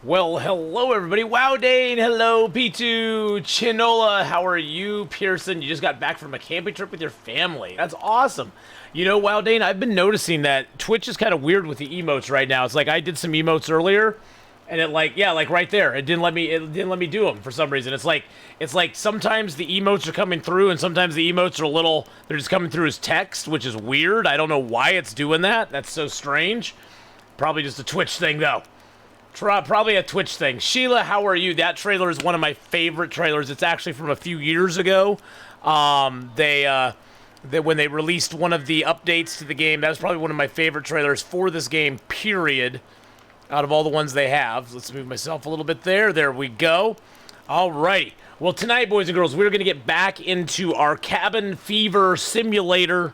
Well, hello everybody. Wow, Dane. Hello, P2. Chinola. How are you, Pearson? You just got back from a camping trip with your family. That's awesome. You know, Wow, Dane, I've been noticing that Twitch is kind of weird with the emotes right now. It's like I did some emotes earlier, and it like right there, it didn't let me do them for some reason. It's like sometimes the emotes are coming through, and sometimes the emotes are they're just coming through as text, which is weird. I don't know why it's doing that. That's so strange. Probably just a Twitch thing though. Probably a Twitch thing. Sheila, how are you? That trailer is one of my favorite trailers. It's actually from a few years ago. When they released one of the updates to the game, that was probably one of my favorite trailers for this game, period, out of all the ones they have. Let's move myself a little bit there. There we go. Alrighty. Well, tonight, boys and girls, we're going to get back into our Cabin Fever Simulator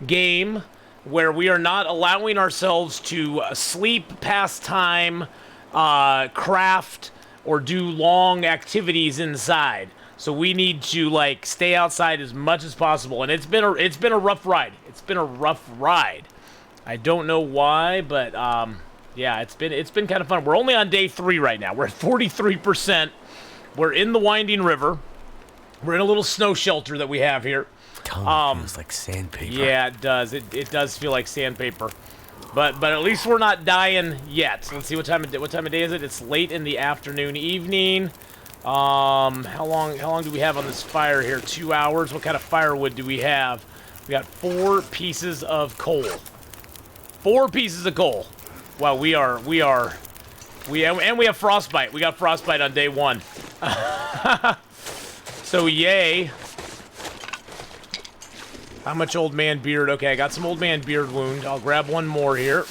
game, where we are not allowing ourselves to sleep, pass time, craft, or do long activities inside. So we need to like stay outside as much as possible. And it's been a rough ride. It's been a rough ride. I don't know why, but yeah, it's been kind of fun. We're only on day 3 right now. We're at 43%. We're in the Winding River. We're in a little snow shelter that we have here. Tongue feels like sandpaper. Yeah, it does. It does feel like sandpaper. But at least we're not dying yet. Let's see what time of day is it? It's late in the afternoon, evening. How long do we have on this fire here? 2 hours. What kind of firewood do we have? We got 4 pieces of coal. 4 pieces of coal. Wow, and we have frostbite. We got frostbite on day 1. So yay. How much old man beard? Okay, I got some old man beard wound. I'll grab one more here.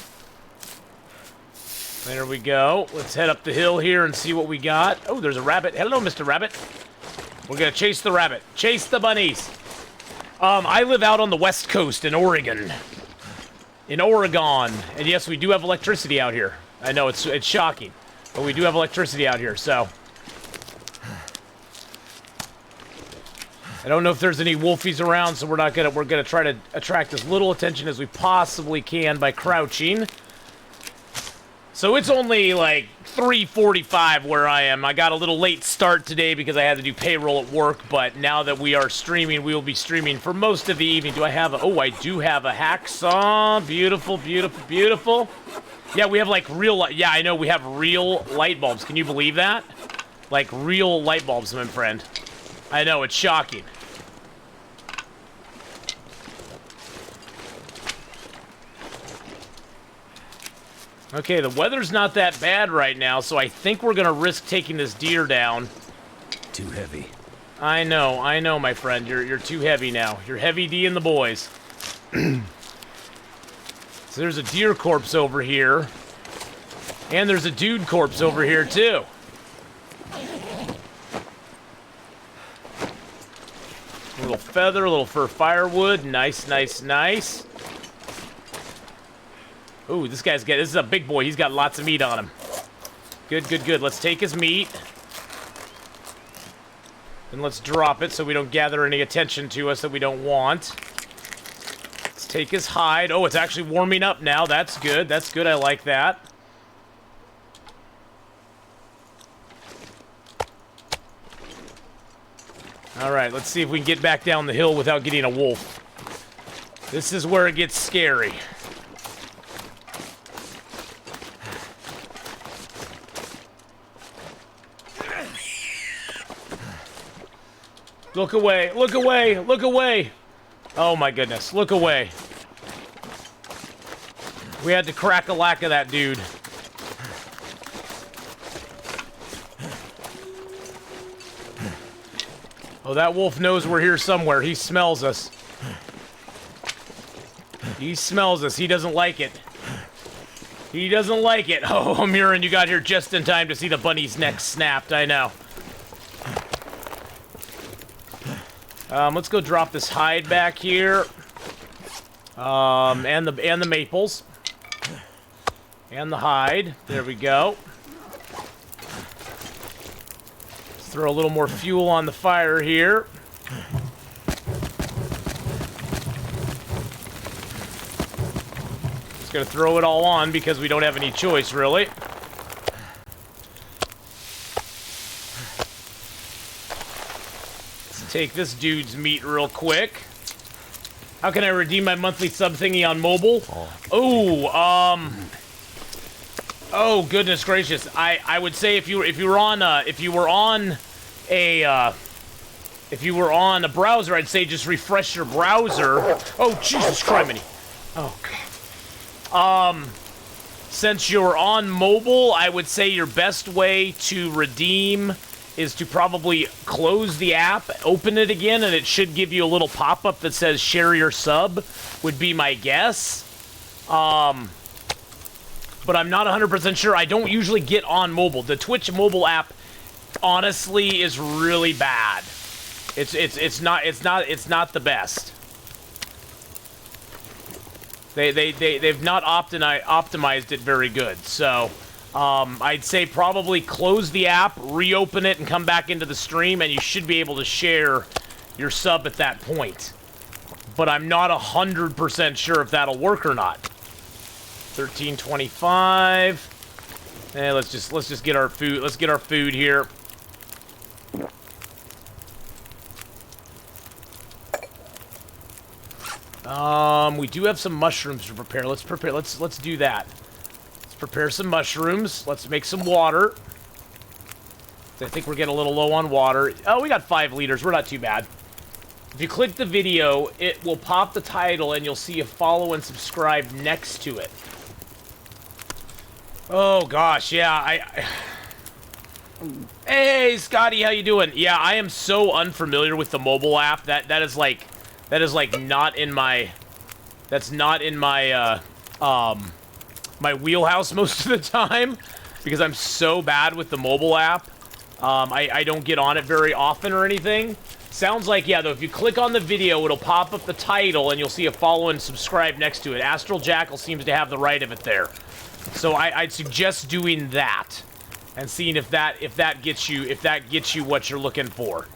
There we go. Let's head up the hill here and see what we got. Oh, there's a rabbit. Hello, Mr. Rabbit. We're gonna chase the rabbit. Chase the bunnies. I live out on the west coast in Oregon. In Oregon. And yes, we do have electricity out here. I know, it's shocking. But we do have electricity out here, so... I don't know if there's any wolfies around, so we're gonna try to attract as little attention as we possibly can by crouching. So it's only like 3:45 where I am. I got a little late start today because I had to do payroll at work, but now that we are streaming, we will be streaming for most of the evening. Do I have I do have a hacksaw. Beautiful, beautiful, beautiful. Yeah, we have like yeah, I know we have real light bulbs. Can you believe that? Like real light bulbs, my friend. I know, it's shocking. Okay, the weather's not that bad right now, so I think we're gonna risk taking this deer down. Too heavy. I know, my friend. You're too heavy now. You're heavy D and the boys. So there's a deer corpse over here. And there's a dude corpse over here, too. A little feather, a little fur firewood. Nice, nice, nice. Ooh, this is a big boy. He's got lots of meat on him. Good, good, good. Let's take his meat. And let's drop it so we don't gather any attention to us that we don't want. Let's take his hide. Oh, it's actually warming up now. That's good. That's good. I like that. Alright, let's see if we can get back down the hill without getting a wolf. This is where it gets scary. Look away, look away, look away! Oh my goodness, look away. We had to crack a lack of that dude. Oh, that wolf knows we're here somewhere. He smells us. He smells us. He doesn't like it. He doesn't like it. Oh, Murin, you got here just in time to see the bunny's neck snapped. I know. Let's go drop this hide back here. And the maples. And the hide. There we go. Let's throw a little more fuel on the fire here. Just gonna throw it all on because we don't have any choice, really. take this dude's meat real quick. How can I redeem my monthly sub thingy on mobile? Oh, goodness gracious! I would say if you were on a browser, I'd say just refresh your browser. Oh, Jesus Christ! Oh God. Since you're on mobile, I would say your best way to redeem is to probably close the app, open it again, and it should give you a little pop-up that says share your sub, would be my guess. But I'm not 100% sure. I don't usually get on mobile. The Twitch mobile app, honestly, is really bad. It's not the best. They've not optimized it very good. So I'd say probably close the app, reopen it, and come back into the stream, and you should be able to share your sub at that point. But I'm not 100% sure if that'll work or not. 1325. Let's just get our food. Let's get our food here. We do have some mushrooms to prepare. Let's do that. Let's prepare some mushrooms. Let's make some water. I think we're getting a little low on water. Oh, we got 5 liters. We're not too bad. If you click the video, it will pop the title and you'll see a follow and subscribe next to it. Oh gosh, yeah, Hey, Scotty, how you doing? Yeah, I am so unfamiliar with the mobile app. That is like not in my my wheelhouse most of the time because I'm so bad with the mobile app. I don't get on it very often or anything. Sounds like, yeah, though, if you click on the video, it'll pop up the title and you'll see a follow and subscribe next to it. Astral Jackal seems to have the right of it there. So I'd suggest doing that and seeing if that gets you what you're looking for.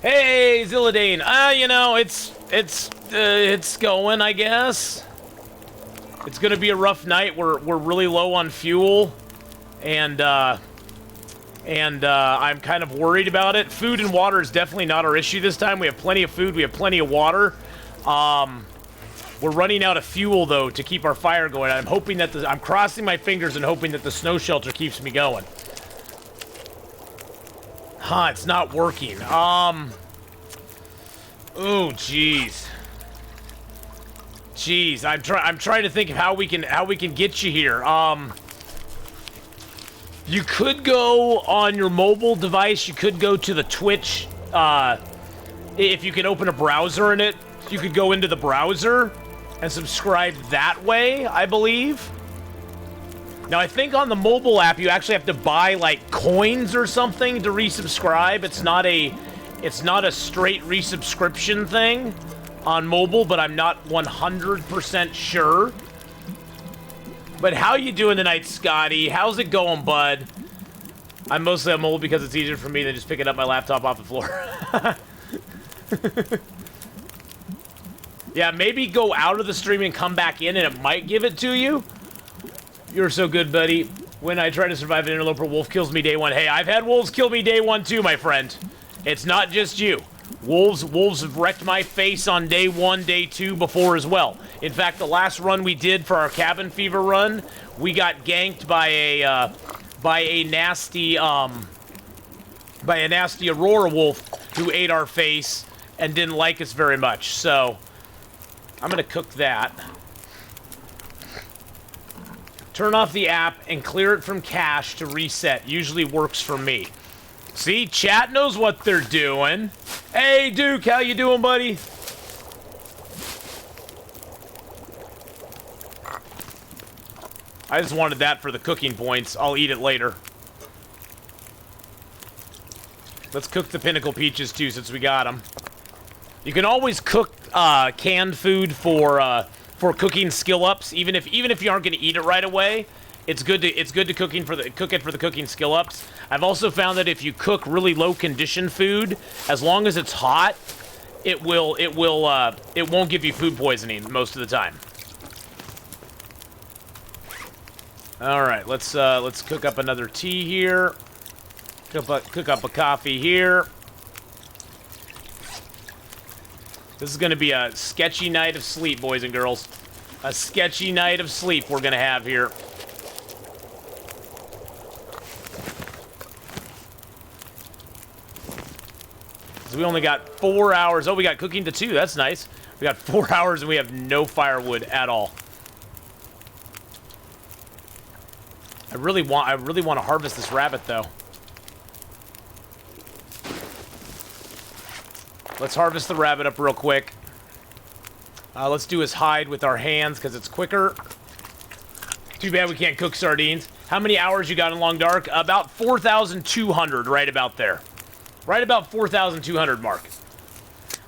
Hey, Zilladane. You know, it's going, I guess. It's gonna be a rough night. We're really low on fuel, and I'm kind of worried about it. Food and water is definitely not our issue this time. We have plenty of food. We have plenty of water. We're running out of fuel, though, to keep our fire going. I'm hoping that I'm crossing my fingers and hoping that the snow shelter keeps me going. Huh, it's not working. Oh, jeez. Jeez, I'm trying to think of how we can get you here. You could go on your mobile device. You could go to the Twitch. If you can open a browser in it, you could go into the browser and subscribe that way, I believe. Now, I think on the mobile app, you actually have to buy, like, coins or something to resubscribe. It's not a straight resubscription thing on mobile, but I'm not 100% sure. But how you doing tonight, Scotty? How's it going, bud? I'm mostly on mobile because it's easier for me than just picking up my laptop off the floor. Yeah, maybe go out of the stream and come back in, and it might give it to you. You're so good, buddy. When I try to survive an interloper, wolf kills me day one. Hey, I've had wolves kill me day one too, my friend. It's not just you. Wolves have wrecked my face on day 1, day 2 before as well. In fact, the last run we did for our cabin fever run, we got ganked by a nasty Aurora wolf who ate our face and didn't like us very much. So I'm gonna cook that. Turn off the app and clear it from cache to reset. Usually works for me. See, chat knows what they're doing. Hey, Duke, how you doing, buddy? I just wanted that for the cooking points. I'll eat it later. Let's cook the pinnacle peaches, too, since we got them. You can always cook canned food for cooking skill ups, even if you aren't going to eat it right away. It's good to cook it for the cooking skill ups. I've also found that if you cook really low condition food, as long as it's hot, it won't give you food poisoning most of the time. All right, let's cook up another tea here. Cook up a coffee here. This is going to be a sketchy night of sleep, boys and girls. A sketchy night of sleep we're going to have here. So we only got 4 hours. Oh, we got cooking to 2. That's nice. We got 4 hours and we have no firewood at all. I really want to harvest this rabbit though. Let's harvest the rabbit up real quick. Let's do his hide with our hands because it's quicker. Too bad we can't cook sardines. How many hours you got in Long Dark? About 4,200, right about there. Right about 4,200 mark.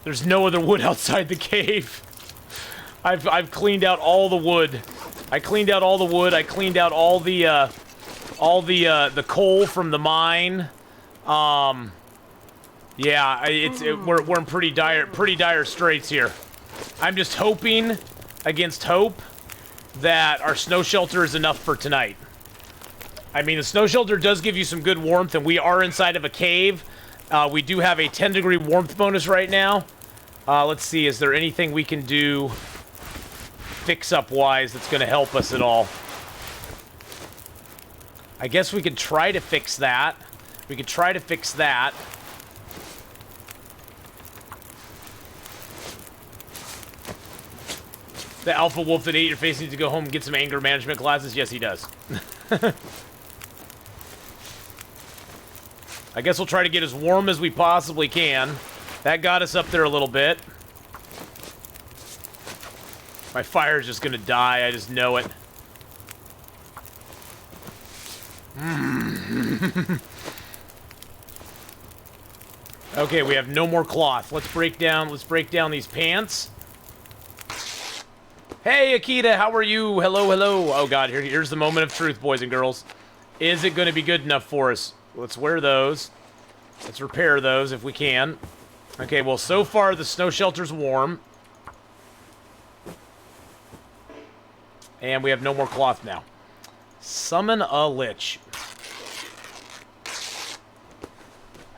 There's no other wood outside the cave. I've cleaned out all the wood. I cleaned out all the wood. I cleaned out all the coal from the mine. Yeah, we're in pretty dire straits here. I'm just hoping against hope that our snow shelter is enough for tonight. I mean, the snow shelter does give you some good warmth, and we are inside of a cave. We do have a 10-degree warmth bonus right now. Let's see, is there anything we can do fix-up-wise that's going to help us at all? I guess we could try to fix that. We could try to fix that. The alpha wolf that ate your face needs to go home and get some anger management classes. Yes, he does. I guess we'll try to get as warm as we possibly can. That got us up there a little bit. My fire's just gonna die. I just know it. Okay, we have no more cloth. Let's break down these pants. Hey, Akita, how are you? Hello, hello. Oh, God, here's the moment of truth, boys and girls. Is it going to be good enough for us? Let's wear those. Let's repair those if we can. Okay, well, so far, the snow shelter's warm. And we have no more cloth now. Summon a lich.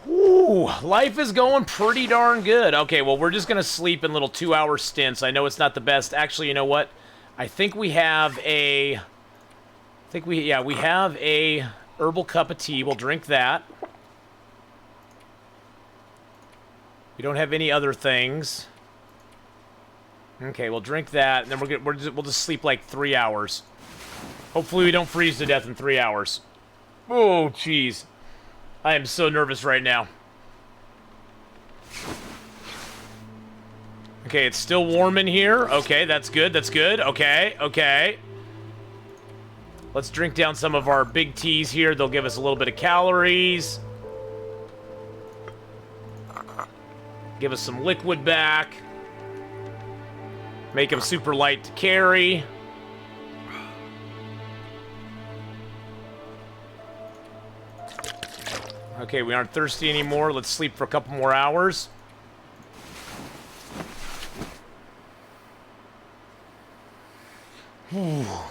Ooh, life is going pretty darn good. Okay, well, we're just going to sleep in little 2-hour stints. I know it's not the best. Actually, you know what? I think we have a... we have a herbal cup of tea. We'll drink that. We don't have any other things. Okay, we'll drink that, and then we'll just sleep like 3 hours. Hopefully we don't freeze to death in 3 hours. Oh, jeez. I am so nervous right now. Okay, it's still warm in here. Okay, that's good, that's good. Okay, okay. Let's drink down some of our big teas here. They'll give us a little bit of calories. Give us some liquid back. Make them super light to carry. Okay, we aren't thirsty anymore. Let's sleep for a couple more hours.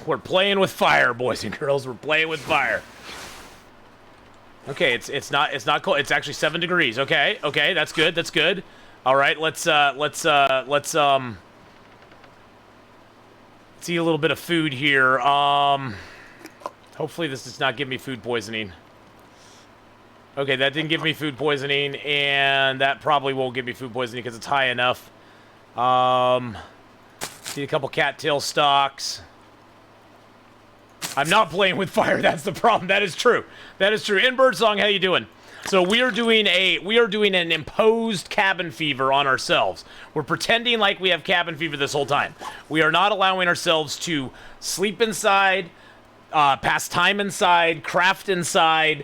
We're playing with fire, boys and girls. We're playing with fire. Okay, it's not cold. It's actually 7 degrees. Okay, okay, that's good. That's good. All right, let's eat a little bit of food here. Hopefully this does not give me food poisoning. Okay, that didn't give me food poisoning, and that probably won't give me food poisoning because it's high enough. Need a couple cattail stalks. I'm not playing with fire. That's the problem. That is true. That is true. In Birdsong, how you doing? So we are doing an imposed cabin fever on ourselves. We're pretending like we have cabin fever this whole time. We are not allowing ourselves to sleep inside, pass time inside, craft inside,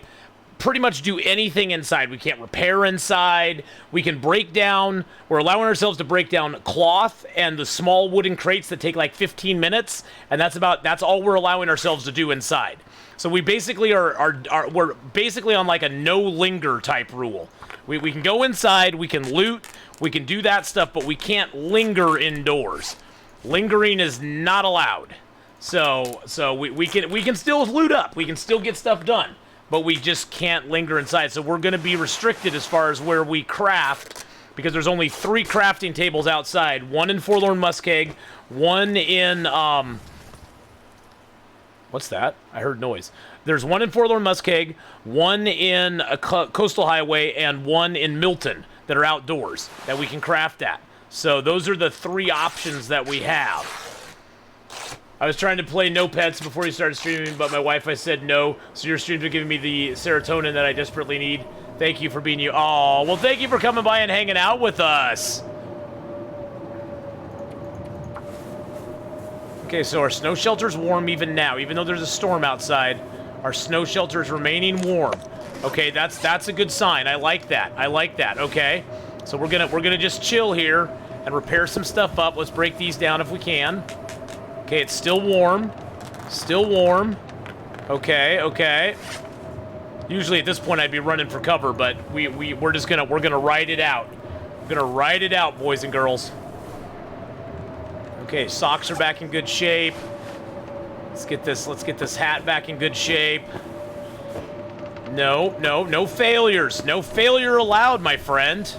pretty much do anything inside. We can't repair inside. We can break down. We're allowing ourselves to break down cloth and the small wooden crates that take like 15 minutes, and that's all we're allowing ourselves to do inside. So we basically we're basically on like a no linger type rule. We can go inside, we can loot, we can do that stuff, but we can't linger indoors. Lingering is not allowed. So we can still loot up. We can still get stuff done. but we just can't linger inside. So we're going to be restricted as far as where we craft, because there's only 3 crafting tables outside. One in Forlorn Muskeg, one in, what's that? I heard noise. There's one in Forlorn Muskeg, one in a Coastal Highway, and one in Milton that are outdoors that we can craft at. So those are the 3 options that we have. I was trying to play No Pets before you started streaming, but my wife, I said no, so your streams are giving me the serotonin that I desperately need. Thank you for being you. Oh, well, thank you for coming by and hanging out with us. Okay, so our snow shelter's warm even now. Even though there's a storm outside, our snow shelter's remaining warm. Okay, that's a good sign. I like that. I like that. Okay, so we're gonna just chill here and repair some stuff up. Let's break these down if we can. Okay, it's still warm. Still warm. Okay, okay. Usually at this point I'd be running for cover, but we're just gonna ride it out. We're gonna ride it out, boys and girls. Okay, socks are back in good shape. Let's get this hat back in good shape. No failures. No failure allowed, my friend.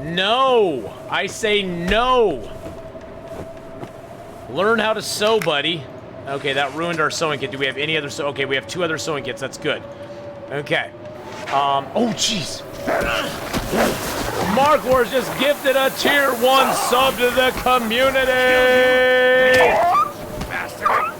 No. I say no. Learn how to sew, buddy. Okay, that ruined our sewing kit. Do we have any other okay, we have 2 other sewing kits. That's good. Okay. Oh, jeez. Mark Wars just gifted a tier 1 sub to the community.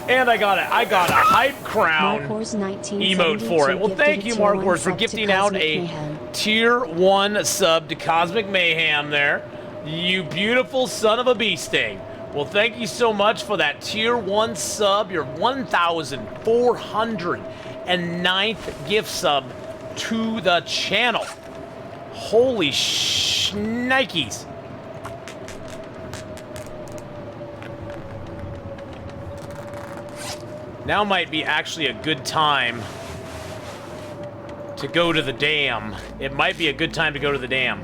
And I got a hype crown emote for it. Well, thank you, Mark Wars, for gifting out a tier 1 sub to Cosmic Mayhem there. You beautiful son of a bee sting. Well, thank you so much for that tier 1 sub, your 1,409th gift sub to the channel. Holy shnikes. Now might be actually a good time to go to the dam. It might be a good time to go to the dam.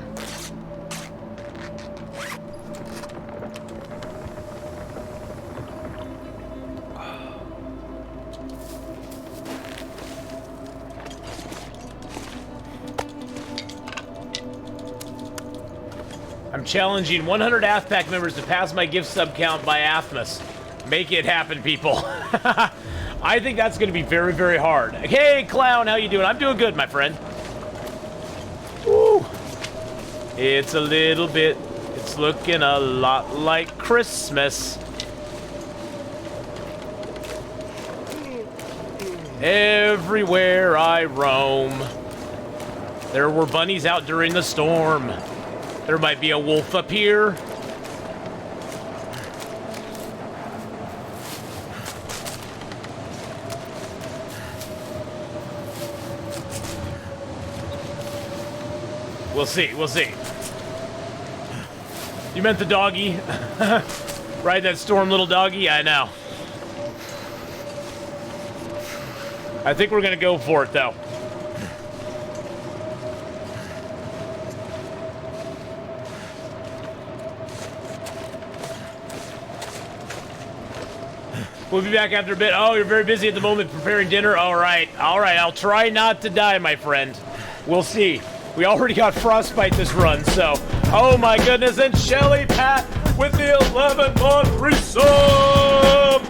I'm challenging 100 Athpack members to pass my gift sub count by Athmas. Make it happen, people. I think that's going to be very, very hard. Hey, Clown, how you doing? I'm doing good, my friend. Woo. It's a little bit, it's looking a lot like Christmas. Everywhere I roam, there were bunnies out during the storm. There might be a wolf up here. We'll see, we'll see. You meant the doggy? Ride that storm, little doggy? I know. I think we're gonna go for it, though. We'll be back after a bit. Oh, you're very busy at the moment preparing dinner. All right. All right. I'll try not to die, my friend. We'll see. We already got frostbite this run, so. Oh, my goodness. And Shelly Pat with the 11-month resub.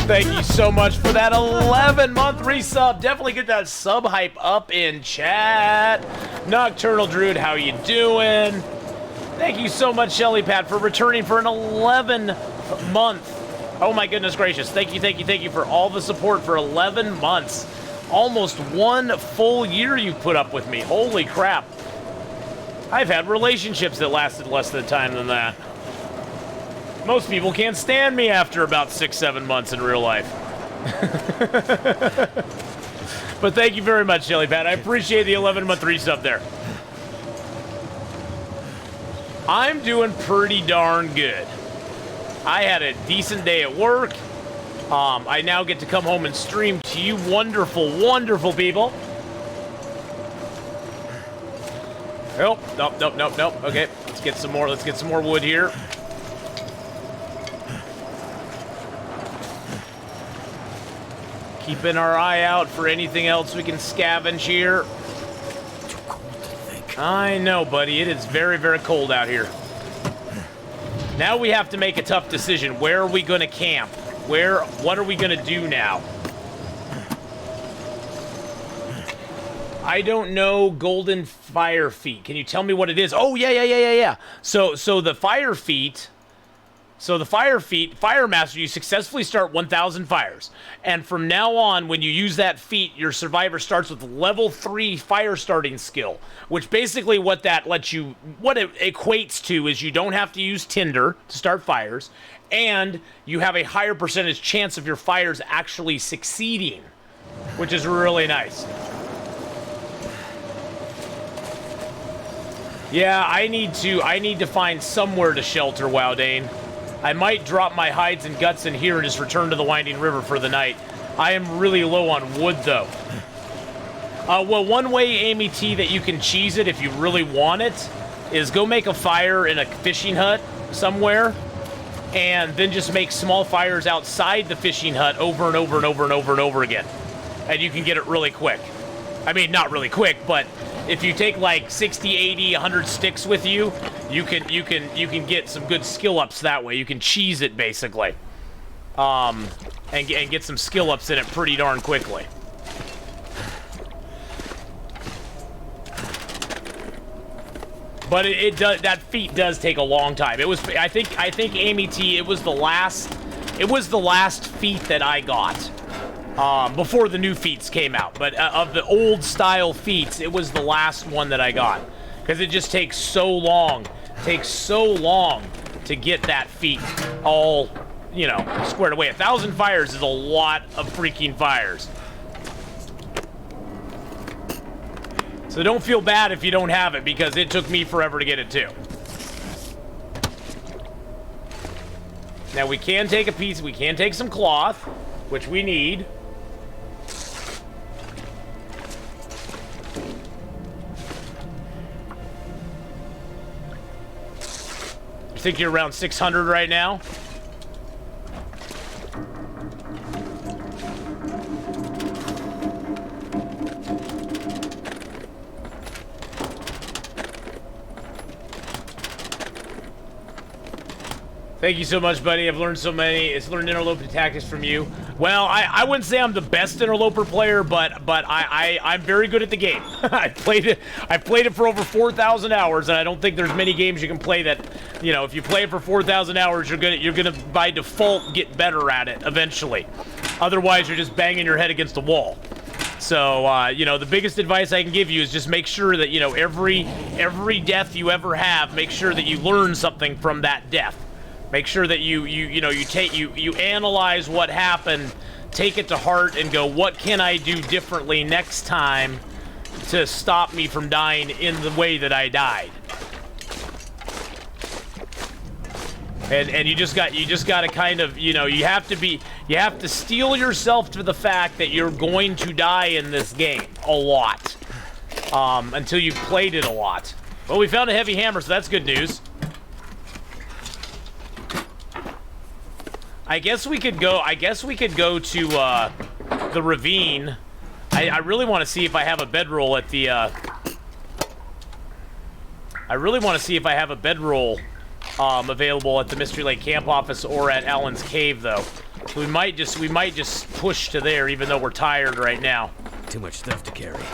Thank you so much for that 11-month resub. Definitely get that sub hype up in chat. Nocturnal Druid, how you doing? Thank you so much, Shelly Pat, for returning for an 11-month. Oh my goodness gracious. Thank you for all the support for 11 months. Almost 1 full year you've put up with me. Holy crap. I've had relationships that lasted less than time than that. Most people can't stand me after about 6-7 months in real life. But thank you very much, Shelly Pat. I appreciate the 11-month resub there. I'm doing pretty darn good. I had a decent day at work. I now get to come home and stream to you wonderful, wonderful people. Nope, nope, nope, nope, nope. Okay, let's get some more. Let's get some more wood here. Keeping our eye out for anything else we can scavenge here. Too cold to think. I know, buddy. It is very, very cold out here. Now we have to make a tough decision. Where are we going to camp? What are we going to do now? I don't know golden fire feet. Can you tell me what it is? Oh, yeah. So the fire feet... So the Fire Master, you successfully start 1,000 fires. And from now on, when you use that feat, your survivor starts with level 3 fire starting skill. Which basically what it equates to is you don't have to use tinder to start fires. And you have a higher percentage chance of your fires actually succeeding. Which is really nice. Yeah, I need to find somewhere to shelter, Wowdane. I might drop my hides and guts in here and just return to the Winding River for the night. I am really low on wood, though. Well, one way, Amy T, that you can cheese it if you really want it is go make a fire in a fishing hut somewhere and then just make small fires outside the fishing hut over and over and over and over and over again. And you can get it really quick. I mean, not really quick, but if you take like 60, 80, 100 sticks with you, you can get some good skill ups that way. You can cheese it basically, and get some skill ups in it pretty darn quickly. But it does. That feat does take a long time. It was. I think Amy T. It was the last feat that I got. Before the new feats came out, but of the old style feats, it was the last one that I got, because it just takes so long to get that feat all, squared away. 1,000 fires is a lot of freaking fires. So don't feel bad if you don't have it, because it took me forever to get it too. Now we can take we can take some cloth, which we need. I think you're around 600 right now. Thank you so much, buddy. I've learned so many. It's learned interloper tactics from you. Well, I wouldn't say I'm the best interloper player, but I'm very good at the game. I've played it for over 4,000 hours, and I don't think there's many games you can play that, if you play it for 4,000 hours, you're gonna by default get better at it eventually. Otherwise, you're just banging your head against the wall. So, the biggest advice I can give you is just make sure that, every death you ever have, make sure that you learn something from that death. Make sure that you analyze what happened, take it to heart, and go, what can I do differently next time to stop me from dying in the way that I died? And you just got to kind of, you have to steel yourself to the fact that you're going to die in this game a lot, until you've played it a lot. Well, we found a heavy hammer, so that's good news. I guess we could go to the ravine. I really want to see if I have a bedroll at the I really want to see if I have a bedroll available at the Mystery Lake Camp Office or at Allen's Cave, though. So we might just push to there, even though we're tired right now. Too much stuff to carry.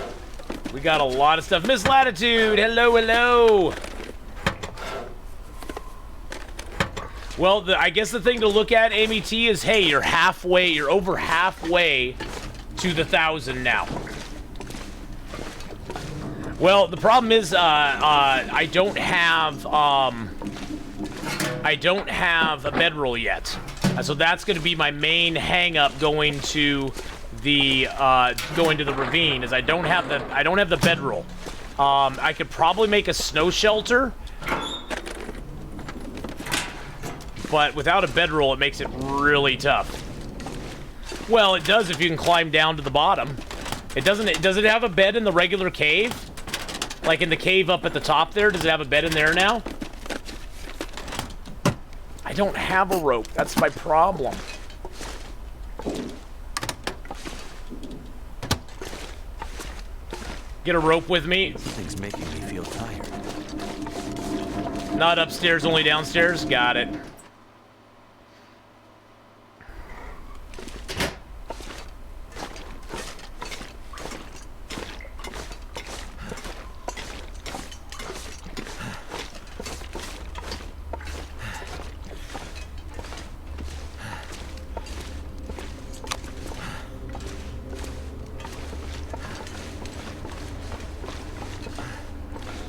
We got a lot of stuff. Miss Latitude, hello, hello. Well, I guess the thing to look at, Amy T, is, hey, you're over halfway to the 1,000 now. Well, the problem is, I don't have a bedroll yet. So that's going to be my main hang-up going to the ravine, is I don't have the bedroll. I could probably make a snow shelter, but without a bedroll, it makes it really tough. Well, it does if you can climb down to the bottom. It doesn't. Does it have a bed in the regular cave? Like in the cave up at the top there? Does it have a bed in there now? I don't have a rope. That's my problem. Get a rope with me. Something's making me feel tired. Not upstairs, only downstairs. Got it.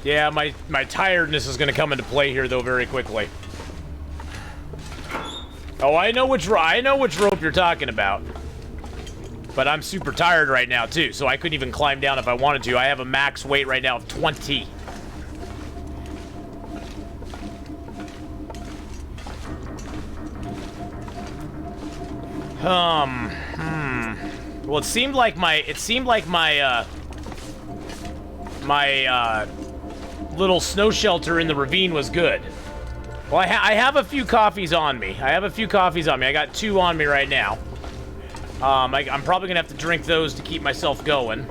Yeah, my tiredness is going to come into play here, though, very quickly. Oh, I know which rope you're talking about. But I'm super tired right now, too, so I couldn't even climb down if I wanted to. I have a max weight right now of 20. Well, it seemed like my little snow shelter in the ravine was good. Well, I have a few coffees on me. I got 2 on me right now. I'm probably gonna have to drink those to keep myself going.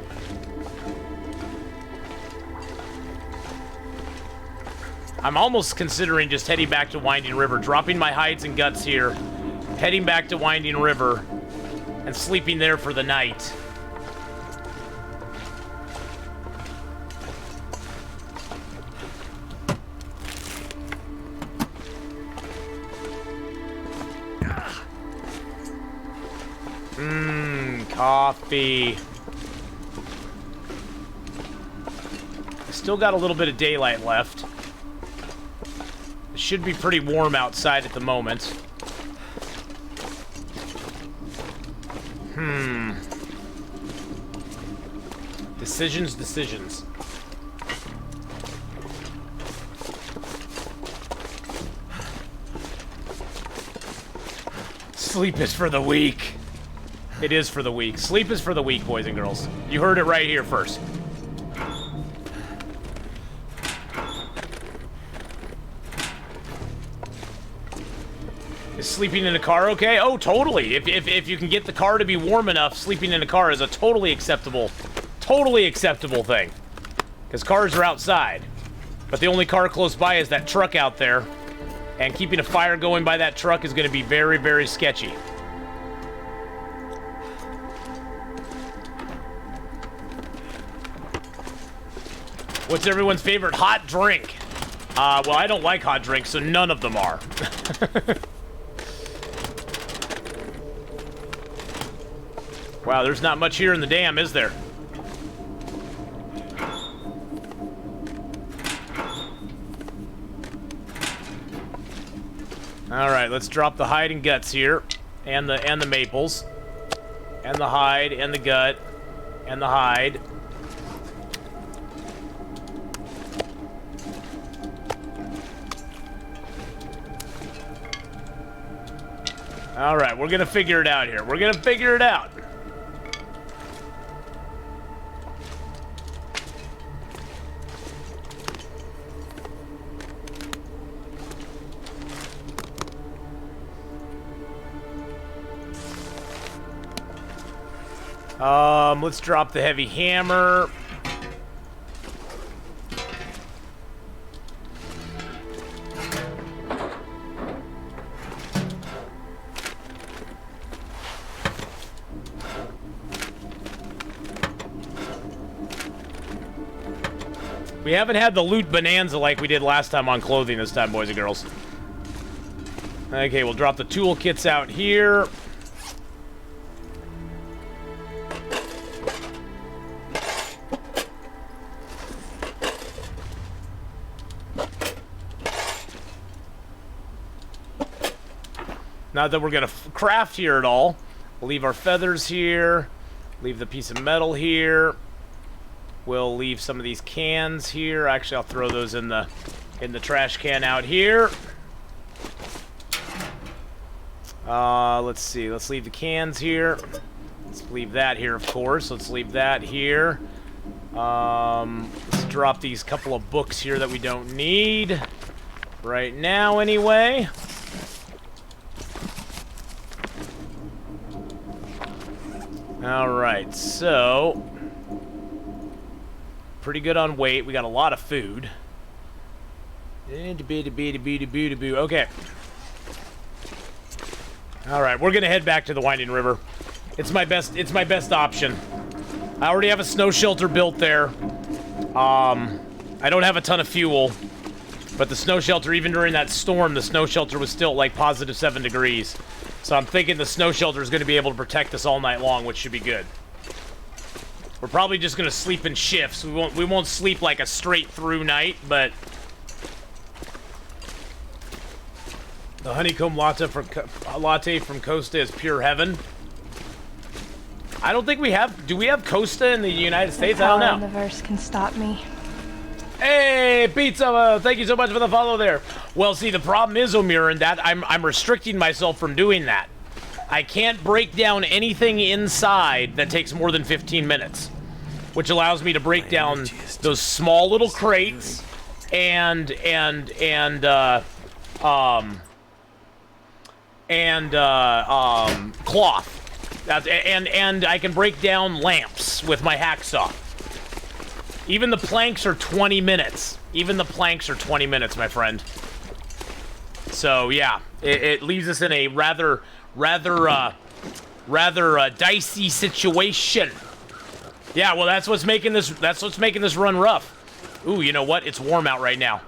I'm almost considering just heading back to Winding River, dropping my hides and guts here, heading back to Winding River, and sleeping there for the night. Coffee. I still got a little bit of daylight left. It should be pretty warm outside at the moment. Decisions. Sleep is for the weak. It is for the weak. Sleep is for the weak, boys and girls. You heard it right here first. Is sleeping in a car okay? Oh, totally. If you can get the car to be warm enough, sleeping in a car is a totally acceptable thing. Because cars are outside. But the only car close by is that truck out there. And keeping a fire going by that truck is going to be very, very sketchy. What's everyone's favorite hot drink? Well, I don't like hot drinks, so none of them are. Wow, there's not much here in the dam, is there? Alright, let's drop the hide and guts here. And the maples. And the hide, and the gut. And the hide. Alright, we're gonna figure it out here. We're gonna figure it out. Let's drop the heavy hammer. We haven't had the loot bonanza like we did last time on clothing this time, boys and girls. Okay, we'll drop the toolkits out here. Not that we're going to craft here at all. We'll leave our feathers here. Leave the piece of metal here. We'll leave some of these cans here. Actually, I'll throw those in the trash can out here. Let's see. Let's leave the cans here. Let's leave that here, of course. Let's leave that here. Let's drop these couple of books here that we don't need. Right now, anyway. Alright, so... pretty good on weight. We got a lot of food. Okay. Alright, we're gonna head back to the Winding River. It's my best option. I already have a snow shelter built there. I don't have a ton of fuel, but the snow shelter, even during that storm, the snow shelter was still like positive 7 degrees. So I'm thinking the snow shelter is going to be able to protect us all night long, which should be good. We're probably just going to sleep in shifts. We won't sleep like a straight through night, but the honeycomb latte from Costa is pure heaven. I don't think we have... do we have Costa in the United States? I don't know. The universe can stop me. Hey, Pizza! Thank you so much for the follow there. Well, see, the problem is, Omiran, that I'm restricting myself from doing that. I can't break down anything inside that takes more than 15 minutes, which allows me to break down those small little crates and cloth. And I can break down lamps with my hacksaw. Even the planks are 20 minutes. Even the planks are 20 minutes, my friend. So yeah, it leaves us in a rather dicey situation. Yeah, well, that's what's making this run rough. Ooh, you know what? It's warm out right now.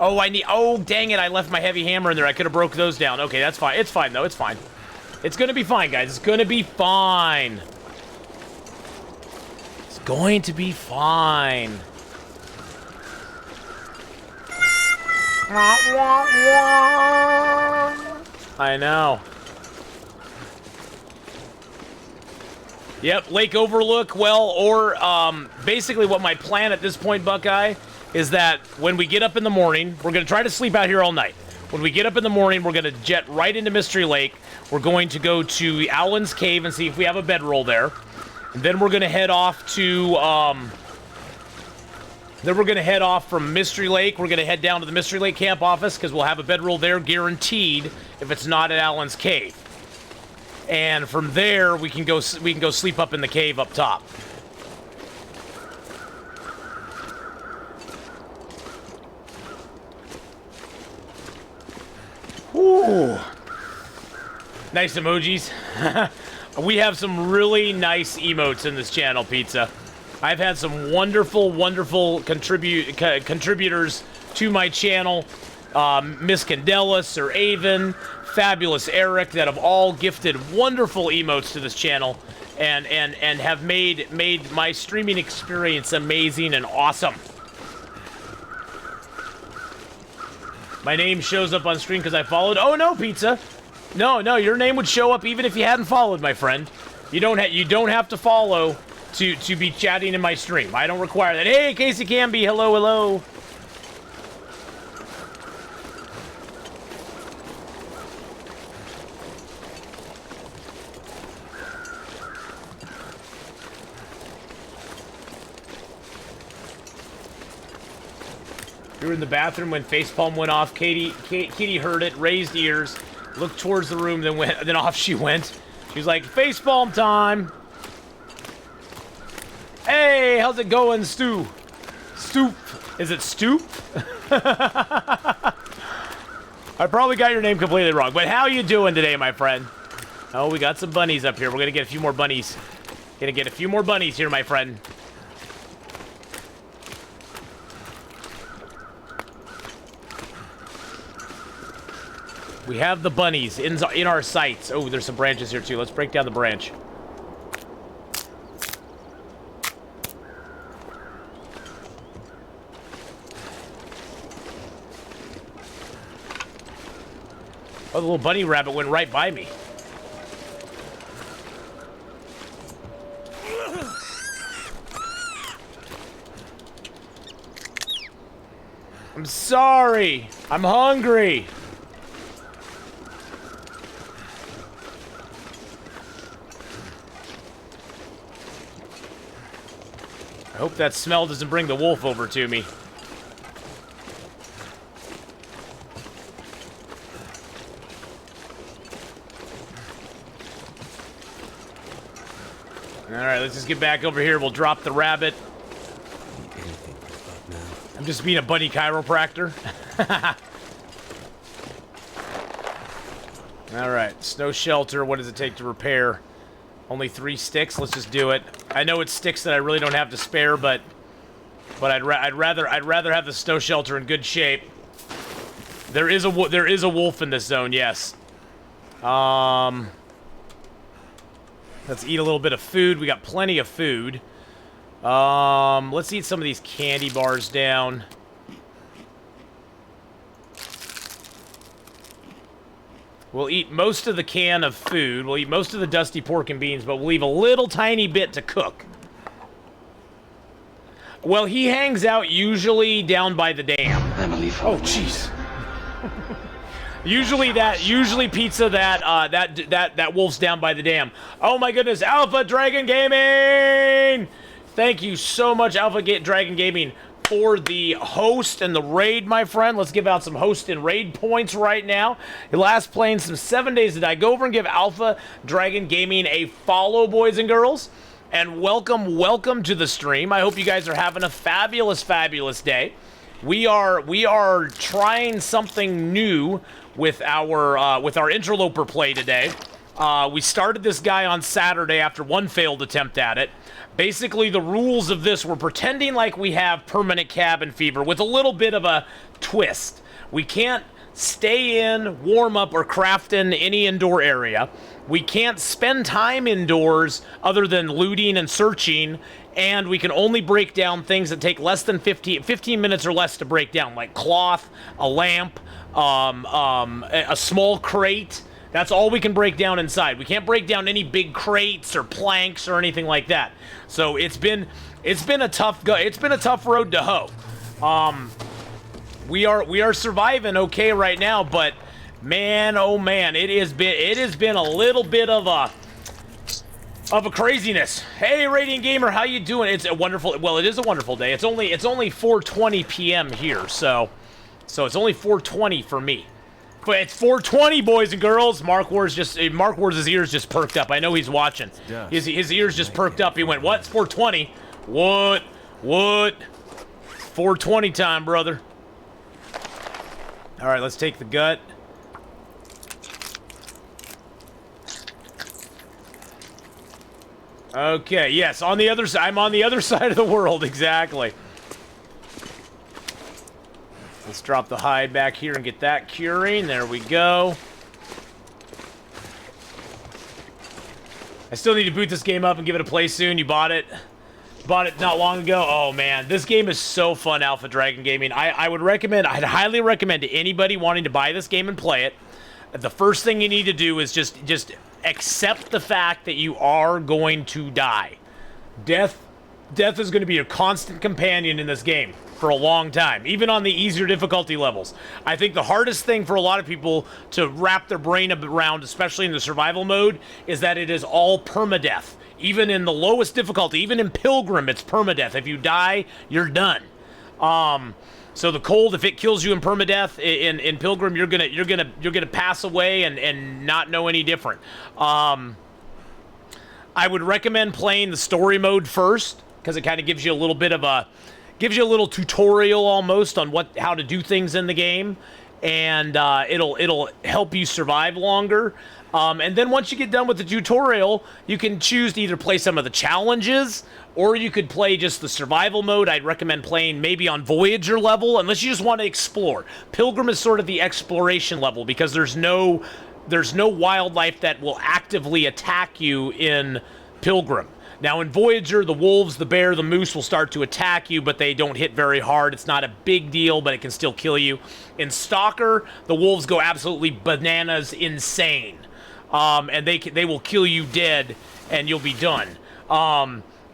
Oh, oh, dang it! I left my heavy hammer in there. I could have broke those down. Okay, that's fine. It's fine though. It's fine. It's gonna be fine, guys. It's gonna be fine. It's going to be fine. I know. Yep, lake overlook. Well, or basically what my plan at this point, Buckeye, is that when we get up in the morning, we're going to try to sleep out here all night. When we get up in the morning, we're going to jet right into Mystery Lake. We're going to go to Alan's Cave and see if we have a bedroll there. And then we're going to head off to... then we're going to head off from Mystery Lake. We're going to head down to the Mystery Lake camp office because we'll have a bedroll there guaranteed if it's not at Alan's Cave. And from there, we can go sleep up in the cave up top. Ooh. Nice emojis. We have some really nice emotes in this channel, Pizza. I've had some wonderful, wonderful contributors to my channel. Miss Candela, Sir Avon, Fabulous Eric, that have all gifted wonderful emotes to this channel and have made my streaming experience amazing and awesome. My name shows up on screen because I followed. Oh no, Pizza. No, your name would show up even if you hadn't followed, my friend. You don't have to follow to be chatting in my stream. I don't require that. Hey, Casey Canby, hello. We were in the bathroom when facepalm went off. Katie heard it, raised ears, looked towards the room, then off she went. She was like, facepalm time. Hey, how's it going, Stu? Stoop. Is it Stoop? I probably got your name completely wrong, but how you doing today, my friend? Oh, we got some bunnies up here. We're gonna get a few more bunnies. Gonna get a few more bunnies here, my friend. We have the bunnies in our sights. Oh, there's some branches here too. Let's break down the branch. Oh, the little bunny rabbit went right by me. I'm sorry. I'm hungry. I hope that smell doesn't bring the wolf over to me. Alright, let's just get back over here. We'll drop the rabbit. I'm just being a bunny chiropractor. Alright, snow shelter. What does it take to repair? Only 3 sticks. Let's just do it. I know it's sticks that I really don't have to spare, but I'd rather have the snow shelter in good shape. There is a wolf in this zone. Yes. Let's eat a little bit of food. We got plenty of food. Let's eat some of these candy bars down. We'll eat most of the can of food. We'll eat most of the dusty pork and beans, but we'll leave a little tiny bit to cook. Well, he hangs out usually down by the dam. Oh, jeez. Usually pizza that wolf's down by the dam. Oh my goodness, Alpha Dragon Gaming! Thank you so much, Dragon Gaming, for the host and the raid, my friend. Let's give out some host and raid points right now. Your last playing some 7 days to die. Go over and give Alpha Dragon Gaming a follow, boys and girls. And welcome to the stream. I hope you guys are having a fabulous day. We are trying something new with our Interloper play today. We started this guy on Saturday after one failed attempt at it. Basically, the rules of this, we're pretending like we have permanent cabin fever with a little bit of a twist. We can't stay in, warm up, or craft in any indoor area. We can't spend time indoors other than looting and searching, and we can only break down things that take less than 15 minutes or less to break down, like cloth, a lamp, a small crate. That's all we can break down inside. We can't break down any big crates or planks or anything like that. So it's been a tough road to hoe. We are surviving okay right now, but man, oh man, it has been a little bit of a craziness. Hey, Radiant Gamer, how you doing? It's a wonderful. Well, it is a wonderful day. It's only 4:20 p.m. here, so it's only 4:20 for me. But it's 4:20, boys and girls. Mark Ward's ears just perked up. I know he's watching. His ears just perked up. He went, "What? It's 4:20? What? 4:20 time, brother." All right, let's take the gut. Okay, yes, on the other side. I'm on the other side of the world, exactly. Let's drop the hide back here and get that curing. There we go. I still need to boot this game up and give it a play soon. You bought it not long ago. Oh man, this game is so fun, Alpha Dragon Gaming. I'd highly recommend to anybody wanting to buy this game and play it. The first thing you need to do is just accept the fact that you are going to die. Death is going to be a constant companion in this game for a long time, even on the easier difficulty levels. I think the hardest thing for a lot of people to wrap their brain around, especially in the survival mode, is that it is all permadeath. Even in the lowest difficulty, even in Pilgrim, it's permadeath. If you die, you're done. So the cold, if it kills you in permadeath in Pilgrim, you're gonna pass away and not know any different. I would recommend playing the story mode first, because it kind of gives you a little bit of gives you a little tutorial almost on how to do things in the game, and it'll help you survive longer. And then once you get done with the tutorial, you can choose to either play some of the challenges, or you could play just the survival mode. I'd recommend playing maybe on Voyager level, unless you just want to explore. Pilgrim is sort of the exploration level, because there's no wildlife that will actively attack you in Pilgrim. Now in Voyager, the wolves, the bear, the moose will start to attack you, but they don't hit very hard. It's not a big deal, but it can still kill you. In Stalker, the wolves go absolutely bananas insane. And they will kill you dead, and you'll be done.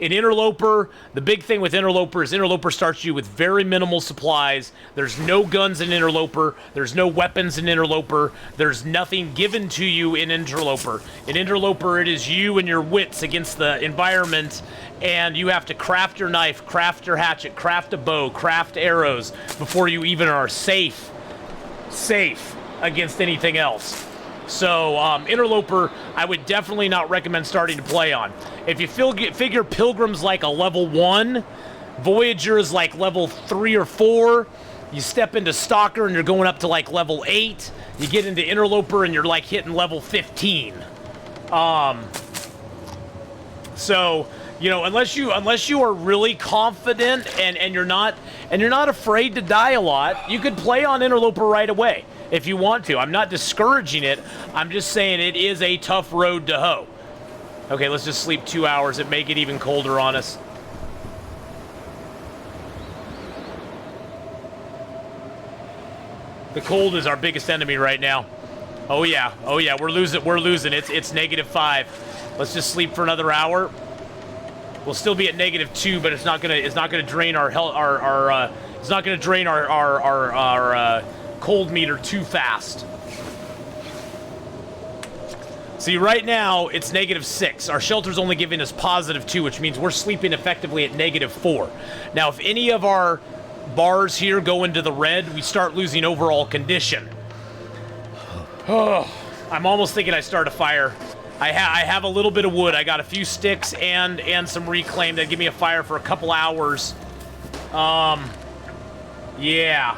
In Interloper, the big thing with Interloper is Interloper starts you with very minimal supplies. There's no guns in Interloper. There's no weapons in Interloper. There's nothing given to you in Interloper. In Interloper, it is you and your wits against the environment, and you have to craft your knife, craft your hatchet, craft a bow, craft arrows before you even are safe against anything else. So, Interloper, I would definitely not recommend starting to play on. If you figure Pilgrim's like a level 1, Voyager is like level 3 or 4, you step into Stalker and you're going up to like level 8, you get into Interloper and you're like hitting level 15. So, you know, unless you are really confident and you're not afraid to die a lot, you could play on Interloper right away. If you want to. I'm not discouraging it. I'm just saying it is a tough road to hoe. Okay, let's just sleep 2 hours and make it even colder on us. The cold is our biggest enemy right now. Oh yeah, we're losing. It's -5. Let's just sleep for another hour. We'll still be at -2, but it's not gonna drain our health. It's not gonna drain our cold meter too fast. See, right now, it's -6. Our shelter's only giving us +2, which means we're sleeping effectively at -4. Now, if any of our bars here go into the red, we start losing overall condition. Oh, I'm almost thinking I start a fire. I have a little bit of wood. I got a few sticks and some reclaim that give me a fire for a couple hours. Yeah.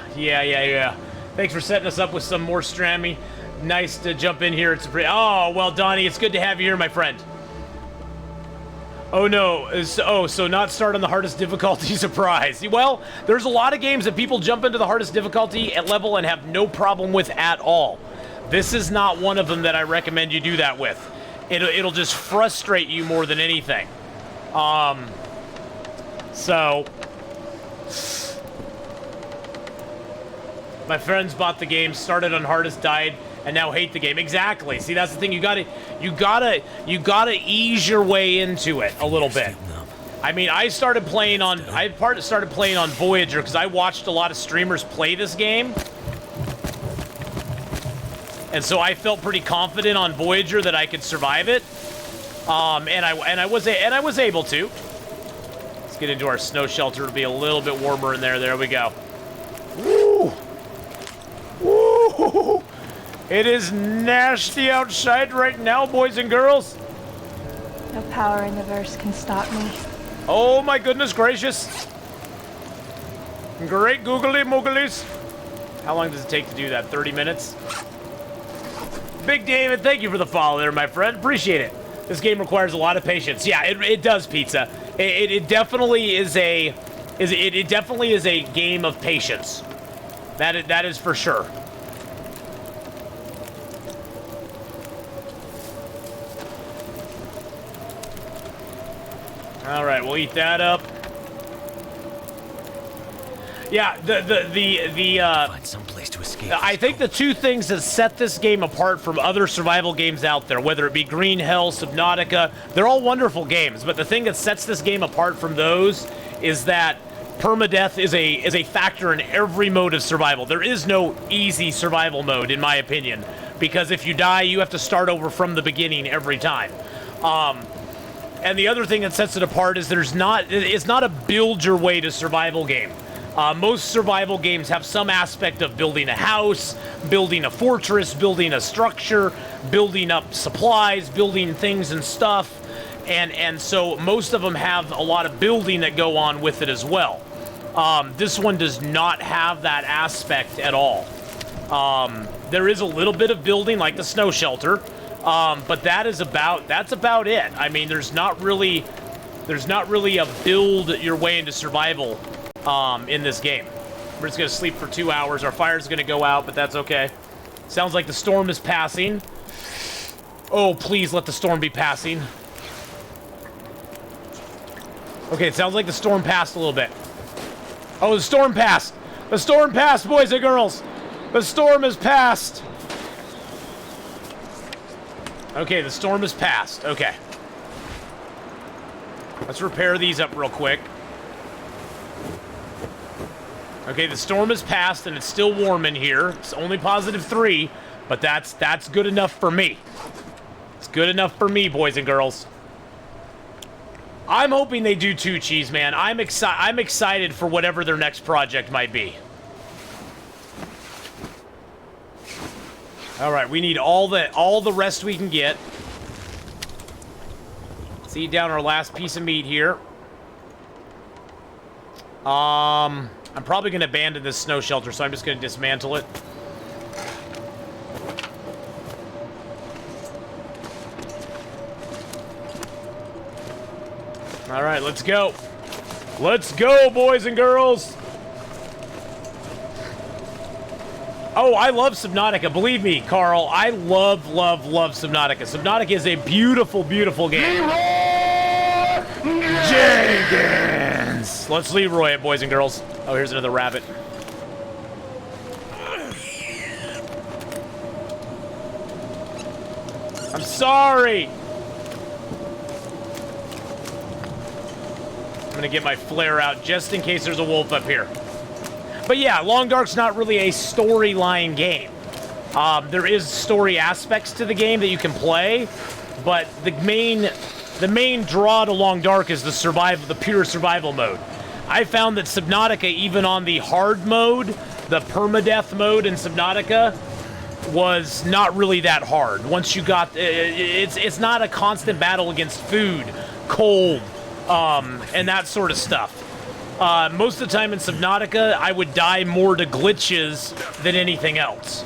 Thanks for setting us up with some more Strammy. Nice to jump in here. Oh, well, Donnie, it's good to have you here, my friend. Oh, no. So not start on the hardest difficulty, surprise. Well, there's a lot of games that people jump into the hardest difficulty at level and have no problem with at all. This is not one of them that I recommend you do that with. It'll just frustrate you more than anything. So... My friends bought the game, started on hardest, died, and now hate the game. Exactly. See, that's the thing. You gotta ease your way into it a little bit. I mean, I started playing on Voyager because I watched a lot of streamers play this game, and so I felt pretty confident on Voyager that I could survive it. And I was able to. Let's get into our snow shelter to be a little bit warmer in there. There we go. Woo! Woo! It is nasty outside right now, boys and girls. No power in the verse can stop me. Oh my goodness gracious. Great googly mooglies. How long does it take to do that? 30 minutes? Big David, thank you for the follow there, my friend. Appreciate it. This game requires a lot of patience. Yeah, it does, Pizza. It definitely is a game of patience. That is for sure. All right, we'll eat that up. Yeah, Find some place to escape. I think the two things that set this game apart from other survival games out there, whether it be Green Hell, Subnautica, they're all wonderful games. But the thing that sets this game apart from those is that permadeath is a factor in every mode of survival. There is no easy survival mode, in my opinion, because if you die, you have to start over from the beginning every time. And the other thing that sets it apart is it's not a build your way to survival game. Most survival games have some aspect of building a house, building a fortress, building a structure, building up supplies, building things and stuff. And so most of them have a lot of building that go on with it as well. This one does not have that aspect at all. There is a little bit of building, like the snow shelter, but that's about it. I mean, there's not really a build your way into survival in this game. We're just gonna sleep for 2 hours. Our fire's gonna go out, but that's okay. Sounds like the storm is passing. Oh, please let the storm be passing. Okay, it sounds like the storm passed a little bit. Oh, the storm passed! The storm passed, boys and girls! The storm has passed! Okay, the storm has passed. Okay. Let's repair these up real quick. Okay, the storm has passed and it's still warm in here. It's only +3, but that's good enough for me. It's good enough for me, boys and girls. I'm hoping they do too, Cheese Man. I'm excited for whatever their next project might be. All right, we need all the rest we can get. Let's eat down our last piece of meat here. I'm probably going to abandon this snow shelter, so I'm just going to dismantle it. All right, let's go. Let's go, boys and girls. Oh, I love Subnautica. Believe me, Carl, I love Subnautica. Subnautica is a beautiful, beautiful game. Jenkins! Let's Leroy it, boys and girls. Oh, here's another rabbit. I'm sorry. I'm gonna get my flare out just in case there's a wolf up here. But yeah, Long Dark's not really a storyline game. There is story aspects to the game that you can play, but the main draw to Long Dark is the pure survival mode. I found that Subnautica, even on the hard mode, the permadeath mode in Subnautica, was not really that hard. Once you got, it's not a constant battle against food, cold, and that sort of stuff. Most of the time in Subnautica, I would die more to glitches than anything else.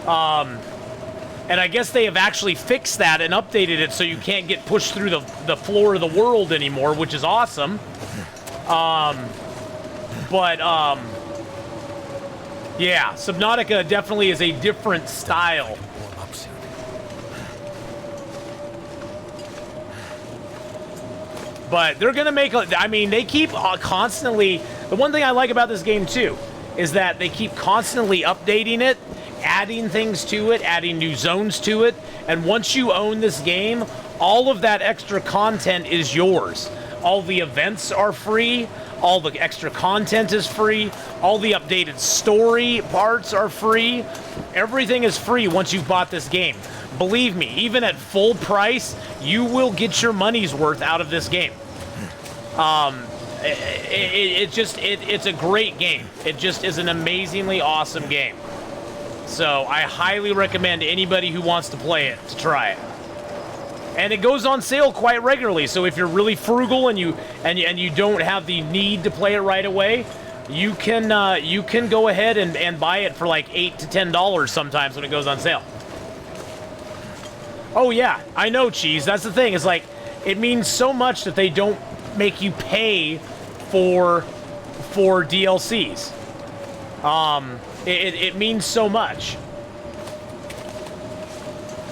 And I guess they have actually fixed that and updated it so you can't get pushed through the floor of the world anymore, which is awesome. Yeah, Subnautica definitely is a different style. But they're going to make, I mean, they keep constantly, the one thing I like about this game too, is that they keep constantly updating it, adding things to it, adding new zones to it, and once you own this game, all of that extra content is yours. All the events are free, all the extra content is free, all the updated story parts are free, everything is free once you've bought this game. Believe me, even at full price, you will get your money's worth out of this game. It's a great game. It just is an amazingly awesome game. So I highly recommend anybody who wants to play it to try it. And it goes on sale quite regularly. So if you're really frugal and you don't have the need to play it right away, you can go ahead and buy it for like $8 to $10 sometimes when it goes on sale. Oh yeah, I know, Cheese. That's the thing. It's like, it means so much that they don't make you pay for DLCs. It means so much.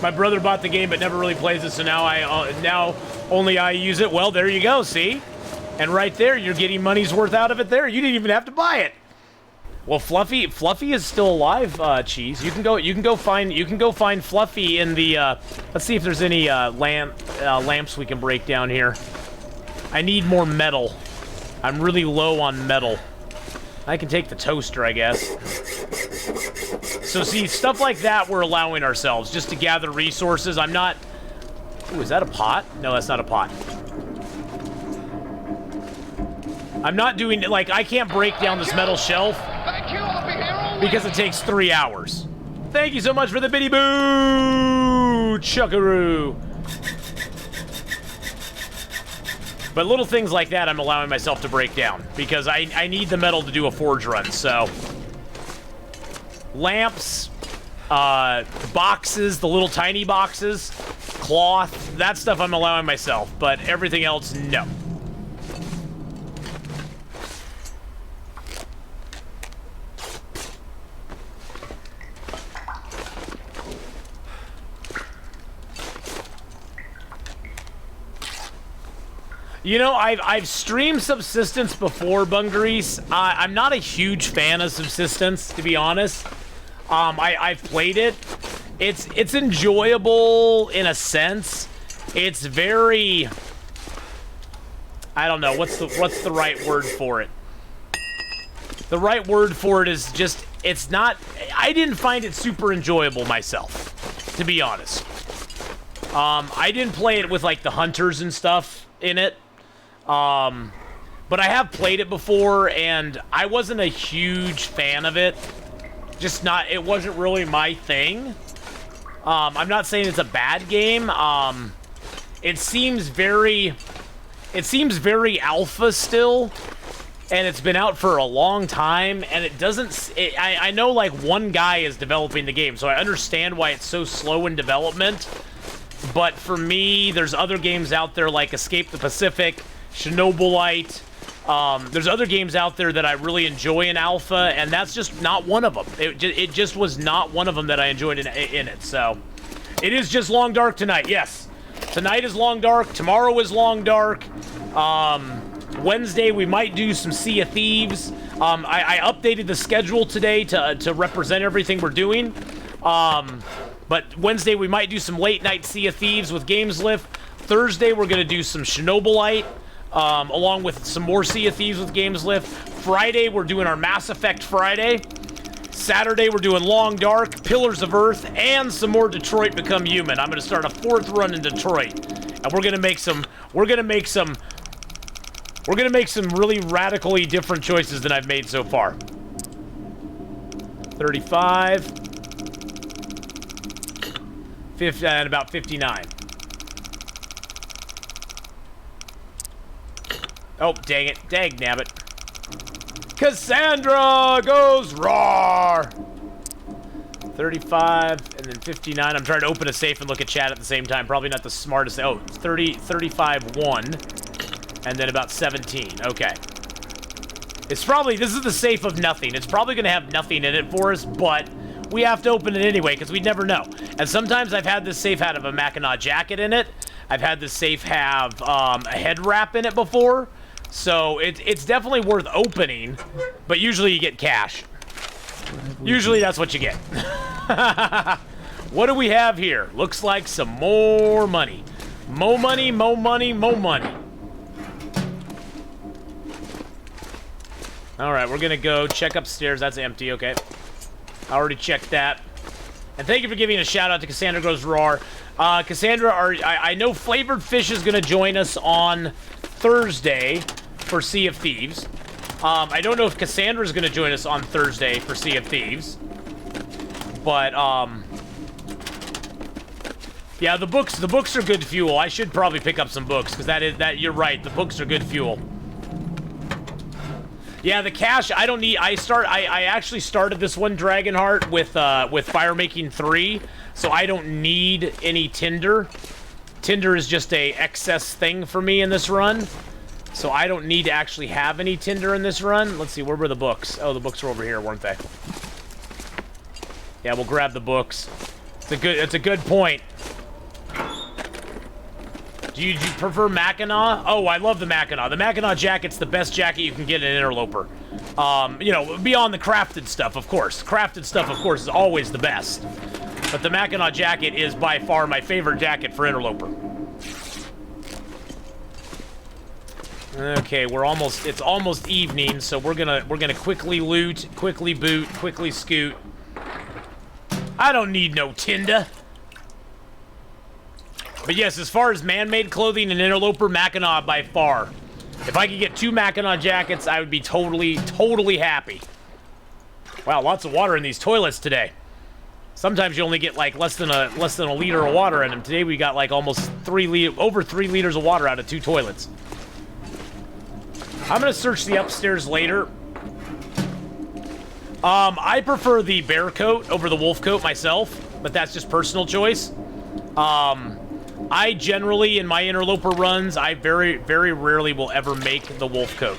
My brother bought the game but never really plays it, so now only I use it. Well, there you go. See, and right there, you're getting money's worth out of it. There, you didn't even have to buy it. Well, Fluffy is still alive, Cheese. You can go find Fluffy in the. Let's see if there's any lamps we can break down here. I need more metal. I'm really low on metal. I can take the toaster, I guess. So see, stuff like that we're allowing ourselves just to gather resources. I'm not... Ooh, is that a pot? No, that's not a pot. I'm not doing... Like, I can't break down this metal shelf because it takes 3 hours. Thank you so much for the bitty boo! Chuckaroo! But little things like that I'm allowing myself to break down because I need the metal to do a forge run, so... Lamps, boxes, the little tiny boxes, cloth, that stuff I'm allowing myself, but everything else, no. You know, I've streamed Subsistence before, Bungrease. I'm not a huge fan of Subsistence, to be honest. I've played it. It's enjoyable in a sense. It's very... I don't know, what's the right word for it? The right word for it is just, it's not, I didn't find it super enjoyable myself, to be honest. I didn't play it with, like, the hunters and stuff in it. But I have played it before, and I wasn't a huge fan of it. Just not, it wasn't really my thing. I'm not saying it's a bad game. It seems very alpha still, and it's been out for a long time, and it doesn't, I know, like, one guy is developing the game, so I understand why it's so slow in development. But for me, there's other games out there like Escape the Pacific, Chernobyl. There's other games out there that I really enjoy in alpha, and that's just not one of them. It just was not one of them that I enjoyed in it. So it is just Long Dark tonight. Yes, tonight is Long Dark. Tomorrow is Long Dark. Wednesday we might do some Sea of Thieves. I updated the schedule today to represent everything we're doing. But Wednesday we might do some late night Sea of Thieves with Gameslift. Thursday we're gonna do some Chernobyl. Along with some more Sea of Thieves with Gameslift. Friday, we're doing our Mass Effect Friday. Saturday, we're doing Long Dark, Pillars of Earth, and some more Detroit Become Human. I'm going to start a 4th run in Detroit, and we're going to make some really radically different choices than I've made so far. 35, 50, and about 59. Oh, dang it. Dang nabbit. Cassandra goes roar! 35, and then 59. I'm trying to open a safe and look at chat at the same time. Probably not the smartest. Oh, 30, 35, 1. And then about 17. Okay. It's probably, this is the safe of nothing. It's probably going to have nothing in it for us, but we have to open it anyway, because we never know. And sometimes I've had this safe have a Mackinac jacket in it. I've had this safe have a head wrap in it before. So it's definitely worth opening, but usually you get cash. Usually that's what you get. What do we have here? Looks like some more money. More money, more money, more money. All right, we're going to go check upstairs. That's empty, okay. I already checked that. And thank you for giving a shout out to Cassandra Goes Roar. Cassandra, I know Flavored Fish is going to join us on Thursday for Sea of Thieves. I don't know if Cassandra is going to join us on Thursday for Sea of Thieves. But, yeah, the books are good fuel. I should probably pick up some books, because you're right, the books are good fuel. Yeah, the cash, I don't need, I actually started this one Dragonheart with Fire Making 3, so I don't need any Tinder. Tinder is just a excess thing for me in this run, so I don't need to actually have any Tinder in this run. Let's see, where were the books? Oh, the books were over here, weren't they? Yeah, we'll grab the books. It's a good point. Do you prefer Mackinac? Oh, I love the Mackinac. The Mackinac jacket's the best jacket you can get in Interloper. You know, beyond the crafted stuff, of course. Crafted stuff, of course, is always the best. But the Mackinac jacket is by far my favorite jacket for Interloper. Okay, it's almost evening, so we're gonna quickly loot, quickly boot, quickly scoot. I don't need no Tinder. But yes, as far as man-made clothing and Interloper, Mackinac by far. If I could get 2 Mackinac jackets, I would be totally happy. Wow, lots of water in these toilets today. Sometimes you only get like less than a liter of water in them. Today we got like almost over 3 liters of water out of 2 toilets. I'm gonna search the upstairs later. I prefer the bear coat over the wolf coat myself, but that's just personal choice. I generally, in my Interloper runs, I very, very rarely will ever make the wolf coat.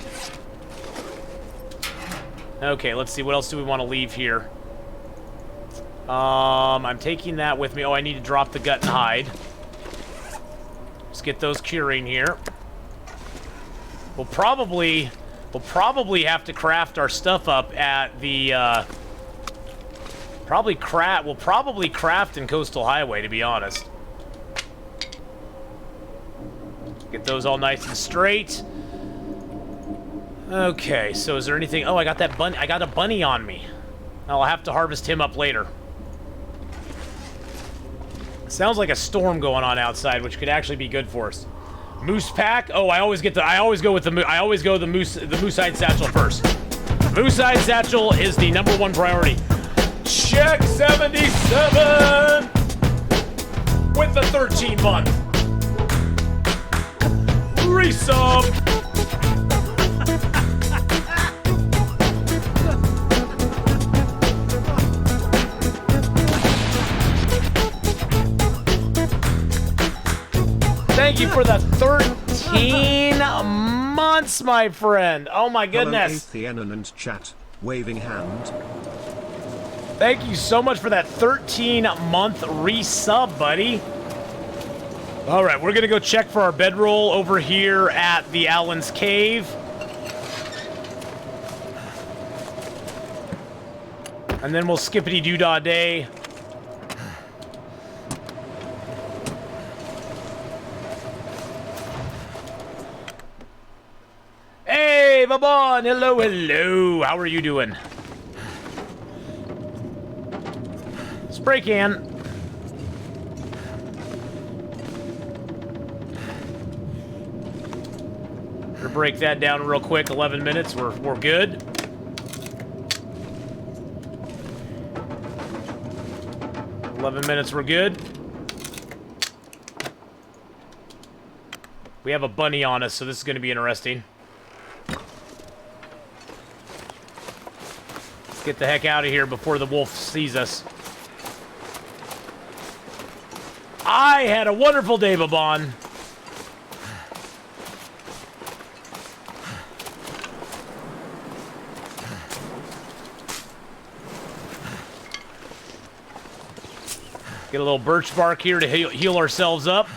Okay, let's see. What else do we want to leave here? I'm taking that with me. Oh, I need to drop the gut and hide. Let's get those curing here. We'll probably have to craft our stuff up at the, we'll probably craft in Coastal Highway, to be honest. Get those all nice and straight. Okay, so is there anything... Oh, I got that bunny. I got a bunny on me. I'll have to harvest him up later. Sounds like a storm going on outside, which could actually be good for us. Moose pack. Oh, I always go with the moose-hide satchel first. Moose-hide satchel is the #1 priority. Check 77 with the 13-month resub. Thank you for the 13 months, my friend. Oh my goodness. Atheenon and chat, waving hand. Thank you so much for that 13-month resub, buddy. All right, we're gonna go check for our bedroll over here at the Allen's Cave. And then we'll skippity-doo-dah day. Hey, Babon! Hello, hello! How are you doing? Spray can. We'll break that down real quick. 11 minutes. We're good. We're good. We have a bunny on us, so this is going to be interesting. Let's get the heck out of here before the wolf sees us. I had a wonderful day, Babon. Get a little birch bark here to heal ourselves up.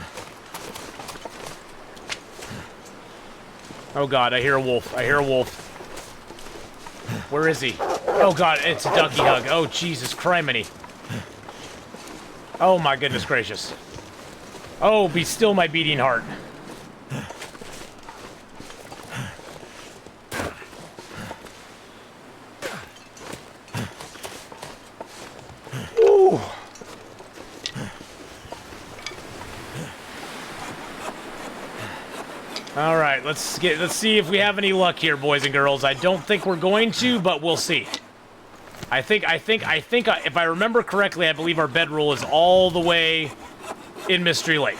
Oh god, I hear a wolf. I hear a wolf. Where is he? Oh god, it's a ducky hug. Oh Jesus criminy. Oh my goodness gracious. Oh, be still my beating heart. Ooh. All right, let's see if we have any luck here, boys and girls. I don't think we're going to, but we'll see. I think if I remember correctly, I believe our bedroll is all the way in Mystery Lake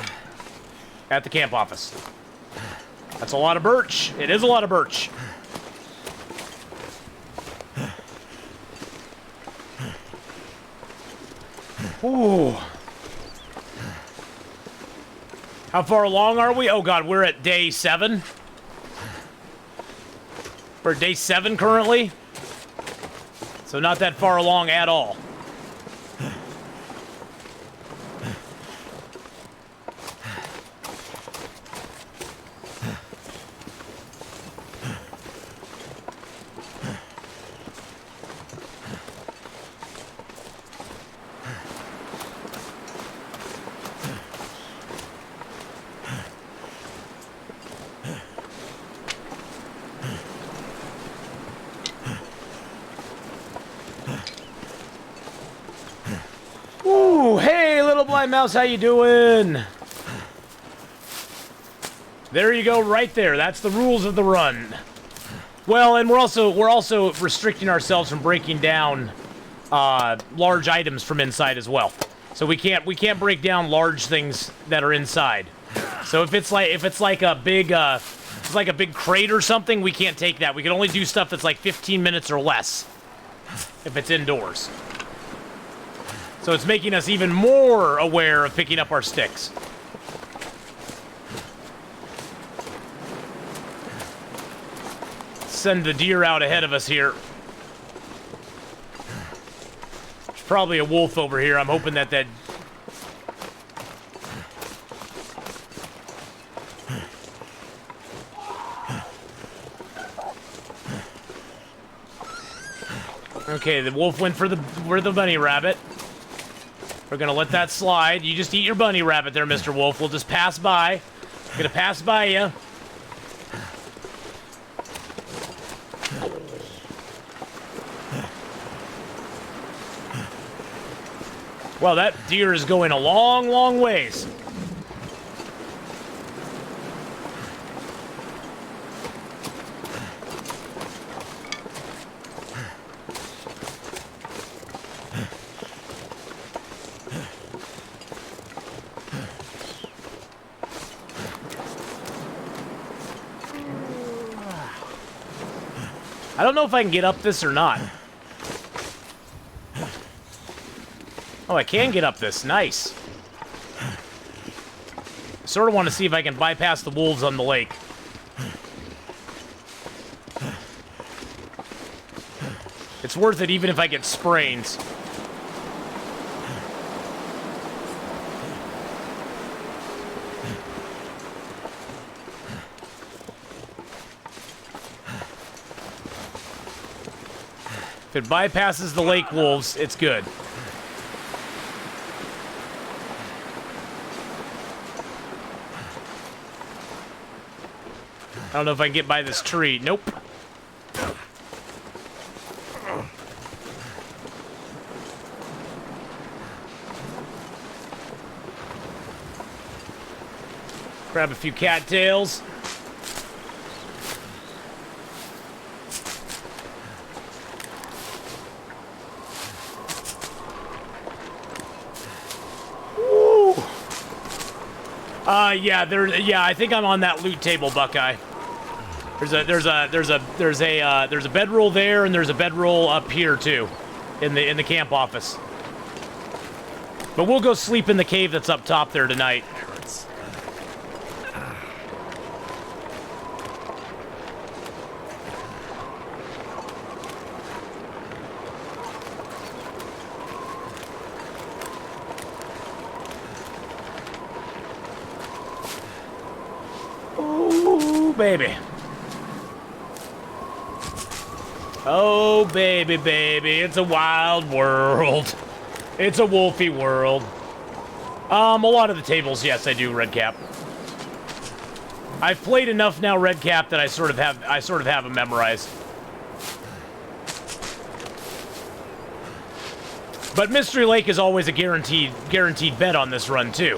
at the camp office. That's a lot of birch. It is a lot of birch. Ooh. How far along are we? Oh god, we're at day 7. We're at day 7 currently. So not that far along at all. Ooh, hey, little blind mouse, how you doing? There you go, right there. That's the rules of the run. Well, and we're also restricting ourselves from breaking down large items from inside as well. So we can't break down large things that are inside. So if it's like a big crate or something, we can't take that. We can only do stuff that's like 15 minutes or less if it's indoors. So it's making us even more aware of picking up our sticks. Send the deer out ahead of us here. There's probably a wolf over here. I'm hoping that Okay, the wolf went for the bunny rabbit. We're gonna let that slide. You just eat your bunny rabbit there, Mr. Wolf. We'll just pass by. Gonna pass by you. Well, that deer is going a long, long ways. I don't know if I can get up this or not. Oh, I can get up this. Nice. Sort of want to see if I can bypass the wolves on the lake. It's worth it even if I get sprains. If it bypasses the lake wolves, it's good. I don't know if I can get by this tree. Nope. Grab a few cattails. Yeah, I think I'm on that loot table, Buckeye. There's a bedroll there, and there's a bedroll up here too, in the camp office. But we'll go sleep in the cave that's up top there tonight. Ooh, baby. Oh, baby, baby, it's a wild world. It's a wolfy world. A lot of the tables, yes, I do, Redcap. I've played enough now, Redcap, that I sort of have them memorized. But Mystery Lake is always a guaranteed bet on this run too.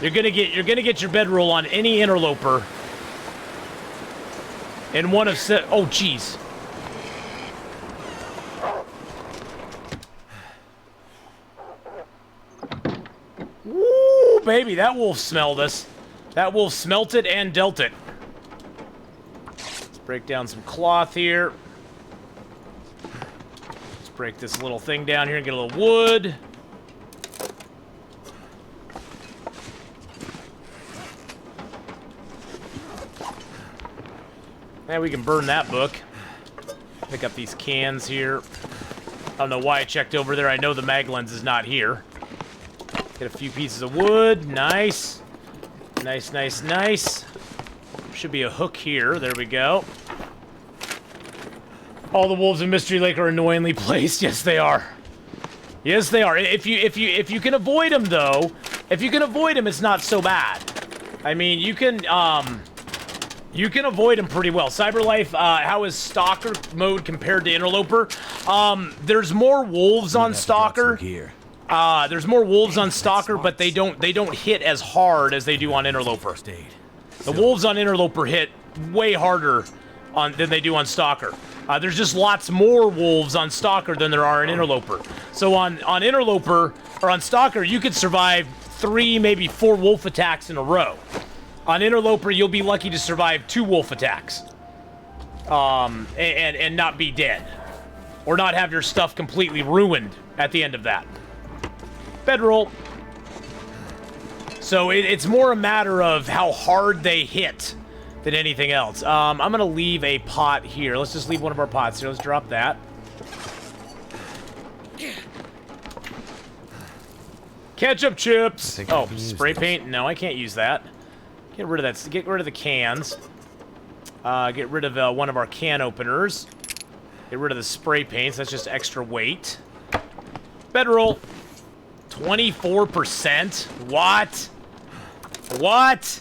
You're gonna get your bedroll on any interloper. In one of oh, jeez. Woo, baby, that wolf smelled us. That wolf smelt it and dealt it. Let's break down some cloth here. Let's break this little thing down here and get a little wood. And we can burn that book. Pick up these cans here. I don't know why I checked over there. I know the mag lens is not here. Get a few pieces of wood. Nice. Nice, nice, nice. Should be a hook here. There we go. All the wolves in Mystery Lake are annoyingly placed. Yes, they are. Yes, they are. If you can avoid them, though, if you can avoid them, it's not so bad. I mean, you can avoid them pretty well. Cyberlife, how is Stalker mode compared to Interloper? There's more wolves on Stalker. There's more wolves on Stalker, but they don't hit as hard as they do on Interloper. The wolves on Interloper hit way harder than they do on Stalker. There's just lots more wolves on Stalker than there are in Interloper. So on Interloper, or on Stalker, you could survive 3, maybe 4 wolf attacks in a row. On Interloper, you'll be lucky to survive 2 wolf attacks. And not be dead. Or not have your stuff completely ruined at the end of that. Bedroll. So it's more a matter of how hard they hit than anything else. I'm going to leave a pot here. Let's just leave one of our pots here. Let's drop that. Ketchup chips. Oh, spray paint? No, I can't use that. Get rid of that. Get rid of the cans. Get rid of one of our can openers. Get rid of the spray paints. That's just extra weight. Bedroll. 24%? What? What?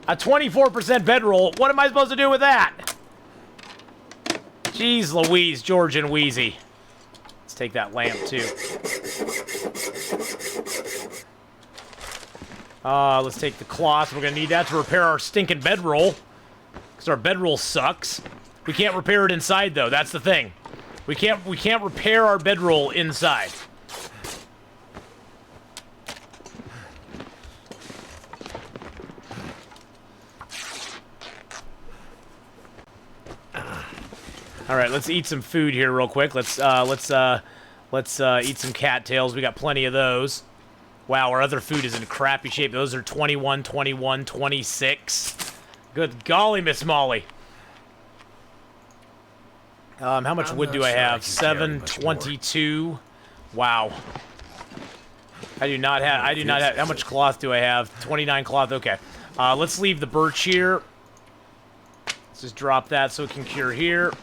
A 24% bedroll? What am I supposed to do with that? Jeez Louise, George and Wheezy. Let's take that lamp, too. Let's take the cloth. We're gonna need that to repair our stinking bedroll. Because our bedroll sucks. We can't repair it inside, though. That's the thing. We can't repair our bedroll inside. All right, let's eat some food here real quick. Let's eat some cattails. We got plenty of those. Wow, our other food is in crappy shape. Those are 21, 21, 26. Good golly, Miss Molly. How much wood do I have? 722. Wow. I do not have, how much cloth do I have? 29 cloth, okay. Let's leave the birch here. Let's just drop that so it can cure here.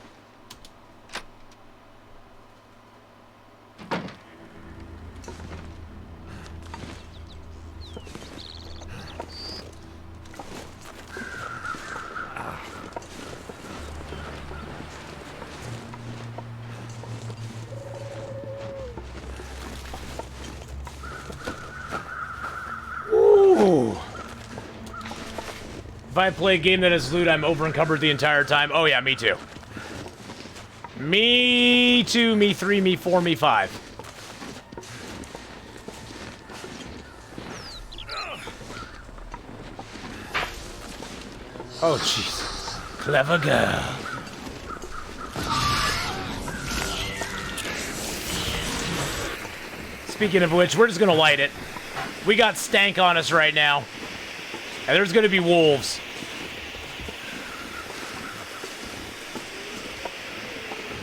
If I play a game that has loot, I'm over-encumbered the entire time. Oh yeah, me too. Me too, me 3, me 4, me 5. Oh, jeez. Clever girl. Speaking of which, we're just gonna light it. We got stank on us right now. And there's gonna be wolves.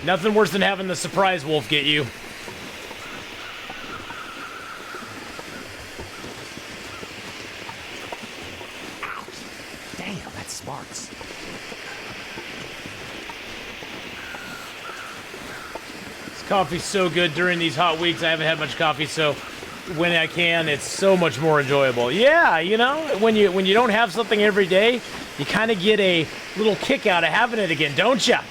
Nothing worse than having the surprise wolf get you. Damn, that sparks. This coffee's so good during these hot weeks. I haven't had much coffee, so when I can, it's so much more enjoyable. Yeah, you know, when you don't have something every day, you kind of get a little kick out of having it again, don't ya?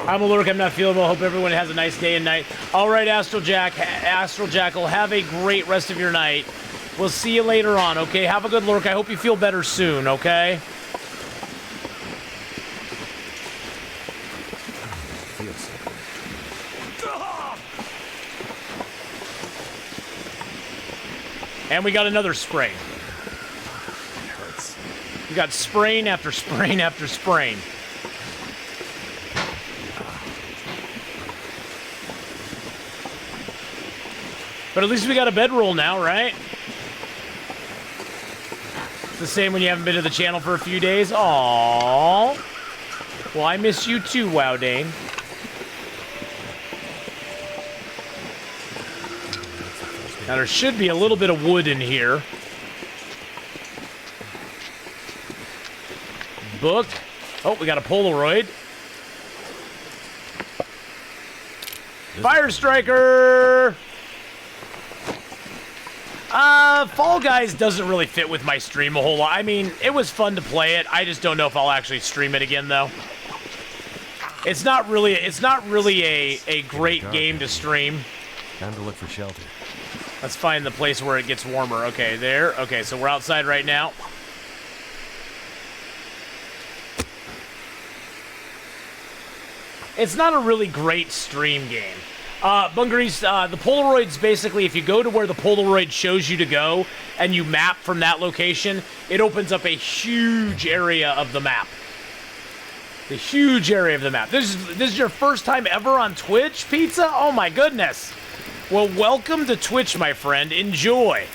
I'm a lurk. I'm not feeling well. Hope everyone has a nice day and night. All right, Astral Jackal, have a great rest of your night. We'll see you later on, okay? Have a good lurk. I hope you feel better soon, okay? And we got another sprain. We got sprain after sprain after sprain. But at least we got a bedroll now, right? It's the same when you haven't been to the channel for a few days. Aww. Well, I miss you too, Wow Dane. Now, there should be a little bit of wood in here. Book. Oh, we got a Polaroid. Fire Striker! Fall Guys doesn't really fit with my stream a whole lot. I mean, it was fun to play it. I just don't know if I'll actually stream it again, though. It's not really a great game to stream. Time to look for shelter. Let's find the place where it gets warmer. Okay, there. Okay, so we're outside right now. It's not a really great stream game. Bungarees, the Polaroid's basically, if you go to where the Polaroid shows you to go, and you map from that location, it opens up a huge area of the map. The huge area of the map. This is your first time ever on Twitch, Pizza? Oh my goodness. Well, welcome to Twitch, my friend. Enjoy.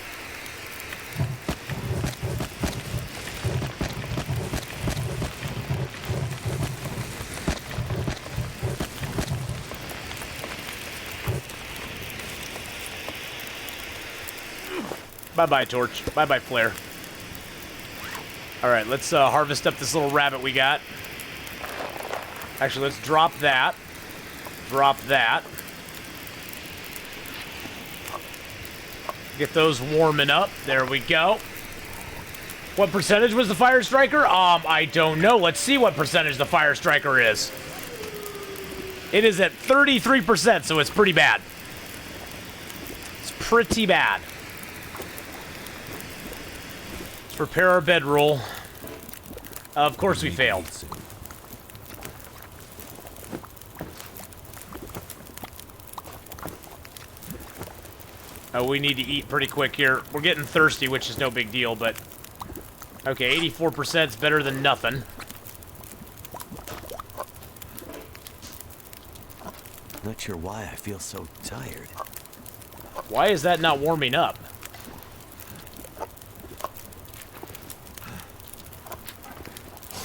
Bye-bye, Torch. Bye-bye, Flare. All right, let's harvest up this little rabbit we got. Actually, let's drop that. Drop that. Get those warming up. There we go. What percentage was the Fire Striker? I don't know. Let's see what percentage the Fire Striker is. It is at 33%, so it's pretty bad. It's pretty bad. prepare our bedroll. Of course we failed. Oh, we need to eat pretty quick here. We're getting thirsty, which is no big deal, but... Okay, 84% is better than nothing. Not sure why I feel so tired. Why is that not warming up?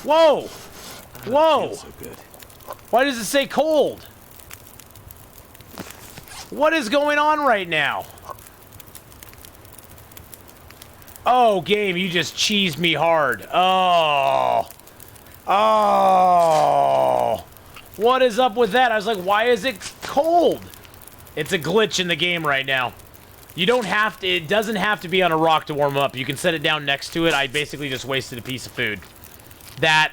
Whoa! Whoa! Feels so good. Why does it say cold? What is going on right now? Oh, game, you just cheesed me hard. Oh. Oh. What is up with that? I was like, why is it cold? It's a glitch in the game right now. You don't have to, it doesn't have to be on a rock to warm up. You can set it down next to it. I basically just wasted a piece of food. That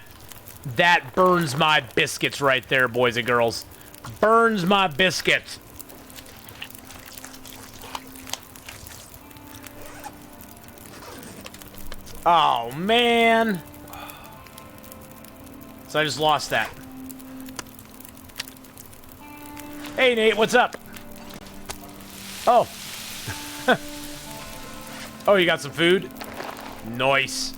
burns my biscuits right there, boys and girls. Burns my biscuits. Oh, man. So I just lost that. Hey, Nate, what's up? Oh. Oh, you got some food? Nice.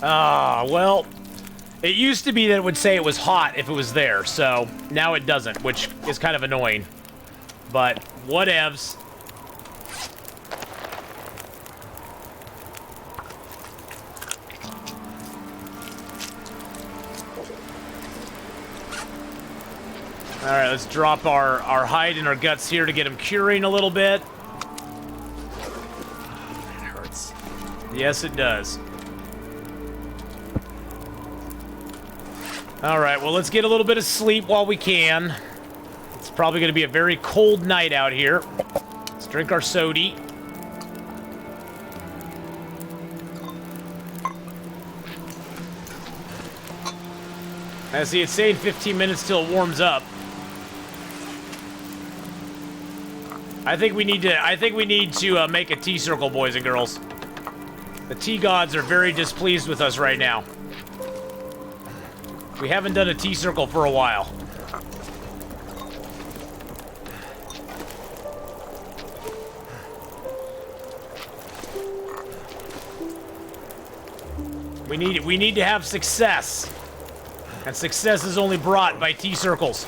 Ah, well, it used to be that it would say it was hot if it was there, so now it doesn't, which is kind of annoying. But whatevs. Alright, let's drop our hide and our guts here to get them curing a little bit. That hurts. Yes, it does. Alright, well, let's get a little bit of sleep while we can. It's probably going to be a very cold night out here. Let's drink our sody. I see it's saying 15 minutes till it warms up. I think we need to make a tea circle, boys and girls. The tea gods are very displeased with us right now. We haven't done a tea circle for a while. We need to have success. And success is only brought by tea circles.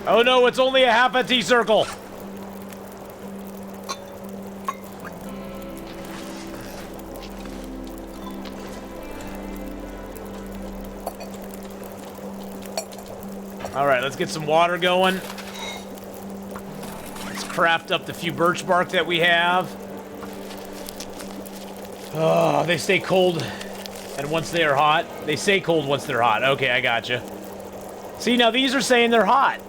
Oh no, it's only a half a tea circle. All right, let's get some water going. Let's craft up the few birch bark that we have. Oh, they stay cold, and once they are hot, they stay cold once they're hot. Okay, I gotcha. See, now these are saying they're hot.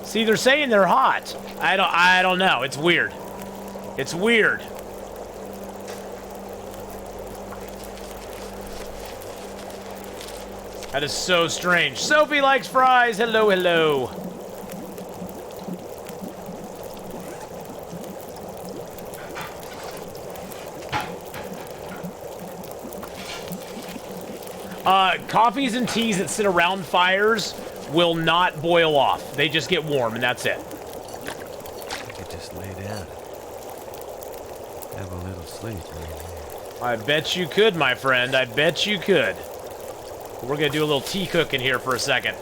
See, they're saying they're hot. I don't know. It's weird. It's weird. That is so strange. Sophie likes fries. Hello, hello. Coffees and teas that sit around fires will not boil off. They just get warm, and that's it. I could just lay down. Have a little sleep right here. I bet you could, my friend. I bet you could. We're gonna do a little tea cooking here for a second.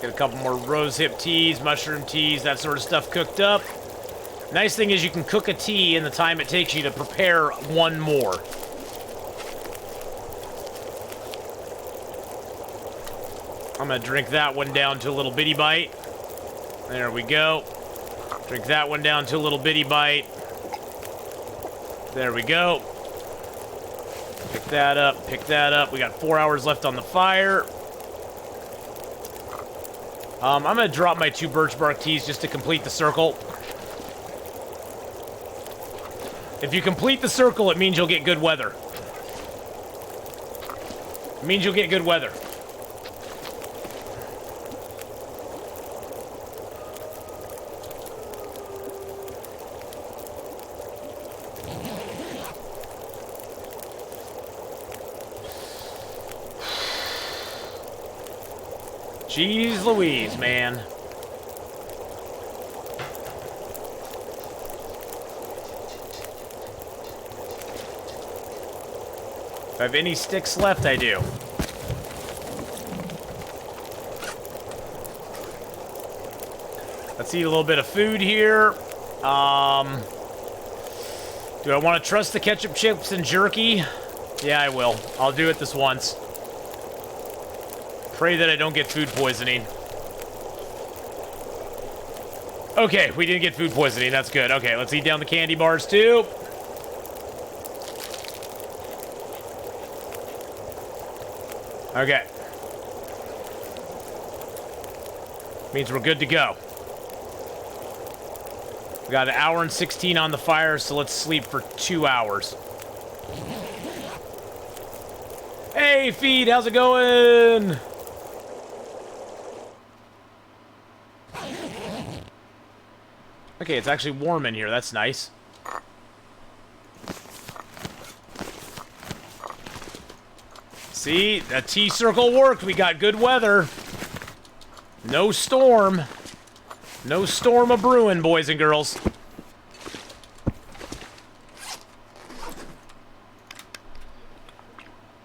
Get a couple more rosehip teas, mushroom teas, that sort of stuff cooked up. Nice thing is you can cook a tea in the time it takes you to prepare one more. I'm gonna drink that one down to a little bitty bite. There we go. Drink that one down to a little bitty bite. There we go. Pick that up, pick that up. We got 4 hours left on the fire. I'm gonna drop my 2 birch bark teas just to complete the circle. If you complete the circle, it means you'll get good weather. It means you'll get good weather. Jeez Louise, man. If I have any sticks left, I do. Let's eat a little bit of food here. Do I want to trust the ketchup chips and jerky? Yeah, I will. I'll do it this once. Pray that I don't get food poisoning. Okay, we didn't get food poisoning. That's good. Okay, let's eat down the candy bars, too. Okay. Means we're good to go. We got 1 hour and 16 on the fire, so let's sleep for 2 hours. Hey, Feed, how's it going? Okay, it's actually warm in here. That's nice. See, that T-circle worked. We got good weather. No storm. No storm a-brewing, boys and girls.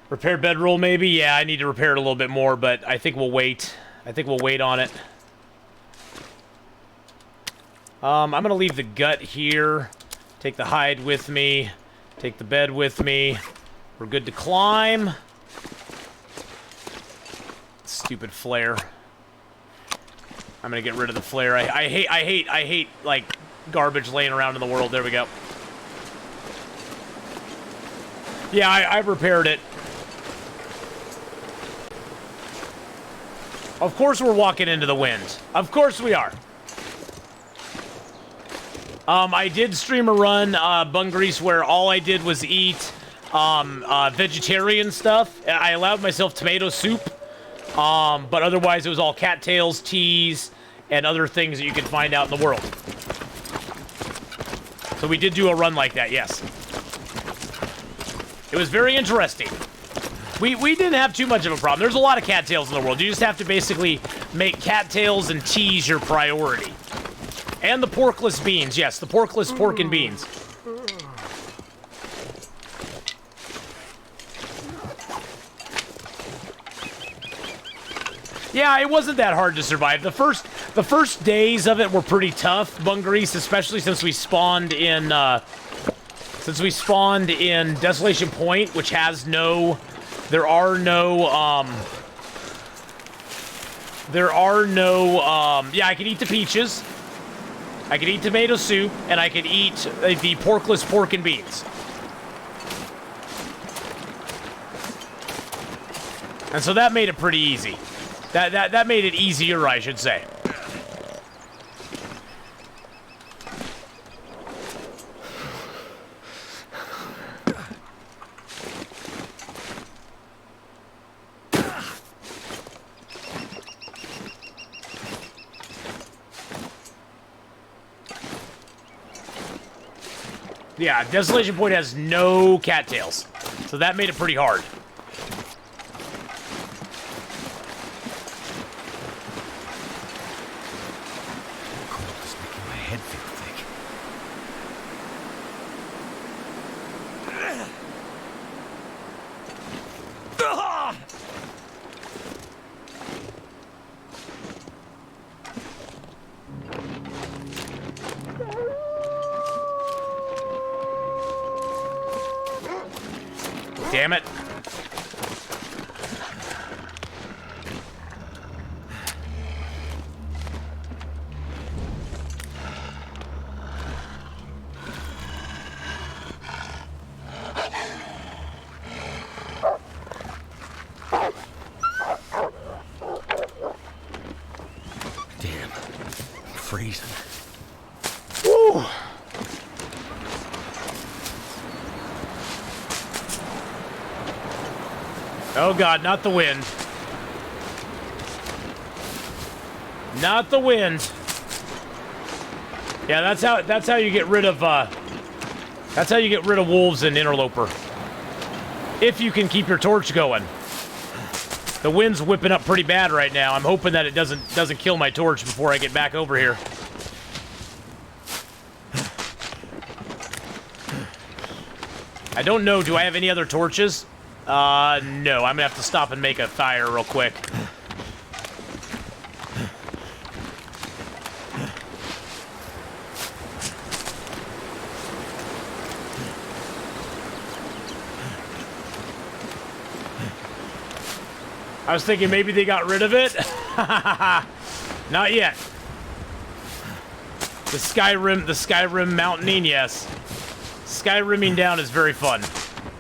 Repair bedroll, maybe? Yeah, I need to repair it a little bit more, but I think we'll wait. I think we'll wait on it. I'm going to leave the gut here. Take the hide with me. Take the bed with me. We're good to climb. Stupid flare. I'm going to get rid of the flare. I hate, like, garbage laying around in the world. There we go. Yeah, I've repaired it. Of course we're walking into the wind. Of course we are. I did stream a run, Bung Grease, where all I did was eat vegetarian stuff. I allowed myself tomato soup, but otherwise it was all cattails, teas, and other things that you can find out in the world. So we did do a run like that, yes. It was very interesting. We didn't have too much of a problem. There's a lot of cattails in the world. You just have to basically make cattails and teas your priority. And the porkless beans, yes, the porkless pork and beans. Yeah, it wasn't that hard to survive. The first days of it were pretty tough, Bung Grease, especially since we spawned in Desolation Point, which has no, yeah, I can eat the peaches. I could eat tomato soup, and I could eat the porkless pork and beans. And so that made it pretty easy. That made it easier, I should say. Yeah, Desolation Point has no cattails, so that made it pretty hard. Cold is making my head feel thick. Damn it. Damn. I'm freezing. Woo. Oh god, not the wind. Not the wind. Yeah, that's how you get rid of wolves in Interloper. If you can keep your torch going. The wind's whipping up pretty bad right now. I'm hoping that it doesn't kill my torch before I get back over here. I don't know, do I have any other torches? No, I'm gonna have to stop and make a fire real quick. I was thinking maybe they got rid of it. Not yet. The Skyrim mountaineering, yes. Skyrimming down is very fun.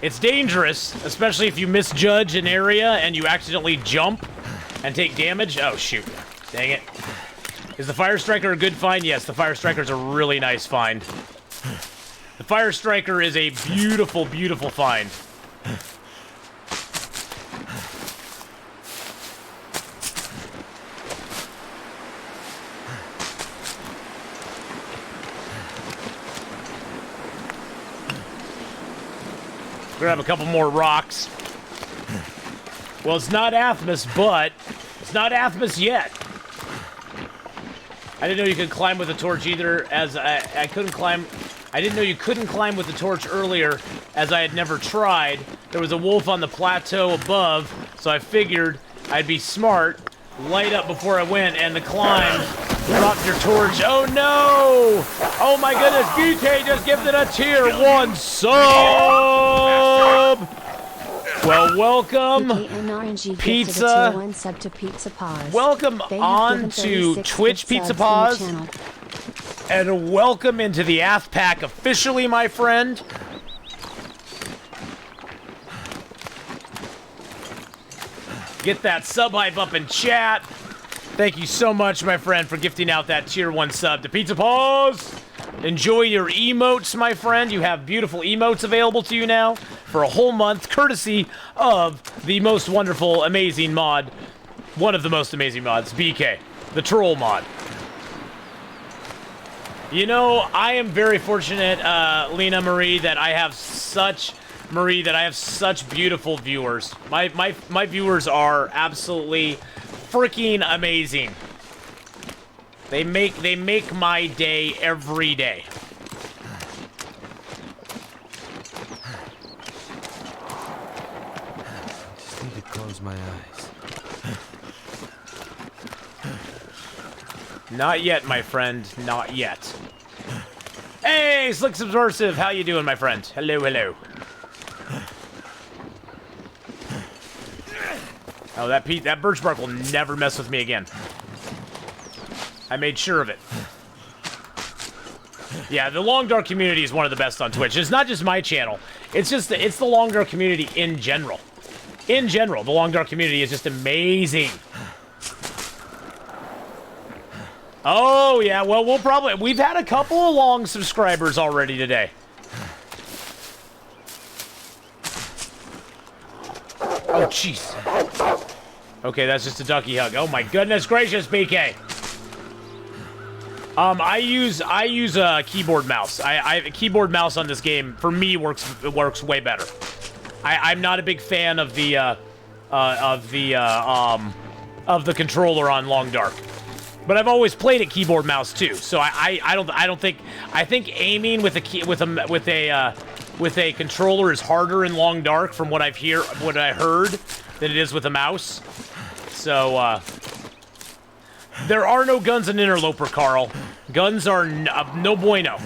It's dangerous, especially if you misjudge an area and you accidentally jump and take damage. Oh, shoot. Dang it. Is the Fire Striker a good find? Yes, the Fire Striker's a really nice find. The Fire Striker is a beautiful, beautiful find. Grab a couple more rocks. Well, it's not Athmas, but it's not Athmas yet. I didn't know you could climb with a torch either, as I couldn't climb. I didn't know you couldn't climb with the torch earlier, as I had never tried. There was a wolf on the plateau above, so I figured I'd be smart, light up before I went, and the climb, drop your torch. Oh no! Oh my goodness, BK just gifted a tier 1 sub! Well, welcome, Pizza. Tier 1 sub to Pizza Paws. Welcome They have on given to 36 Twitch, gift Pizza subs in the Paws. channel. And welcome into the Ath Pack officially, my friend. Get that sub hype up in chat. Thank you so much, my friend, for gifting out that tier 1 sub to Pizza Paws. Enjoy your emotes, my friend. You have beautiful emotes available to you now for a whole month, courtesy of the most wonderful, amazing mod. One of the most amazing mods, BK, the troll mod. You know, I am very fortunate, Lena Marie, that I have such beautiful viewers. My viewers are absolutely freaking amazing. They make my day every day. Just need to close my eyes. Not yet, my friend. Not yet. Hey, Slick Subversive, how you doing, my friend? Hello, hello. Oh, that birch bark will never mess with me again. I made sure of it. Yeah, the Long Dark community is one of the best on Twitch. It's not just my channel. It's the Long Dark community in general. In general, the Long Dark community is just amazing. Oh, yeah, well, we've had a couple of long subscribers already today. Oh, jeez. Okay, that's just a ducky hug. Oh my goodness gracious, BK. I use a keyboard mouse. A keyboard mouse on this game for me works way better. I'm not a big fan of the controller on Long Dark, but I've always played a keyboard mouse too. So I think aiming with a controller is harder in Long Dark from what I heard than it is with a mouse. So there are no guns in Interloper, Carl. Guns are no bueno.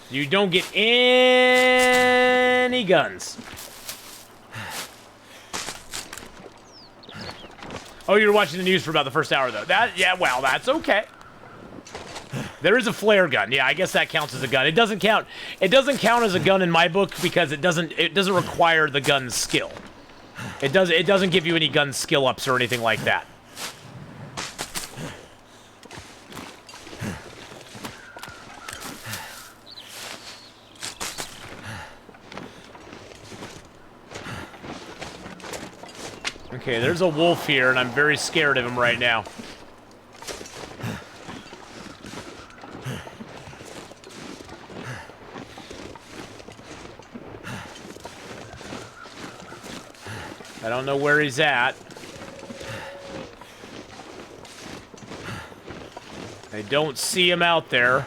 You don't get any guns. Oh, you're watching the news for about the first hour, though. Yeah, well, that's okay. There is a flare gun. Yeah, I guess that counts as a gun. It doesn't count. It doesn't count as a gun in my book because it doesn't require the gun's skill. It doesn't give you any gun skill ups or anything like that. Okay, there's a wolf here, and I'm very scared of him right now. I don't know where he's at. I don't see him out there.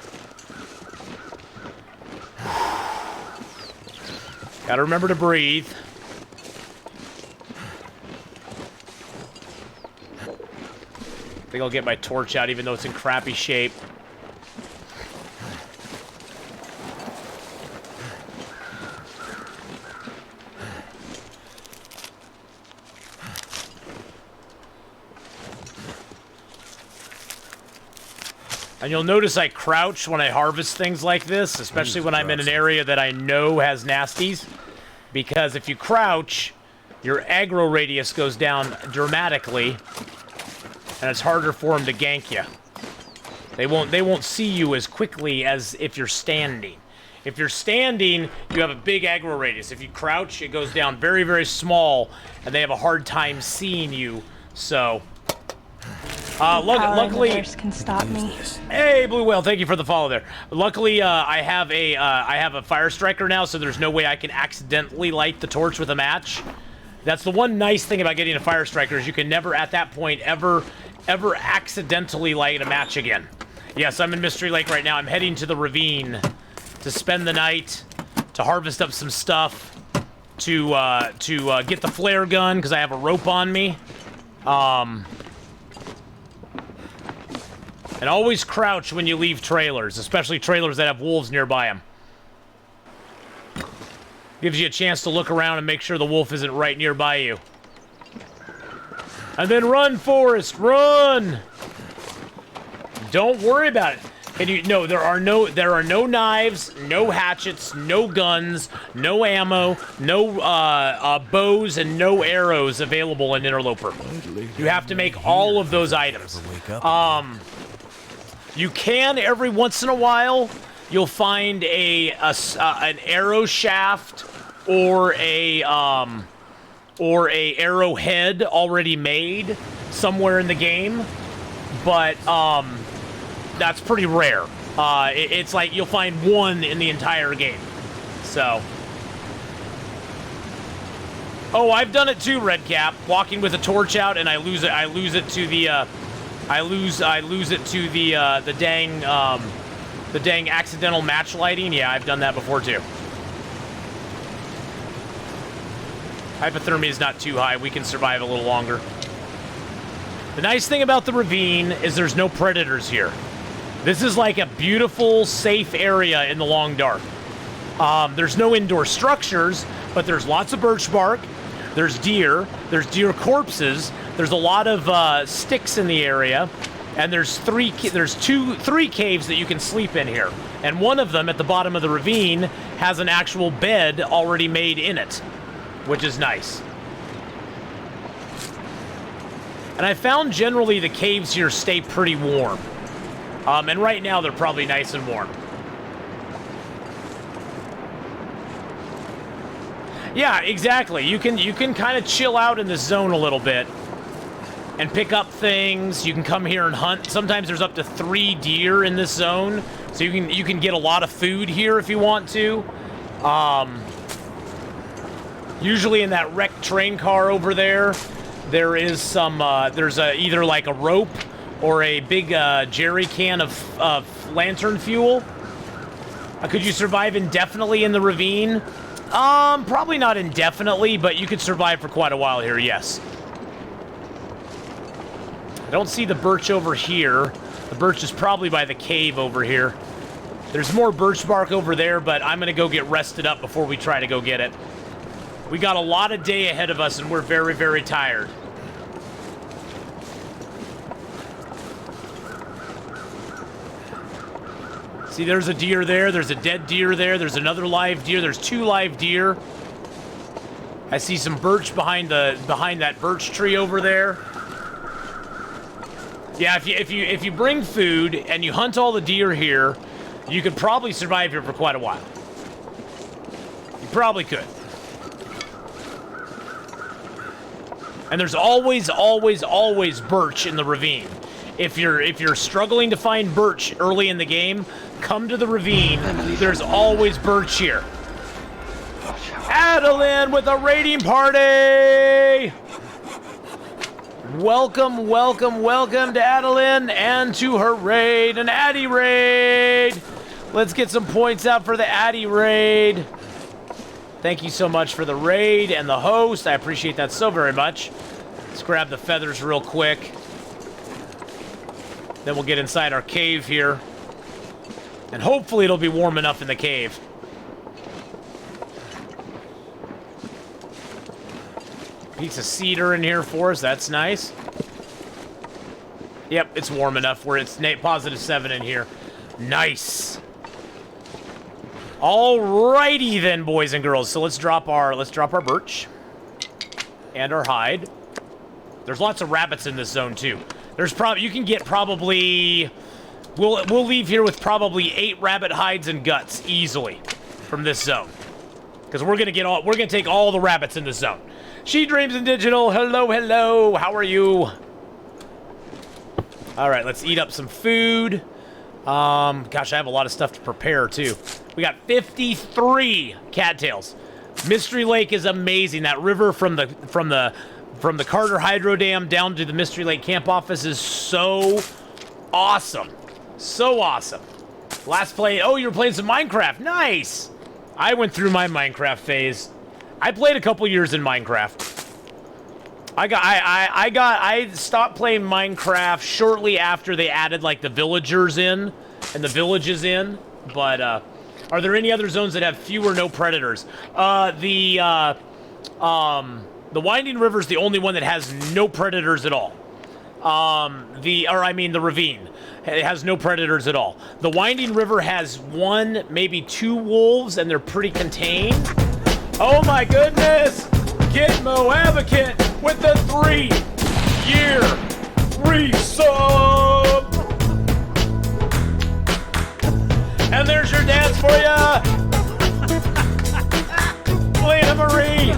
Gotta remember to breathe. I think I'll get my torch out even though it's in crappy shape. And you'll notice I crouch when I harvest things like this, especially when I'm in an area that I know has nasties. Because if you crouch, your aggro radius goes down dramatically, and it's harder for them to gank you. They won't see you as quickly as if you're standing. If you're standing, you have a big aggro radius. If you crouch, it goes down very, very small, and they have a hard time seeing you. So... luckily, can stop me. Hey, Blue Whale, thank you for the follow there. Luckily, I have a fire striker now, so there's no way I can accidentally light the torch with a match. That's the one nice thing about getting a fire striker is you can never, at that point, ever accidentally light a match again. Yes, I'm in Mystery Lake right now. I'm heading to the ravine to spend the night, to harvest up some stuff, to get the flare gun because I have a rope on me. And always crouch when you leave trailers, especially trailers that have wolves nearby them. Gives you a chance to look around and make sure the wolf isn't right nearby you. And then run, Forrest, run! Don't worry about it. And there are no knives, no hatchets, no guns, no ammo, no bows, and no arrows available in Interloper. You have to make all of those items. You can every once in a while. You'll find an arrow shaft or a arrowhead already made somewhere in the game, but that's pretty rare. It's like you'll find one in the entire game. So, oh, I've done it too, Redcap. Walking with a torch out, and I lose it. I lose it to the. I lose it to the dang accidental match lighting. Yeah, I've done that before too. Hypothermia is not too high. We can survive a little longer. The nice thing about the ravine is there's no predators here. This is like a beautiful, safe area in the long dark. There's no indoor structures, but there's lots of birch bark. There's deer corpses. There's a lot of sticks in the area, and there's three caves that you can sleep in here. And one of them at the bottom of the ravine has an actual bed already made in it, which is nice. And I found generally the caves here stay pretty warm. And right now they're probably nice and warm. Yeah, exactly. You can kind of chill out in this zone a little bit and pick up things. You can come here and hunt. Sometimes there's up to 3 deer in this zone, so you can get a lot of food here if you want to. Usually in that wrecked train car over there, there is some. There's either like a rope or a big jerry can of lantern fuel. Could you survive indefinitely in the ravine? Probably not indefinitely, but you could survive for quite a while here, yes. I don't see the birch over here. The birch is probably by the cave over here. There's more birch bark over there, but I'm gonna go get rested up before we try to go get it. We got a lot of day ahead of us, and we're very, very tired. See, there's a deer there. There's a dead deer there. There's another live deer. There's 2 live deer. I see some birch behind that birch tree over there. Yeah, if you bring food and you hunt all the deer here, you could probably survive here for quite a while. You probably could. And there's always, always, always birch in the ravine. If you're struggling to find birch early in the game, come to the ravine. There's always birch here. Atheenon with a raiding party! Welcome, welcome, welcome to Atheenon and to her raid, an Addy raid! Let's get some points out for the Addy raid. Thank you so much for the raid and the host. I appreciate that so very much. Let's grab the feathers real quick. Then we'll get inside our cave here. And hopefully it'll be warm enough in the cave. Piece of cedar in here for us. That's nice. Yep, it's warm enough where it's +7 in here. Nice. Alrighty then, boys and girls. So let's drop our birch and our hide. There's lots of rabbits in this zone too. You can get probably we'll leave here with probably 8 rabbit hides and guts easily from this zone. Because we're gonna take all the rabbits in this zone. She Dreams in Digital, hello, hello, how are you? All right, let's eat up some food. Gosh, I have a lot of stuff to prepare too. We got 53 cattails. Mystery Lake is amazing. That river from the Carter Hydro Dam down to the Mystery Lake camp office is so awesome. So awesome. Last play, oh, you were playing some Minecraft. Nice. I went through my Minecraft phase. I played a couple years in Minecraft. I stopped playing Minecraft shortly after they added like the villagers in and the villages in. But are there any other zones that have few or no predators? The Winding River is the only one that has no predators at all. The ravine. It has no predators at all. The Winding River has 1, maybe 2 wolves, and they're pretty contained. Oh my goodness! Gitmo Advocate with the 3-year resub! And there's your dance for ya! Lena Marie!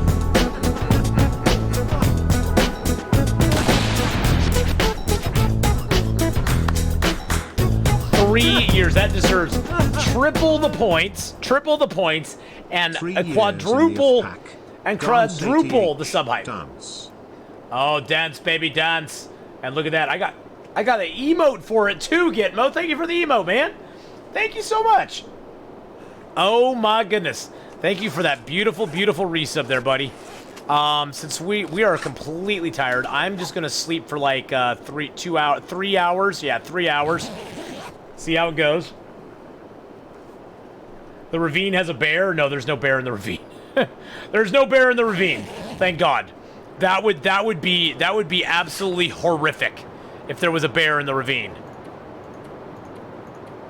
3 years, that deserves triple the points, and a quadruple the sub height. Dance. Oh, dance, baby, dance. And look at that. I got an emote for it too, Gitmo. Thank you for the emote, man. Thank you so much. Oh my goodness. Thank you for that beautiful, beautiful resub there, buddy. Since we are completely tired, I'm just gonna sleep for like 3 hours. Yeah, 3 hours. See how it goes. The ravine has a bear? No, there's no bear in the ravine. There's no bear in the ravine. Thank God. That would be absolutely horrific if there was a bear in the ravine.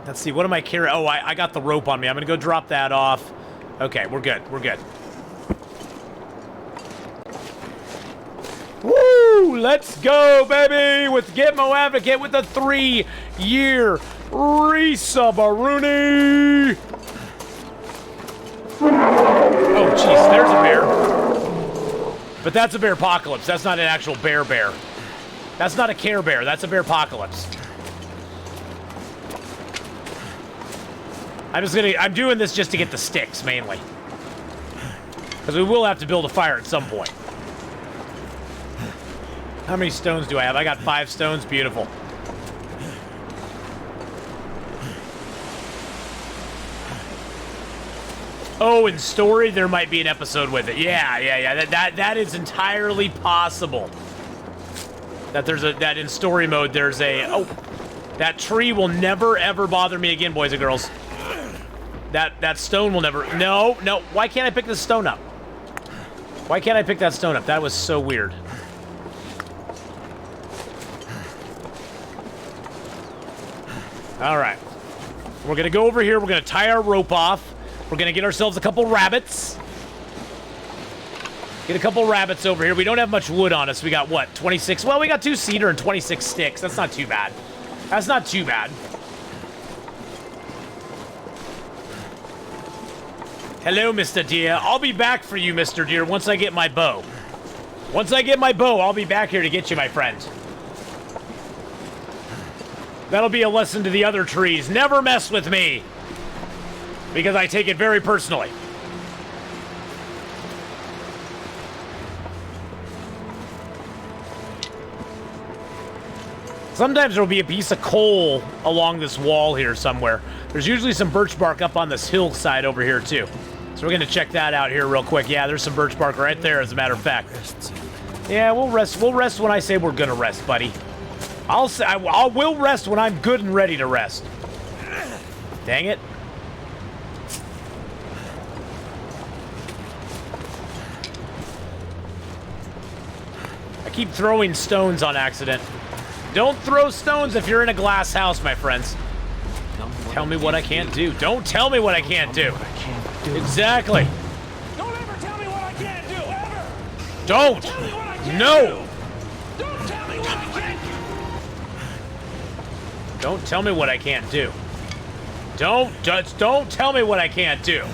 Let's see, what am I carrying? Oh, I got the rope on me. I'm gonna go drop that off. Okay, we're good. We're good. Woo! Let's go, baby! With Gitmo Advocate with the 3-year resub, Rooney! Oh, jeez, there's a bear. But that's a bear apocalypse. That's not an actual bear. That's not a Care Bear. That's a bear apocalypse. I'm doing this just to get the sticks, mainly. Because we will have to build a fire at some point. How many stones do I have? I got 5 stones. Beautiful. Oh, in story, there might be an episode with it. Yeah. That is entirely possible. That in story mode there's a... Oh, that tree will never, ever bother me again, boys and girls. That stone will never... No. Why can't I pick this stone up? Why can't I pick that stone up? That was so weird. All right. We're going to go over here. We're going to tie our rope off. We're going to get ourselves a couple rabbits. Get a couple rabbits over here. We don't have much wood on us. We got, what, 26? Well, we got 2 cedar and 26 sticks. That's not too bad. That's not too bad. Hello, Mr. Deer. I'll be back for you, Mr. Deer, once I get my bow. Once I get my bow, I'll be back here to get you, my friend. That'll be a lesson to the other trees. Never mess with me. Because I take it very personally. Sometimes there'll be a piece of coal along this wall here somewhere. There's usually some birch bark up on this hillside over here too. So we're gonna check that out here real quick. Yeah, there's some birch bark right there, as a matter of fact. Yeah, we'll rest. We'll rest when I say we're gonna rest, buddy. I will rest when I'm good and ready to rest. Dang it. I keep throwing stones on accident. Don't throw stones if you're in a glass house, my friends. Tell me what I can't do. Don't tell me what I can't do. Exactly. Don't ever tell me what I can't do, ever! Don't. Tell me what I can't No. do! Don't tell me what I can't do! Don't tell me what I can't do. Don't tell me what I can't do.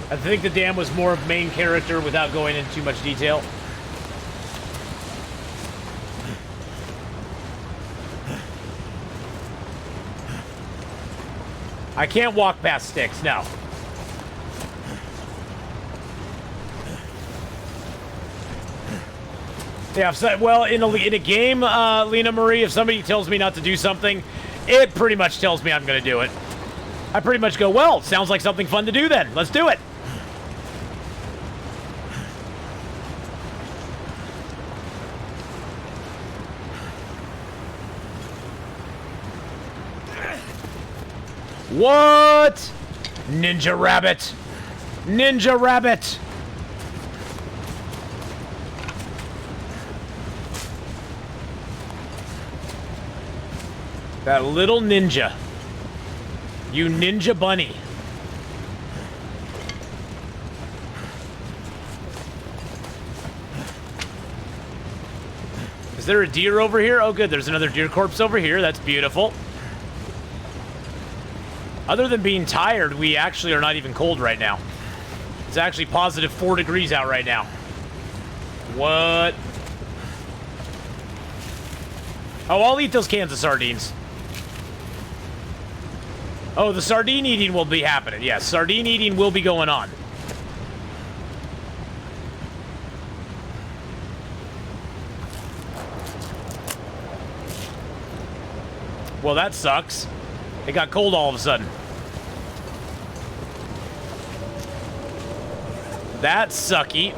I think the dam was more of main character without going into too much detail. I can't walk past sticks, no. Yeah, well, in a game, Lena Marie, if somebody tells me not to do something, it pretty much tells me I'm going to do it. I pretty much go, well, sounds like something fun to do then. Let's do it. What? Ninja rabbit. Ninja rabbit. That little ninja. You ninja bunny. Is there a deer over here? Oh, good. There's another deer corpse over here. That's beautiful. Other than being tired, we actually are not even cold right now. It's actually positive 4 degrees out right now. What? Oh, I'll eat those cans of sardines. Oh, the sardine eating will be happening. Yes, sardine eating will be going on. Well, that sucks. It got cold all of a sudden. That's sucky.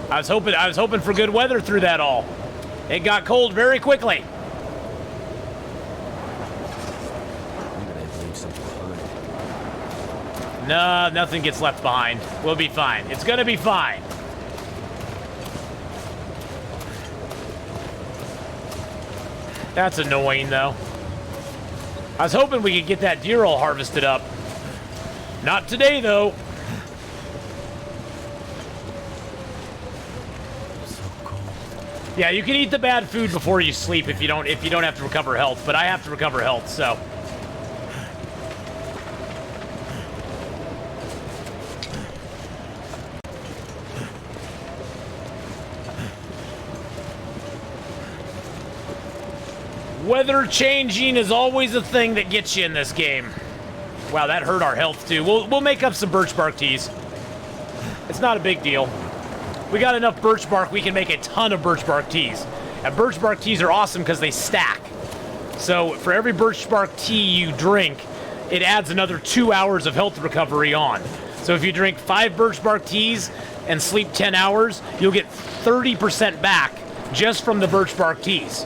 I was hoping for good weather through that all. It got cold very quickly. No, nothing gets left behind. We'll be fine. It's gonna be fine. That's annoying, though. I was hoping we could get that deer all harvested up. Not today, though. So cold. Yeah, you can eat the bad food before you sleep if you don't have to recover health, but I have to recover health, so. Weather changing is always a thing that gets you in this game. Wow, that hurt our health too. We'll make up some birch bark teas. It's not a big deal. We got enough birch bark, we can make a ton of birch bark teas. And birch bark teas are awesome because they stack. So for every birch bark tea you drink, it adds another 2 hours of health recovery on. So if you drink 5 birch bark teas and sleep 10 hours, you'll get 30% back just from the birch bark teas.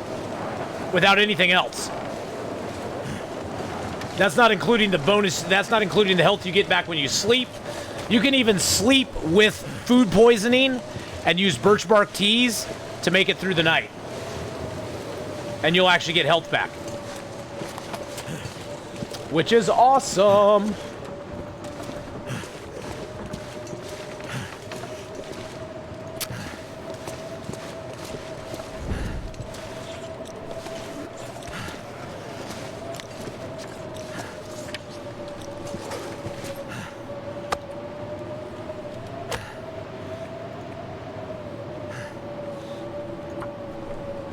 Without anything else. That's not including the bonus, that's not including the health you get back when you sleep. You can even sleep with food poisoning and use birch bark teas to make it through the night. And you'll actually get health back. Which is awesome.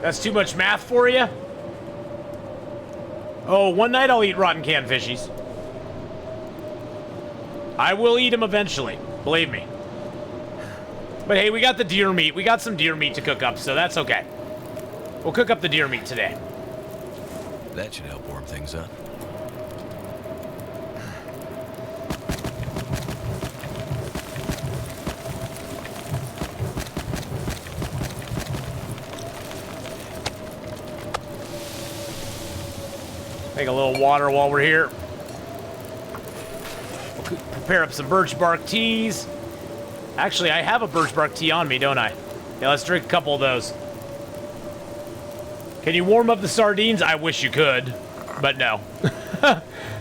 That's too much math for you? Oh, one night I'll eat rotten canned fishies. I will eat them eventually, believe me. But hey, we got the deer meat. We got some deer meat to cook up, so that's okay. We'll cook up the deer meat today. That should help warm things up. Make a little water while we're here. We'll prepare up some birch bark teas. Actually, I have a birch bark tea on me, don't I? Yeah, let's drink a couple of those. Can you warm up the sardines? I wish you could, but no.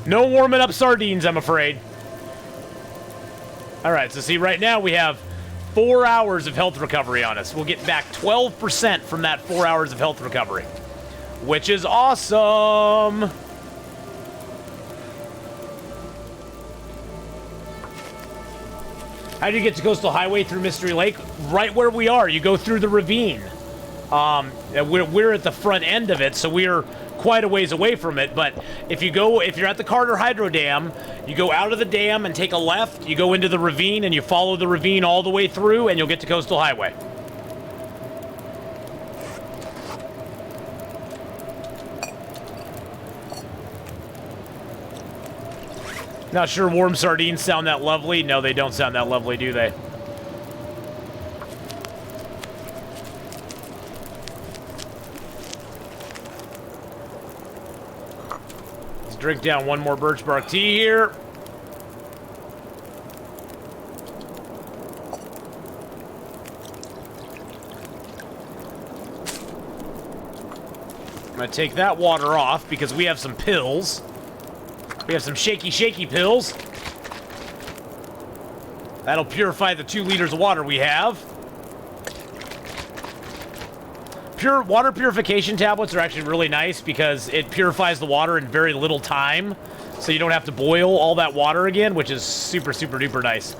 No warming up sardines, I'm afraid. All right, so see, right now we have 4 hours of health recovery on us. We'll get back 12% from that 4 hours of health recovery, which is awesome. How do you get to Coastal Highway through Mystery Lake? Right where we are. You go through the ravine. We're at the front end of it, so we're quite a ways away from it. But if you're at the Carter Hydro Dam, you go out of the dam and take a left. You go into the ravine and you follow the ravine all the way through, and you'll get to Coastal Highway. Not sure warm sardines sound that lovely. No, they don't sound that lovely, do they? Let's drink down one more birch bark tea here. I'm gonna take that water off because we have some pills. We have some shaky pills. That'll purify the 2 liters of water we have. Pure water purification tablets are actually really nice because it purifies the water in very little time. So you don't have to boil all that water again, which is super, super duper nice.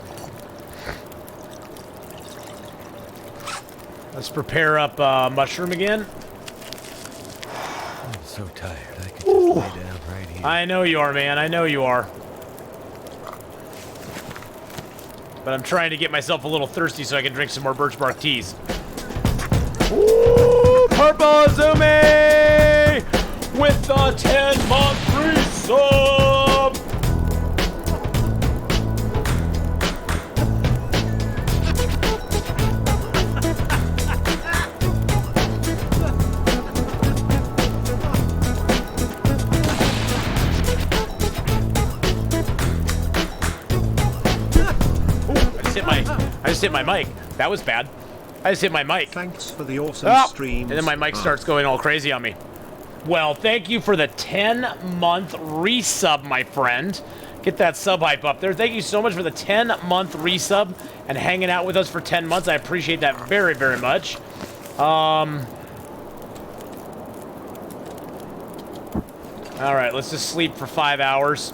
Let's prepare up mushroom again. I'm so tired. I could just lay down right here. I know you are, man. I know you are. But I'm trying to get myself a little thirsty so I can drink some more birch bark teas. Ooh, Purple Azumi with the 10-month resub. I just hit my mic. That was bad. I just hit my mic. Thanks for the awesome stream. And then my mic starts going all crazy on me. Well, thank you for the 10-month resub, my friend. Get that sub hype up there. Thank you so much for the 10-month resub and hanging out with us for 10 months. I appreciate that very, very much. All right, let's just sleep for 5 hours.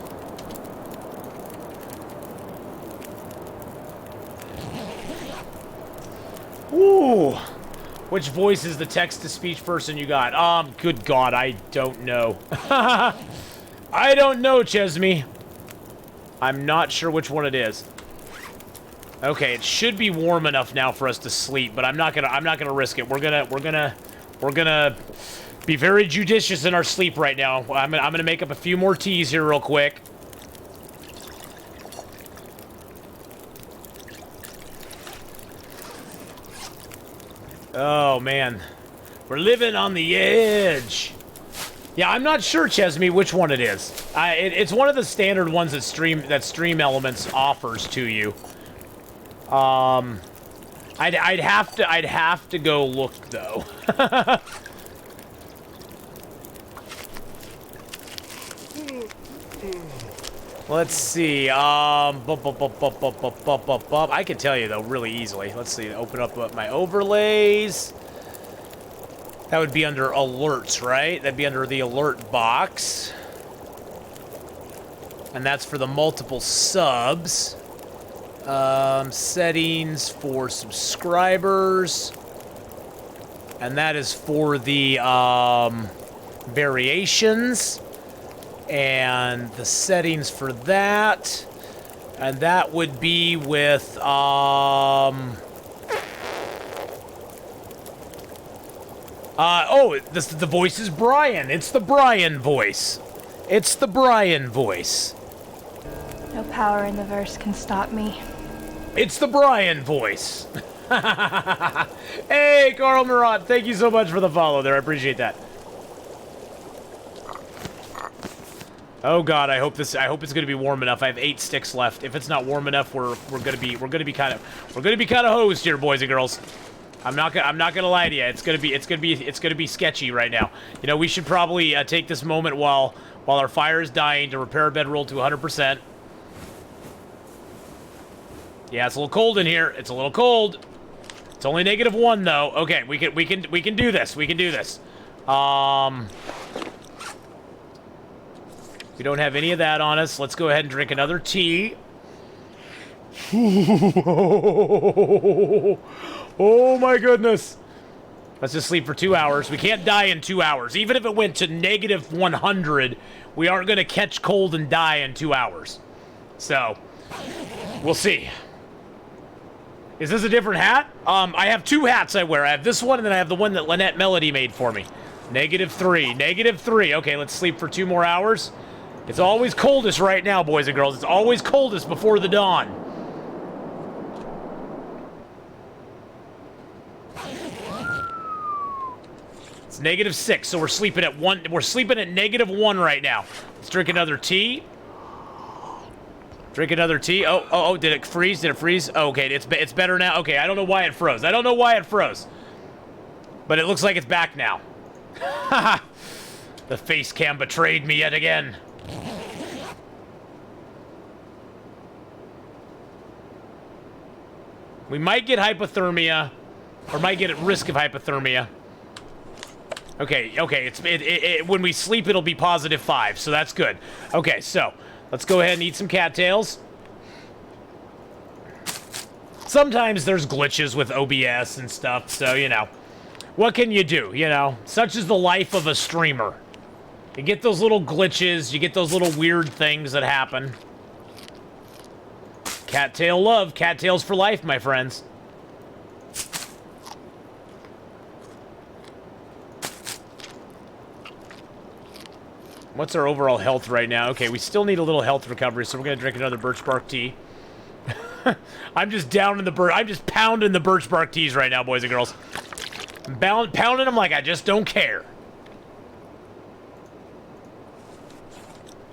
Ooh. Which voice is the text-to-speech person you got? Good God, I don't know. I don't know, Chesme. I'm not sure which one it is. Okay, it should be warm enough now for us to sleep, but I'm not gonna risk it. We're gonna be very judicious in our sleep right now. I'm gonna make up a few more teas here real quick. Oh, man. We're living on the edge. Yeah, I'm not sure, Chesme, which one it is. It's one of the standard ones that Stream Elements offers to you. I'd have to go look, though. Let's see. I can tell you, though, really easily. Let's see. Open up my overlays. That would be under alerts, right? That'd be under the alert box. And that's for the multiple subs. Settings for subscribers. And that is for the variations and the settings for that. And that would be with the voice is Brian. It's the Brian voice. It's the Brian voice. No power in the verse can stop me. It's the Brian voice. Hey, Carl Murat, thank you so much for the follow there. I appreciate that. Oh God, I hope it's gonna be warm enough. I have 8 sticks left. If it's not warm enough, we're gonna be kind of hosed here, boys and girls. I'm not gonna lie to you. It's gonna be sketchy right now. You know, we should probably take this moment while our fire is dying to repair our bedroll to 100%. Yeah, it's a little cold in here. It's a little cold. It's only -1 though. Okay, we can do this. We can do this. We don't have any of that on us. Let's go ahead and drink another tea. Oh my goodness. Let's just sleep for 2 hours. We can't die in 2 hours. Even if it went to -100, we aren't going to catch cold and die in 2 hours. So, we'll see. Is this a different hat? I have 2 hats I wear. I have this one, and then I have the one that Lynette Melody made for me. -3. -3. Okay, let's sleep for 2 more hours. It's always coldest right now, boys and girls. It's always coldest before the dawn. It's -6, so we're sleeping at 1. We're sleeping at -1 right now. Let's drink another tea. Drink another tea. Oh, did it freeze? Did it freeze? Oh, okay, it's better now. Okay, I don't know why it froze. I don't know why it froze. But it looks like it's back now. The face cam betrayed me yet again. We might get hypothermia, or might get at risk of hypothermia. Okay, when we sleep, it'll be +5, so that's good. Okay, so let's go ahead and eat some cattails. Sometimes there's glitches with OBS and stuff, so, you know. What can you do, you know? Such is the life of a streamer. You get those little glitches, you get those little weird things that happen. Cattail love, cattails for life, my friends. What's our overall health right now? Okay, we still need a little health recovery, so we're gonna drink another birch bark tea. I'm just I'm just pounding the birch bark teas right now, boys and girls. I'm pounding them like I just don't care.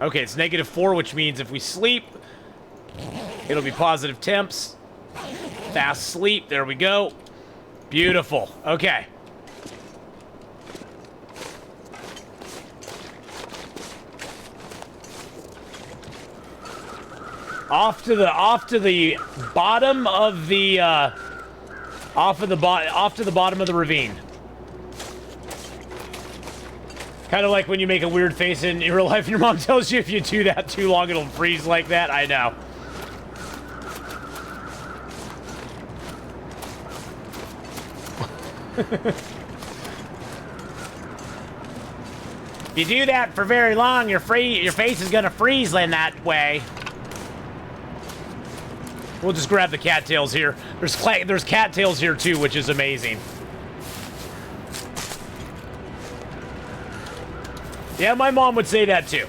Okay, it's -4, which means if we sleep, it'll be positive temps. Fast sleep, there we go. Beautiful, okay. Off to the bottom of the off to the bottom of the ravine. Kind of like when you make a weird face in real life and your mom tells you if you do that too long it'll freeze like that. I know. If you do that for very long, your face is gonna freeze in that way. We'll just grab the cattails here. There's cattails here too, which is amazing. Yeah, my mom would say that too.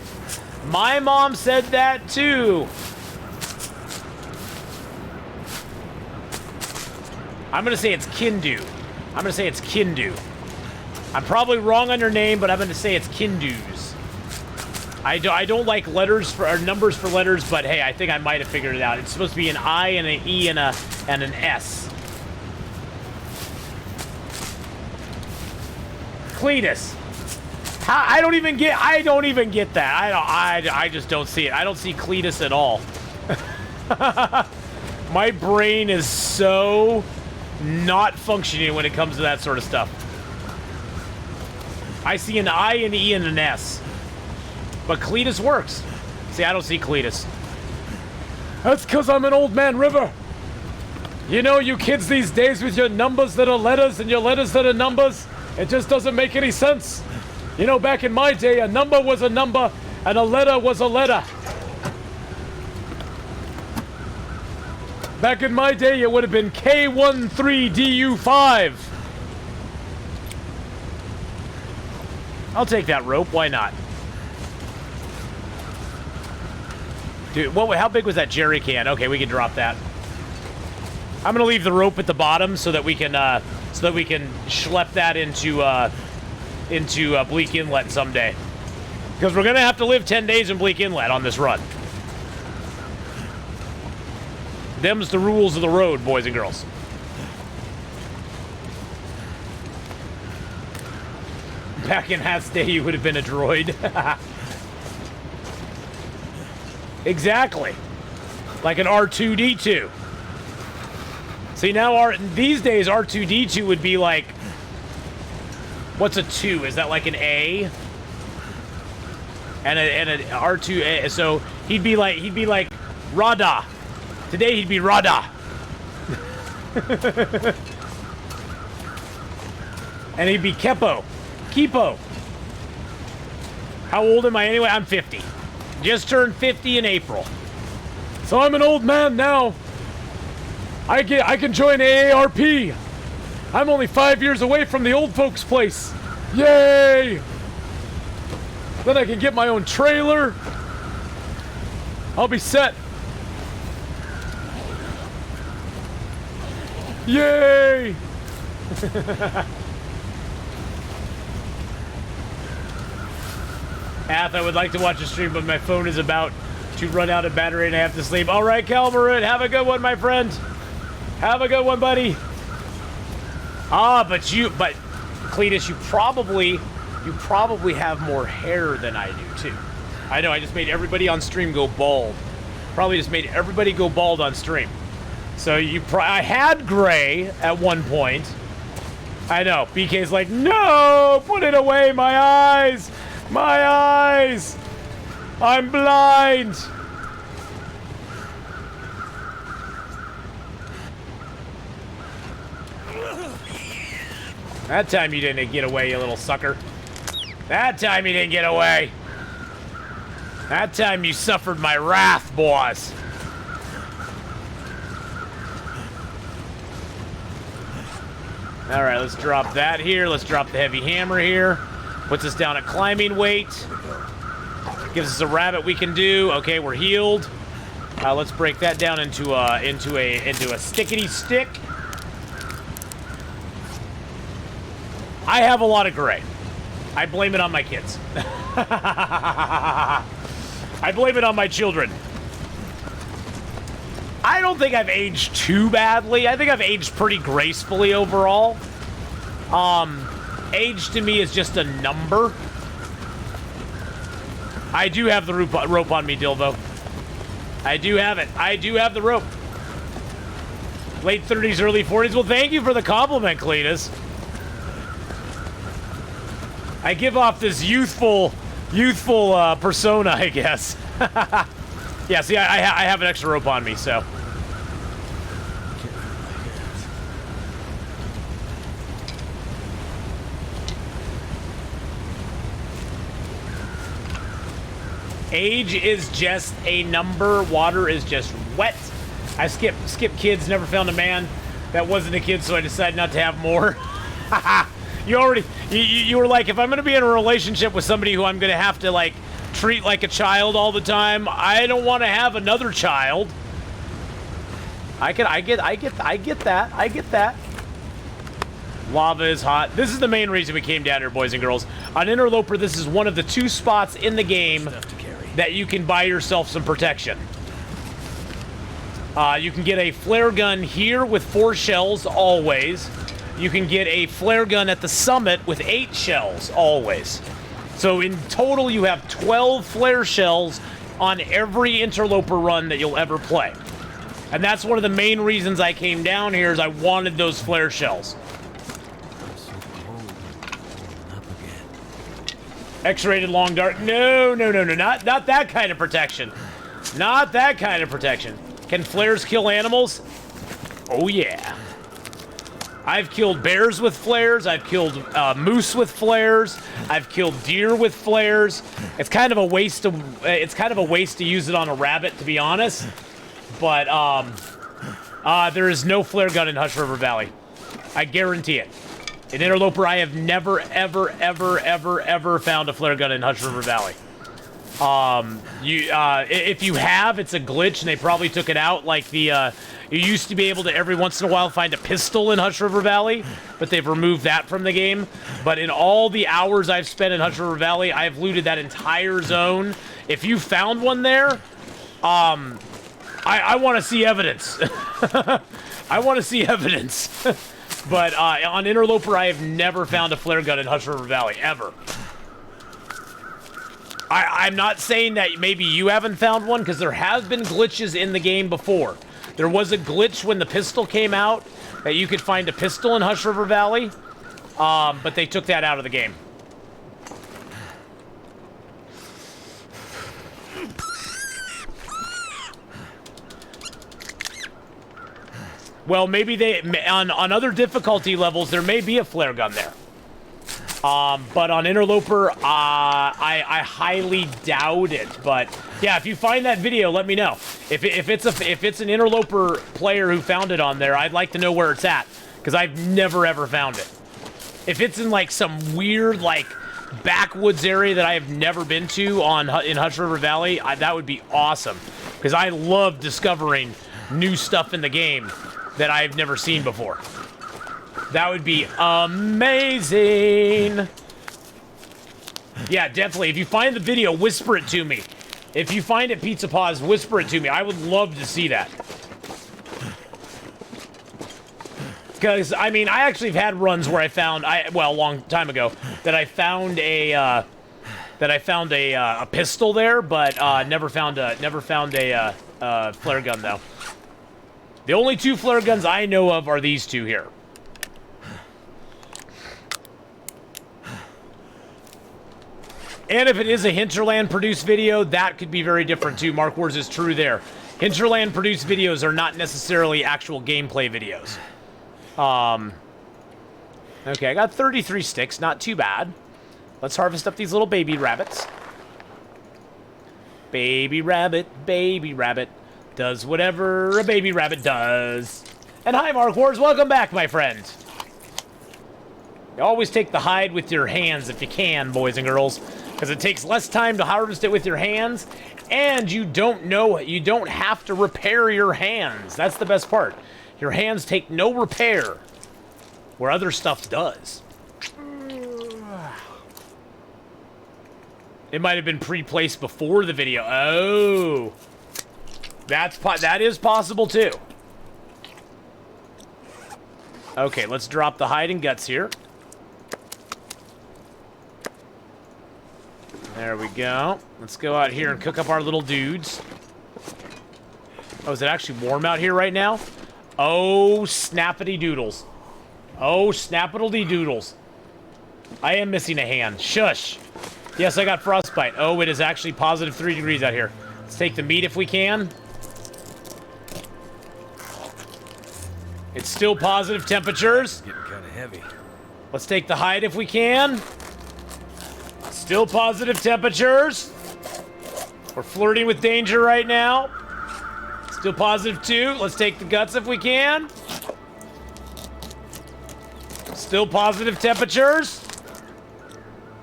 My mom said that too. I'm gonna say it's Kindu. I'm gonna say it's Kindu. I'm probably wrong on your name, but I'm gonna say it's Kindu's. I don't like letters or numbers for letters, but hey, I think I might have figured it out. It's supposed to be an I and an E and an S. Cletus. How, I don't even get that. I just don't see it. I don't see Cletus at all. My brain is so not functioning when it comes to that sort of stuff. I see an I, an E, and an S. But Cletus works. See, I don't see Cletus. That's because I'm an old man river. You know, you kids these days with your numbers that are letters and your letters that are numbers, it just doesn't make any sense. You know, back in my day, a number was a number and a letter was a letter. Back in my day, it would have been K13DU5. I'll take that rope, why not? Dude, how big was that jerry can? Okay, we can drop that. I'm gonna leave the rope at the bottom so that we can schlep that into Bleak Inlet someday. Because we're gonna have to live 10 days in Bleak Inlet on this run. Them's the rules of the road, boys and girls. Back in Hath's day, you would have been a droid. Exactly. Like an R2-D2. See, now these days, R2-D2 would be like... What's a 2? Is that like an A? And an R2... So, he'd be like Rada. Today, he'd be Rada. And he'd be Kepo. Kipo. How old am I anyway? I'm 50. Just turned 50 in April. So I'm an old man now. I can join AARP. I'm only 5 years away from the old folks' place. Yay! Then I can get my own trailer. I'll be set. Yay! Ath, I would like to watch a stream, but my phone is about to run out of battery and I have to sleep. All right, Calmarin, have a good one, my friend. Have a good one, buddy. But Cletus, you probably have more hair than I do too. I know. I just made everybody on stream go bald. Probably just made everybody go bald on stream. So I had gray at one point. I know. BK's like, no, put it away, my eyes. My eyes! I'm blind! That time you didn't get away, you little sucker. That time you didn't get away. That time you suffered my wrath, boss. Alright, let's drop that here. Let's drop the heavy hammer here. Puts us down at climbing weight. Gives us a rabbit we can do. Okay, we're healed. Let's break that down into a stickety stick. I have a lot of gray. I blame it on my kids. I blame it on my children. I don't think I've aged too badly. I think I've aged pretty gracefully overall. Age to me is just a number. I do have the rope on me, Dilvo. I do have it. I do have the rope. Late 30s, early 40s. Well, thank you for the compliment, Cletus. I give off this youthful persona, I guess. Yeah, see, I have an extra rope on me, so. Age is just a number. Water is just wet. I skipped kids, never found a man that wasn't a kid, so I decided not to have more. You were like, if I'm going to be in a relationship with somebody who I'm going to have to, like, treat like a child all the time, I don't want to have another child. I get that. Lava is hot. This is the main reason we came down here, boys and girls. On Interloper, this is one of the 2 spots in the game that you can buy yourself some protection. You can get a flare gun here with 4 shells, always. You can get a flare gun at the summit with 8 shells, always. So in total, you have 12 flare shells on every Interloper run that you'll ever play. And that's one of the main reasons I came down here, is I wanted those flare shells. X-rated long dart. No, not that kind of protection. Not that kind of protection. Can flares kill animals? Oh, yeah. I've killed bears with flares. I've killed moose with flares. I've killed deer with flares. It's kind of a waste to use it on a rabbit, to be honest. But there is no flare gun in Hush River Valley. I guarantee it. In Interloper, I have never, ever, ever, ever, ever found a flare gun in Hush River Valley. If you have, it's a glitch, and they probably took it out. Like you used to be able to every once in a while find a pistol in Hush River Valley, but they've removed that from the game. But in all the hours I've spent in Hush River Valley, I've looted that entire zone. If you found one there, I want to see evidence. I want to see evidence. But on Interloper, I have never found a flare gun in Hush River Valley, ever. I'm not saying that maybe you haven't found one, because there have been glitches in the game before. There was a glitch when the pistol came out, that you could find a pistol in Hush River Valley, but they took that out of the game. Well, maybe on other difficulty levels, there may be a flare gun there. But on Interloper, I highly doubt it. But yeah, if you find that video, let me know. If it's an Interloper player who found it on there, I'd like to know where it's at, because I've never ever found it. If it's in like some weird like backwoods area that I have never been to in Hush River Valley, that would be awesome, because I love discovering new stuff in the game that I've never seen before. That would be amazing. Yeah, definitely. If you find the video, whisper it to me. If you find it, Pizza Paws, whisper it to me. I would love to see that. Because, I mean, I actually have had runs where I found, well, a long time ago, that I found a pistol there, but never found a flare gun though. The only two flare guns I know of are these two here. And if it is a Hinterland produced video, that could be very different too. Mark Wars is true there. Hinterland produced videos are not necessarily actual gameplay videos. Okay, I got 33 sticks, not too bad. Let's harvest up these little baby rabbits. Baby rabbit, does whatever a baby rabbit does. And hi, Mark Wars, welcome back, my friend. You always take the hide with your hands if you can, boys and girls, because it takes less time to harvest it with your hands, and you don't have to repair your hands. That's the best part. Your hands take no repair, where other stuff does. It might have been pre-placed before the video. Oh. That is possible too. Okay, let's drop the hide and guts here. There we go. Let's go out here and cook up our little dudes. Oh, is it actually warm out here right now? Oh, snappity doodles. Oh, snappity doodles. I am missing a hand. Shush. Yes, I got frostbite. Oh, it is actually positive 3 degrees out here. Let's take the meat if we can. It's still positive temperatures. Getting kind of heavy. Let's take the hide if we can. Still positive temperatures. We're flirting with danger right now. Still positive 2. Let's take the guts if we can. Still positive temperatures.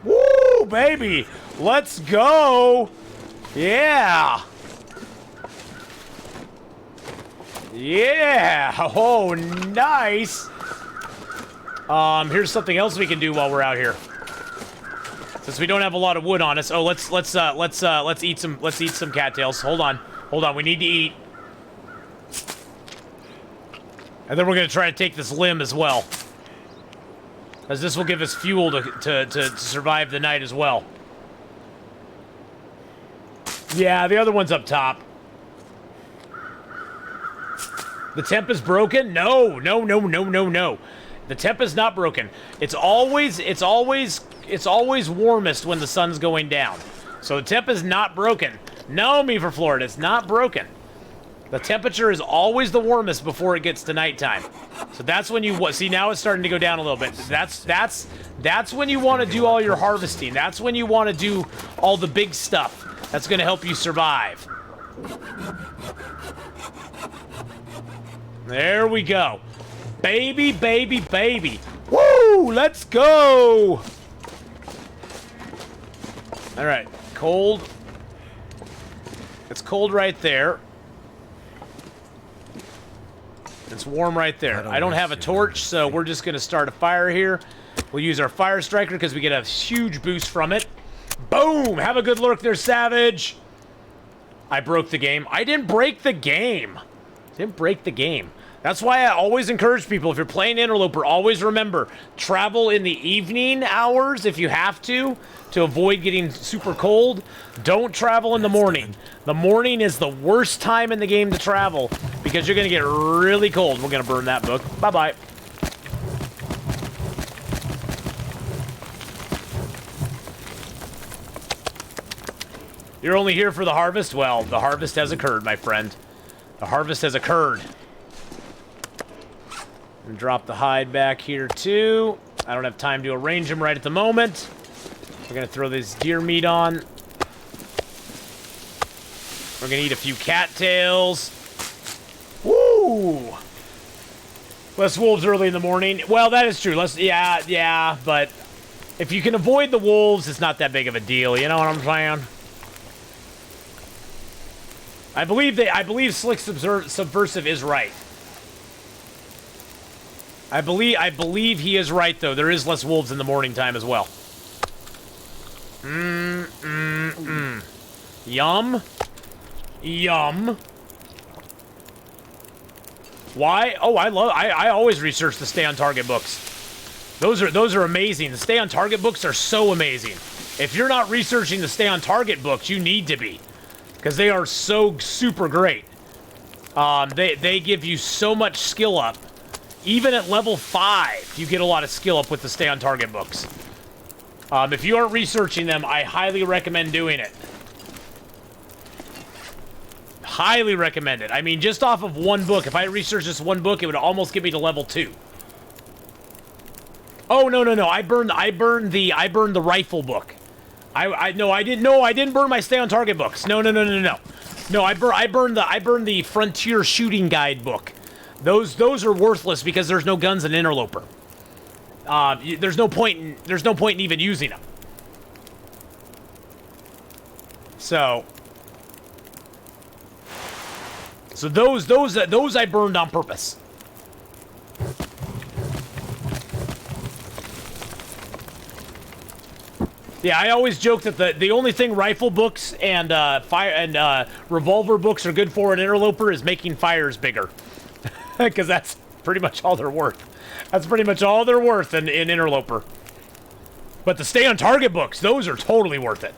Woo, baby. Let's go. Yeah. Yeah. Oh, nice. Here's something else we can do while we're out here. Since we don't have a lot of wood on us. Oh, let's eat some cattails. Hold on. We need to eat. And then we're gonna try to take this limb as well, as this will give us fuel to survive the night as well. Yeah, the other one's up top. The temp is broken? No. The temp is not broken. It's always warmest when the sun's going down. So the temp is not broken. No, me for Florida, it's not broken. The temperature is always the warmest before it gets to nighttime. So that's when you see, now it's starting to go down a little bit. That's when you want to do all your harvesting. That's when you want to do all the big stuff that's going to help you survive. There we go. Baby, baby, baby. Woo! Let's go! All right, cold. It's cold right there. It's warm right there. I don't have a torch, so we're just going to start a fire here. We'll use our fire striker because we get a huge boost from it. Boom! Have a good lurk there, Savage. I broke the game. I didn't break the game. Didn't break the game. That's why I always encourage people, if you're playing Interloper, always remember, travel in the evening hours if you have to avoid getting super cold. Don't travel in the morning. The morning is the worst time in the game to travel because you're going to get really cold. We're going to burn that book. Bye-bye. You're only here for the harvest? Well, the harvest has occurred, my friend. The harvest has occurred. And drop the hide back here, too. I don't have time to arrange them right at the moment. We're going to throw this deer meat on. We're going to eat a few cattails. Woo! Less wolves early in the morning. Well, that is true. Yeah, but if you can avoid the wolves, it's not that big of a deal. You know what I'm saying? I believe Slick Subversive is right. I believe he is right, though. There is less wolves in the morning time as well. Yum. Yum. Why? Oh, I always research the Stay on Target books. Those are amazing. The Stay on Target books are so amazing. If you're not researching the Stay on Target books, you need to be. Because they are so super great. They give you so much skill up. Even at level 5, you get a lot of skill up with the Stay on Target books. If you aren't researching them, I highly recommend doing it. Highly recommend it. I mean, just off of one book, if I researched this one book, it would almost get me to level 2. Oh, no. I burned the rifle book. I didn't burn my Stay on Target books. No. No, I burned the Frontier Shooting Guide book. Those are worthless because there's no guns in Interloper. There's no point in even using them. So those I burned on purpose. Yeah, I always joke that the only thing rifle books and revolver books are good for in Interloper is making fires bigger. Because that's pretty much all they're worth. That's pretty much all they're worth in Interloper. But the Stay on Target books, those are totally worth it.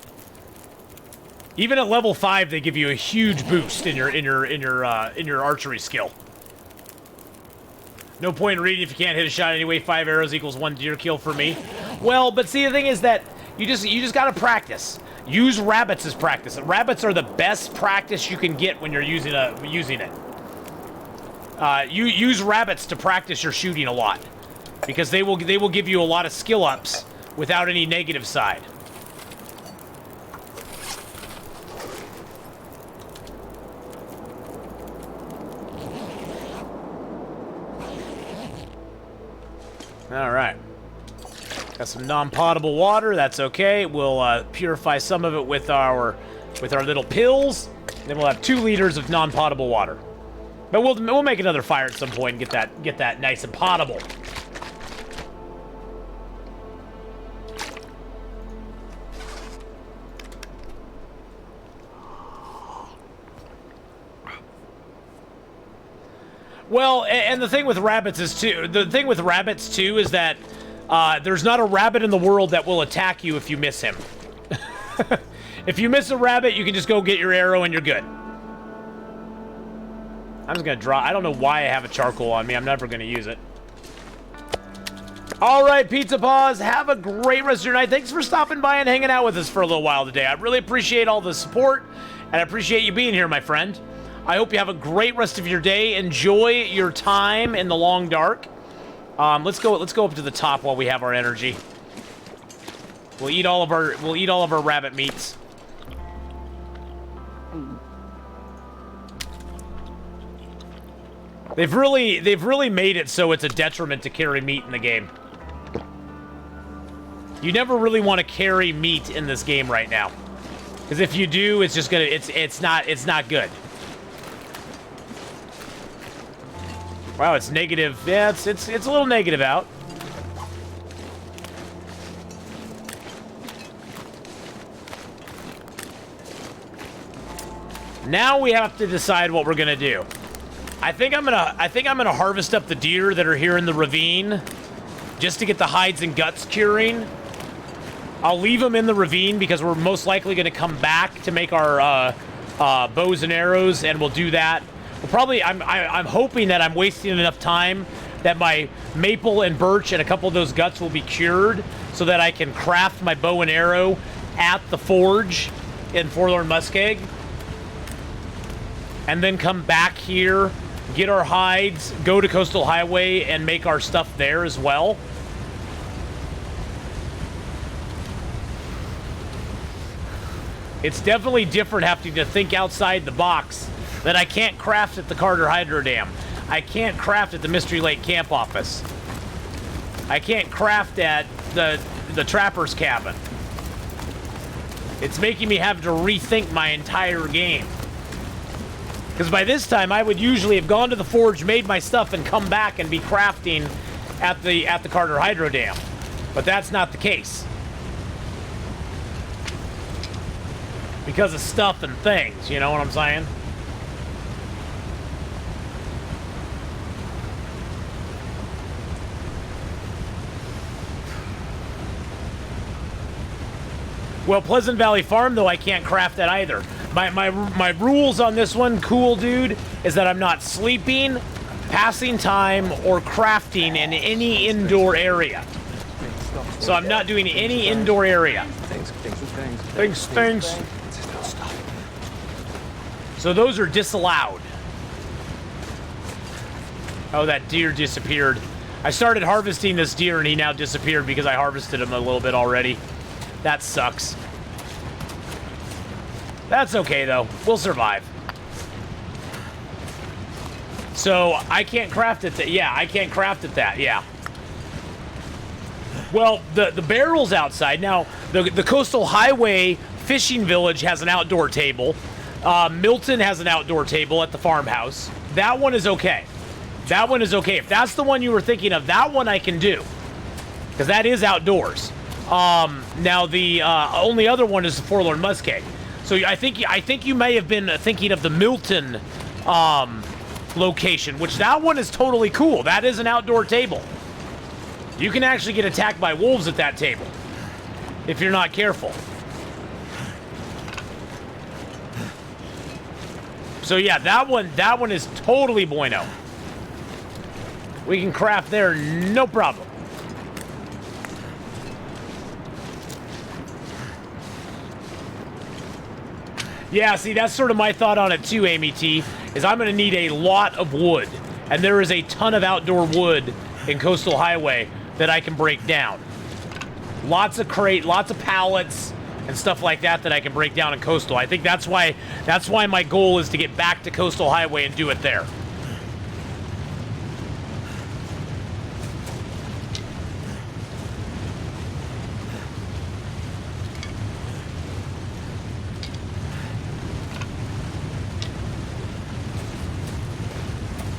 Even at level 5, they give you a huge boost in your archery skill. No point in reading if you can't hit a shot anyway. 5 arrows equals 1 deer kill for me. Well, but see, the thing is that you just gotta practice. Use rabbits as practice. Rabbits are the best practice you can get when you're using it. You use rabbits to practice your shooting a lot, because they will give you a lot of skill ups without any negative side. All right, got some non-potable water. That's okay. We'll purify some of it with our little pills. Then we'll have 2 liters of non-potable water. But we'll make another fire at some point and get that nice and potable. Well, and the thing with rabbits is that there's not a rabbit in the world that will attack you if you miss him. If you miss a rabbit, you can just go get your arrow and you're good. I'm just gonna draw. I don't know why I have a charcoal on me. I'm never gonna use it. All right, Pizza Paws, have a great rest of your night. Thanks for stopping by and hanging out with us for a little while today. I really appreciate all the support, and I appreciate you being here, my friend. I hope you have a great rest of your day. Enjoy your time in the long dark. Let's go up to the top while we have our energy. We'll eat all of our rabbit meats. They've really made it so it's a detriment to carry meat in the game. You never really want to carry meat in this game right now, because if you do, it's just gonna it's not good. Wow, it's negative. Yeah, it's a little negative out. Now we have to decide what we're gonna do. I think I'm gonna harvest up the deer that are here in the ravine, just to get the hides and guts curing. I'll leave them in the ravine because we're most likely gonna come back to make our bows and arrows, and we'll do that. We'll probably. I'm hoping that I'm wasting enough time that my maple and birch and a couple of those guts will be cured, so that I can craft my bow and arrow at the forge in Forlorn Muskeg, and then come back here, get our hides, go to Coastal Highway, and make our stuff there as well. It's definitely different having to think outside the box that I can't craft at the Carter Hydro Dam. I can't craft at the Mystery Lake Camp Office. I can't craft at the Trapper's Cabin. It's making me have to rethink my entire game. Because by this time, I would usually have gone to the forge, made my stuff, and come back and be crafting at the Carter Hydro Dam. But that's not the case. Because of stuff and things, you know what I'm saying? Well, Pleasant Valley Farm, though, I can't craft that either. My rules on this one, cool dude, is that I'm not sleeping, passing time, or crafting in any indoor area. So I'm not doing any indoor area. Things. So those are disallowed. Oh, that deer disappeared. I started harvesting this deer and he now disappeared because I harvested him a little bit already. That sucks. That's okay, though. We'll survive. So, I can't craft it. Yeah, I can't craft it that. Yeah. Well, the barrel's outside. Now, the Coastal Highway Fishing Village has an outdoor table. Milton has an outdoor table at the farmhouse. That one is okay. That one is okay. If that's the one you were thinking of, that one I can do. Because that is outdoors. Now the only other one is the Forlorn Muskeg. So I think you may have been thinking of the Milton location, which that one is totally cool. That is an outdoor table. You can actually get attacked by wolves at that table if you're not careful. So yeah, that one is totally bueno. We can craft there, no problem. Yeah, see, that's sort of my thought on it too, Amy T, is I'm going to need a lot of wood. And there is a ton of outdoor wood in Coastal Highway that I can break down. Lots of lots of pallets and stuff like that I can break down in Coastal. I think that's why my goal is to get back to Coastal Highway and do it there.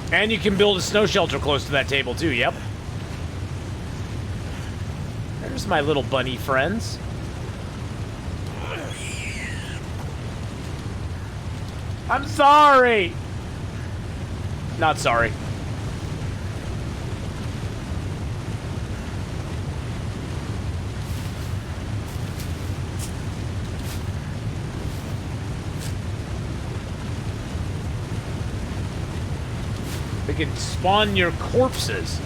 And you can build a snow shelter close to that table too, yep. There's my little bunny friends. I'm sorry! Not sorry. They can spawn your corpses.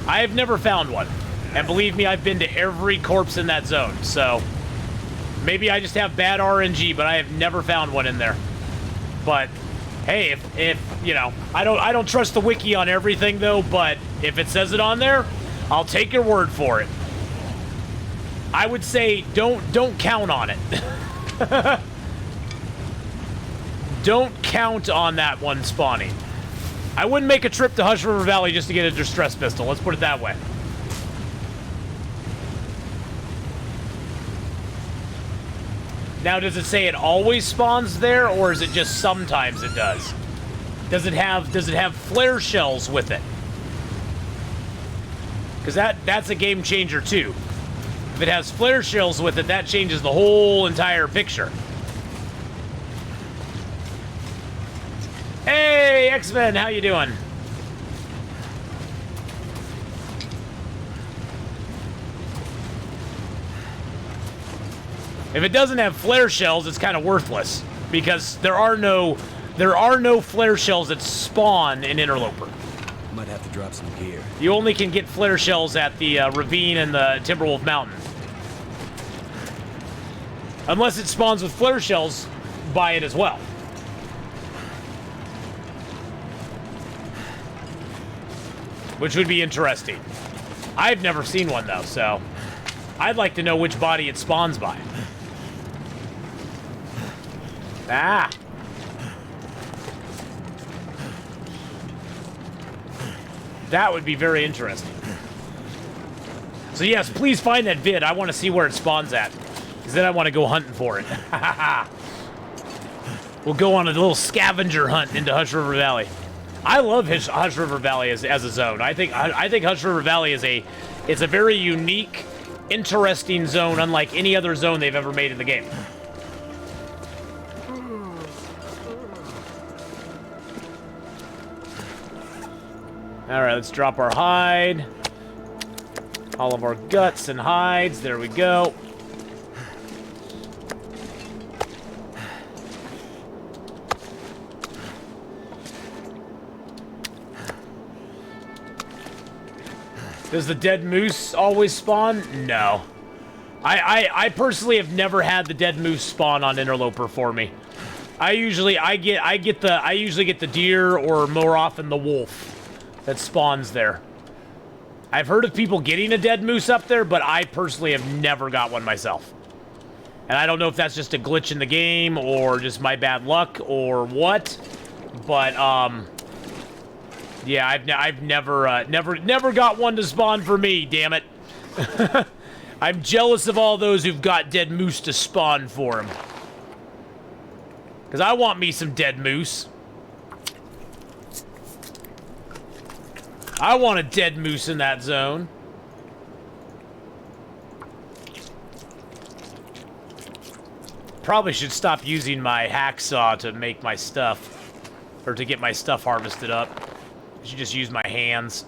I have never found one. And believe me, I've been to every corpse in that zone, so maybe I just have bad RNG, but I have never found one in there. But hey, if you know, I don't trust the wiki on everything though, but if it says it on there, I'll take your word for it. I would say don't count on it. Don't count on that one spawning. I wouldn't make a trip to Hush River Valley just to get a distress pistol. Let's put it that way. Now, does it say it always spawns there, or is it just sometimes it does? Does it have flare shells with it? Because that's a game changer too. If it has flare shells with it, that changes the whole entire picture. Hey, X-Men, how you doing? If it doesn't have flare shells, it's kind of worthless because there are no flare shells that spawn in Interloper. Might have to drop some gear. You only can get flare shells at the ravine and the Timberwolf Mountain. Unless it spawns with flare shells by it as well. Which would be interesting. I've never seen one though, so I'd like to know which body it spawns by. Ah! That would be very interesting. So yes, please find that vid. I want to see where it spawns at. Because then I want to go hunting for it. We'll go on a little scavenger hunt into Hush River Valley. I love Hush River Valley as a zone. I think Hush River Valley is a very unique, interesting zone, unlike any other zone they've ever made in the game. All right, let's drop our hide. All of our guts and hides. There we go. Does the dead moose always spawn? No. I personally have never had the dead moose spawn on Interloper for me. I usually get the deer, or more often the wolf that spawns there. I've heard of people getting a dead moose up there, but I personally have never got one myself. And I don't know if that's just a glitch in the game or just my bad luck or what, but yeah, I've never got one to spawn for me, damn it. I'm jealous of all those who've got dead moose to spawn for them. Because I want me some dead moose. I want a dead moose in that zone. Probably should stop using my hacksaw to make my stuff, or to get my stuff harvested up. I should just use my hands.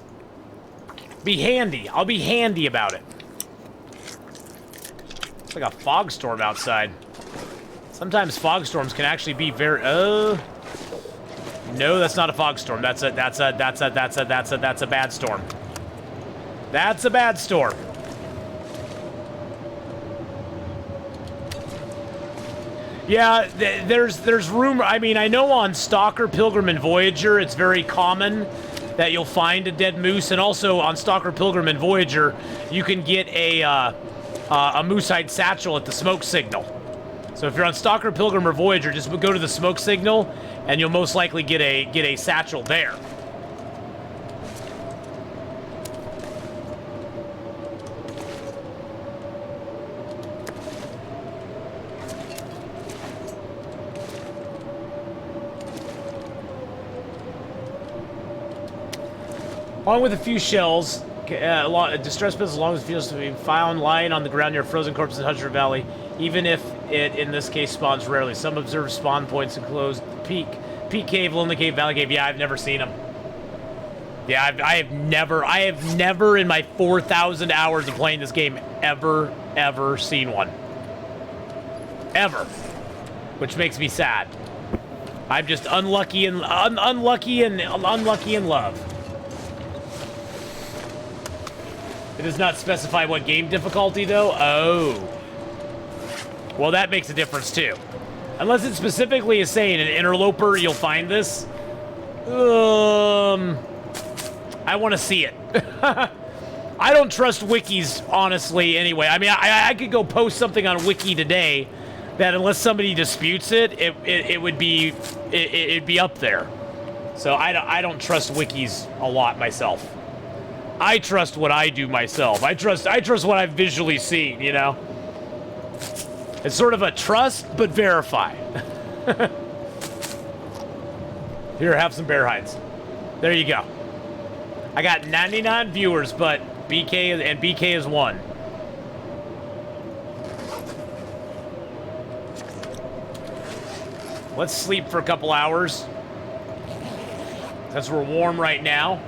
Be handy. I'll be handy about it. It's like a fog storm outside. Sometimes fog storms can actually be very. No, that's not a fog storm. That's a bad storm. That's a bad storm. Yeah, there's rumor. I mean, I know on Stalker, Pilgrim, and Voyager, it's very common that you'll find a dead moose, and also on Stalker, Pilgrim, and Voyager, you can get a moose hide satchel at the smoke signal. So if you're on Stalker, Pilgrim, or Voyager, just go to the smoke signal, and you'll most likely get a satchel there. Along with a few shells, distress pistols, as long as it feels to be found lying on the ground near frozen corpses in Hush River Valley, even if it, in this case, spawns rarely. Some observe spawn points enclosed peak cave, lonely cave, valley cave. Yeah, I've never seen them. Yeah, I have never in my 4,000 hours of playing this game ever seen one. Ever. Which makes me sad. I'm just unlucky in love. It does not specify what game difficulty, though. Oh. Well, that makes a difference, too. Unless it specifically is saying in Interloper you'll find this. I want to see it. I don't trust wikis, honestly, anyway. I mean, I could go post something on Wiki today that unless somebody disputes it, it'd be up there. So I don't trust wikis a lot myself. I trust what I do myself. I trust what I've visually seen, you know? It's sort of a trust, but verify. Here, have some bear hides. There you go. I got 99 viewers, but BK is 1. Let's sleep for a couple hours. Since we're warm right now.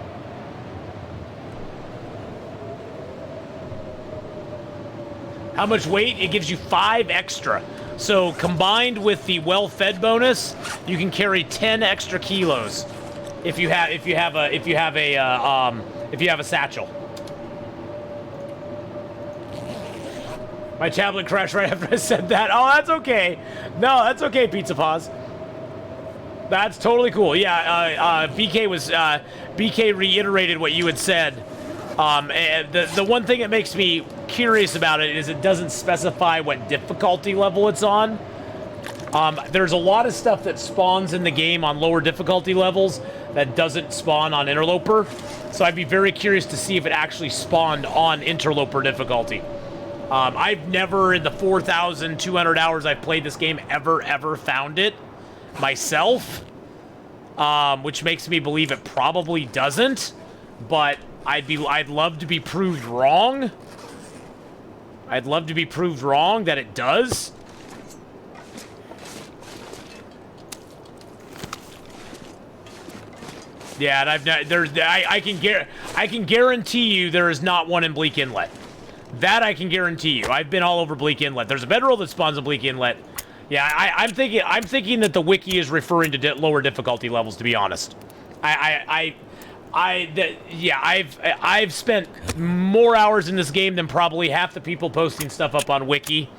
How much weight? It gives you 5 extra. So combined with the well-fed bonus, you can carry 10 extra kilos if you have a satchel. My tablet crashed right after I said that. Oh, that's okay. No, that's okay, Pizza Paws. That's totally cool. Yeah, BK reiterated what you had said. And the one thing that makes me curious about it is it doesn't specify what difficulty level it's on. There's a lot of stuff that spawns in the game on lower difficulty levels that doesn't spawn on Interloper. So I'd be very curious to see if it actually spawned on Interloper difficulty. I've never, in the 4,200 hours I've played this game, ever found it myself, which makes me believe it probably doesn't. But I'd love to be proved wrong. I'd love to be proved wrong that it does. Yeah, and I've not. I can guarantee you there is not one in Bleak Inlet. That I can guarantee you. I've been all over Bleak Inlet. There's a bedroll that spawns in Bleak Inlet. Yeah, I'm thinking that the wiki is referring to lower difficulty levels. To be honest, I've spent more hours in this game than probably half the people posting stuff up on Wiki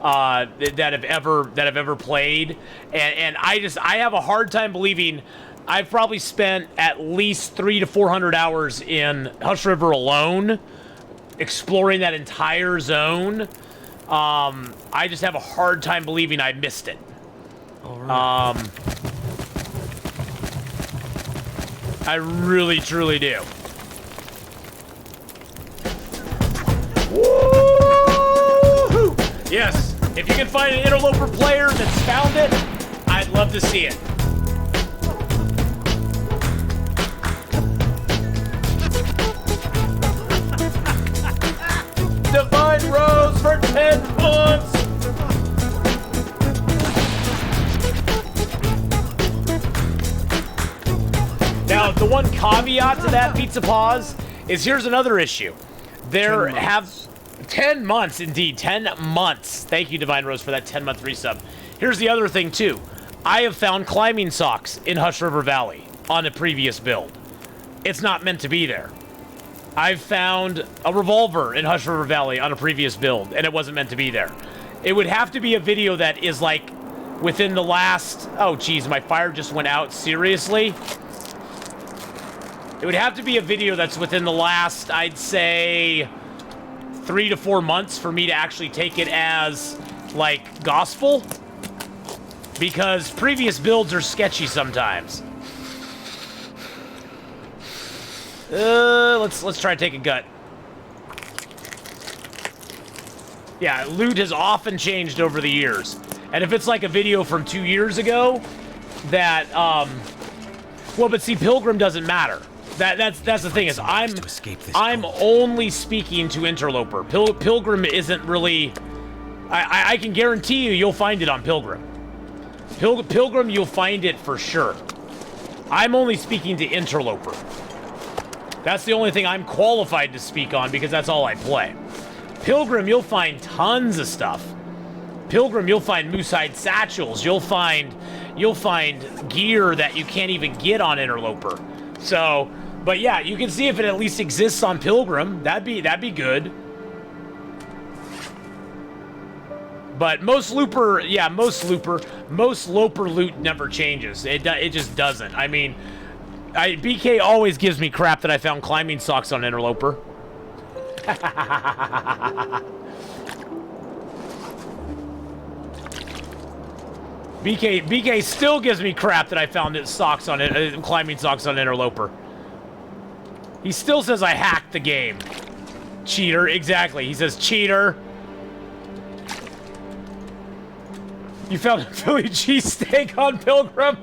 that have ever played, and I have a hard time believing I've probably spent at least 300 to 400 hours in Hush River alone, exploring that entire zone. I just have a hard time believing I missed it. All right. I really, truly do. Woo-hoo! Yes, if you can find an Interloper player that's found it, I'd love to see it. Divine Rose for 10 months! Now, the one caveat to that, Pizza Paws, is here's another issue. There have 10 months, indeed, 10 months. Thank you, Divine Rose, for that 10-month resub. Here's the other thing, too. I have found climbing socks in Hush River Valley on a previous build. It's not meant to be there. I've found a revolver in Hush River Valley on a previous build, and it wasn't meant to be there. It would have to be a video that is, like, within the last... Oh, geez, my fire just went out. Seriously? It would have to be a video that's within the last, I'd say, 3 to 4 months for me to actually take it as, like, gospel. Because previous builds are sketchy sometimes. Let's try to take a gut. Yeah, loot has often changed over the years. And if it's like a video from 2 years ago, that, well, but see, Pilgrim doesn't matter. That's the thing is, I'm only speaking to Interloper. Pilgrim isn't really... I can guarantee you'll find it on Pilgrim. Pilgrim, you'll find it for sure. I'm only speaking to Interloper. That's the only thing I'm qualified to speak on because that's all I play. Pilgrim, you'll find tons of stuff. Pilgrim, you'll find moosehide satchels. You'll find gear that you can't even get on Interloper. So, but yeah, you can see if it at least exists on Pilgrim. That'd be good. But most loper loot never changes. It just doesn't. I mean, BK always gives me crap that I found climbing socks on Interloper. BK still gives me crap that I found socks on it, climbing socks on Interloper. He still says I hacked the game. Cheater, exactly. He says cheater. You found a Philly cheesesteak on Pilgrim?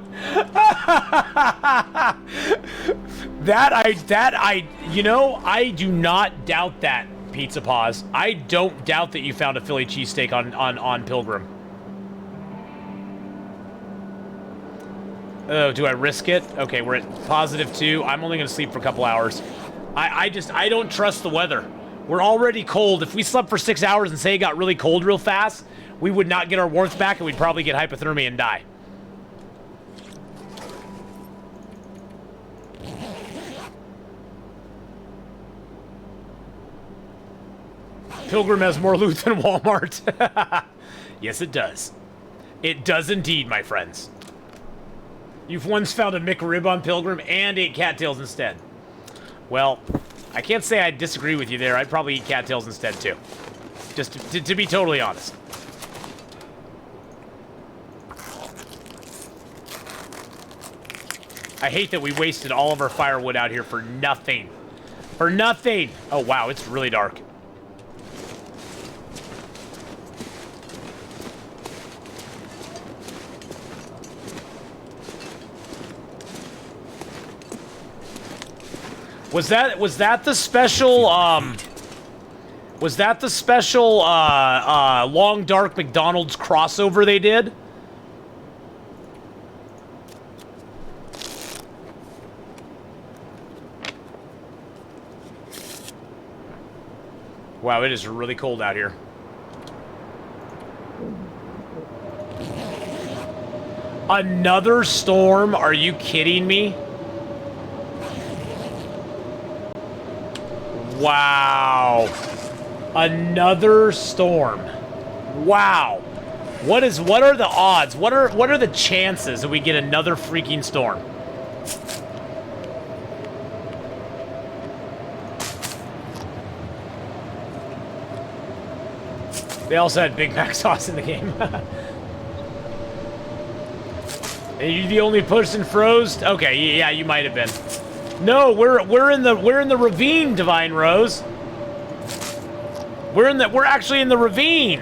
You know, I do not doubt that, Pizza Paws. I don't doubt that you found a Philly cheesesteak on Pilgrim. Oh, do I risk it? Okay, we're at +2. I'm only gonna sleep for a couple hours. I don't trust the weather. We're already cold. If we slept for 6 hours and say it got really cold real fast, we would not get our warmth back and we'd probably get hypothermia and die. Pilgrim has more loot than Walmart. Yes, it does. It does indeed, my friends. You've once found a McRib on Pilgrim and ate cattails instead. Well, I can't say I disagree with you there. I'd probably eat cattails instead, too. Just to be totally honest. I hate that we wasted all of our firewood out here for nothing. For nothing! Oh, wow, it's really dark. Was that the special, was that the special, Long Dark McDonald's crossover they did? Wow, it is really cold out here. Another storm? Are you kidding me? Wow. Another storm. Wow. What are the odds? What are the chances that we get another freaking storm? They also had Big Mac sauce in the game. Are you the only person froze? Okay, yeah, you might have been. No, we're in the ravine, Divine Rose. We're actually in the ravine.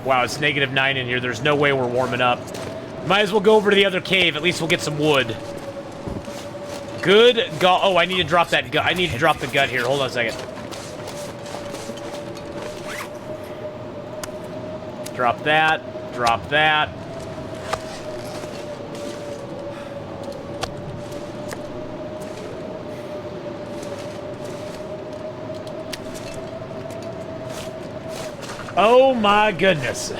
Wow, it's -9 in here. There's no way we're warming up. Might as well go over to the other cave. At least we'll get some wood. Good God. Oh, I need to drop that gut. I need to drop the gut here. Hold on a second. Drop that. Drop that. Oh my goodness.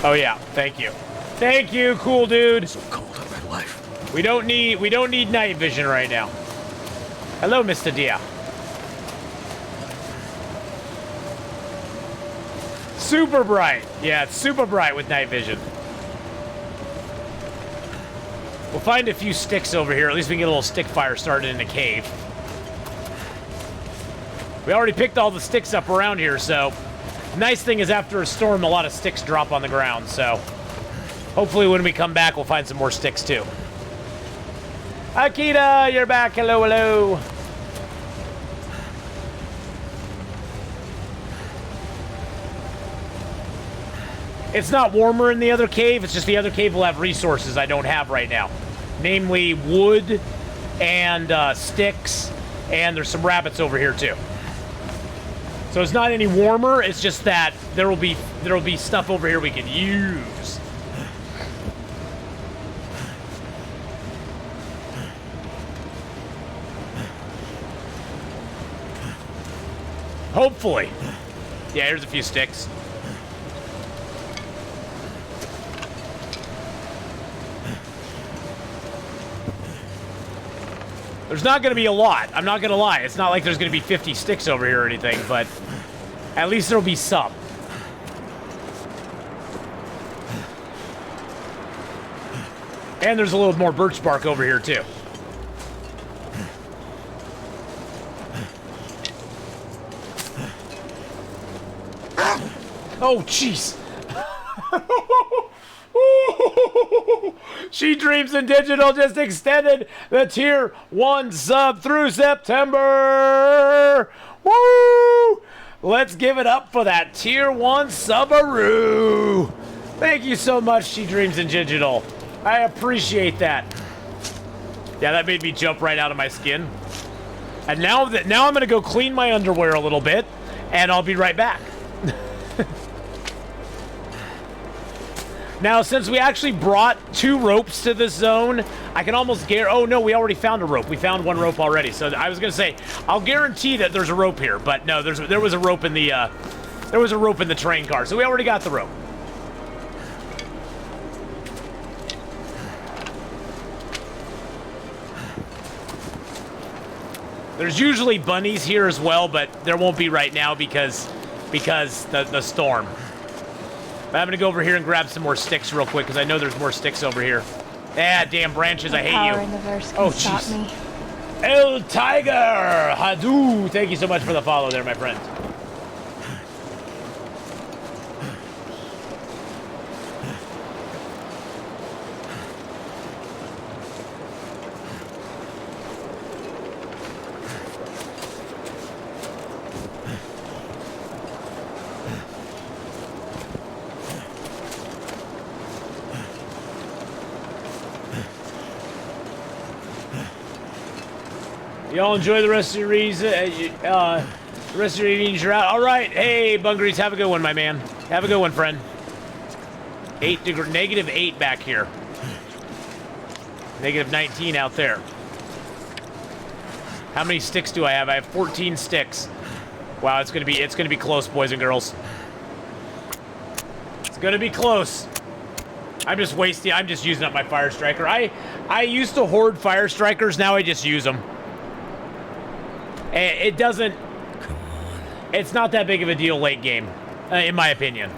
Oh yeah, thank you. Thank you, cool dude. So cold in my life. We don't need night vision right now. Hello, Mr. Dia. Super bright. Yeah, it's super bright with night vision. We'll find a few sticks over here. At least we can get a little stick fire started in the cave. We already picked all the sticks up around here, so... Nice thing is after a storm, a lot of sticks drop on the ground, so... Hopefully when we come back, we'll find some more sticks, too. Akita, you're back. Hello, hello. It's not warmer in the other cave. It's just the other cave will have resources I don't have right now. Namely, wood and sticks, and there's some rabbits over here, too. So it's not any warmer. It's just that there will be stuff over here we can use. Hopefully. Yeah, here's a few sticks. There's not going to be a lot. I'm not going to lie. It's not like there's going to be 50 sticks over here or anything, but at least there'll be some. And there's a little more birch bark over here, too. Oh, jeez. She Dreams in Digital just extended the tier 1 sub through September. Woo! Let's give it up for that tier 1 subaroo. Thank you so much, She Dreams in Digital. I appreciate that. Yeah, that made me jump right out of my skin. And now I'm going to go clean my underwear a little bit, and I'll be right back. Now, since we actually brought 2 ropes to this zone, I can almost guarantee... Oh, no, we already found a rope. We found 1 rope already. So I was going to say, I'll guarantee that there's a rope here. But no, there was a rope in the... there was a rope in the train car. So we already got the rope. There's usually bunnies here as well, but there won't be right now because the storm. But I'm going to go over here and grab some more sticks real quick because I know there's more sticks over here. Ah, damn branches, I hate you. Power in the verse can stop me. El Tiger! Hadoo! Thank you so much for the follow there, my friend. Y'all enjoy the rest of your reason. The rest of your evenings you're out. All right. Hey, Bungrease, have a good one, my man. Have a good one, friend. -8 back here. -19 out there. How many sticks do I have? I have 14 sticks. Wow, it's gonna be close, boys and girls. It's gonna be close. I'm just using up my fire striker. I used to hoard fire strikers. Now I just use them. It doesn't... Come on. It's not that big of a deal late game, in my opinion.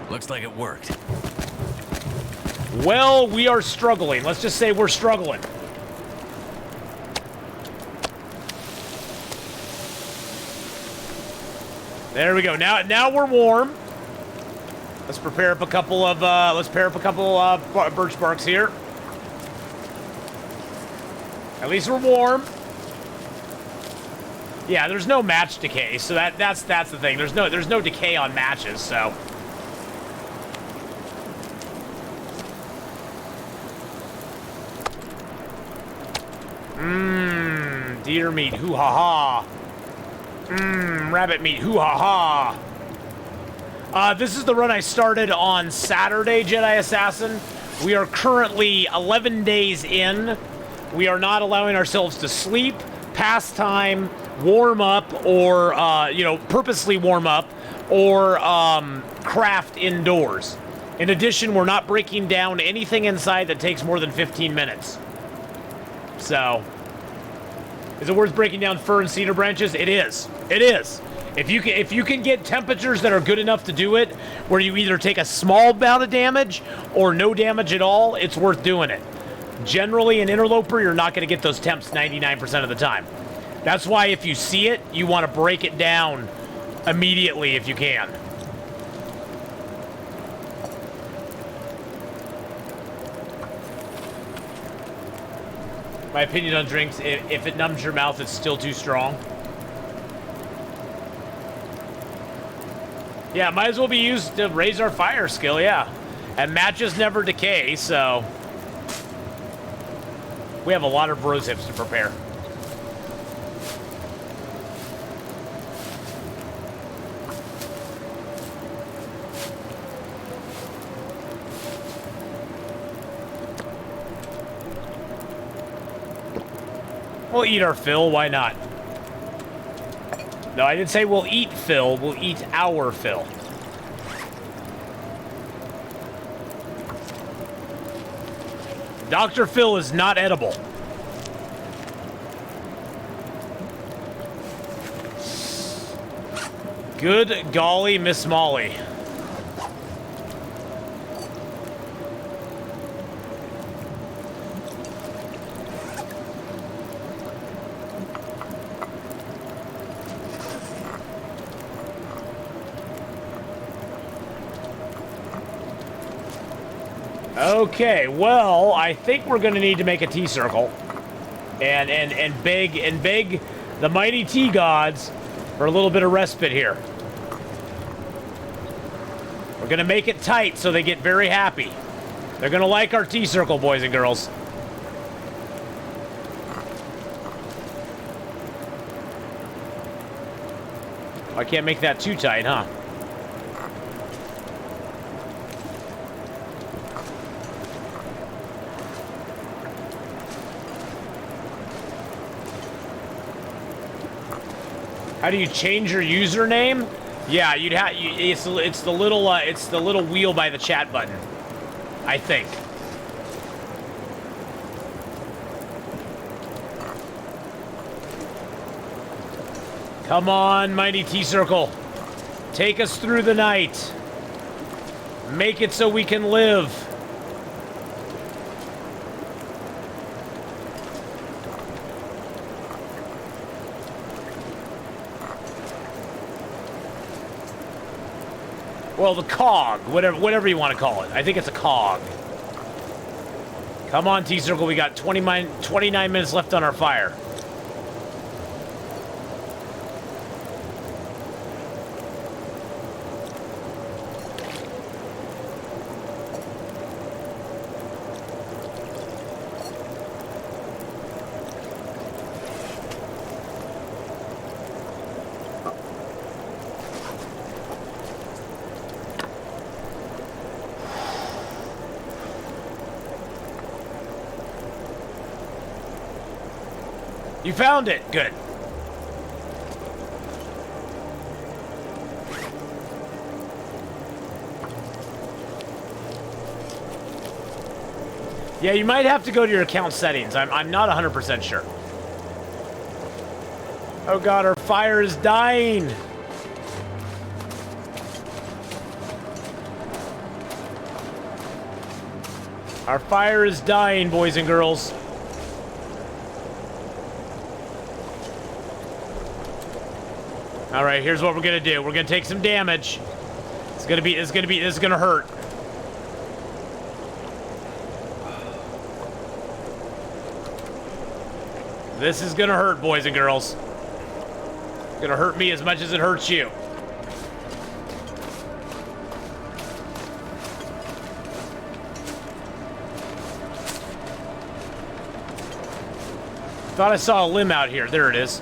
Looks like it worked. Well, we are struggling. Let's just say we're struggling. There we go. Now we're warm. Let's prepare up a couple of birch barks here. At least we're warm. Yeah, there's no match decay, so that's the thing. There's no decay on matches, so. Deer meat, hoo ha ha. Rabbit meat, hoo ha ha. This is the run I started on Saturday, Jedi Assassin. We are currently 11 days in. We are not allowing ourselves to sleep, pass time, warm up, or, purposely warm up, or craft indoors. In addition, we're not breaking down anything inside that takes more than 15 minutes. So, is it worth breaking down fir and cedar branches? It is. It is. If you can get temperatures that are good enough to do it, where you either take a small amount of damage or no damage at all, it's worth doing it. Generally, in Interloper, you're not going to get those temps 99% of the time. That's why if you see it, you want to break it down immediately if you can. My opinion on drinks, if it numbs your mouth, it's still too strong. Yeah, might as well be used to raise our fire skill, yeah. And matches never decay, so... We have a lot of bros hips to prepare. We'll eat our fill, why not? No, I didn't say we'll eat Phil. We'll eat our Phil. Dr. Phil is not edible. Good golly, Miss Molly. Okay, well, I think we're going to need to make a T-circle and beg the mighty tea gods for a little bit of respite here. We're going to make it tight so they get very happy. They're going to like our T-circle, boys and girls. I can't make that too tight, huh? How do you change your username? Yeah, you'd have. It's the little wheel by the chat button, I think. Come on, mighty T-circle, take us through the night. Make it so we can live. Well, the cog, whatever you want to call it. I think it's a cog. Come on, T-circle. We got 29 minutes left on our fire. You found it. Good. Yeah, you might have to go to your account settings. I'm not 100% sure. Oh god, our fire is dying. Our fire is dying, boys and girls. All right, here's what we're gonna do. We're gonna take some damage. This is gonna hurt. This is gonna hurt, boys and girls. It's gonna hurt me as much as it hurts you. Thought I saw a limb out here. There it is.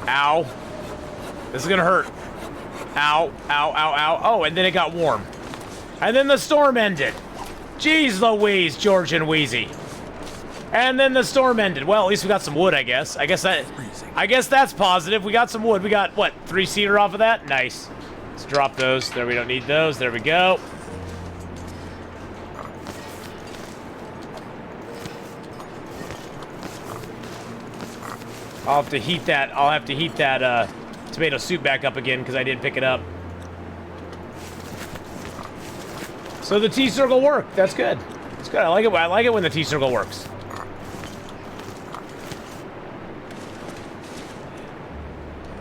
Ow. This is gonna hurt. Ow, ow, ow, ow. Oh, and then it got warm. And then the storm ended. Jeez Louise, George and Wheezy. And then the storm ended. Well, at least we got some wood, I guess. I guess that's positive. We got some wood. We got, what, 3-seater off of that? Nice. Let's drop those. There, we don't need those. There we go. I'll have to heat that tomato soup back up again because I did pick it up. So the T-circle worked. That's good. It's good. I like it. I like it when the T-circle works.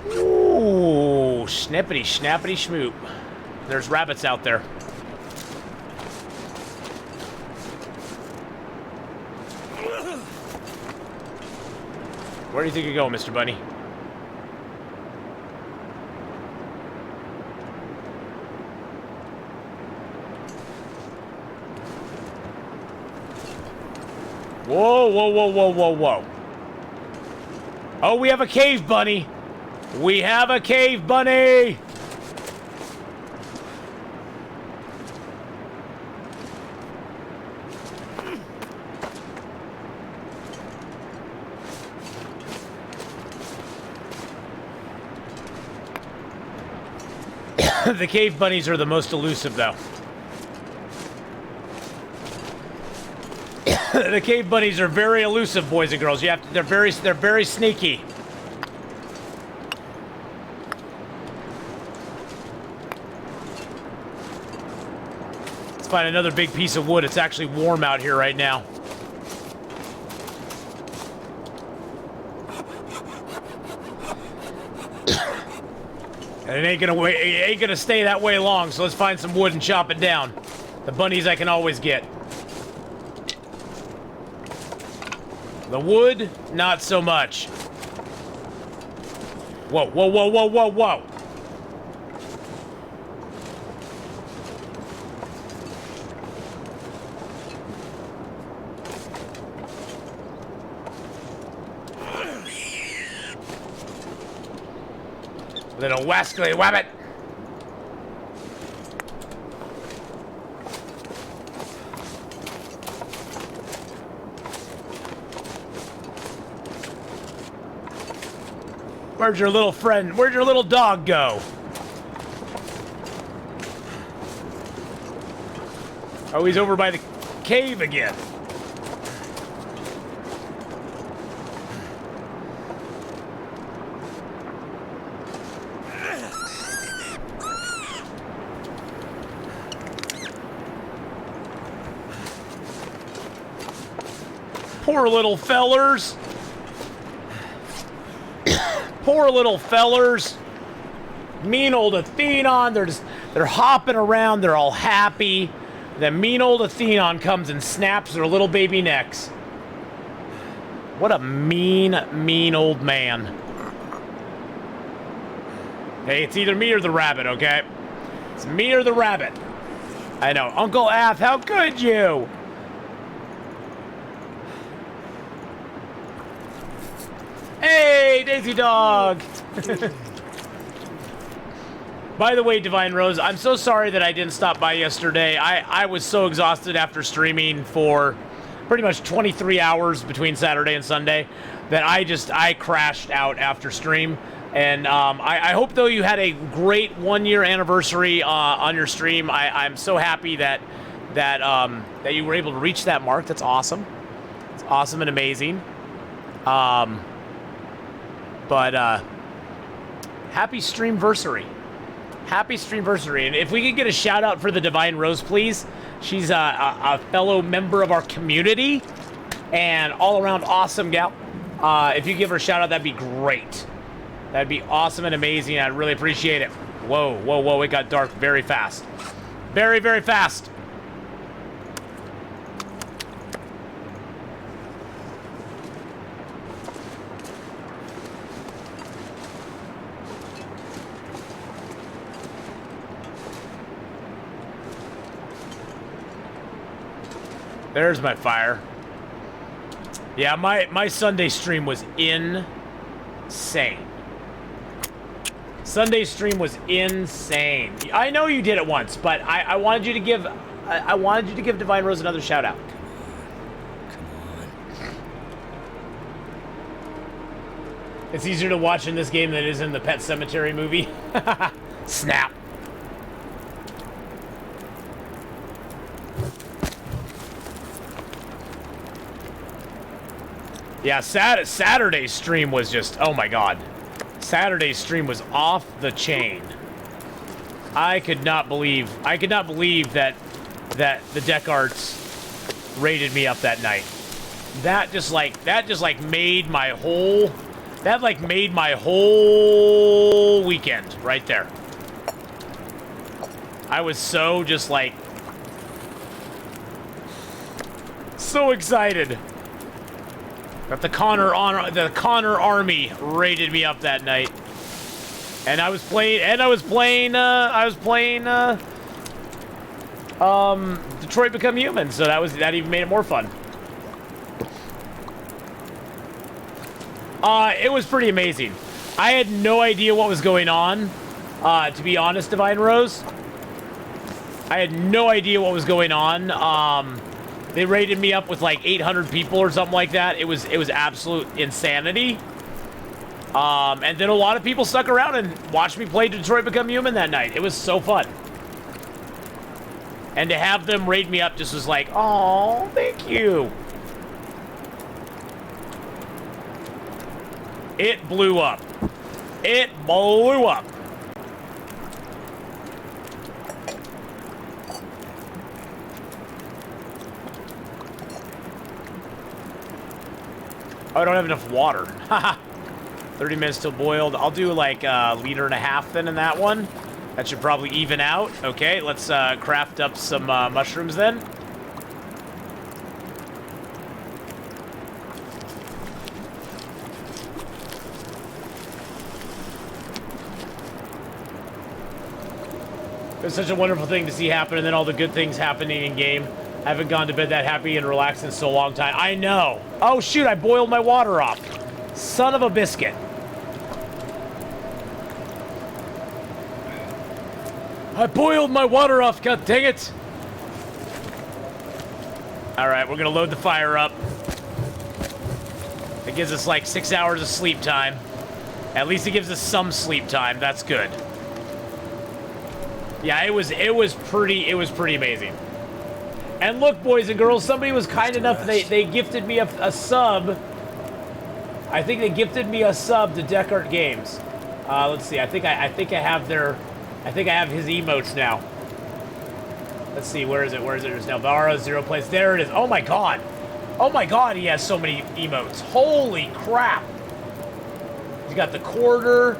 Ooh, snippity snappity schmoop. There's rabbits out there. Where do you think you go, Mr. Bunny? Whoa, whoa, whoa, whoa, whoa, whoa. Oh, we have a cave bunny. We have a cave bunny! The cave bunnies are the most elusive, though. The cave bunnies are very elusive, boys and girls. You have to, they're very sneaky. Let's find another big piece of wood. It's actually warm out here right now. And it ain't gonna stay that way long, so let's find some wood and chop it down. The bunnies I can always get. The wood, not so much. Whoa, whoa, whoa, whoa, whoa, whoa. Little wascally wabbit. Where'd your little friend, where'd your little dog go? Oh, he's over by the cave again. Poor little fellers. Poor little fellers. Mean old Atheenon. They're hopping around. They're all happy. Then mean old Atheenon comes and snaps their little baby necks. What a mean, mean old man. Hey, it's either me or the rabbit, okay? It's me or the rabbit. I know. Uncle Ath, how could you? Hey, Daisy Dog! By the way, Divine Rose, I'm so sorry that I didn't stop by yesterday. I was so exhausted after streaming for pretty much 23 hours between Saturday and Sunday that I crashed out after stream. And I hope, though, you had a great one-year anniversary on your stream. I'm so happy that you were able to reach that mark. That's awesome. It's awesome and amazing. But happy streamversary. Happy streamversary. And if we could get a shout out for the Divine Rose, please. She's a fellow member of our community and all around awesome gal. If you give her a shout out, that'd be great. That'd be awesome and amazing. I'd really appreciate it. Whoa, whoa, whoa. It got dark very fast. Very, very fast. There's my fire. Yeah, my Sunday stream was insane. Sunday stream was insane. I know you did it once, but I wanted you to give Divine Rose another shout out. Come on. It's easier to watch in this game than it is in the Pet Sematary movie. Snap. Yeah, Saturday's stream was just, oh my god. Saturday's stream was off the chain. I could not believe that the deck arts rated me up that night. That just made my whole weekend right there. I was so just like so excited that the Connor army raided me up that night, and I was playing Detroit Become Human, so that even made it more fun. It was pretty amazing. I had no idea what was going on, to be honest, Divine Rose. I had no idea what was going on. They raided me up with like 800 people or something like that. It was absolute insanity. And then a lot of people stuck around and watched me play Detroit Become Human that night. It was so fun. And to have them raid me up just was like, oh, thank you. It blew up. It blew up. Oh, I don't have enough water. Haha. 30 minutes till boiled. I'll do like a liter and a half then in that one. That should probably even out. Okay, let's craft up some mushrooms then. It's such a wonderful thing to see happen, and then all the good things happening in game. I haven't gone to bed that happy and relaxed in so long time. I know. Oh shoot, I boiled my water off. Son of a biscuit. I boiled my water off, god dang it. Alright, we're gonna load the fire up. It gives us like 6 hours of sleep time. At least it gives us some sleep time. That's good. Yeah, it was pretty amazing. And look, boys and girls, somebody was kind enough, they gifted me a sub. I think they gifted me a sub to Deckart Games. Let's see, I think I have his emotes now. Let's see, where is it? There's Navarro, 0 plays. There it is. Oh my god. Oh my god, he has so many emotes. Holy crap. He's got the quarter.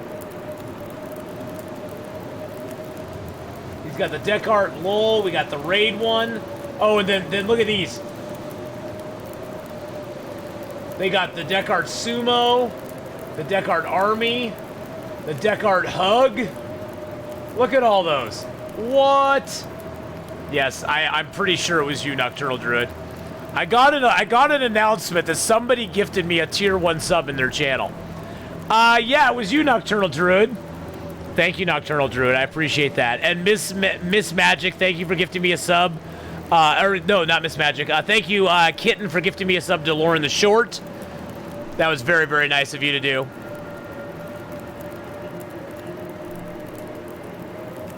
He's got the Deckart LOL. We got the raid one. Oh, and then look at these. They got the Deckart Sumo, the Deckart Army, the Deckart Hug. Look at all those. What? Yes, I'm pretty sure it was you, Nocturnal Druid. I got an announcement that somebody gifted me a tier 1 sub in their channel. Yeah, it was you, Nocturnal Druid. Thank you, Nocturnal Druid. I appreciate that. And Miss Magic, thank you for gifting me a sub. Or no, not Miss Magic. Thank you, Kitten, for gifting me a sub to Lauren the Short. That was very, very nice of you to do.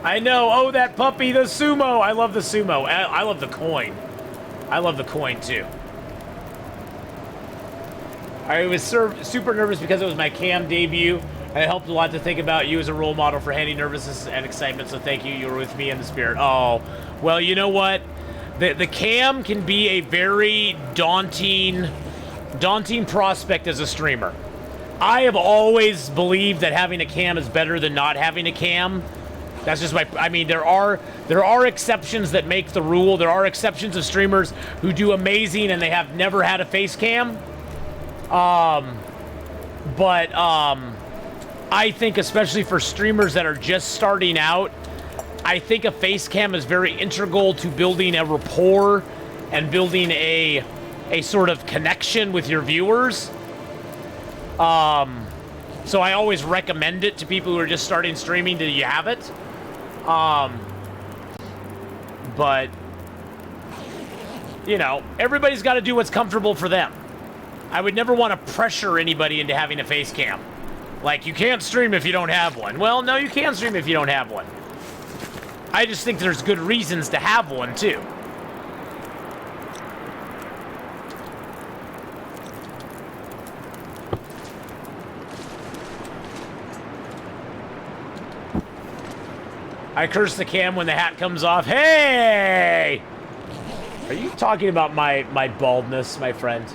I know. Oh, that puppy, the sumo. I love the sumo. I love the coin. I love the coin, too. I was super nervous because it was my cam debut. And it helped a lot to think about you as a role model for handling nervousness and excitement. So thank you. You were with me in the spirit. Oh, well, you know what? The cam can be a very daunting prospect as a streamer. I have always believed that having a cam is better than not having a cam. That's just my, I mean, there are exceptions that make the rule. There are exceptions of streamers who do amazing and they have never had a face cam. I think especially for streamers that are just starting out, I think a face cam is very integral to building a rapport and building a sort of connection with your viewers. So I always recommend it to people who are just starting streaming till you have it. But, you know, everybody's got to do what's comfortable for them. I would never want to pressure anybody into having a face cam. Like, you can't stream if you don't have one. Well, no, you can stream if you don't have one. I just think there's good reasons to have one, too. I curse the cam when the hat comes off. Hey! Are you talking about my baldness, my friend?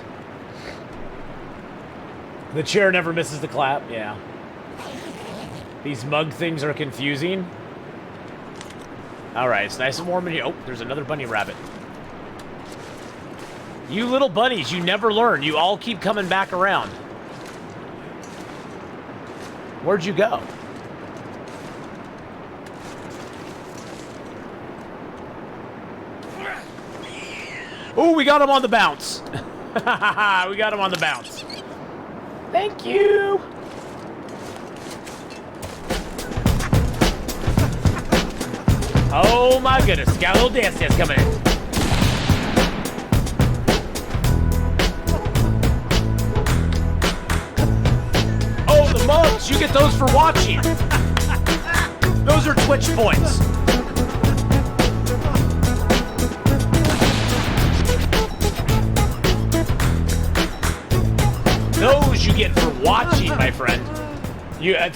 The chair never misses the clap. Yeah. These mug things are confusing. Alright, it's nice and warm in here. Oh, there's another bunny rabbit. You little bunnies, you never learn. You all keep coming back around. Where'd you go? Oh, we got him on the bounce. We got him on the bounce. Thank you. Oh my goodness, got a little dance coming in. Oh, the mugs, you get those for watching. Those are Twitch points. Those you get for watching, my friend.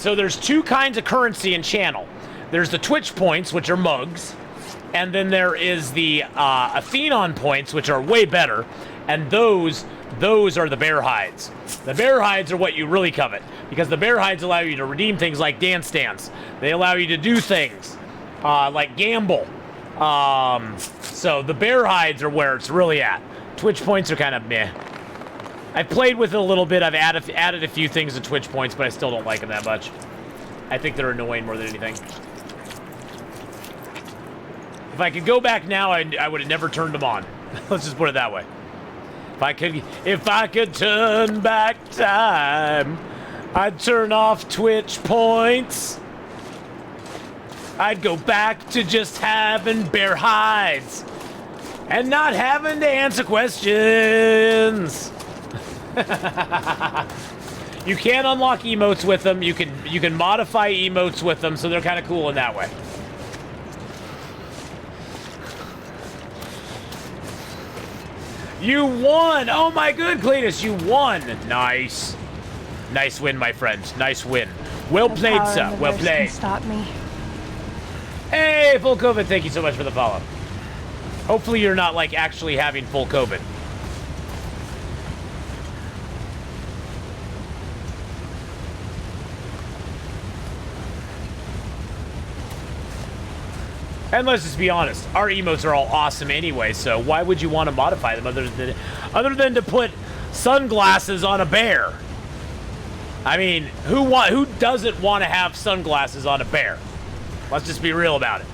So there's two kinds of currency in channel. There's the Twitch points, which are mugs, and then there is the Atheenon points, which are way better, and those are the bear hides. The bear hides are what you really covet, because the bear hides allow you to redeem things like dance stands. They allow you to do things like gamble. So the bear hides are where it's really at. Twitch points are kind of meh. I've played with it a little bit. I've added a few things to Twitch points, but I still don't like them that much. I think they're annoying more than anything. If I could go back now, I would have never turned them on. Let's just put it that way. If I could turn back time, I'd turn off Twitch points. I'd go back to just having bear hides and not having to answer questions. You can unlock emotes with them. You can modify emotes with them, so they're kind of cool in that way. You won! Oh my good, Cletus, you won! Nice. Nice win, my friend. Nice win. Well played, sir. Well played. Stop me. Hey, full COVID, thank you so much for the follow. Hopefully you're not, like, actually having full COVID. And let's just be honest, our emotes are all awesome anyway, so why would you want to modify them other than to put sunglasses on a bear? I mean, who doesn't want to have sunglasses on a bear? Let's just be real about it.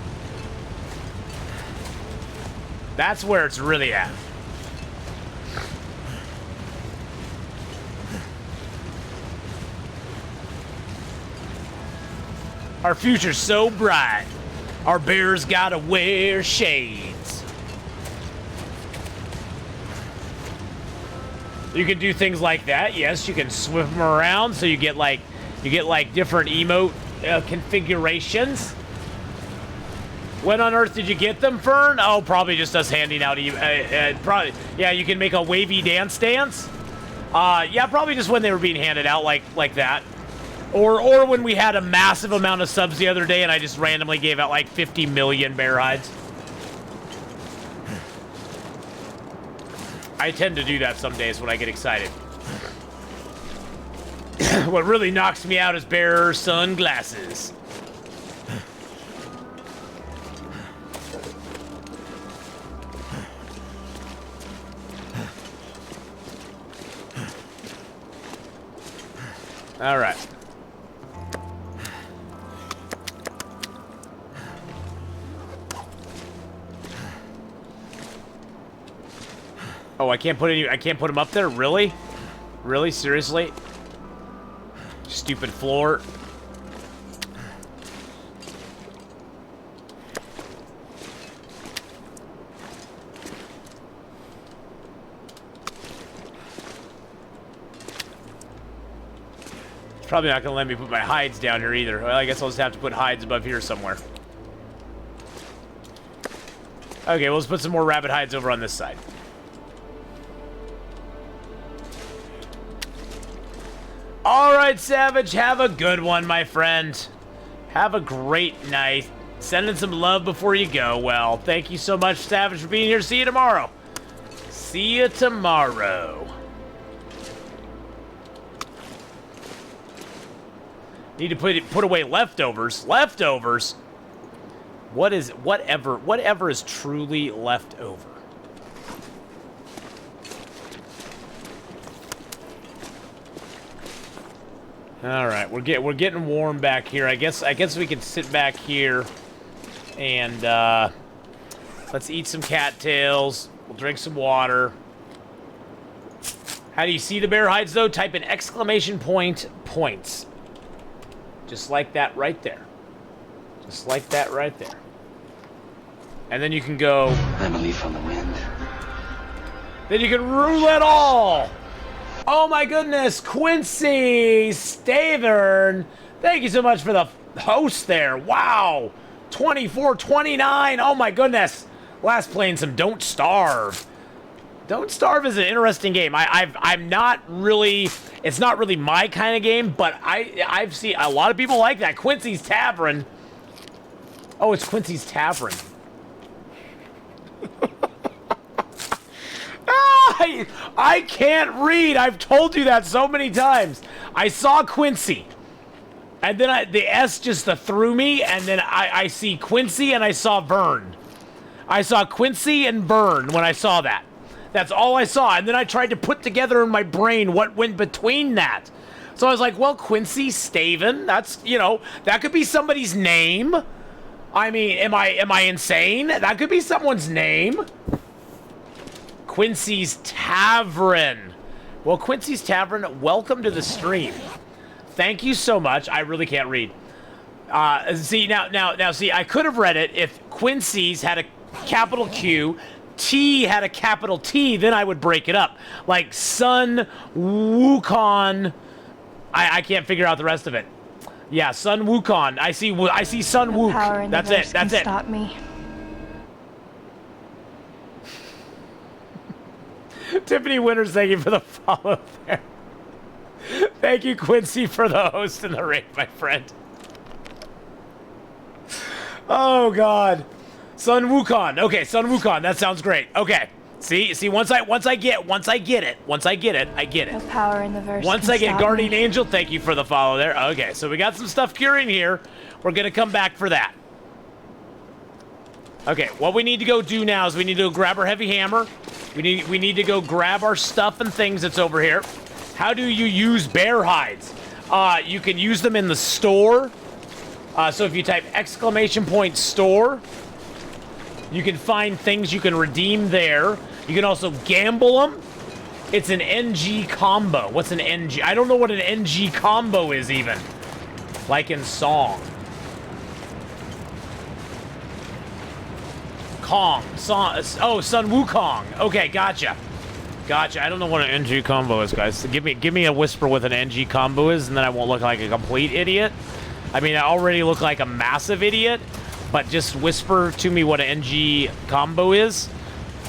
That's where it's really at. Our future's so bright. Our bears gotta wear shades. You can do things like that. Yes, you can swim them around, so you get like different emote configurations. When on earth did you get them, Fern? Oh, probably just us handing out. Probably, yeah. You can make a wavy dance. Yeah, probably just when they were being handed out like that. Or when we had a massive amount of subs the other day and I just randomly gave out like 50 million bear hides. I tend to do that some days when I get excited. What really knocks me out is bear sunglasses. All right. Oh, I can't put them up there? Really? Really? Seriously? Stupid floor. It's probably not gonna let me put my hides down here either. Well, I guess I'll just have to put hides above here somewhere. Okay, well, let's put some more rabbit hides over on this side. All right, Savage, have a good one, my friend. Have a great night. Sending some love before you go. Well, thank you so much, Savage, for being here. See you tomorrow. See you tomorrow. Need to put away leftovers. Leftovers? Whatever is truly left over. All right, we're getting warm back here. I guess we can sit back here and let's eat some cattails. We'll drink some water. How do you see the bear hides though? Type in exclamation point points. Just like that right there. Just like that right there. And then you can go... I'm a leaf on the wind. Then you can roulette all! Oh my goodness, Quincy Stavern! Thank you so much for the host there. Wow! 24-29, oh my goodness! Last playing some Don't Starve. Don't Starve is an interesting game. I'm not really... It's not really my kind of game, but I've seen a lot of people like that. Quincy's Tavern. Oh, it's Quincy's Tavern. I can't read. I've told you that so many times. I saw Quincy. And then the S just threw me, and then I see Quincy and I saw Vern. I saw Quincy and Vern when I saw that. That's all I saw. And then I tried to put together in my brain what went between that. So I was like, well, Quincy Staven, that's, you know, that could be somebody's name. I mean, am I insane? That could be someone's name. Quincy's Tavern. Well, Quincy's Tavern, welcome to the stream. Thank you so much. I really can't read. See, now, see, I could have read it if Quincy's had a capital Q, T had a capital T, then I would break it up. Like Sun Wukong. I can't figure out the rest of it. Yeah, Sun Wukong. I see Sun No Wuk. power in the That's verse it. That's can it. Stop me. Tiffany Winters, thank you for the follow there. Thank you, Quincy, for the host and the raid, my friend. Oh God, Sun Wukong. Okay, Sun Wukong. That sounds great. Okay, see. Once I get it, I get No it. power in the verse Once can I get stop Guardian me. Angel, thank you for the follow there. Okay, so we got some stuff curing here. We're gonna come back for that. Okay, what we need to go do now is we need to go grab our heavy hammer. We need to go grab our stuff and things that's over here. How do you use bear hides? You can use them in the store. So if you type !store, you can find things you can redeem there. You can also gamble them. It's an NG combo. What's an NG? I don't know what an NG combo is even. Like in Song. Oh, Sun Wukong. Okay, gotcha. I don't know what an NG combo is, guys. So give me a whisper what an NG combo is, and then I won't look like a complete idiot. I mean, I already look like a massive idiot, but just whisper to me what an NG combo is,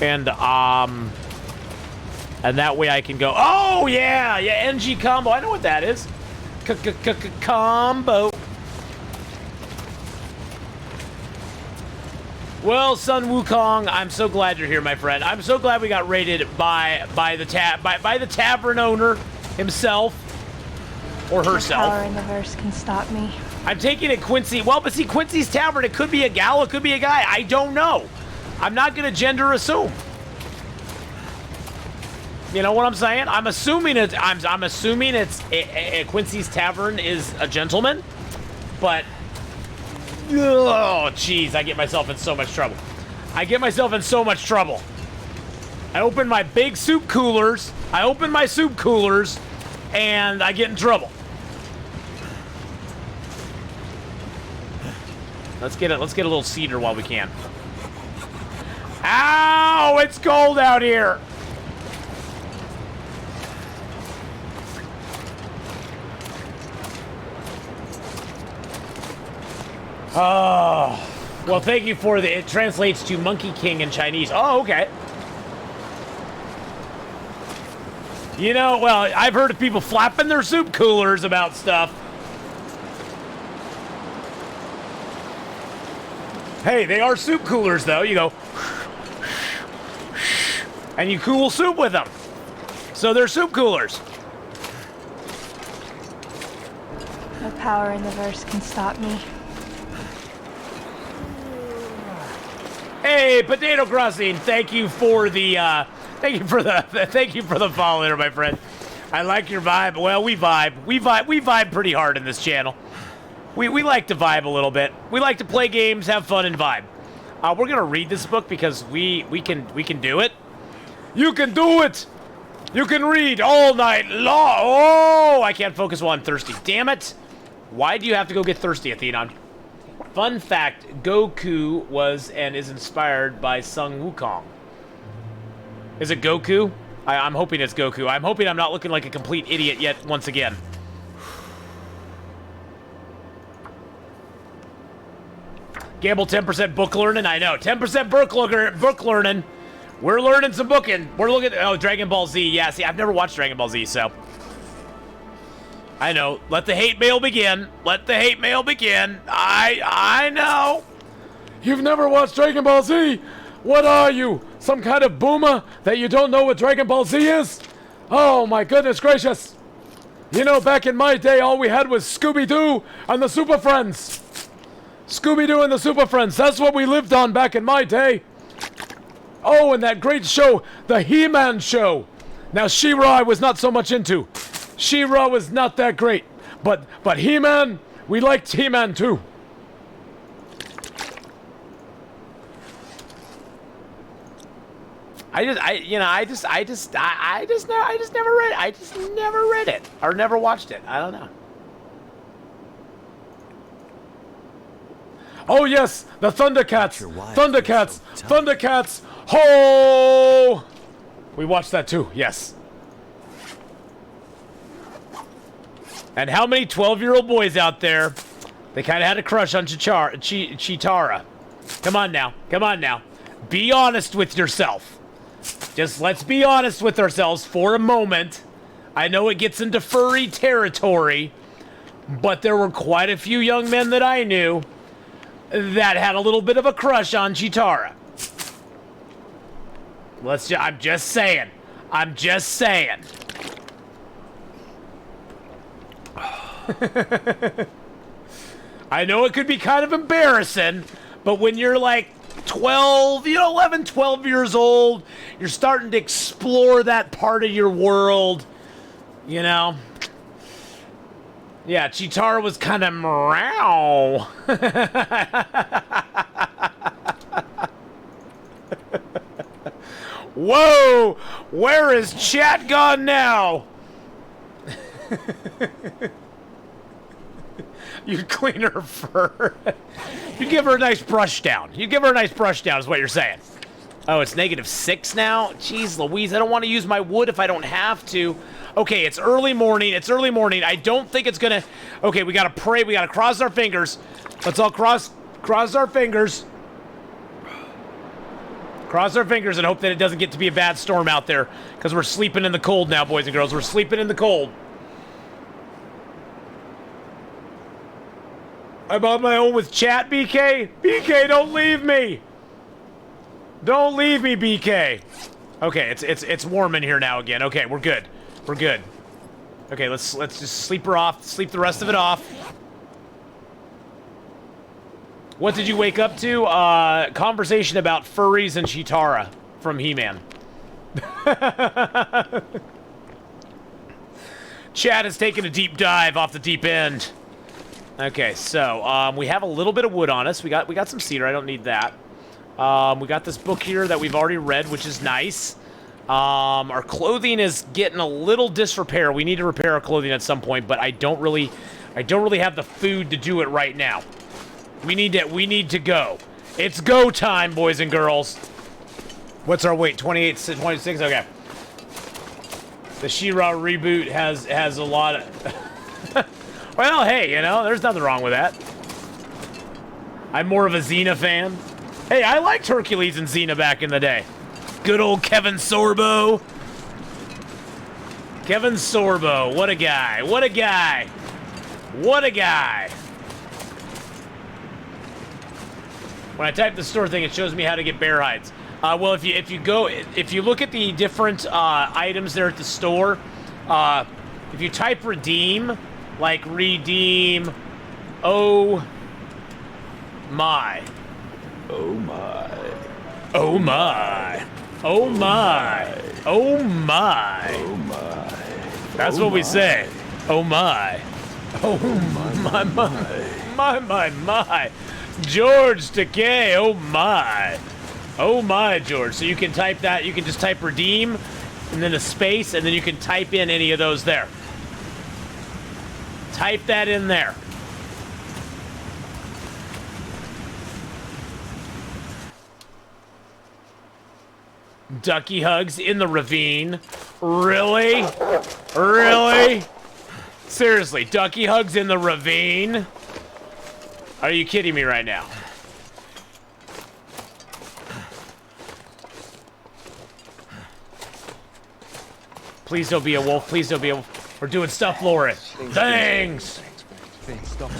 and that way I can go, oh yeah, NG combo. I know what that is. Combo. Well, Sun Wukong, I'm so glad you're here, my friend. I'm so glad we got raided by the tavern owner himself or No herself. power in the verse can stop me. I'm taking it Quincy. Well, but see, Quincy's Tavern, it could be a gal, it could be a guy. I don't know. I'm not going to gender assume. You know what I'm saying? I'm assuming it's Quincy's Tavern is a gentleman, but oh, jeez, I get myself in so much trouble. I open my big soup coolers. And I get in trouble. Let's get a little cedar while we can. Ow! It's cold out here. Oh, well, thank you for it translates to Monkey King in Chinese. Oh, okay. You know, well, I've heard of people flapping their soup coolers about stuff. Hey, they are soup coolers, though. You go, and you cool soup with them. So they're soup coolers. No power in the verse can stop me. Hey, Potato Crossing, thank you for the follow there, my friend. I like your vibe. Well, we vibe pretty hard in this channel. We like to vibe a little bit. We like to play games, have fun, and vibe. We're gonna read this book because we can do it. You can do it. You can read all night long. Oh, I can't focus while I'm thirsty. Damn it! Why do you have to go get thirsty, Atheenon? Fun fact, Goku was and is inspired by Sun Wukong. Is it Goku? I'm hoping it's Goku. I'm hoping I'm not looking like a complete idiot yet once again. Gamble 10% book learning? I know. 10% book learning. We're learning some booking. We're looking at... Oh, Dragon Ball Z. Yeah, see, I've never watched Dragon Ball Z, so... I know. Let the hate mail begin. Let the hate mail begin. I know. You've never watched Dragon Ball Z? What are you? Some kind of boomer that you don't know what Dragon Ball Z is? Oh, my goodness gracious. You know, back in my day, all we had was Scooby-Doo and the Super Friends. Scooby-Doo and the Super Friends. That's what we lived on back in my day. Oh, and that great show, the He-Man show. Now, She-Ra I was not so much into. She-Ra was not that great. But He-Man, we liked He-Man too. I just never read it or never watched it. I don't know. Oh yes, the Thundercats. Thundercats. Thundercats. Ho! We watched that too. Yes. And how many 12-year-old boys out there? They kind of had a crush on Chitara. Come on now. Come on now. Be honest with yourself. Just let's be honest with ourselves for a moment. I know it gets into furry territory, but there were quite a few young men that I knew that had a little bit of a crush on Chitara. I'm just saying. I'm just saying. I know it could be kind of embarrassing, but when you're like 12, 11, 12 years old, you're starting to explore that part of your world, you know? Yeah, Chitara was kind of meow. Whoa! Where is chat gone now? You'd clean her fur. You'd give her a nice brush down. You'd give her a nice brush down is what you're saying. Oh, it's -6 now? Jeez Louise, I don't want to use my wood if I don't have to. Okay, it's early morning. It's early morning. I don't think it's gonna... Okay, we gotta pray. We gotta cross our fingers. Let's all cross our fingers. Cross our fingers and hope that it doesn't get to be a bad storm out there. Because we're sleeping in the cold now, boys and girls. We're sleeping in the cold. I'm on my own with chat, BK? BK, don't leave me! Don't leave me, BK! Okay, it's warm in here now again. Okay, we're good. We're good. Okay, let's just sleep her off. Sleep the rest of it off. What did you wake up to? Conversation about furries and Chitara from He-Man. Chat has taken a deep dive off the deep end. Okay, so we have a little bit of wood on us. We got some cedar. I don't need that. We got this book here that we've already read, which is nice. Our clothing is getting a little disrepair. We need to repair our clothing at some point, but I don't really have the food to do it right now. We need to go. It's go time, boys and girls. What's our weight? 28, 26. Okay. The She-Ra reboot has a lot of. Well, hey, you know, there's nothing wrong with that. I'm more of a Xena fan. Hey, I liked Hercules and Xena back in the day. Good old Kevin Sorbo. Kevin Sorbo, what a guy. What a guy. What a guy. When I type the store thing, it shows me how to get bear hides. Well, if you look at the different items there at the store, if you type redeem, like redeem, oh my, oh my, oh my, oh my, oh my, oh my. That's what we say. Oh my, oh my. George Takei, oh my, George. So you can type that, you can just type redeem, and then a space, and then you can type in any of those there. Type that in there. Ducky hugs in the ravine. Really? Really? Seriously, ducky hugs in the ravine? Are you kidding me right now? Please don't be a wolf. Please don't be a wolf. We're doing stuff, Lauren. Things. And stuff.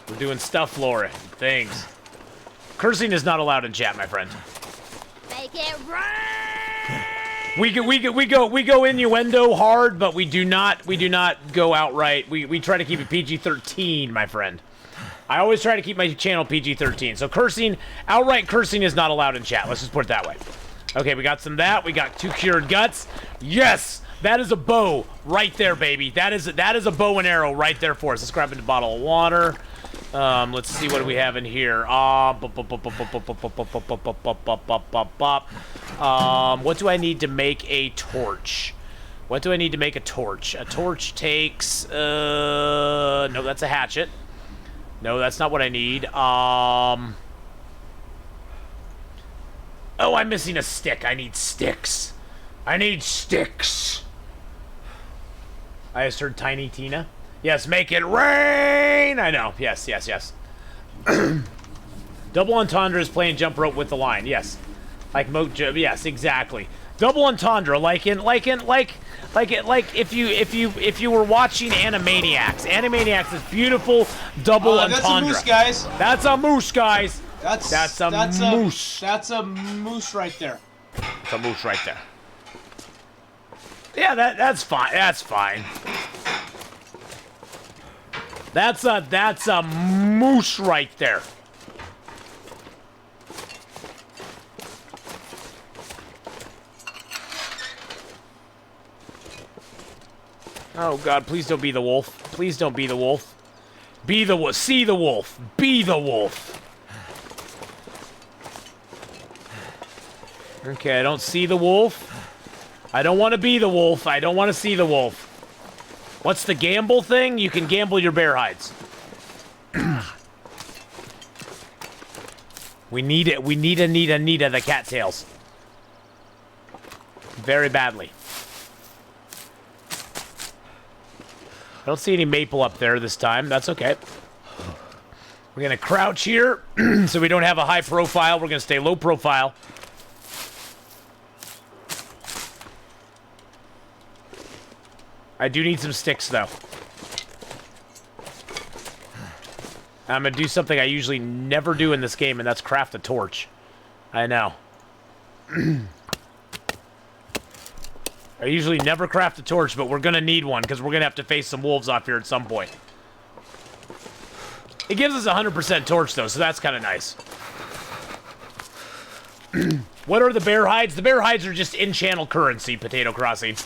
We're doing stuff, Laura. Things. Cursing is not allowed in chat, my friend. Make it rain! We go innuendo hard, but we do not go outright. We try to keep it PG-13, my friend. I always try to keep my channel PG-13. So cursing, outright cursing is not allowed in chat. Let's just put it that way. Okay, we got some of that. We got 2 cured guts. Yes! That is a bow right there, baby. That is a bow and arrow right there for us. Let's grab a bottle of water. Let's see what do we have in here. What do I need to make a torch? What do I need to make a torch? A torch takes, no, that's a hatchet. No, that's not what I need. Oh, I'm missing a stick. I need sticks. I need sticks. I just heard Tiny Tina. Yes, make it rain! I know. Yes, yes, yes. Double entendre is playing jump rope with the line. Yes. Like Mojo. Yes, exactly. Double entendre, like if you were watching Animaniacs. Animaniacs is beautiful double entendre. That's a moose, guys. That's a moose, guys. That's a moose. That's a moose right there. It's a moose right there. Yeah, that's fine. That's fine. That's a moose right there. Oh God, please don't be the wolf. Please don't be the wolf. Be the wolf. See the wolf. Be the wolf. Okay, I don't see the wolf. I don't want to be the wolf. I don't want to see the wolf. What's the gamble thing? You can gamble your bear hides. We need it. We need the cattails. Very badly. I don't see any maple up there this time. That's okay. We're going to crouch here so we don't have a high profile. We're going to stay low profile. I do need some sticks, though. I'm going to do something I usually never do in this game, and that's craft a torch. I know. I usually never craft a torch, but we're going to need one, because we're going to have to face some wolves off here at some point. It gives us 100% torch, though, so that's kind of nice. What are the bear hides? The bear hides are just in-channel currency, Potato Crossing.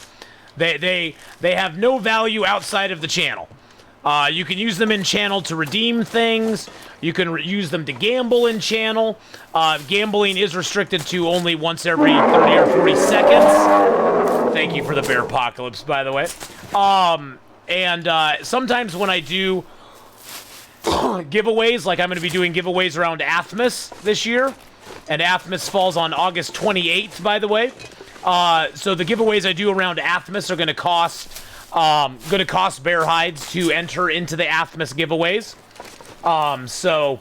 They have no value outside of the channel. You can use them in channel to redeem things. You can use them to gamble in channel. Gambling is restricted to only once every 30 or 40 seconds. Thank you for the bear apocalypse, by the way. Sometimes when I do giveaways, like I'm going to be doing giveaways around Athmas this year, and Athmas falls on August 28th, by the way. So the giveaways I do around Athmas are going to cost bear hides to enter into the Athmas giveaways. So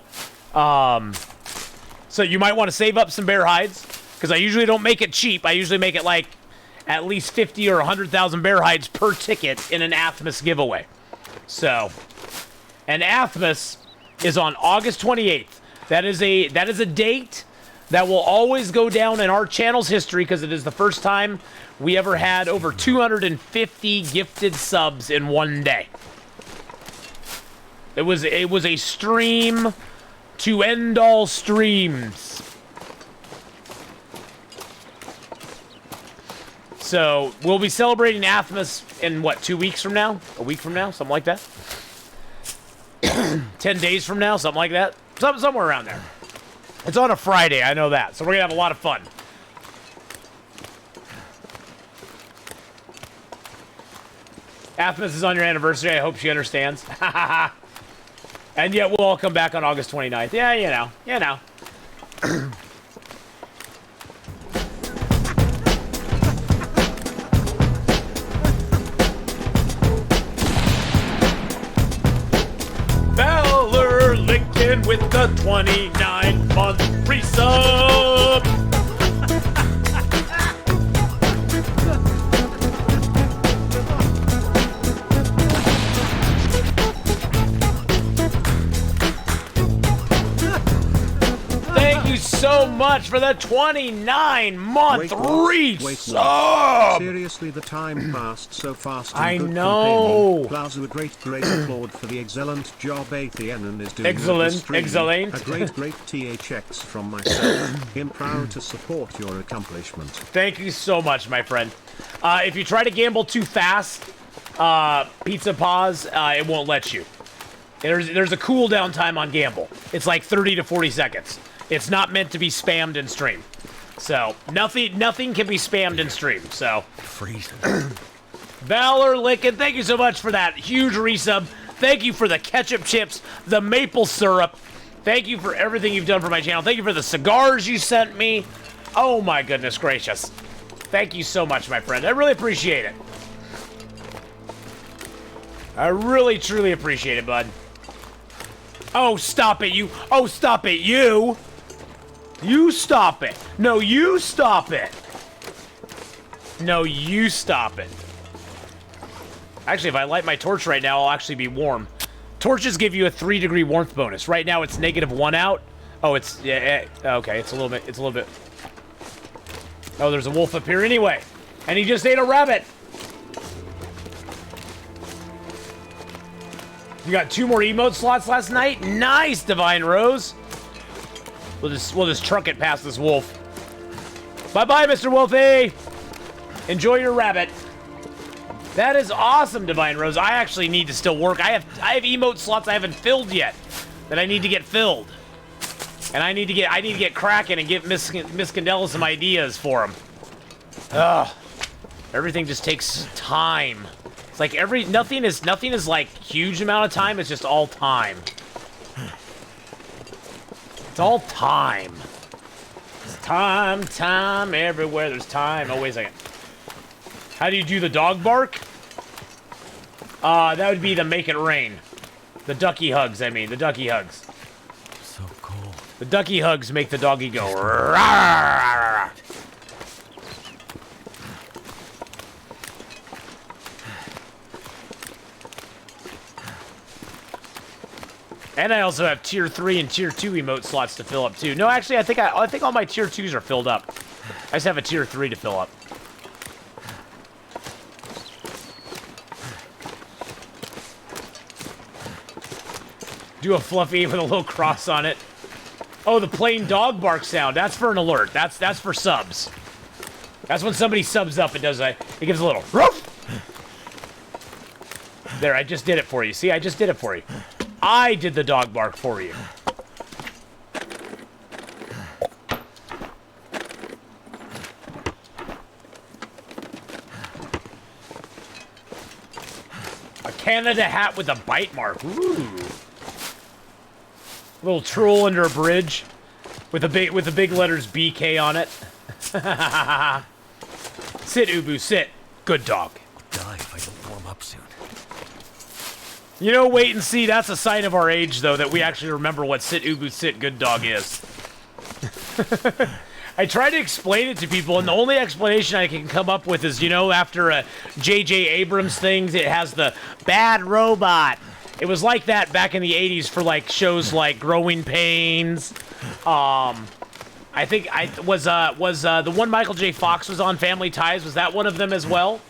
you might want to save up some bear hides, because I usually don't make it cheap. I usually make it like at least 50 or 100,000 bear hides per ticket in an Athmas giveaway. So, and Athmas is on August 28th. That is a date that will always go down in our channel's history, because it is the first time we ever had over 250 gifted subs in one day. It was a stream to end all streams. So we'll be celebrating Athmas in what, 2 weeks from now? A week from now? Something like that? 10 days from now? Something like that? Somewhere around there. It's on a Friday, I know that. So we're going to have a lot of fun. Athmas is on your anniversary. I hope she understands. And yet we'll all come back on August 29th. Yeah, you know. Valor Lincoln with the 29-month resub. Thank you so much for the 29-month resub. Seriously, the time passed so fast. In I good know. company. Plaza, a great applaud for the excellent job Atheenon is doing. Excellent, with the stream. excellent. A great THX from myself. I'm proud to support your accomplishment. Thank you so much, my friend. If you try to gamble too fast, Pizza Paws, it won't let you. There's a cooldown time on gamble. It's like 30 to 40 seconds. It's not meant to be spammed in stream. So, nothing can be spammed in stream, so. Freezing. Valor Lincoln, thank you so much for that huge resub. Thank you for the ketchup chips, the maple syrup. Thank you for everything you've done for my channel. Thank you for the cigars you sent me. Oh my goodness gracious. Thank you so much, my friend. I really appreciate it. I really, truly appreciate it, bud. Oh, stop it, you. Oh, stop it, you. You stop it. No, you stop it. No, you stop it. Actually, if I light my torch right now, I'll actually be warm. Torches give you a 3-degree warmth bonus. Right now, it's -1 out. Oh, it's... yeah, okay, it's a little bit... Oh, there's a wolf up here anyway. And he just ate a rabbit. You got 2 more emote slots last night? Nice, Divine Rose. We'll just truck it past this wolf. Bye-bye, Mr. Wolfie. Enjoy your rabbit. That is awesome, Divine Rose. I actually need to still work. I have emote slots I haven't filled yet that I need to get filled. And I need to get cracking and give Miss Candela some ideas for him. Ugh. Everything just takes time. It's like nothing is like huge amount of time, it's just all time. It's all time. It's time everywhere. There's time. Oh, wait a second. How do you do the dog bark? That would be the make it rain. The ducky hugs, I mean. The ducky hugs. So cold. The ducky hugs make the doggy go. Rawr. And I also have tier 3 and tier 2 emote slots to fill up too. No, actually, I think all my tier 2s are filled up. I just have a tier 3 to fill up. Do a fluffy with a little cross on it. Oh, the plain dog bark sound. That's for an alert. That's for subs. That's when somebody subs up. It gives a little roof. There, I just did it for you. See, I just did it for you. I did the dog bark for you. A Canada hat with a bite mark. Ooh. Little troll under a bridge with the big letters BK on it. Sit, Ubu, sit. Good dog. Die if I don't warm up soon. You know, wait and see. That's a sign of our age, though, that we actually remember what sit, Ubu, sit, good dog is. I try to explain it to people, and the only explanation I can come up with is, you know, after a J.J. Abrams thing, it has the bad robot. It was like that back in the 80s for, like, shows like Growing Pains. I think was the one Michael J. Fox was on, Family Ties. Was that one of them as well?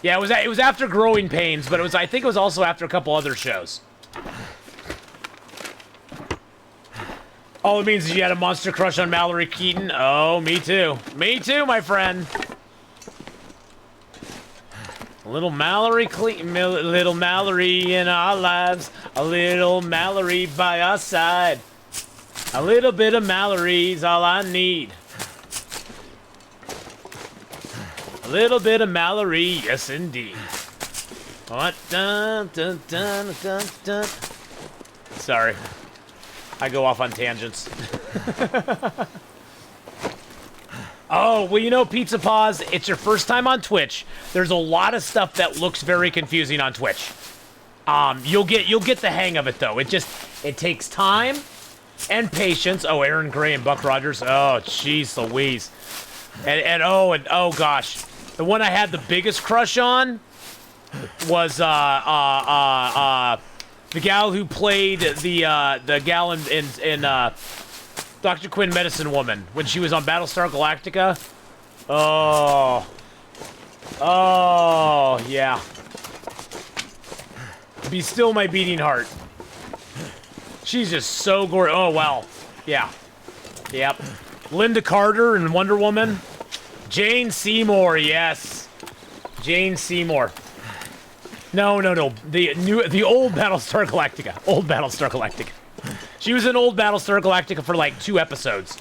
Yeah, it was after Growing Pains, but I think it was also after a couple other shows. All it means is you had a monster crush on Mallory Keaton. Oh, me too. Me too, my friend. Little Mallory in our lives. A little Mallory by our side. A little bit of Mallory's all I need. A little bit of Mallory, yes indeed. What? Dun, dun, dun, dun, dun. Sorry. I go off on tangents. Oh, well, you know, Pizza Paws, it's your first time on Twitch. There's a lot of stuff that looks very confusing on Twitch. You'll get the hang of it, though. It takes time and patience. Oh, Aaron Gray and Buck Rogers. Oh, jeez Louise. And oh gosh. The one I had the biggest crush on was, the gal who played the gal in Dr. Quinn Medicine Woman when she was on Battlestar Galactica. Oh, yeah. Be still my beating heart. She's just so gorgeous. Oh, wow. Yeah. Yep. Linda Carter in Wonder Woman. Jane Seymour, yes. Jane Seymour. No. The old Battlestar Galactica. Old Battlestar Galactica. She was in old Battlestar Galactica for like 2 episodes.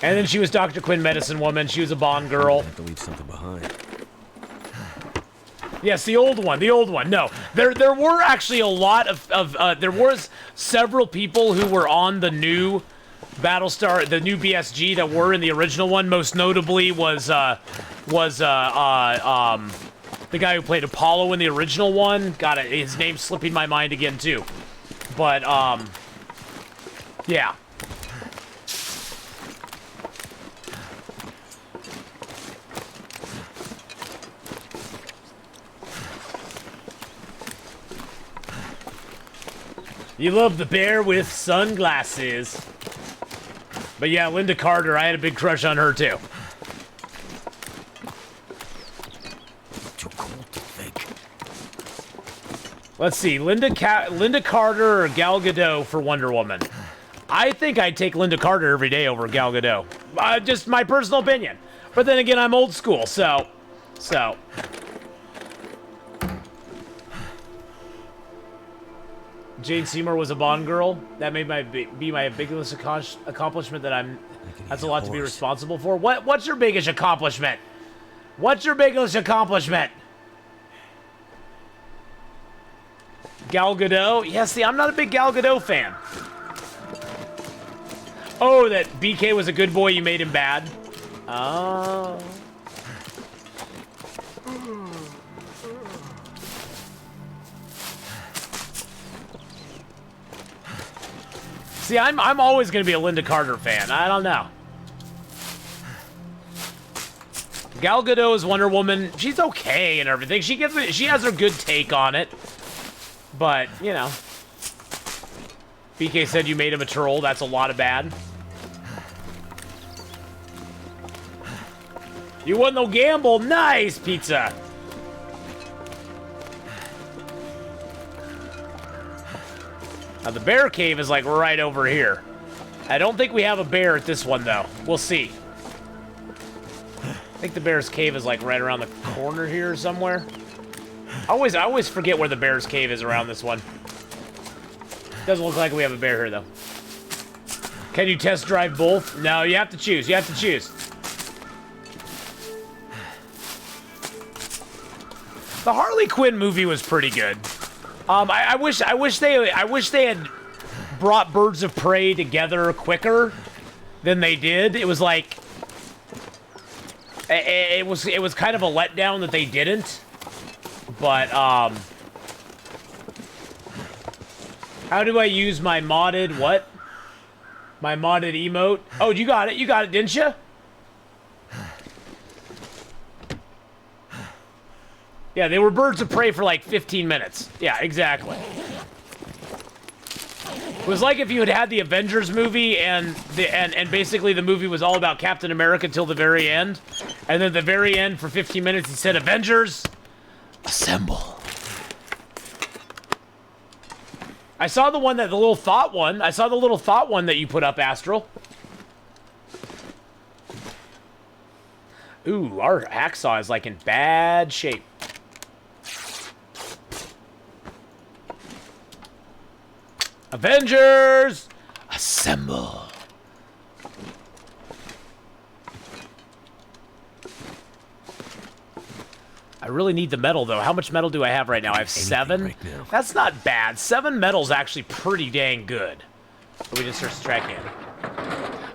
And then she was Dr. Quinn Medicine Woman. She was a Bond girl. I have to leave something behind. Yes, the old one. No, there were actually a lot of there was several people who were on the new Battlestar, the new BSG that were in the original one. Most notably was the guy who played Apollo in the original one. Got it. His name's slipping my mind again too. But yeah. You love the bear with sunglasses. But yeah, Linda Carter, I had a big crush on her too. Too cold to think. Let's see, Linda Carter or Gal Gadot for Wonder Woman. I think I'd take Linda Carter every day over Gal Gadot. Just my personal opinion. But then again, I'm old school, so. Jane Seymour was a Bond girl. That may be my biggest accomplishment that that's a lot to be responsible for. What's your biggest accomplishment? What's your biggest accomplishment? Gal Gadot? Yeah, see, I'm not a big Gal Gadot fan. Oh, that BK was a good boy, you made him bad. Oh. See, I'm always going to be a Linda Carter fan. I don't know. Gal Gadot is Wonder Woman. She's okay and everything. She has her good take on it. But, you know. BK said you made him a troll. That's a lot of bad. You won no gamble. Nice, pizza. Now, the bear cave is, like, right over here. I don't think we have a bear at this one, though. We'll see. I think the bear's cave is, like, right around the corner here somewhere. I always forget where the bear's cave is around this one. Doesn't look like we have a bear here, though. Can you test drive both? No, you have to choose. You have to choose. The Harley Quinn movie was pretty good. I wish they had brought Birds of Prey together quicker than they did. It was like it was kind of a letdown that they didn't. But how do I use my modded what? My modded emote? Oh, you got it, didn't you? Yeah, they were Birds of Prey for like 15 minutes. Yeah, exactly. It was like if you had the Avengers movie and basically the movie was all about Captain America till the very end. And then at the very end for 15 minutes he said, Avengers, assemble. I saw the little thought one. I saw the little thought one that you put up, Astral. Ooh, our hacksaw is like in bad shape. Avengers, assemble. I really need the metal, though. How much metal do I have right now? I have 7? right now. That's not bad. 7 metal's actually pretty dang good. So we just start subtracting it.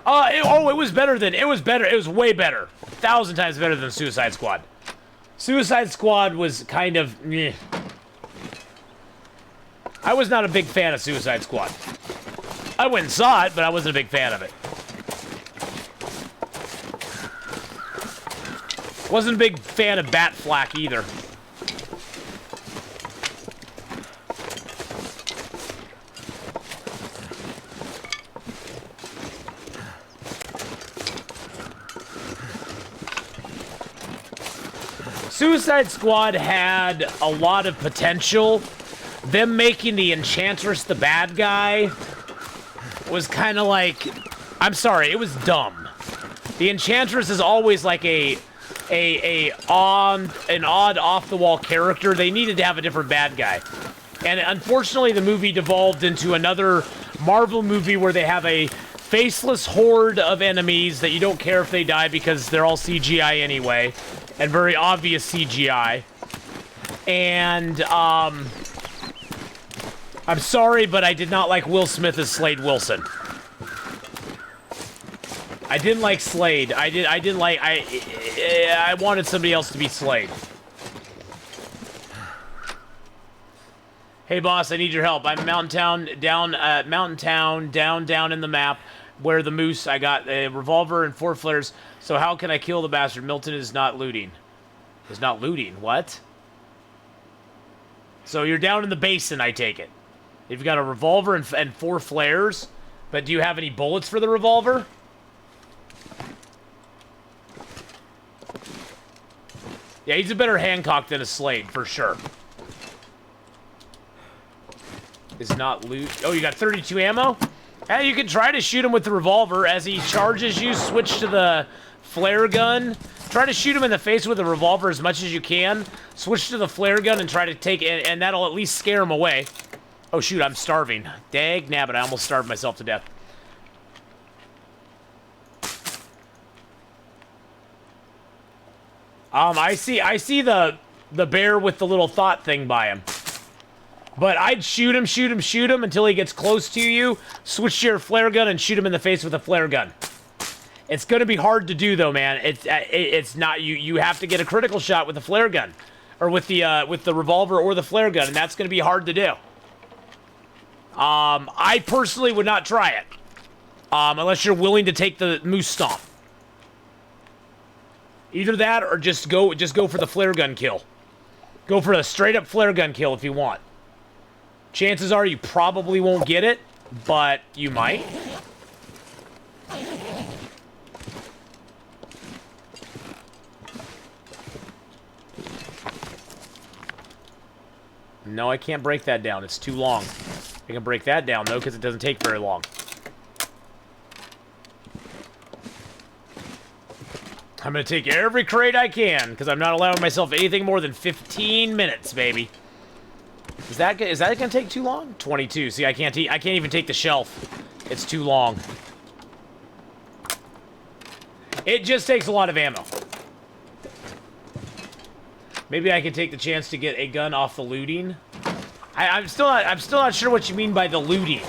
It was better than... It was better. It was way better. 1,000 times better than Suicide Squad. Suicide Squad was kind of... Meh. I was not a big fan of Suicide Squad. I went and saw it, but I wasn't a big fan of it. Wasn't a big fan of Batflack either. Suicide Squad had a lot of potential. Them making the Enchantress the bad guy was kind of like... I'm sorry, it was dumb. The Enchantress is always like an odd off-the-wall character. They needed to have a different bad guy. And unfortunately, the movie devolved into another Marvel movie where they have a faceless horde of enemies that you don't care if they die because they're all CGI anyway. And very obvious CGI. And, I'm sorry, but I did not like Will Smith as Slade Wilson. I didn't like Slade. I wanted somebody else to be Slade. Hey boss, I need your help. I'm Mountain Town, down in the map where the moose. I got a revolver and 4 flares. So how can I kill the bastard? Milton is not looting. Is not looting. What? So you're down in the basin, I take it. You've got a revolver and 4 flares, but do you have any bullets for the revolver? Yeah, he's a better Hancock than a Slade, for sure. Is not loot. Oh, you got 32 ammo? Hey, you can try to shoot him with the revolver. As he charges you, switch to the flare gun. Try to shoot him in the face with the revolver as much as you can. Switch to the flare gun and try to take it, and that'll at least scare him away. Oh, shoot, I'm starving. Dag nabbit, I almost starved myself to death. I see the bear with the little thought thing by him. But I'd shoot him until he gets close to you. Switch to your flare gun and shoot him in the face with a flare gun. It's gonna be hard to do though, man. It's not you have to get a critical shot with the flare gun, or with the revolver or the flare gun, and that's gonna be hard to do. I personally would not try it, unless you're willing to take the moose stomp. Either that, or just go for the flare gun kill. Go for a straight up flare gun kill if you want. Chances are you probably won't get it, but you might. No, I can't break that down. It's too long. I can break that down, though, because it doesn't take very long. I'm going to take every crate I can, because I'm not allowing myself anything more than 15 minutes, baby. Is that going to take too long? 22. See, I can't even take the shelf. It's too long. It just takes a lot of ammo. Maybe I can take the chance to get a gun off the looting. I'm still not sure what you mean by the looting.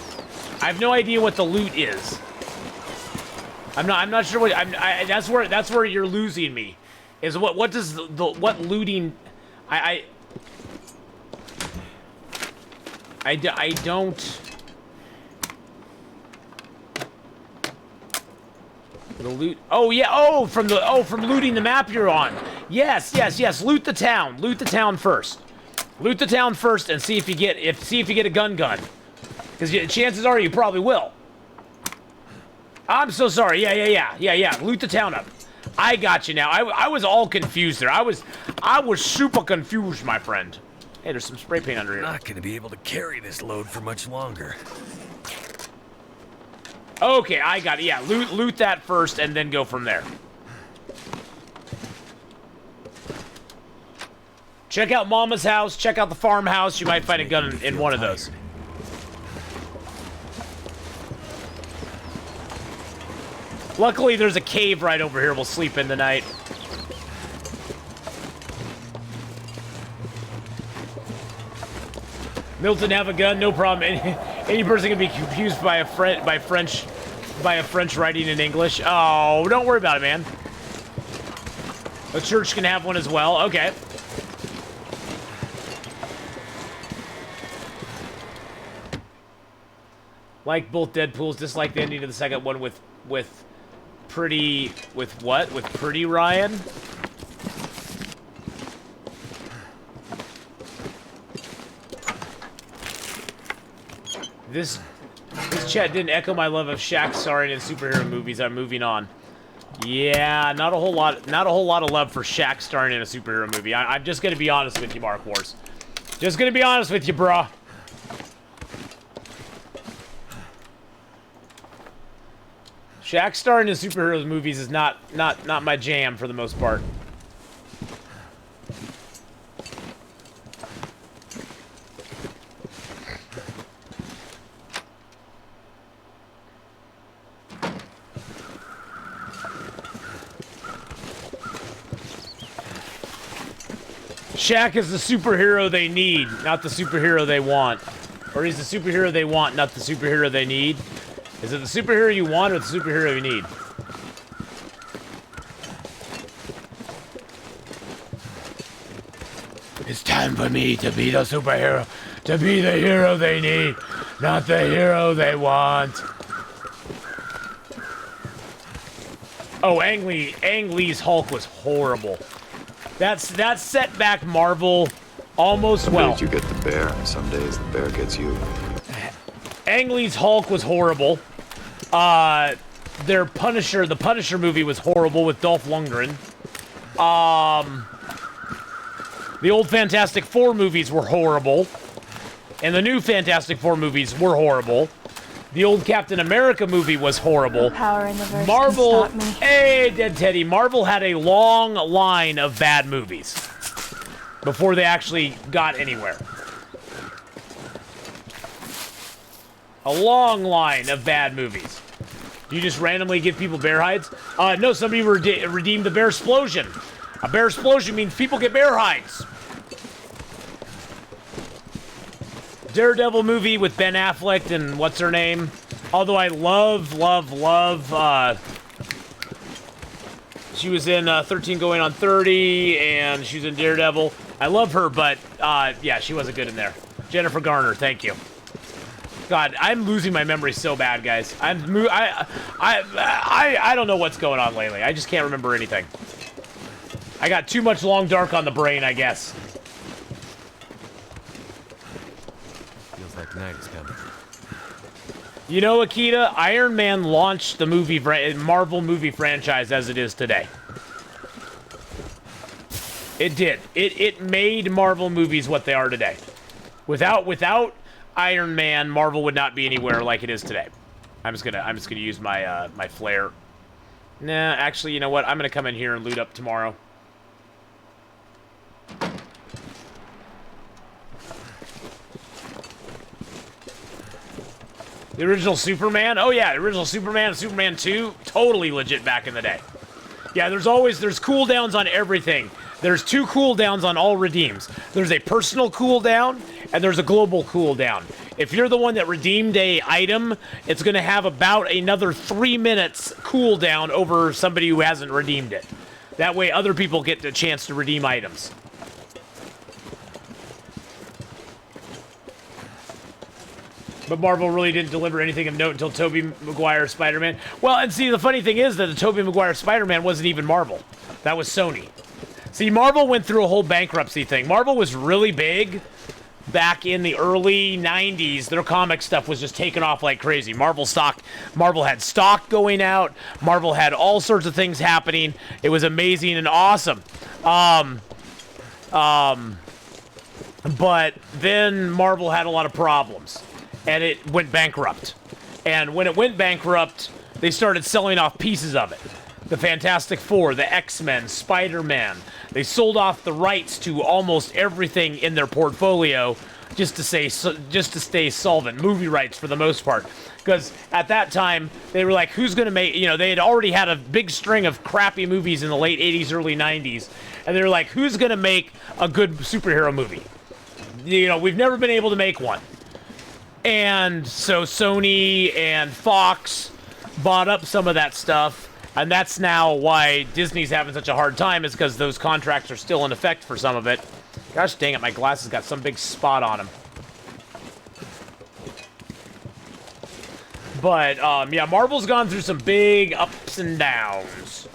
I have no idea what the loot is. I'm not sure what that's where you're losing me. Is what does what looting? I don't. The loot. Oh yeah. Oh, from looting the map you're on. Yes. Loot the town. Loot the town first. Loot the town first and see if you get a gun. Because chances are you probably will. I'm so sorry. Yeah. Loot the town up. I got you now. I was all confused there. I was super confused, my friend. Hey, there's some spray paint under here. Not gonna be able to carry this load for much longer. Okay, I got it. Yeah, loot that first and then go from there. Check out Mama's house. Check out the farmhouse. You might find a gun in one of those. Luckily, there's a cave right over here we'll sleep in tonight. Milton, have a gun, no problem. Any person can be confused by a French writing in English. Oh, don't worry about it, man. A church can have one as well. Okay. Like both Deadpools, dislike the ending of the second one with pretty Ryan. This chat didn't echo my love of Shaq starring in superhero movies. I'm moving on. Yeah, not a whole lot of love for Shaq starring in a superhero movie. I'm just gonna be honest with you, Mark Wars. Just gonna be honest with you, bruh. Shaq starring in superheroes movies is not my jam for the most part. Shaq is the superhero they need, not the superhero they want. Or he's the superhero they want, not the superhero they need. Is it the superhero you want or the superhero you need? It's time for me to be the superhero, to be the hero they need, not the hero they want. Oh, Ang Lee's Hulk was horrible. That set back Marvel almost well. Some days you get the bear, and some days the bear gets you. Ang Lee's Hulk was horrible. Their Punisher, the Punisher movie was horrible with Dolph Lundgren. The old Fantastic Four movies were horrible. And the new Fantastic Four movies were horrible. The old Captain America movie was horrible. No power in the verse Marvel, can stop me. hey, Dead Teddy, Marvel had a long line of bad movies before they actually got anywhere. A long line of bad movies. Do you just randomly give people bear hides? No, somebody redeemed the bear explosion. A bear explosion means people get bear hides. Daredevil movie with Ben Affleck and what's her name? Although I love, she was in 13 Going on 30, and she's in Daredevil. I love her, but yeah, she wasn't good in there. Jennifer Garner, thank you. God, I'm losing my memory so bad, guys. I don't know what's going on lately. I just can't remember anything. I got too much long dark on the brain, I guess. Feels like night is coming. You know, Akita, Iron Man launched the Marvel movie franchise as it is today. It did. It made Marvel movies what they are today. Without Iron Man, Marvel would not be anywhere like it is today. I'm just gonna use my my flare. Nah, actually, you know what? I'm gonna come in here and loot up tomorrow. The original Superman? Oh yeah, the original Superman, Superman 2, totally legit back in the day. Yeah, there's cooldowns on everything. There's 2 cooldowns on all redeems. There's a personal cooldown, and there's a global cooldown. If you're the one that redeemed a item, it's going to have about another 3 minutes cooldown over somebody who hasn't redeemed it. That way other people get the chance to redeem items. But Marvel really didn't deliver anything of note until Tobey Maguire's Spider-Man. Well, and see, the funny thing is that the Tobey Maguire Spider-Man wasn't even Marvel. That was Sony. See, Marvel went through a whole bankruptcy thing. Marvel was really big back in the early 90s. Their comic stuff was just taking off like crazy. Marvel had stock going out. Marvel had all sorts of things happening. It was amazing and awesome. But then Marvel had a lot of problems. And it went bankrupt. And when it went bankrupt, they started selling off pieces of it. The Fantastic Four, the X-Men, Spider-Man. They sold off the rights to almost everything in their portfolio just to stay solvent. Movie rights for the most part. Because at that time, they were like, who's going to make... You know, they had already had a big string of crappy movies in the late 80s, early 90s. And they were like, who's going to make a good superhero movie? we've never been able to make one. And so Sony and Fox bought up some of that stuff, and that's now why Disney's having such a hard time, is because those contracts are still in effect for some of it. Gosh dang it, my glasses got some big spot on them. But, yeah, Marvel's gone through some big ups and downs.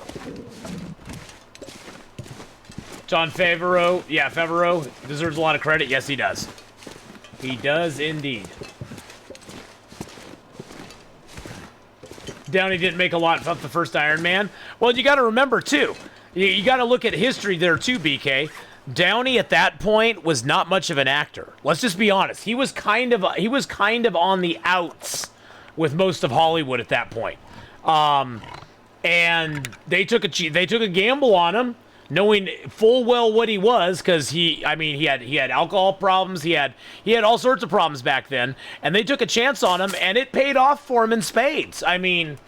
Jon Favreau, yeah, Favreau deserves a lot of credit. Yes, he does. He does indeed. Downey didn't make a lot of the first Iron Man. Well, you got to remember, too. You got to look at history there, too, BK. Downey at that point was not much of an actor. Let's just be honest. He was kind of on the outs with most of Hollywood at that point. And they took a gamble on him, knowing full well what he was, because he had alcohol problems, he had all sorts of problems back then, and they took a chance on him, and it paid off for him in spades. I mean,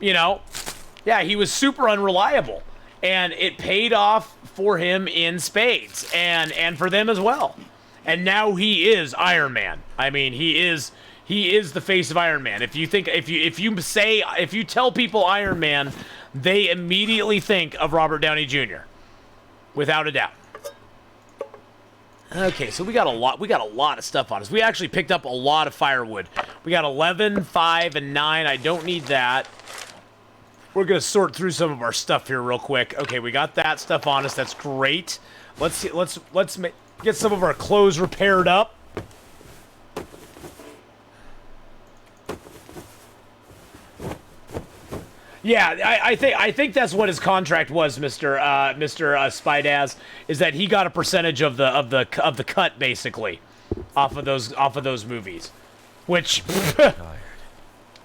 yeah, he was super unreliable, and it paid off for him in spades, and for them as well. And now he is Iron Man. I mean, he is the face of Iron Man. If you tell people Iron Man, they immediately think of Robert Downey Jr. Without a doubt. Okay, so we got a lot of stuff on us. We actually picked up a lot of firewood. We got 11, 5, and 9. I don't need that. We're gonna sort through some of our stuff here real quick. Okay, we got that stuff on us. That's great. Let's get some of our clothes repaired up. Yeah, I think that's what his contract was, Mr. Spydaz, is that he got a percentage of the cut basically off of those movies, which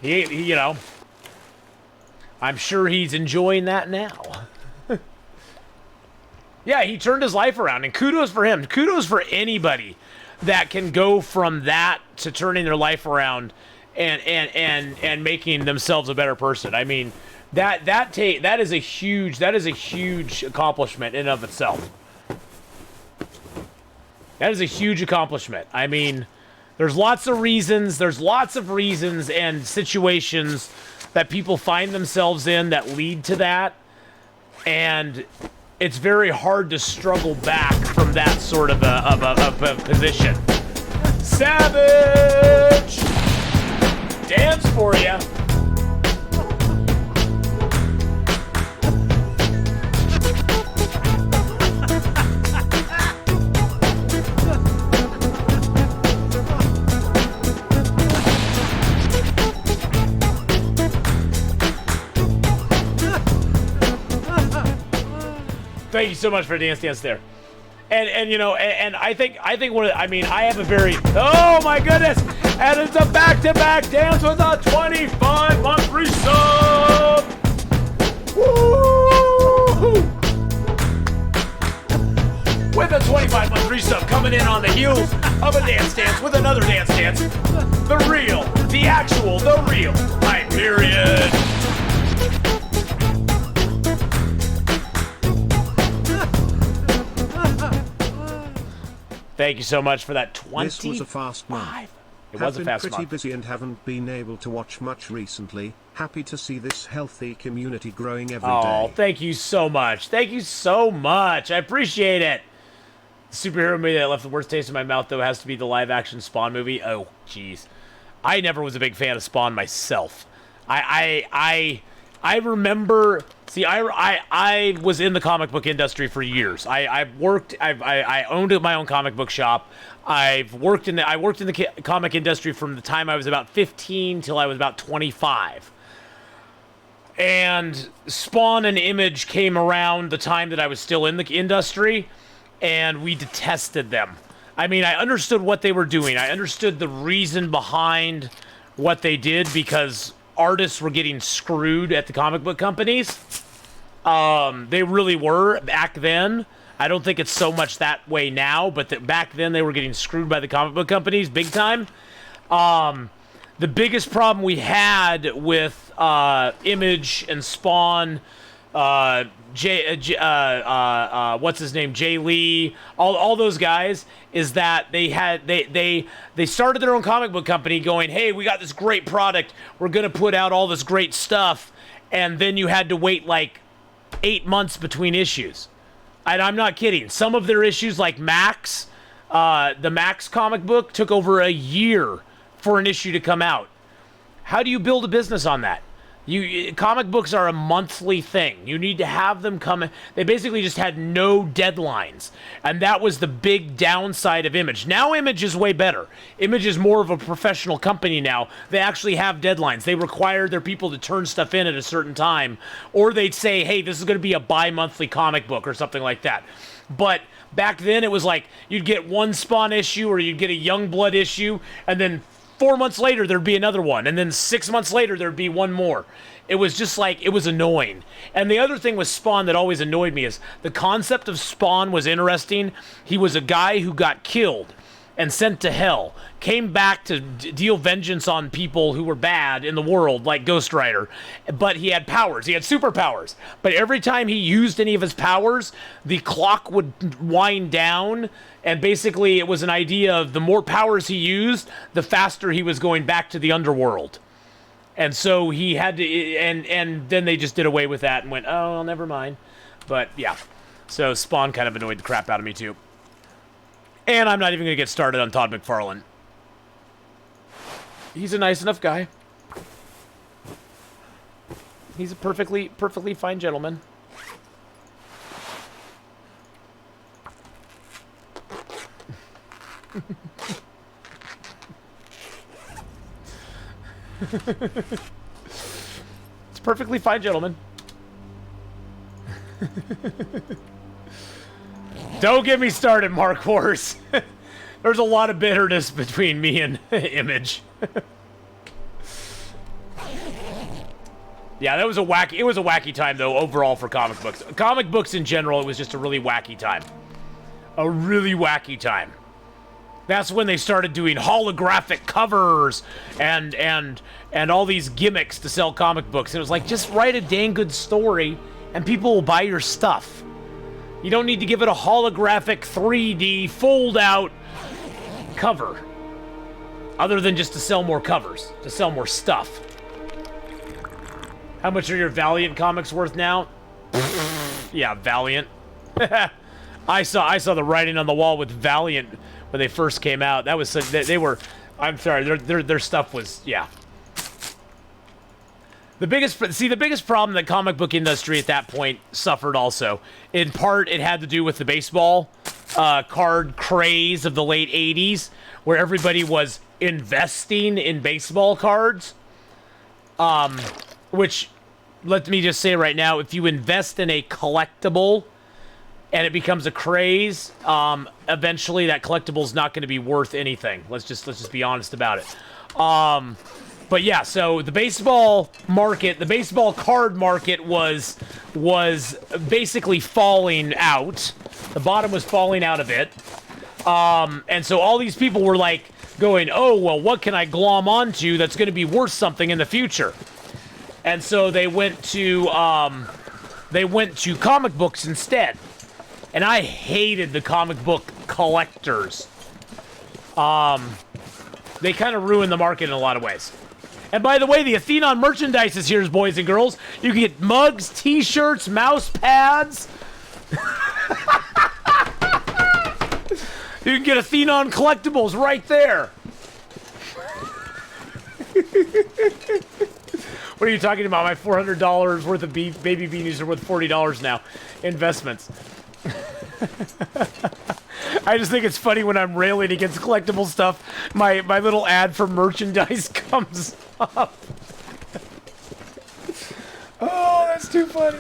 he I'm sure he's enjoying that now. Yeah, he turned his life around, and kudos for him. Kudos for anybody that can go from that to turning their life around and making themselves a better person. I mean, that is a huge accomplishment in and of itself. That is a huge accomplishment. I mean, there's lots of reasons and situations that people find themselves in that lead to that, and it's very hard to struggle back from that sort of a position. Savage! Dance for you. Thank you so much for Dance there. And I think I have a very, oh my goodness, and it's a back-to-back dance with a 25-month resub. Woo! With a 25-month resub coming in on the heels of a dance with another dance. The real, the actual, the real Hyperion. Thank you so much for that 20. This was a fast month. It was a fast month. Have been pretty busy and haven't been able to watch much recently. Happy to see this healthy community growing every day. Oh, thank you so much. Thank you so much. I appreciate it. The superhero movie that left the worst taste in my mouth, though, has to be the live-action Spawn movie. Oh, jeez. I never was a big fan of Spawn myself. I remember... See, I was in the comic book industry for years. I owned my own comic book shop. I worked in the comic industry from the time I was about 15 till I was about 25. And Spawn and Image came around the time that I was still in the industry, and we detested them. I mean, I understood what they were doing. I understood the reason behind what they did, because artists were getting screwed at the comic book companies. They really were back then. I don't think it's so much that way now, but back then they were getting screwed by the comic book companies big time. The biggest problem we had with Image and Spawn What's his name? Jay Lee, all those guys, is that they started their own comic book company going, hey, we got this great product, we're gonna put out all this great stuff, and then you had to wait like 8 months between issues. And I'm not kidding. Some of their issues, like Max, the Max comic book, took over a year for an issue to come out. How do you build a business on that? Comic books are a monthly thing. You need to have them come. They basically just had no deadlines, and that was the big downside of Image. Now Image is way better. Image is more of a professional company now. They actually have deadlines. They require their people to turn stuff in at a certain time, or they'd say, hey, this is going to be a bi-monthly comic book or something like that. But back then it was like you'd get one Spawn issue or you'd get a Youngblood issue, and then 4 months later, there'd be another one. And then 6 months later, there'd be one more. It was just like, it was annoying. And the other thing with Spawn that always annoyed me is the concept of Spawn was interesting. He was a guy who got killed and sent to hell, came back to deal vengeance on people who were bad in the world, like Ghost Rider. But he had powers. He had superpowers. But every time he used any of his powers, the clock would wind down. And basically, it was an idea of the more powers he used, the faster he was going back to the underworld. And so he had to, and then they just did away with that and went, oh, well, never mind. But yeah, so Spawn kind of annoyed the crap out of me too. And I'm not even going to get started on Todd McFarlane. He's a nice enough guy. He's a perfectly fine gentleman. It's a perfectly fine gentleman. Don't get me started, Mark Horse. There's a lot of bitterness between me and Image. Yeah, it was a wacky time though overall for comic books. Comic books in general, it was just a really wacky time. A really wacky time. That's when they started doing holographic covers and all these gimmicks to sell comic books. And it was like, just write a dang good story and people will buy your stuff. You don't need to give it a holographic 3D fold-out cover. Other than just to sell more covers, to sell more stuff. How much are your Valiant comics worth now? Yeah, Valiant. I saw the writing on the wall with Valiant when they first came out. That was they were. I'm sorry, their stuff was, yeah. The biggest problem that comic book industry at that point suffered also, in part, it had to do with the baseball card craze of the late 80s, where everybody was investing in baseball cards. Which, let me just say right now, if you invest in a collectible and it becomes a craze, eventually that collectible is not going to be worth anything. Let's just be honest about it. But yeah, so the baseball market, the baseball card market was basically falling out. The bottom was falling out of it. And so all these people were like going, oh, well, what can I glom onto that's going to be worth something in the future? And so they went to comic books instead. And I hated the comic book collectors. They kind of ruined the market in a lot of ways. And by the way, the Atheenon merchandise is here, boys and girls. You can get mugs, t-shirts, mouse pads. You can get Atheenon collectibles right there. What are you talking about? My $400 worth of baby beanies are worth $40 now. Investments. I just think it's funny when I'm railing against collectible stuff, my little ad for merchandise comes up. Oh, that's too funny.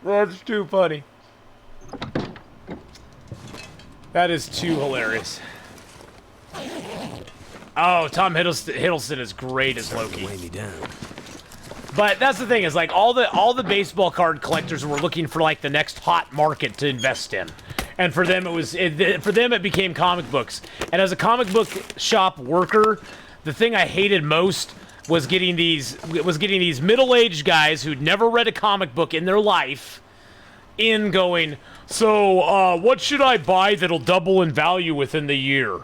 That's too funny. That is too hilarious. Oh, Tom Hiddleston is great as Loki. But that's the thing, is like all the baseball card collectors were looking for like the next hot market to invest in. And for them it became comic books. And as a comic book shop worker, the thing I hated most was getting these middle-aged guys who'd never read a comic book in their life in going, so what should I buy that'll double in value within the year?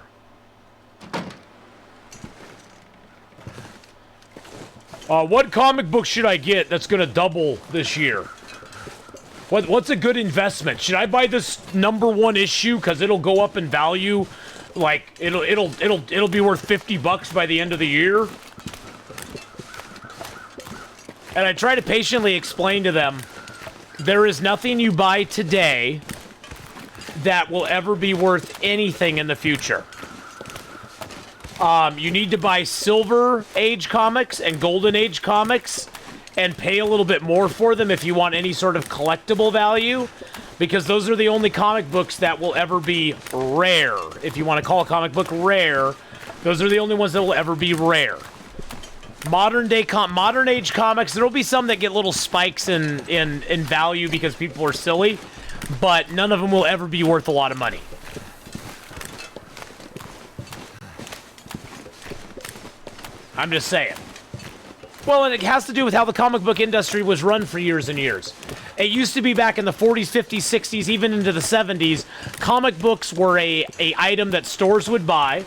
What comic book should I get that's gonna double this year? What's a good investment? Should I buy this #1 issue because it'll go up in value? Like it'll be worth $50 by the end of the year? And I try to patiently explain to them, there is nothing you buy today that will ever be worth anything in the future. You need to buy Silver Age comics and Golden Age comics and pay a little bit more for them if you want any sort of collectible value, because those are the only comic books that will ever be rare. If you want to call a comic book rare, those are the only ones that will ever be rare. Modern age comics, there will be some that get little spikes in value because people are silly, but none of them will ever be worth a lot of money. I'm just saying. Well, and it has to do with how the comic book industry was run for years and years. It used to be back in the 40s, 50s, 60s, even into the 70s, comic books were a item that stores would buy,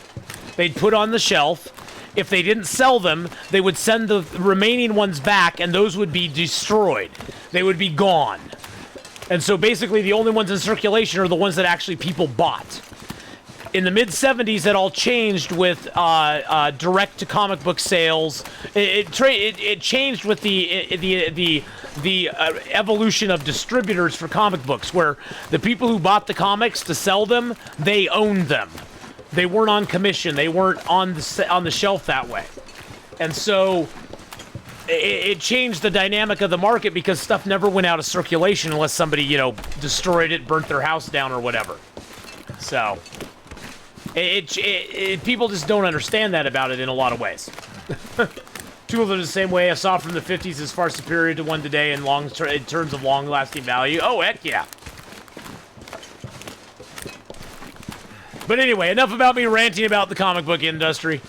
they'd put on the shelf. If they didn't sell them, they would send the remaining ones back, and those would be destroyed. They would be gone. And so basically the only ones in circulation are the ones that actually people bought. In the mid-70s, it all changed with direct-to-comic book sales. It changed with the evolution of distributors for comic books, where the people who bought the comics to sell them, they owned them. They weren't on commission. They weren't on the shelf that way. And so it changed the dynamic of the market because stuff never went out of circulation unless somebody, destroyed it, burnt their house down or whatever. So people just don't understand that about it in a lot of ways. Two of them the same way. A soft from the 50s is far superior to one today in terms of long-lasting value. Oh, heck yeah. But anyway, enough about me ranting about the comic book industry.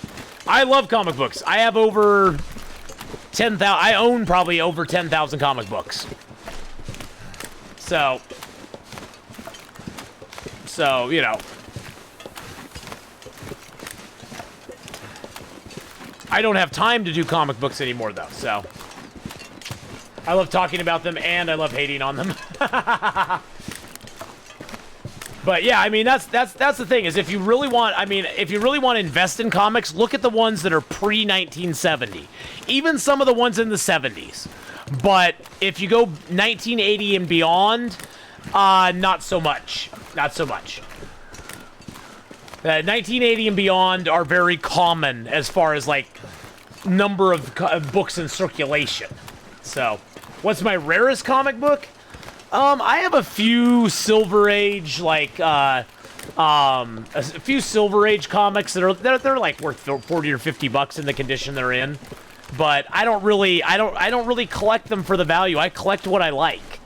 I love comic books. I have over 10,000. I own probably over 10,000 comic books. So, I don't have time to do comic books anymore, though. So, I love talking about them and I love hating on them. But yeah, I mean that's the thing is if you really want to invest in comics, look at the ones that are pre-1970. Even some of the ones in the 70s. But if you go 1980 and beyond, not so much. Not so much. 1980 and beyond are very common as far as like number of books in circulation. So, what's my rarest comic book? I have a few Silver Age, a few Silver Age comics that they're like worth $40 or $50 in the condition they're in. But I don't really collect them for the value. I collect what I like.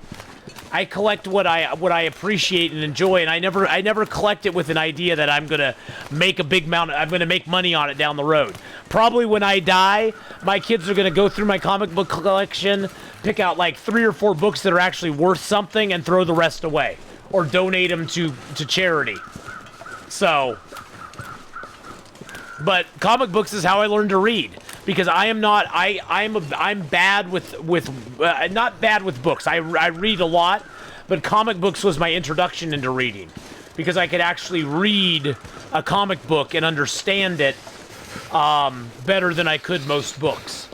I collect what I appreciate and enjoy, and I never collect it with an idea that I'm gonna make a big amount. I'm gonna make money on it down the road. Probably when I die, my kids are gonna go through my comic book collection, pick out like 3 or 4 books that are actually worth something, and throw the rest away or donate them to charity. So, but comic books is how I learned to read. Because I'm bad with not bad with books. I read a lot, but comic books was my introduction into reading, because I could actually read a comic book and understand it better than I could most books.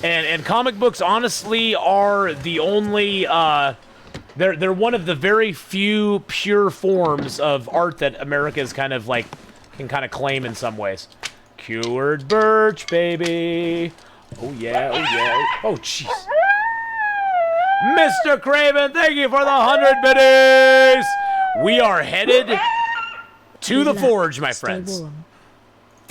And comic books honestly are the only they're one of the very few pure forms of art that America is kind of like can kind of claim in some ways. Cured birch, baby. Oh, yeah, oh, yeah. Oh, jeez. Mr. Craven, thank you for the 100 biddies. We are headed to the forge, my friends.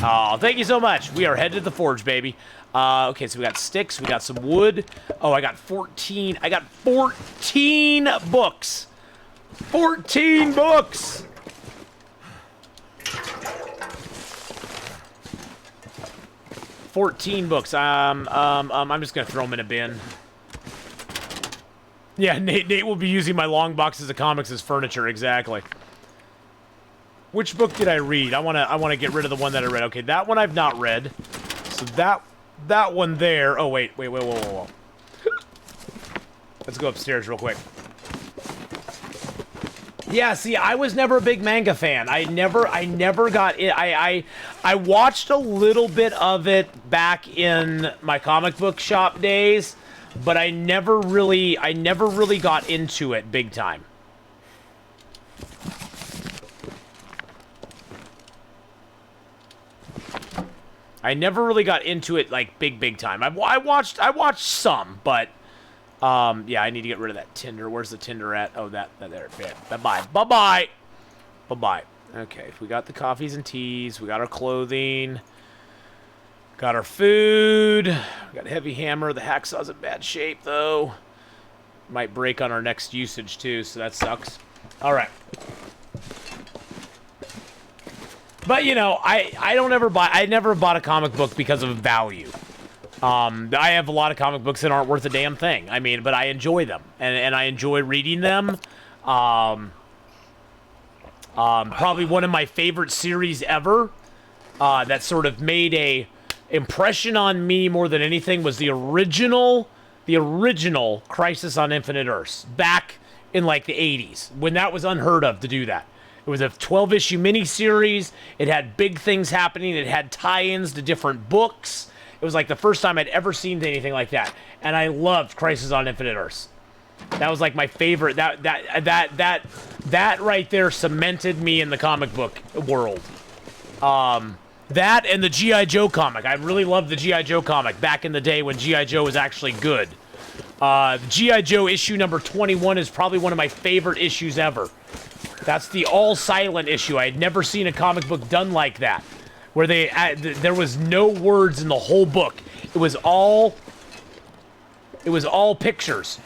Oh, thank you so much. We are headed to the forge, baby. Okay, so we got sticks. We got some wood. Oh, I got 14. I got 14 books. 14 books. 14 books. I'm just gonna throw them in a bin. Yeah, Nate will be using my long boxes of comics as furniture. Exactly. Which book did I read? I wanna get rid of the one that I read. Okay, that one I've not read. So that one there. Oh wait, whoa. Let's go upstairs real quick. Yeah, see, I was never a big manga fan. I never got it. I watched a little bit of it back in my comic book shop days, but I never really got into it big time. I never really got into it like big time. I watched some, but yeah, I need to get rid of that Tinder. Where's the Tinder at? Oh, that there. Yeah. Bye-bye. Okay, we got the coffees and teas. We got our clothing. Got our food. We got a heavy hammer. The hacksaw's in bad shape, though. Might break on our next usage, too, so that sucks. All right. But, you know, I never bought a comic book because of value. I have a lot of comic books that aren't worth a damn thing. I mean, but I enjoy them, and I enjoy reading them. Probably one of my favorite series ever that sort of made a impression on me more than anything was the original Crisis on Infinite Earths back in like the 80s, when that was unheard of to do that. It was a 12-issue miniseries. It had big things happening. It had tie-ins to different books. It was like the first time I'd ever seen anything like that, and I loved Crisis on Infinite Earths. That was like my favorite. That right there cemented me in the comic book world. That and the G.I. Joe comic. I really loved the G.I. Joe comic back in the day when G.I. Joe was actually good. The G.I. Joe issue number 21 is probably one of my favorite issues ever. That's the all-silent issue. I had never seen a comic book done like that, where there was no words in the whole book. It was all pictures.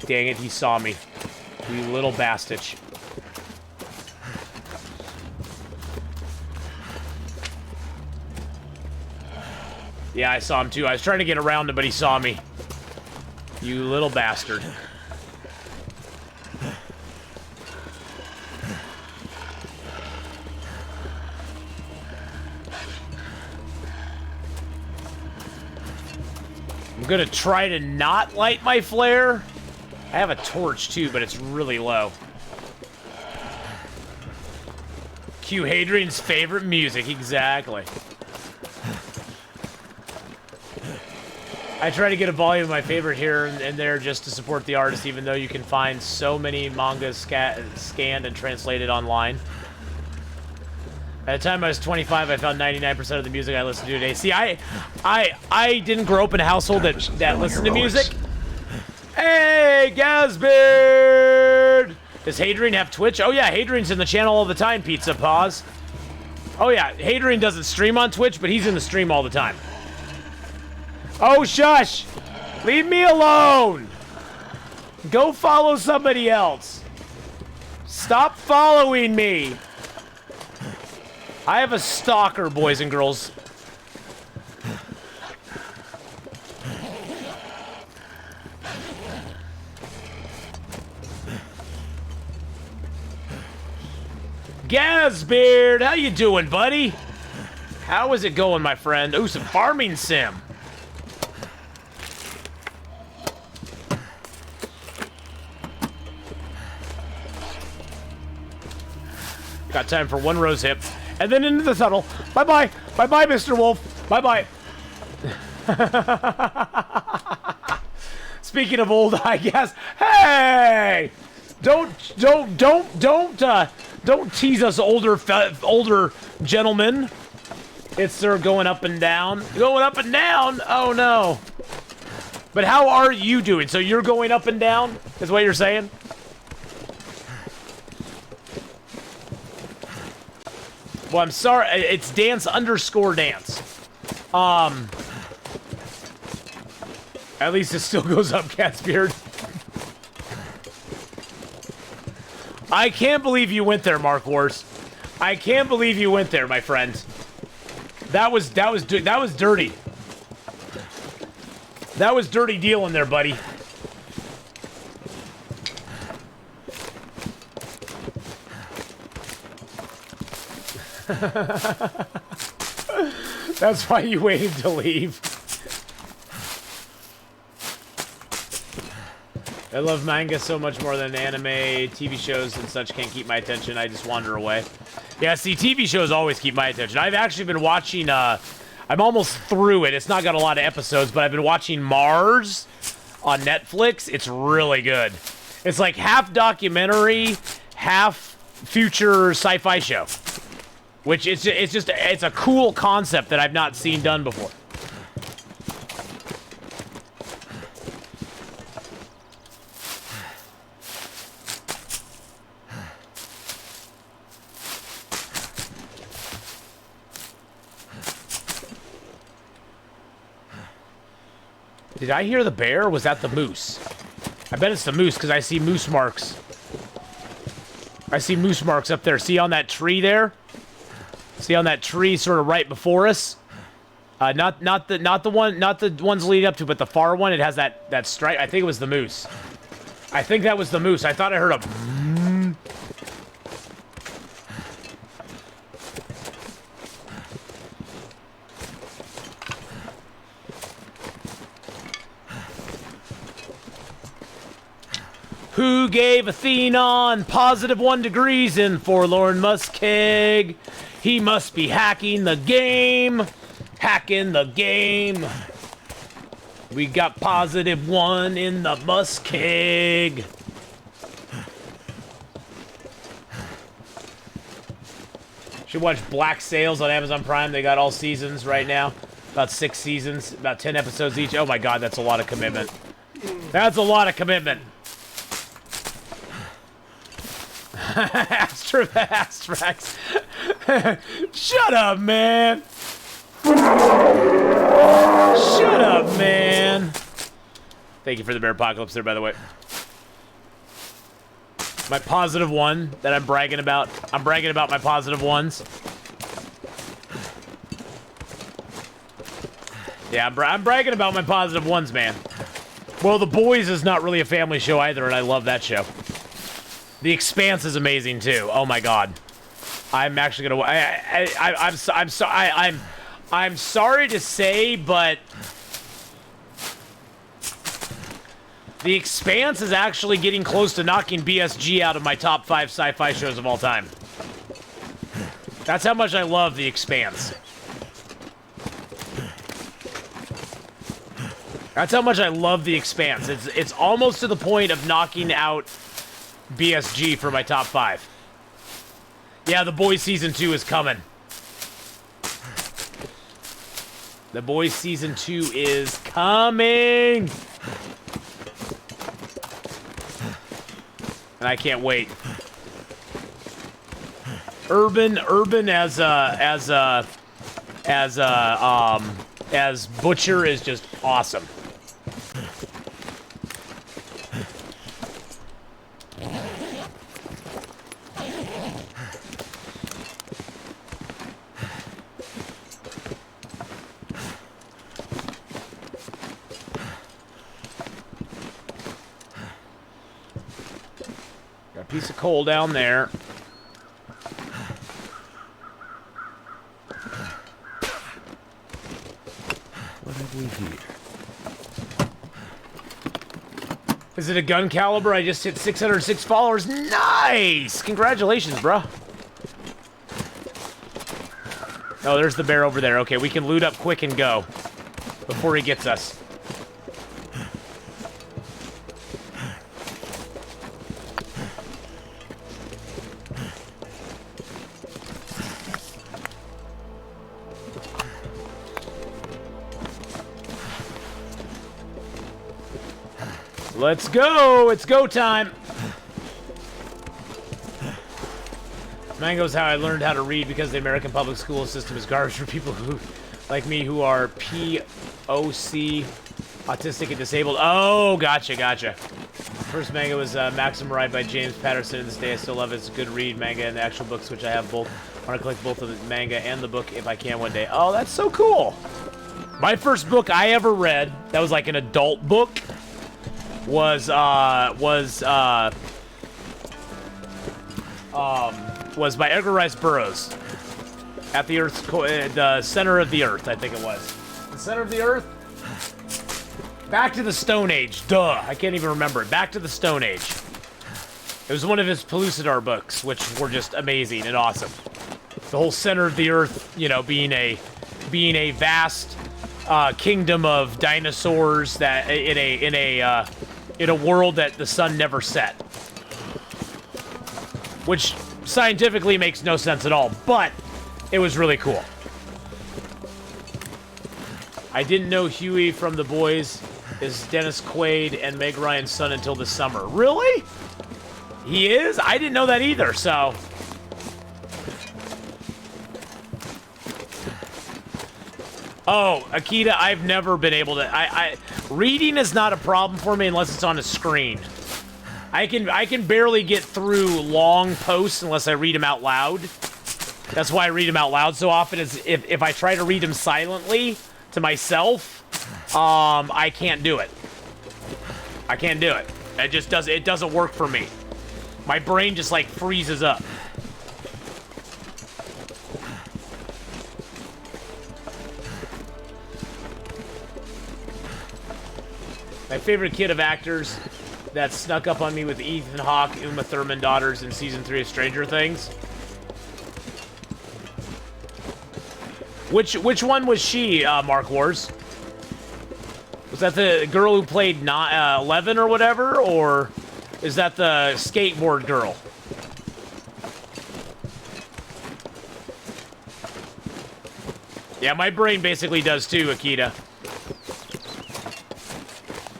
Dang it, he saw me. You little bastard. Yeah, I saw him too. I was trying to get around him, but he saw me. You little bastard. I'm gonna try to not light my flare. I have a torch too, but it's really low. Cue Hadrian's favorite music, exactly. I try to get a volume of my favorite here and there just to support the artist, even though you can find so many mangas scanned and translated online. At the time I was 25, I found 99% of the music I listened to today. See, I didn't grow up in a household that listened to music. Hey, Gazbeard! Does Hadrian have Twitch? Oh yeah, Hadrian's in the channel all the time, Pizza Paws. Oh yeah, Hadrian doesn't stream on Twitch, but he's in the stream all the time. Oh, shush! Leave me alone! Go follow somebody else. Stop following me! I have a stalker, boys and girls. Gazbeard, how you doing, buddy? How is it going, my friend? Ooh, some farming sim. Got time for one rose hip. And then into the tunnel. Bye-bye. Bye-bye, Mr. Wolf. Bye-bye. Speaking of old, I guess. Hey! Don't tease us older gentlemen. It's going up and down. Going up and down? Oh, no. But how are you doing? So you're going up and down? Is what you're saying? Well, I'm sorry. It's dance_dance. At least it still goes up, Cat's Beard. I can't believe you went there, Mark Wars. I can't believe you went there, my friend. That was dirty. That was dirty dealing there, buddy. That's why you waited to leave. I love manga so much more than anime, TV shows and such can't keep my attention. I just wander away. Yeah, see, TV shows always keep my attention. I've actually been watching, I'm almost through it. It's not got a lot of episodes, but I've been watching Mars on Netflix. It's really good. It's like half documentary, half future sci-fi show. Which it's a cool concept that I've not seen done before. Did I hear the bear, or was that the moose? I bet it's the moose, because I see moose marks. I see moose marks up there. See on that tree there? See on that tree sort of right before us? Not the ones leading up to, but the far one, it has that stripe. I think it was the moose. I think that was the moose. I thought I heard a... Who gave Atheenon +1 degrees in Forlorn Muskeg? He must be hacking the game. Hacking the game. We got +1 in the Muskeg. Should watch Black Sails on Amazon Prime. They got all seasons right now. About 6 seasons, about 10 episodes each. Oh my god, that's a lot of commitment. That's a lot of commitment. Astrax. Shut up, man. Shut up, man. Thank you for the bear apocalypse there, by the way. My +1 that I'm bragging about. I'm bragging about my +1s. Yeah, I'm bragging about my +1s, man. Well, The Boys is not really a family show either, and I love that show. The Expanse is amazing too. Oh my god, I'm actually gonna. I'm sorry to say, but The Expanse is actually getting close to knocking BSG out of my top 5 sci-fi shows of all time. That's how much I love The Expanse. That's how much I love The Expanse. It's almost to the point of knocking out BSG for my top 5. Yeah, The Boys Season 2 is coming. The Boys Season 2 is coming! And I can't wait. Urban as Butcher is just awesome. Piece of coal down there. What have we here? Is it a gun caliber? I just hit 606 followers. Nice! Congratulations, bro. Oh, there's the bear over there. Okay, we can loot up quick and go before he gets us. Let's go! It's go time! Mango's how I learned how to read because the American public school system is garbage for people who, like me, who are POC, autistic and disabled. Oh, gotcha. First manga was Maxim Ride by James Patterson. To this day, I still love it. It's a good read, manga and the actual books, which I have both, I want to collect both the manga and the book if I can one day. Oh, that's so cool. My first book I ever read, that was like an adult book, was by Edgar Rice Burroughs. At the Earth's the center of the Earth, I think it was. The center of the Earth? Back to the Stone Age. Duh. I can't even remember it. Back to the Stone Age. It was one of his Pellucidar books, which were just amazing and awesome. The whole center of the Earth, you know, being a vast kingdom of dinosaurs that in a world that the sun never set, which scientifically makes no sense at all, but it was really cool. I didn't know Huey from The Boys is Dennis Quaid and Meg Ryan's son until this summer. Really? He is? I didn't know that either, so... Oh, Akita, I've never been able to... reading is not a problem for me unless it's on a screen. I can barely get through long posts unless I read them out loud. That's why I read them out loud so often, is if I try to read them silently to myself, I can't do it. I can't do it. It doesn't work for me. My brain just like freezes up. My favorite kid of actors that snuck up on me with Ethan Hawke, Uma Thurman daughters in season 3 of Stranger Things. Which one was she, Mark Wars? Was that the girl who played 11 or whatever, or is that the skateboard girl? Yeah, my brain basically does too, Akita.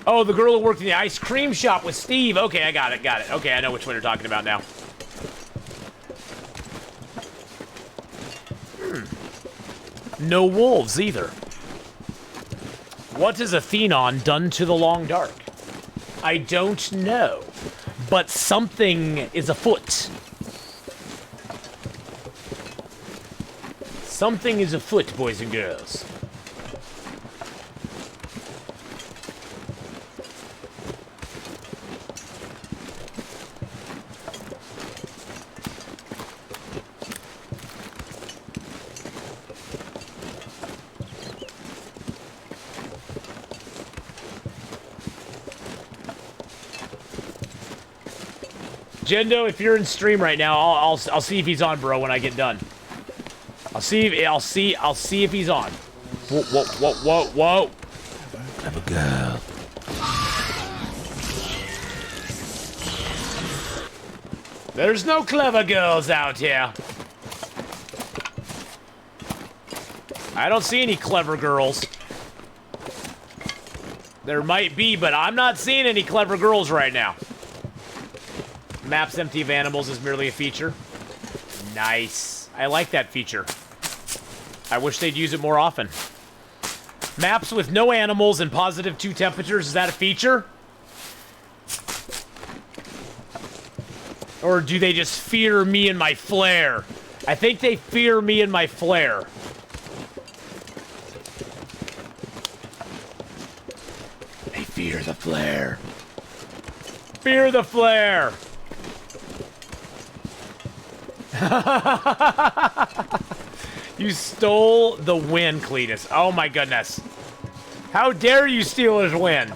Oh, the girl who worked in the ice cream shop with Steve. Okay, I got it. Okay, I know which one you're talking about now. No wolves, either. What has Atheenon done to the Long Dark? I don't know, but something is afoot. Something is afoot, boys and girls. Jendo, if you're in stream right now, I'll see if he's on, bro, when I get done. I'll see if he's on. Whoa. Clever girl. There's no clever girls out here. I don't see any clever girls. There might be, but I'm not seeing any clever girls right now. Maps empty of animals is merely a feature. Nice. I like that feature. I wish they'd use it more often. Maps with no animals and +2 temperatures, is that a feature? Or do they just fear me and my flare? I think they fear me and my flare. They fear the flare. Fear the flare. You stole the win, Cletus. Oh my goodness. How dare you steal his win?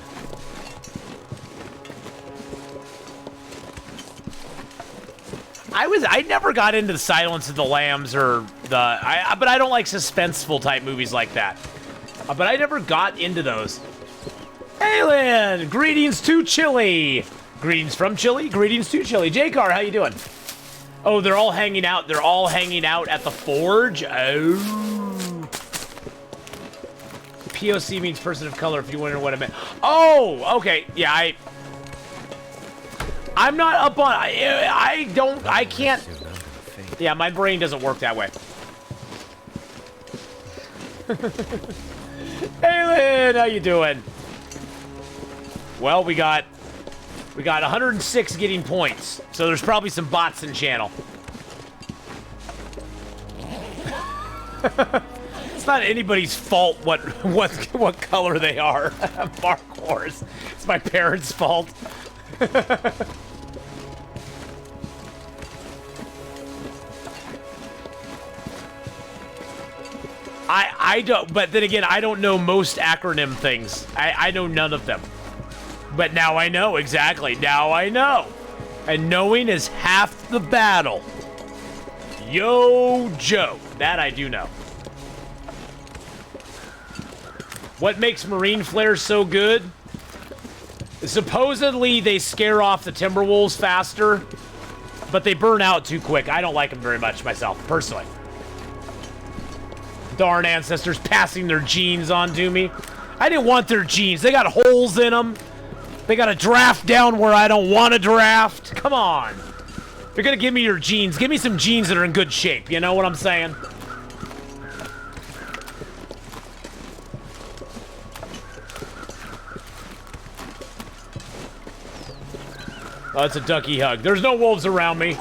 I never got into the Silence of the Lambs or but I don't like suspenseful type movies like that. But I never got into those. Hey, Lynn! Greetings to Chile. Greetings from Chile. Greetings to Chile. J-Car, how you doing? Oh, they're all hanging out. They're all hanging out at the forge. Oh. POC means person of color, if you wonder what I meant. Oh, okay. Yeah, I'm not up on... I can't... Yeah, my brain doesn't work that way. Hey, Lynn, how you doing? Well, we got 106 getting points, so there's probably some bots in channel. It's not anybody's fault what color they are. Mark Wars. It's my parents' fault. I don't, but then again, I don't know most acronym things. I know none of them. But now I know, exactly. Now I know. And knowing is half the battle. Yo, Joe. That I do know. What makes Marine Flares so good? Supposedly, they scare off the Timberwolves faster, but they burn out too quick. I don't like them very much myself, personally. Darn ancestors passing their genes on to me. I didn't want their genes. They got holes in them. They got a draft down where I don't want to draft. Come on. If you're going to give me your genes, give me some genes that are in good shape. You know what I'm saying? Oh, it's a ducky hug. There's no wolves around me.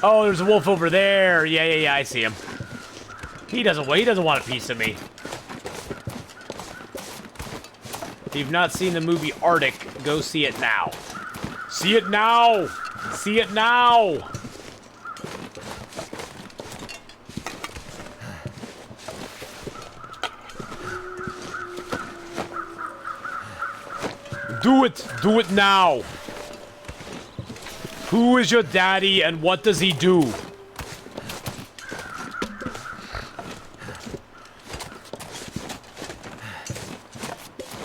Oh, there's a wolf over there. Yeah, I see him. He doesn't want a piece of me. If you've not seen the movie Arctic, go see it now. See it now! See it now! Do it! Do it now! Who is your daddy and what does he do?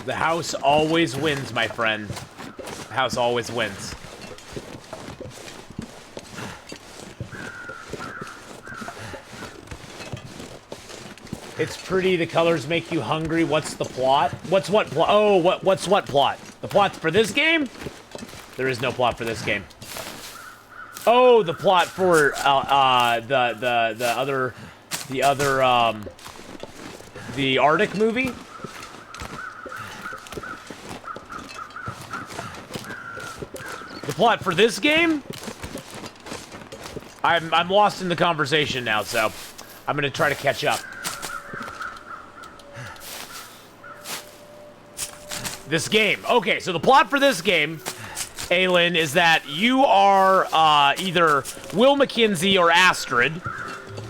The house always wins, my friend. The house always wins. It's pretty, the colors make you hungry. What's the plot? What's what plot? Oh, what's what plot? The plot for this game? There is no plot for this game. Oh, the plot for the Arctic movie. The plot for this game. I'm lost in the conversation now, so I'm gonna try to catch up. This game. Okay, so the plot for this game, Aelin, is that you are either Will McKenzie or Astrid.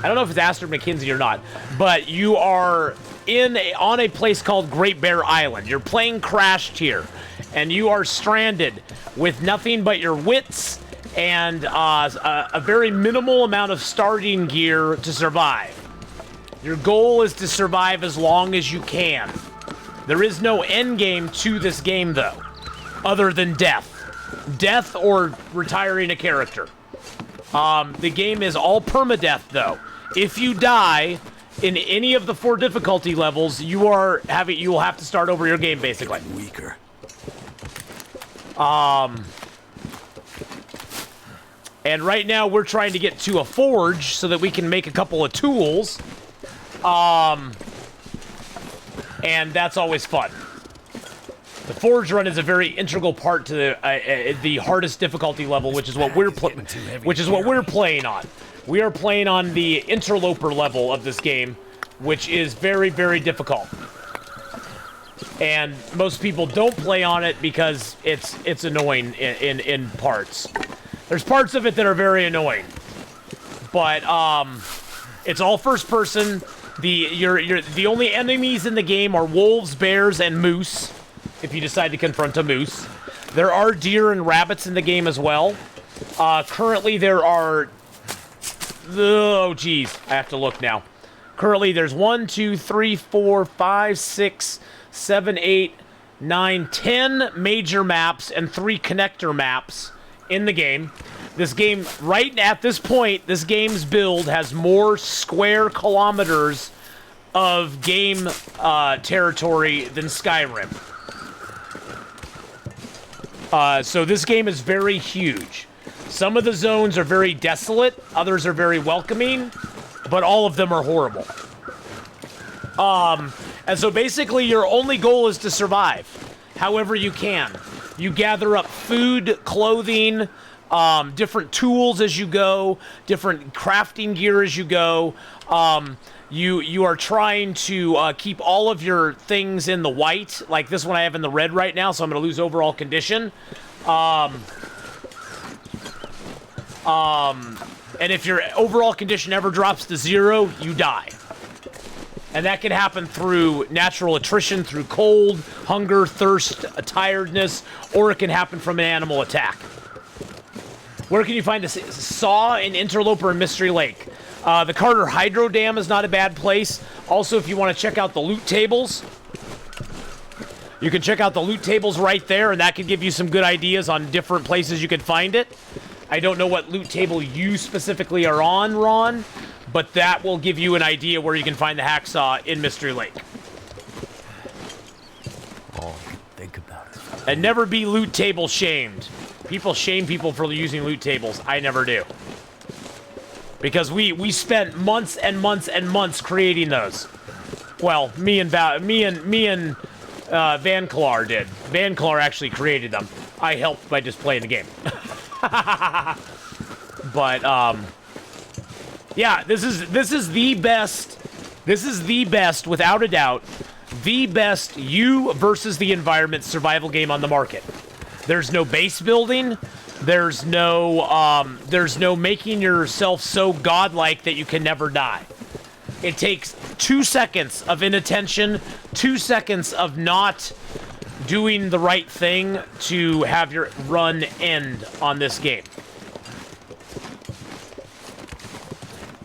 I don't know if it's Astrid McKenzie or not, but you are on a place called Great Bear Island. You're playing Crashed here, and you are stranded with nothing but your wits and a very minimal amount of starting gear to survive. Your goal is to survive as long as you can. There is no end game to this game, though, other than death. Death or retiring a character. The game is all permadeath, though. If you die in any of the 4 difficulty levels, you will have to start over your game, basically. Weaker. And right now we're trying to get to a forge so that we can make a couple of tools. And that's always fun. The forge run is a very integral part to the hardest difficulty level, which is what we're playing on. We are playing on the Interloper level of this game, which is very, very difficult. And most people don't play on it because it's annoying in parts. There's parts of it that are very annoying, but it's all first person. The only enemies in the game are wolves, bears, and moose. If you decide to confront a moose, there are deer and rabbits in the game as well. Currently, there are. Oh, geez, I have to look now. Currently, there's 1, 2, 3, 4, 5, 6, 7, 8, 9, 10 major maps and 3 connector maps in the game. This game, right at this point, this game's build has more square kilometers of game territory than Skyrim. So this game is very huge. Some of the zones are very desolate, others are very welcoming, but all of them are horrible. And so basically your only goal is to survive however you can. You gather up food, clothing, different tools as you go, different crafting gear as you go. You are trying to keep all of your things in the white. Like this one I have in the red right now, so I'm going to lose overall condition. And if your overall condition ever drops to 0, you die. And that can happen through natural attrition, through cold, hunger, thirst, tiredness, or it can happen from an animal attack. Where can you find a saw in Interloper and Mystery Lake? The Carter Hydro Dam is not a bad place. Also, if you want to check out the loot tables, you can check out the loot tables right there, and that can give you some good ideas on different places you can find it. I don't know what loot table you specifically are on, Ron, but that will give you an idea where you can find the hacksaw in Mystery Lake. All I can think about is And never be loot table shamed. People shame people for using loot tables. I never do. Because we spent months and months and months creating those. Well, me and Van Clar did. Van Clar actually created them. I helped by just playing the game. But yeah, this is the best. This is the best, without a doubt, the best you versus the environment survival game on the market. There's no base building. There's no making yourself so godlike that you can never die. It takes 2 seconds of inattention, 2 seconds of not doing the right thing to have your run end on this game.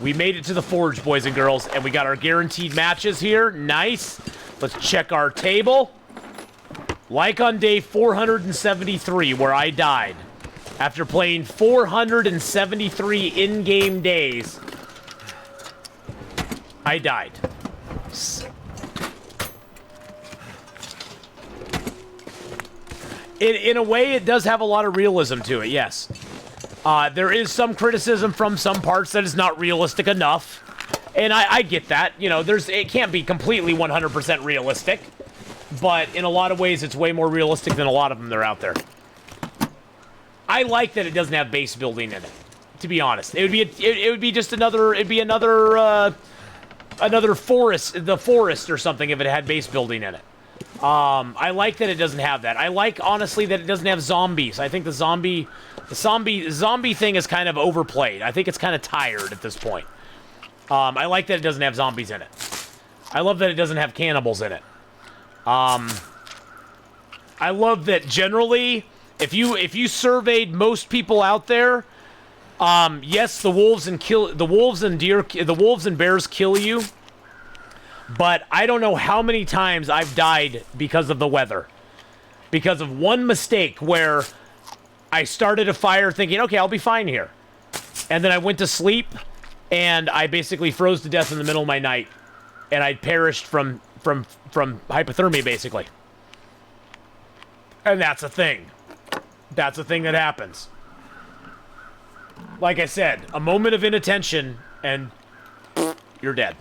We made it to the Forge, boys and girls, and we got our guaranteed matches here. Nice. Let's check our table. Like on day 473, where I died. After playing 473 in-game days, I died. In a way, it does have a lot of realism to it, yes. There is some criticism from some parts that is not realistic enough. And I get that. You know, it can't be completely 100% realistic. But in a lot of ways, it's way more realistic than a lot of them that are out there. I like that it doesn't have base building in it, to be honest. It would be just another forest, the forest or something if it had base building in it. I like that it doesn't have that. I like, honestly, that it doesn't have zombies. I think the zombie thing is kind of overplayed. I think it's kind of tired at this point. I like that it doesn't have zombies in it. I love that it doesn't have cannibals in it. I love that generally, if you surveyed most people out there, yes, the wolves and bears kill you. But I don't know how many times I've died because of the weather. Because of one mistake where I started a fire thinking, okay, I'll be fine here. And then I went to sleep, and I basically froze to death in the middle of my night. And I perished from hypothermia, basically. And that's a thing. That's a thing that happens. Like I said, a moment of inattention, and you're dead.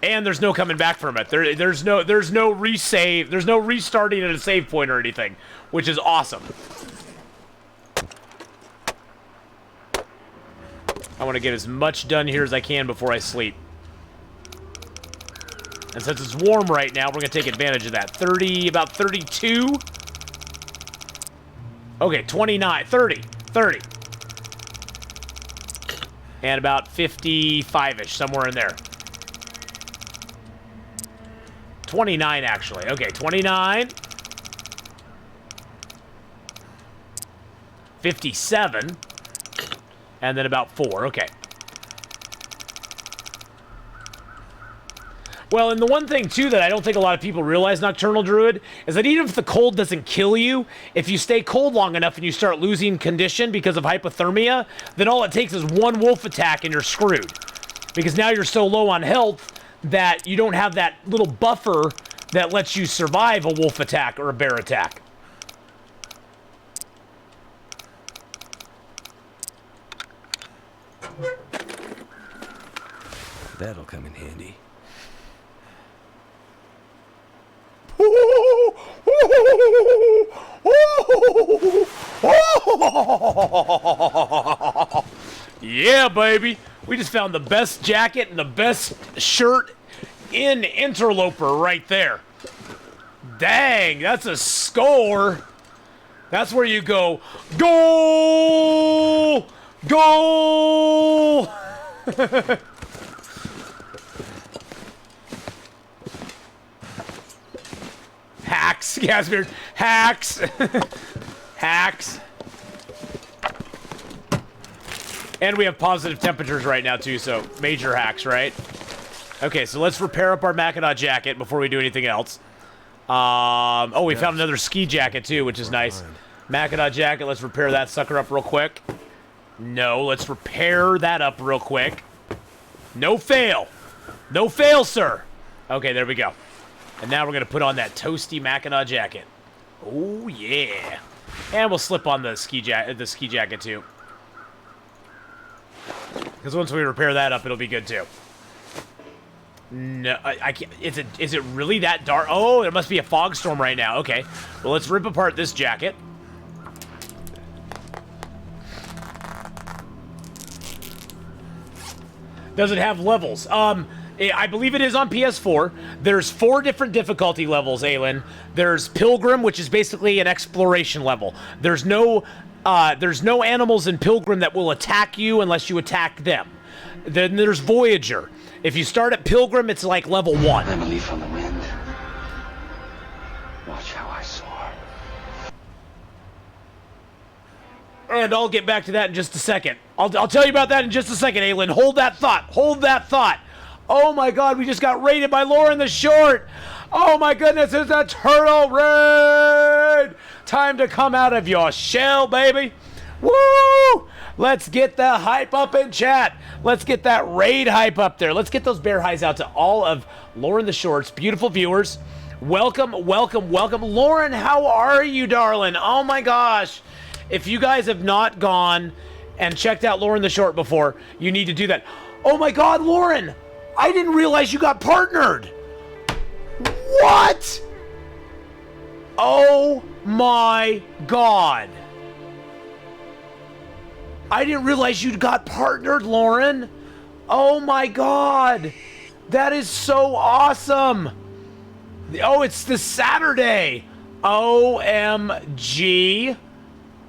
And there's no coming back from it. There's no resave. There's no restarting at a save point or anything, which is awesome. I want to get as much done here as I can before I sleep. And since it's warm right now, we're going to take advantage of that. About 32. Okay, 29, 30. And about 55-ish, somewhere in there. 29, actually. Okay, 29. 57. And then about 4. Okay. Well, and the one thing, too, that I don't think a lot of people realize, Nocturnal Druid, is that even if the cold doesn't kill you, if you stay cold long enough and you start losing condition because of hypothermia, then all it takes is one wolf attack and you're screwed. Because now you're so low on health that you don't have that little buffer that lets you survive a wolf attack or a bear attack. that'll come in handy. Yeah, baby. We just found the best jacket and the best shirt in Interloper right there. Dang, that's a score. That's where you go, goal! Goal! Hacks, Gasbeard. Hacks. Hacks. And we have positive temperatures right now, too, so major hacks, right? Okay, so let's repair up our Mackinac jacket before we do anything else. Oh, we found another ski jacket, too, which is nice. Mackinac jacket, let's repair that sucker up real quick. No, let's repair that up real quick. No fail. No fail, sir. Okay, there we go. And now we're going to put on that toasty Mackinac jacket. Oh, yeah. And we'll slip on the ski jacket, too. Because once we repair that up, it'll be good, too. No, I can't. Is it really that dark? Oh, there must be a fog storm right now. Okay. Well, let's rip apart this jacket. Does it have levels? I believe it is on PS4. There's 4 different difficulty levels, Aelin. There's Pilgrim, which is basically an exploration level. There's no animals in Pilgrim that will attack you unless you attack them. Then there's Voyager. If you start at Pilgrim, it's like level 1. I'm a leaf on the wind. Watch how I soar. And I'll get back to that in just a second. I'll tell you about that in just a second, Aelin. Hold that thought. Hold that thought. Oh my god, we just got raided by Lauren the Short. Oh my goodness, it's a turtle raid. Time to come out of your shell, baby. Woo! Let's get the hype up in chat. Let's get that raid hype up there. Let's get those bear highs out to all of Lauren the Short's beautiful viewers. Welcome, welcome, welcome. Lauren, how are you, darling? Oh my gosh. If you guys have not gone and checked out Lauren the Short before, you need to do that. Oh my god, Lauren! I didn't realize you got partnered! What? Oh my god. I didn't realize you got partnered, Lauren. Oh my god. That is so awesome. Oh, it's this Saturday. OMG.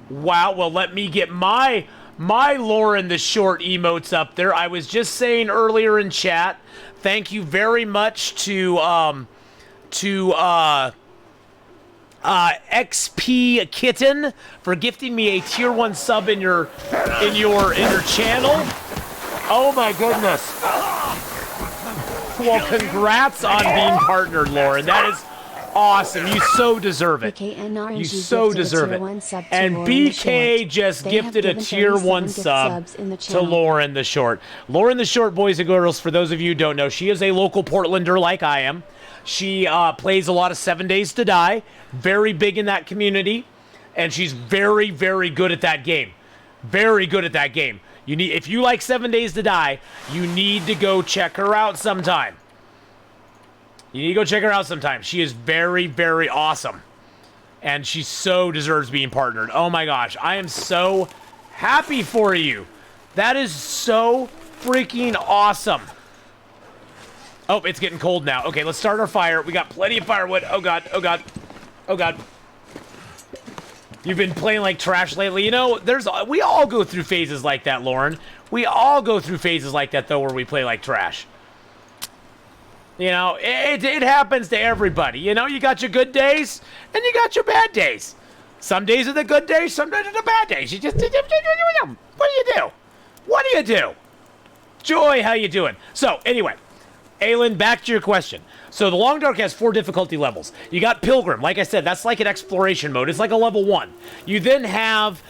Wow, well, let me get my Lauren the Short emotes up there. I was just saying earlier in chat, thank you very much to XP Kitten for gifting me a tier 1 sub in your channel. Oh my goodness. Well, congrats on being partnered, Lauren. That is awesome. You so deserve it. You so deserve it. And BK just gifted a tier 1 sub to Lauren the Short. Lauren the Short, boys and girls, for those of you who don't know, she is a local Portlander like I am. She plays a lot of 7 Days to Die. Very big in that community. And she's very, very good at that game. Very good at that game. If you like 7 Days to Die, you need to go check her out sometime. You need to go check her out sometime. She is very, very awesome. And she so deserves being partnered. Oh my gosh. I am so happy for you. That is so freaking awesome. Oh, it's getting cold now. Okay, let's start our fire. We got plenty of firewood. Oh god, oh god, oh god. You've been playing like trash lately. You know, we all go through phases like that, Lauren. We all go through phases like that, though, where we play like trash. You know, it happens to everybody. You know, you got your good days, and you got your bad days. Some days are the good days, some days are the bad days. You just, what do you do? What do you do? Joy, how you doing? So, anyway, Aelin, back to your question. So the Long Dark has 4 difficulty levels. You got Pilgrim, like I said, that's like an exploration mode. It's like a level 1. You then have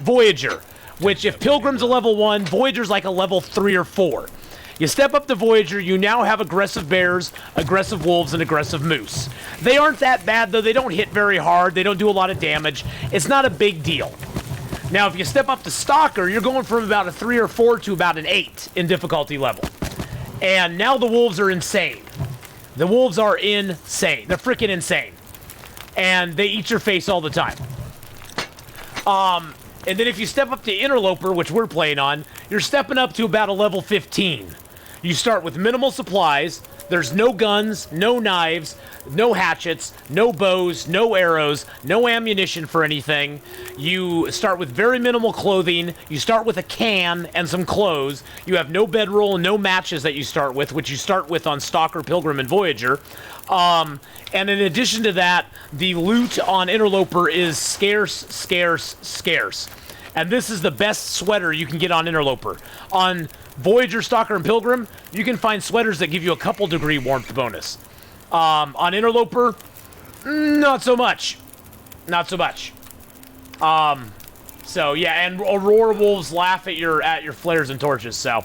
Voyager, which if Pilgrim's a level 1, Voyager's like a level 3 or 4. You step up to Voyager, you now have aggressive bears, aggressive wolves, and aggressive moose. They aren't that bad, though. They don't hit very hard. They don't do a lot of damage. It's not a big deal. Now, if you step up to Stalker, you're going from about a 3 or 4 to about an 8 in difficulty level. And now the wolves are insane. The wolves are insane. They're freaking insane. And they eat your face all the time. And then if you step up to Interloper, which we're playing on, you're stepping up to about a level 15. You start with minimal supplies. There's no guns, no knives, no hatchets, no bows, no arrows, no ammunition for anything. You start with very minimal clothing. You start with a can and some clothes. You have no bedroll, no matches that you start with, which you start with on Stalker, Pilgrim, and Voyager. And in addition to that, the loot on Interloper is scarce, scarce, scarce. And this is the best sweater you can get on Interloper. On Voyager, Stalker, and Pilgrim, you can find sweaters that give you a couple degree warmth bonus. On Interloper, not so much. Not so much. So yeah, and Aurora Wolves laugh at your flares and torches, so.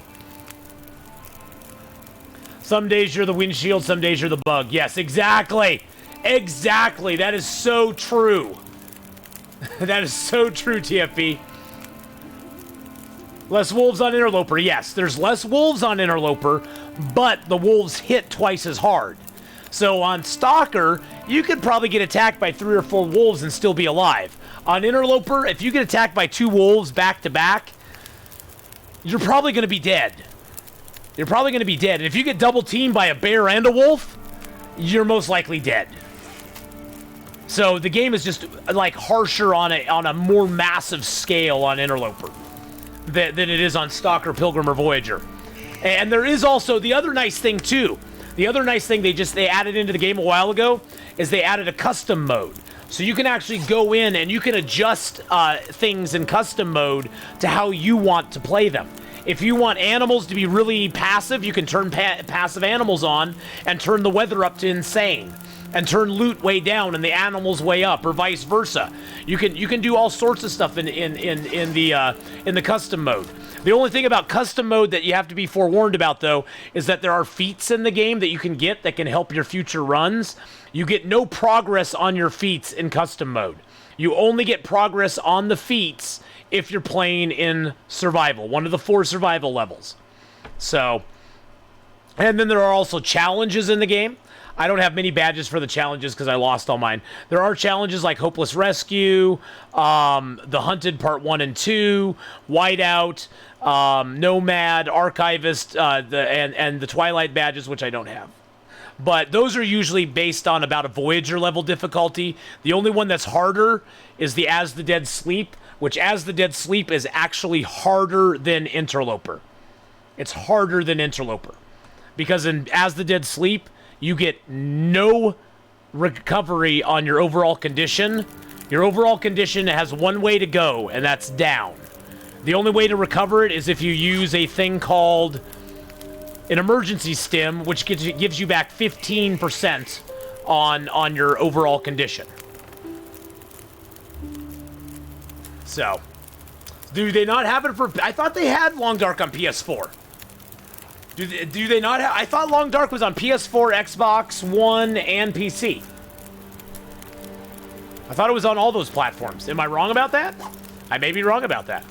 Some days you're the windshield, some days you're the bug. Yes, exactly. Exactly. That is so true. That is so true, TFP. Less wolves on Interloper. Yes, there's less wolves on Interloper, but the wolves hit twice as hard. So on Stalker, you could probably get attacked by 3 or 4 wolves and still be alive. On Interloper, if you get attacked by 2 wolves back to back, you're probably going to be dead. You're probably going to be dead. And if you get double teamed by a bear and a wolf, you're most likely dead. So the game is just like harsher on a more massive scale on Interloper than it is on Stalker, Pilgrim, or Voyager. And there is also the other nice thing too. The other nice thing they added into the game a while ago is they added a custom mode. So you can actually go in and you can adjust things in custom mode to how you want to play them. If you want animals to be really passive, you can turn passive animals on and turn the weather up to insane, and turn loot way down and the animals way up, or vice versa. You can do all sorts of stuff in the custom mode. The only thing about custom mode that you have to be forewarned about, though, is that there are feats in the game that you can get that can help your future runs. You get no progress on your feats in custom mode. You only get progress on the feats if you're playing in survival, one of the 4 survival levels. So, and then there are also challenges in the game. I don't have many badges for the challenges because I lost all mine. There are challenges like Hopeless Rescue, The Hunted Part 1 and 2, Whiteout, Nomad, Archivist, and the Twilight badges, which I don't have. But those are usually based on about a Voyager level difficulty. The only one that's harder is the As the Dead Sleep, which As the Dead Sleep is actually harder than Interloper. It's harder than Interloper. Because in As the Dead Sleep, you get no recovery on your overall condition. Your overall condition has one way to go, and that's down. The only way to recover it is if you use a thing called an emergency stim, which gives you back 15% on your overall condition. So, do they not have it for... I thought they had Long Dark on PS4. Do they not have... I thought Long Dark was on PS4, Xbox One, and PC. I thought it was on all those platforms. Am I wrong about that? I may be wrong about that.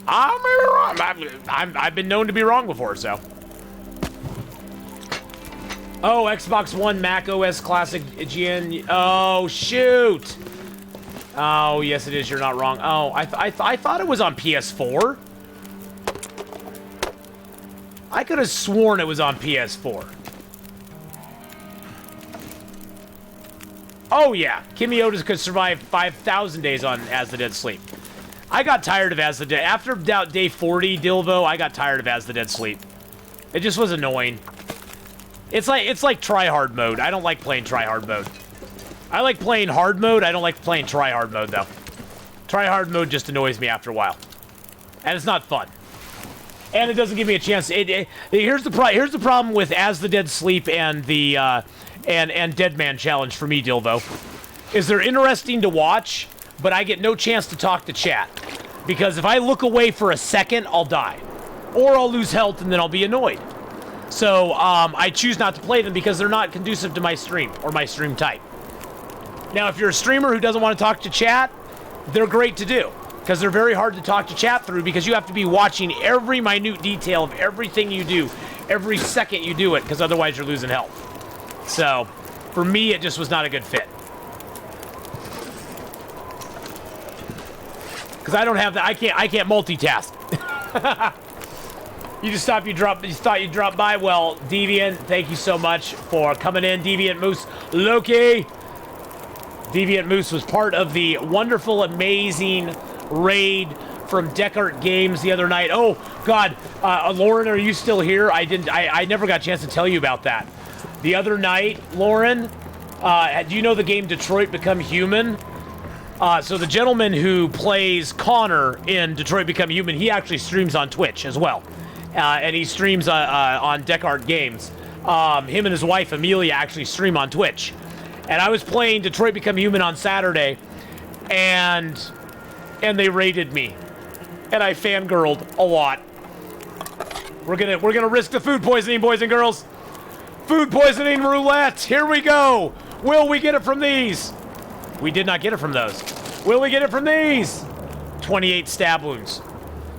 I may be wrong. I've been known to be wrong before, so... Oh, Xbox One, Mac OS Classic, GN... Oh, shoot! Oh, yes it is, you're not wrong. Oh, I thought it was on PS4. I could have sworn it was on PS4. Oh, yeah. Kimi Otis could survive 5,000 days on As the Dead Sleep. I got tired of As the Dead... After about day 40, Dilvo, I got tired of As the Dead Sleep. It just was annoying. It's like try-hard mode. I don't like playing try-hard mode. I like playing hard mode. I don't like playing try-hard mode, though. Try-hard mode just annoys me after a while. And it's not fun. And it doesn't give me a chance. Here's the problem with As the Dead Sleep and the and Dead Man Challenge for me, Dilvo, is they're interesting to watch, but I get no chance to talk to chat. Because if I look away for a second, I'll die. Or I'll lose health and then I'll be annoyed. So I choose not to play them because they're not conducive to my stream or my stream type. Now, if you're a streamer who doesn't want to talk to chat, they're great to do. Because they're very hard to talk to chat through because you have to be watching every minute detail of everything you do, every second you do it, because otherwise you're losing health. So, for me, it just was not a good fit. because I don't have that. I can't multitask. You just thought you'd drop by. Well, Deviant, thank you so much for coming in. Deviant Moose, Loki. Deviant Moose was part of the wonderful, amazing raid from Deckard Games the other night. Oh God, Lauren, are you still here? I never got a chance to tell you about that. The other night, Lauren, do you know the game Detroit Become Human? So the gentleman who plays Connor in Detroit Become Human, he actually streams on Twitch as well. And he streams on Deckard Games. Him and his wife, Amelia, actually stream on Twitch. And I was playing Detroit Become Human on Saturday, and they raided me. And I fangirled a lot. We're gonna risk the food poisoning, boys and girls. Food poisoning roulette. Here we go. Will we get it from these? We did not get it from those. Will we get it from these? 28 stab wounds.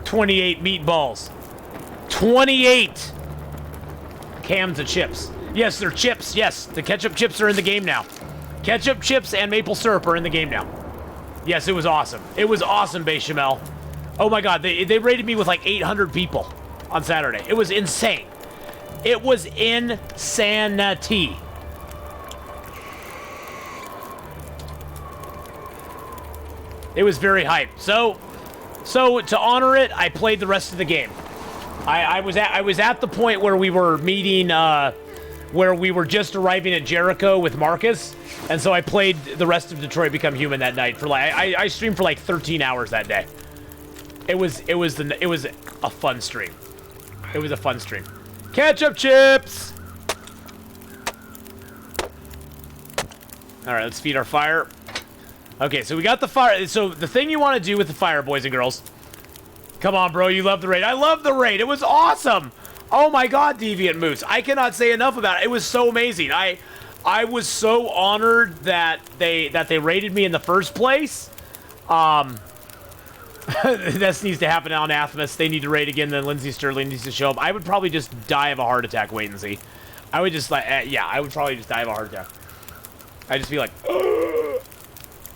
28 meatballs. 28 cans of chips. Yes, they're chips. Yes, the ketchup chips are in the game now. Ketchup chips and maple syrup are in the game now. Yes, it was awesome. It was awesome, Bechamel. Oh my God, they raided me with like 800 people on Saturday. It was insane. It was insanity. It was very hype. So to honor it, I played the rest of the game. I was at the point where we were meeting, where we were just arriving at Jericho with Marcus, and so I played the rest of Detroit Become Human that night for like I streamed for like 13 hours that day. It was a fun stream. It was a fun stream. Ketchup chips. All right, let's feed our fire. Okay, so we got the fire. So the thing you want to do with the fire, boys and girls. Come on, bro. You love the raid. I love the raid. It was awesome. Oh my God, Deviant Moose. I cannot say enough about it. It was so amazing. I was so honored that they raided me in the first place. This needs to happen on Athmas. They need to raid again. Then Lindsey Sterling needs to show up. I would probably just die of a heart attack. Wait and see. I would just like, yeah, I would probably just die of a heart attack. I'd just be like,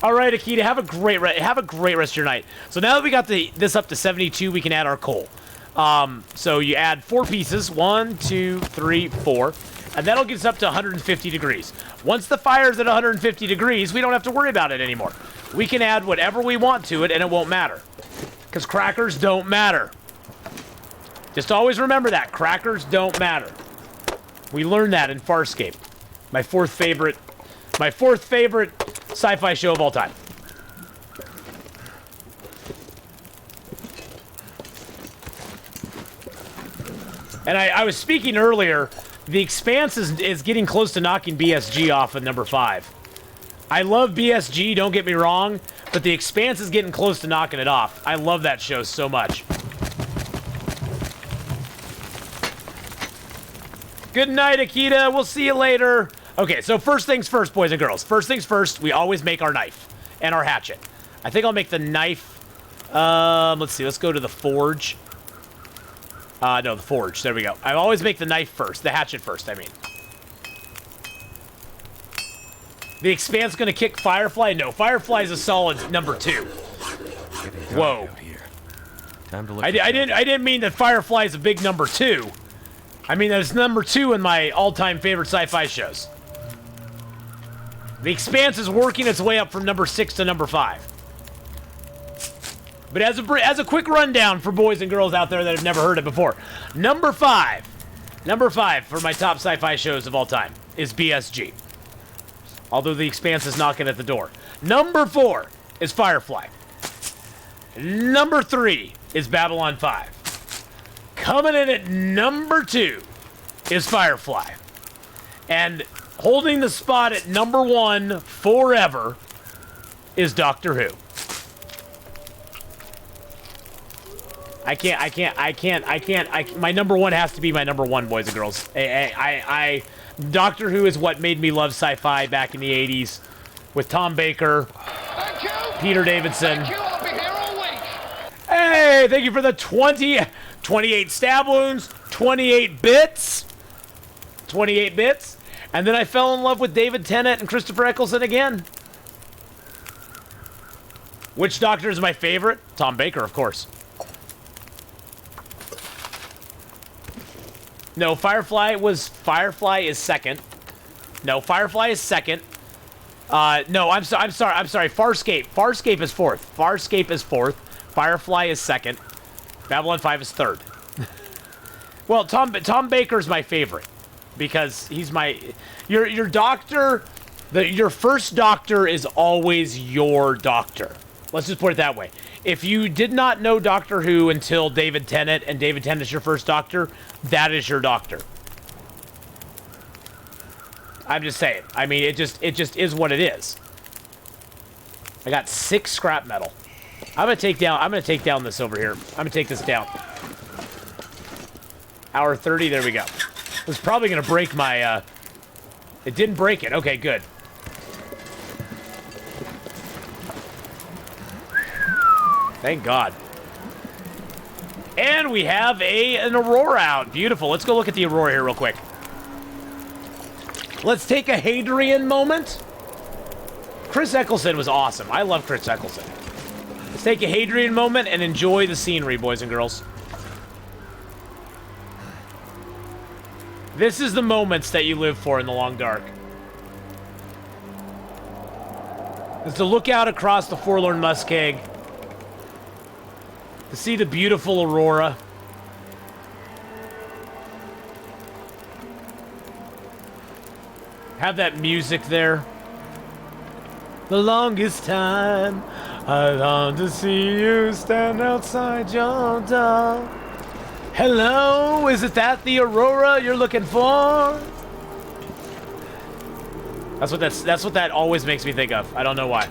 all right, Akita, have a great rest of your night. So now that we got this up to 72, we can add our coal. So you add 4 pieces, 1, 2, 3, 4, and that'll get us up to 150 degrees. Once the fire's at 150 degrees, we don't have to worry about it anymore. We can add whatever we want to it, and it won't matter. Because crackers don't matter. Just always remember that. Crackers don't matter. We learned that in Farscape. My fourth favorite sci-fi show of all time. And I was speaking earlier, The Expanse is getting close to knocking BSG off at number 5. I love BSG, don't get me wrong, but The Expanse is getting close to knocking it off. I love that show so much. Good night, Akita. We'll see you later. Okay, so first things first, boys and girls. First things first, we always make our knife and our hatchet. I think I'll make the knife. Let's see. Let's go to the forge. No, the forge. There we go. I always make the knife first. The hatchet first, I mean. The Expanse going to kick Firefly? No, Firefly's a solid number 2. Whoa. Time to look. I didn't mean that Firefly is a big number 2. I mean that it's number 2 in my all-time favorite sci-fi shows. The Expanse is working its way up from number 6 to number 5. But as a quick rundown for boys and girls out there that have never heard it before, number 5 for my top sci-fi shows of all time is BSG. Although The Expanse is knocking at the door. Number 4 is Firefly. Number 3 is Babylon 5. Coming in at number 2 is Firefly. And holding the spot at number 1 forever is Doctor Who. My number 1 has to be my number 1, boys and girls. Doctor Who is what made me love sci-fi back in the 80s with Tom Baker, Peter Davidson. I'll be here all week. Hey, thank you for the 28 stab wounds, 28 bits. 28 bits. And then I fell in love with David Tennant and Christopher Eccleston again. Which Doctor is my favorite? Tom Baker, of course. No, Firefly is second. No, Firefly is second. No, I'm sorry. Farscape. Farscape is fourth. Farscape is fourth. Firefly is second. Babylon 5 is third. Well, Tom Baker's my favorite because he's my your doctor. Your first Doctor is always your Doctor. Let's just put it that way. If you did not know Doctor Who until David Tennant, and David Tennant's your first Doctor, that is your Doctor. I'm just saying. I mean, it just is what it is. I got 6 scrap metal. I'm gonna take down this over here. I'm gonna take this down. Hour 30. There we go. It was probably gonna break my. It didn't break it. Okay, good. Thank God. And we have an Aurora out. Beautiful. Let's go look at the Aurora here real quick. Let's take a Hadrian moment. Chris Eccleston was awesome. I love Chris Eccleston. Let's take a Hadrian moment and enjoy the scenery, boys and girls. This is the moments that you live for in the long dark. It's to look out across the forlorn muskeg, to see the beautiful Aurora. Have that music there. The longest time I long to see you stand outside your door. Hello, is it that the Aurora you're looking for? That's what that always makes me think of. I don't know why.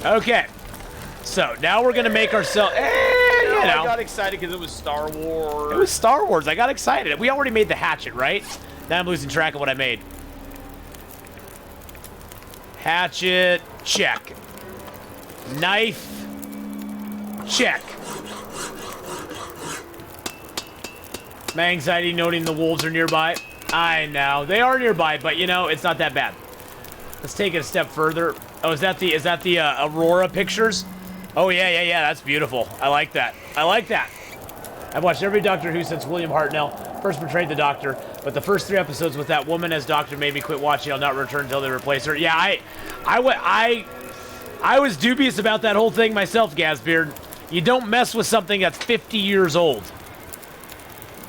Okay. So, now we're gonna make ourselves... I got excited because it was Star Wars. It was Star Wars. I got excited. We already made the hatchet, right? Now I'm losing track of what I made. Hatchet, check. Knife, check. My anxiety noting the wolves are nearby. I know. They are nearby, but you know, it's not that bad. Let's take it a step further. Oh, is that the Aurora pictures? Oh, yeah, that's beautiful. I like that. I like that. I've watched every Doctor Who since William Hartnell first portrayed the Doctor, but the first 3 episodes with that woman as Doctor made me quit watching. I'll not return until they replace her. Yeah, I was dubious about that whole thing myself, Gazbeard. You don't mess with something that's 50 years old.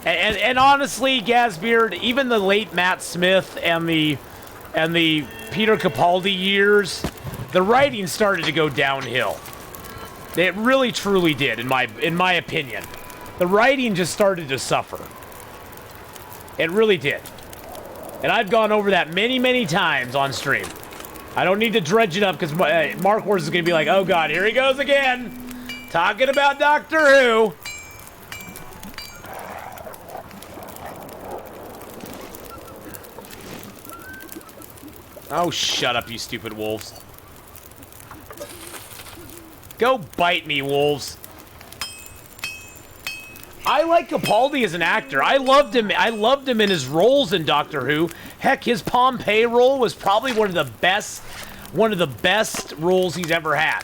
And honestly, Gazbeard, even the late Matt Smith and the Peter Capaldi years, the writing started to go downhill. It really, truly did, in my opinion. The writing just started to suffer. It really did. And I've gone over that many, many times on stream. I don't need to dredge it up because Mark Wars is going to be like, oh God, here he goes again. Talking about Doctor Who. Oh, shut up, you stupid wolves. Go bite me, wolves. I like Capaldi as an actor. I loved him in his roles in Doctor Who. Heck, his Pompeii role was probably one of the best roles he's ever had.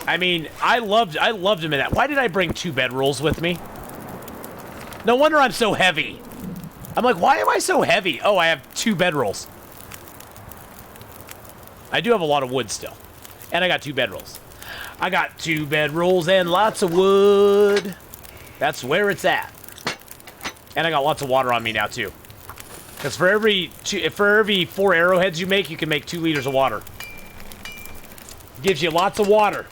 I mean, I loved him in that. Why did I bring 2 bedrolls with me? No wonder I'm so heavy. I'm like, why am I so heavy? Oh, I have 2 bedrolls. I do have a lot of wood still. And I got 2 bedrolls. I got 2 bedrolls and lots of wood. That's where it's at. And I got lots of water on me now, too. Because for every 4 arrowheads you make, you can make 2 liters of water. Gives you lots of water.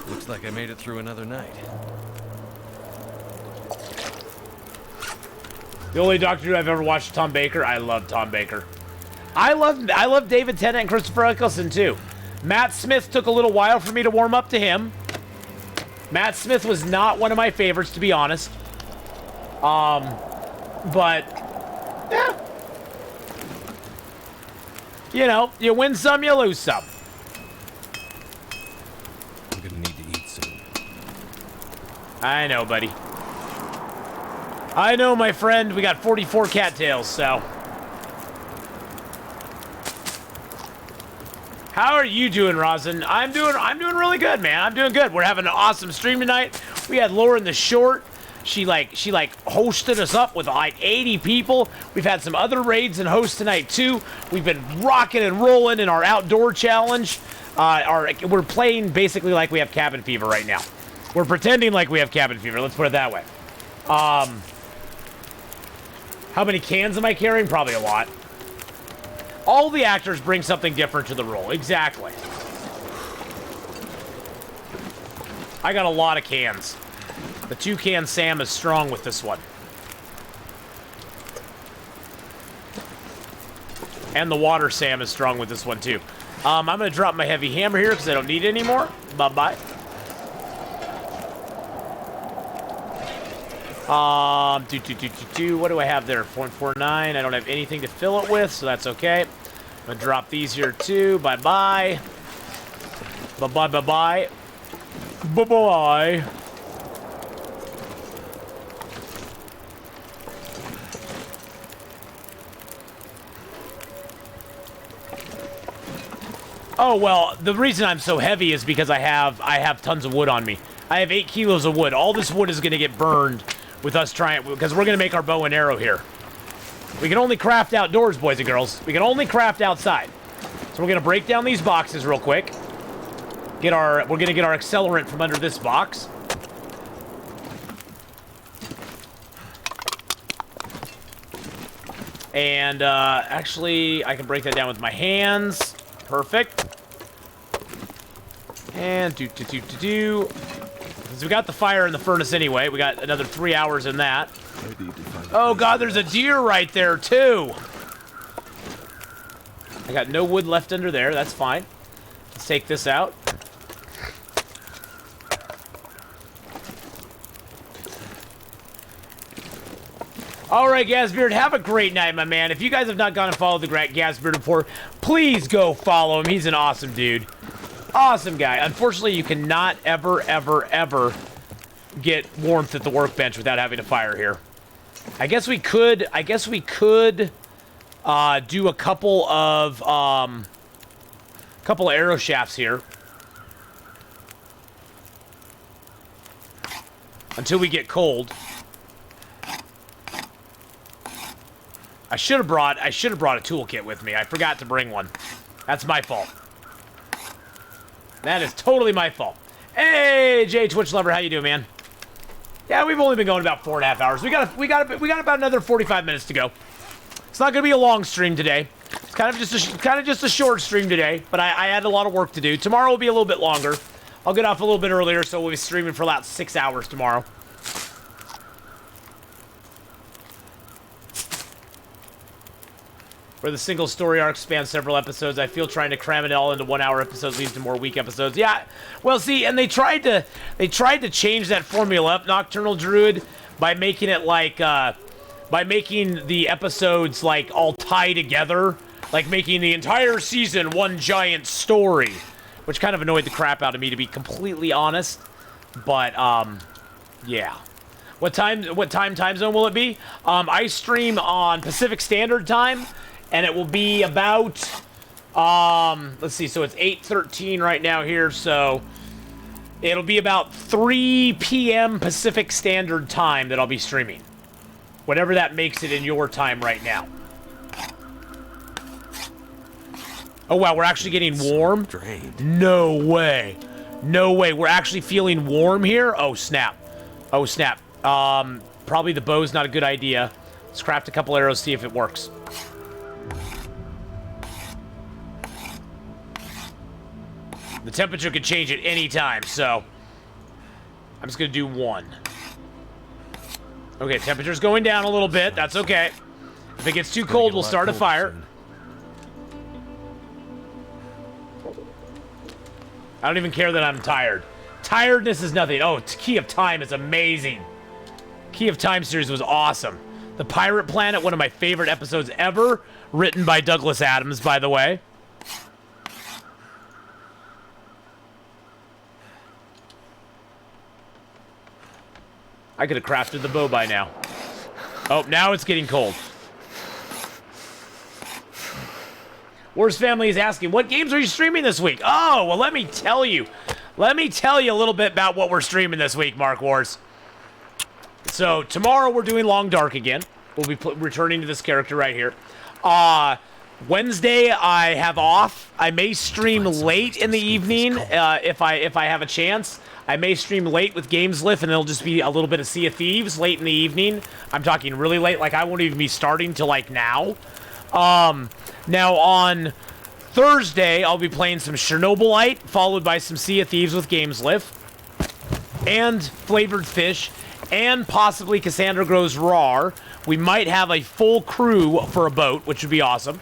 Looks like I made it through another night. The only Doctor Who I've ever watched, Tom Baker. I love Tom Baker. I love David Tennant and Christopher Eccleston too. Matt Smith took a little while for me to warm up to him. Matt Smith was not one of my favorites, to be honest. But yeah, you know, you win some, you lose some. I'm gonna need to eat soon. I know, buddy. I know, my friend. We got 44 cattails, so. How are you doing, Rosin? I'm doing really good, man. I'm doing good. We're having an awesome stream tonight. We had Lauren the Short. She hosted us up with like 80 people. We've had some other raids and hosts tonight too. We've been rocking and rolling in our outdoor challenge. We're playing basically like we have cabin fever right now. We're pretending like we have cabin fever. Let's put it that way. How many cans am I carrying? Probably a lot. All the actors bring something different to the role. Exactly. I got a lot of cans. The 2-can Sam is strong with this one. And the water Sam is strong with this one too. I'm going to drop my heavy hammer here because I don't need it anymore. Bye-bye. What do I have there? 0.49. I don't have anything to fill it with, so that's okay. I'm going to drop these here too. Bye-bye. Bye-bye, bye-bye. Bye-bye. Oh, well, the reason I'm so heavy is because I have tons of wood on me. I have 8 kilos of wood. All this wood is going to get burned with us trying, because we're going to make our bow and arrow here. We can only craft outdoors, boys and girls. We can only craft outside. So we're going to break down these boxes real quick. We're going to get our accelerant from under this box. And actually, I can break that down with my hands. Perfect. And since we got the fire in the furnace anyway, we got another 3 hours in that. Oh god, there's a deer right there too. I got no wood left under there. That's fine. Let's take this out. Alright, Gazbeard, have a great night, my man. If you guys have not gone and followed the Gazbeard before, please go follow him. He's an awesome dude. Awesome guy. Unfortunately, you cannot ever, ever, ever get warmth at the workbench without having a fire here. I guess we could do a couple of arrow shafts here. Until we get cold. I should have brought a toolkit with me. I forgot to bring one. That's my fault. That is totally my fault. Hey, Jay Twitch Lover, how you doing, man? Yeah, we've only been going about 4.5 hours. We got about another 45 minutes to go. It's not gonna be a long stream today. It's kind of just a short stream today. But I had a lot of work to do. Tomorrow will be a little bit longer. I'll get off a little bit earlier, so we'll be streaming for about 6 hours tomorrow. Where the single story arc spans several episodes, I feel trying to cram it all into 1 hour episodes leads to more weak episodes. Yeah, well, see, and they tried to change that formula up, Nocturnal Druid, by making it like, by making the episodes like all tie together, like making the entire season one giant story, which kind of annoyed the crap out of me, to be completely honest. But yeah. What time zone will it be? I stream on Pacific Standard Time. And it will be about, let's see, so it's 8:13 right now here, so it'll be about 3 p.m. Pacific Standard Time that I'll be streaming. Whatever that makes it in your time right now. Oh, wow, we're actually getting warm? No way. No way. We're actually feeling warm here? Oh, snap. Oh, snap. Probably the bow's not a good idea. Let's craft a couple arrows, see if it works. The temperature could change at any time, so I'm just gonna do 1. Okay, temperature's going down a little bit. That's okay. If it gets too cold, we'll start a fire. I don't even care that I'm tired. Tiredness is nothing. Oh, Key of Time is amazing. Key of Time series was awesome. The Pirate Planet, one of my favorite episodes ever, written by Douglas Adams, by the way. I could have crafted the bow by now. Oh, now it's getting cold. Wars Family is asking, what games are you streaming this week? Oh, well, let me tell you. Let me tell you a little bit about what we're streaming this week, Mark Wars. So, tomorrow we're doing Long Dark again. We'll be returning to this character right here. Wednesday I have off. I may stream late in the evening if I have a chance. I may stream late with Gameslift, and it'll just be a little bit of Sea of Thieves late in the evening. I'm talking really late, like I won't even be starting till like now. Now on Thursday, I'll be playing some Chernobylite, followed by some Sea of Thieves with Gameslift, and Flavored Fish, and possibly Cassandra Grows Raw. We might have a full crew for a boat, which would be awesome.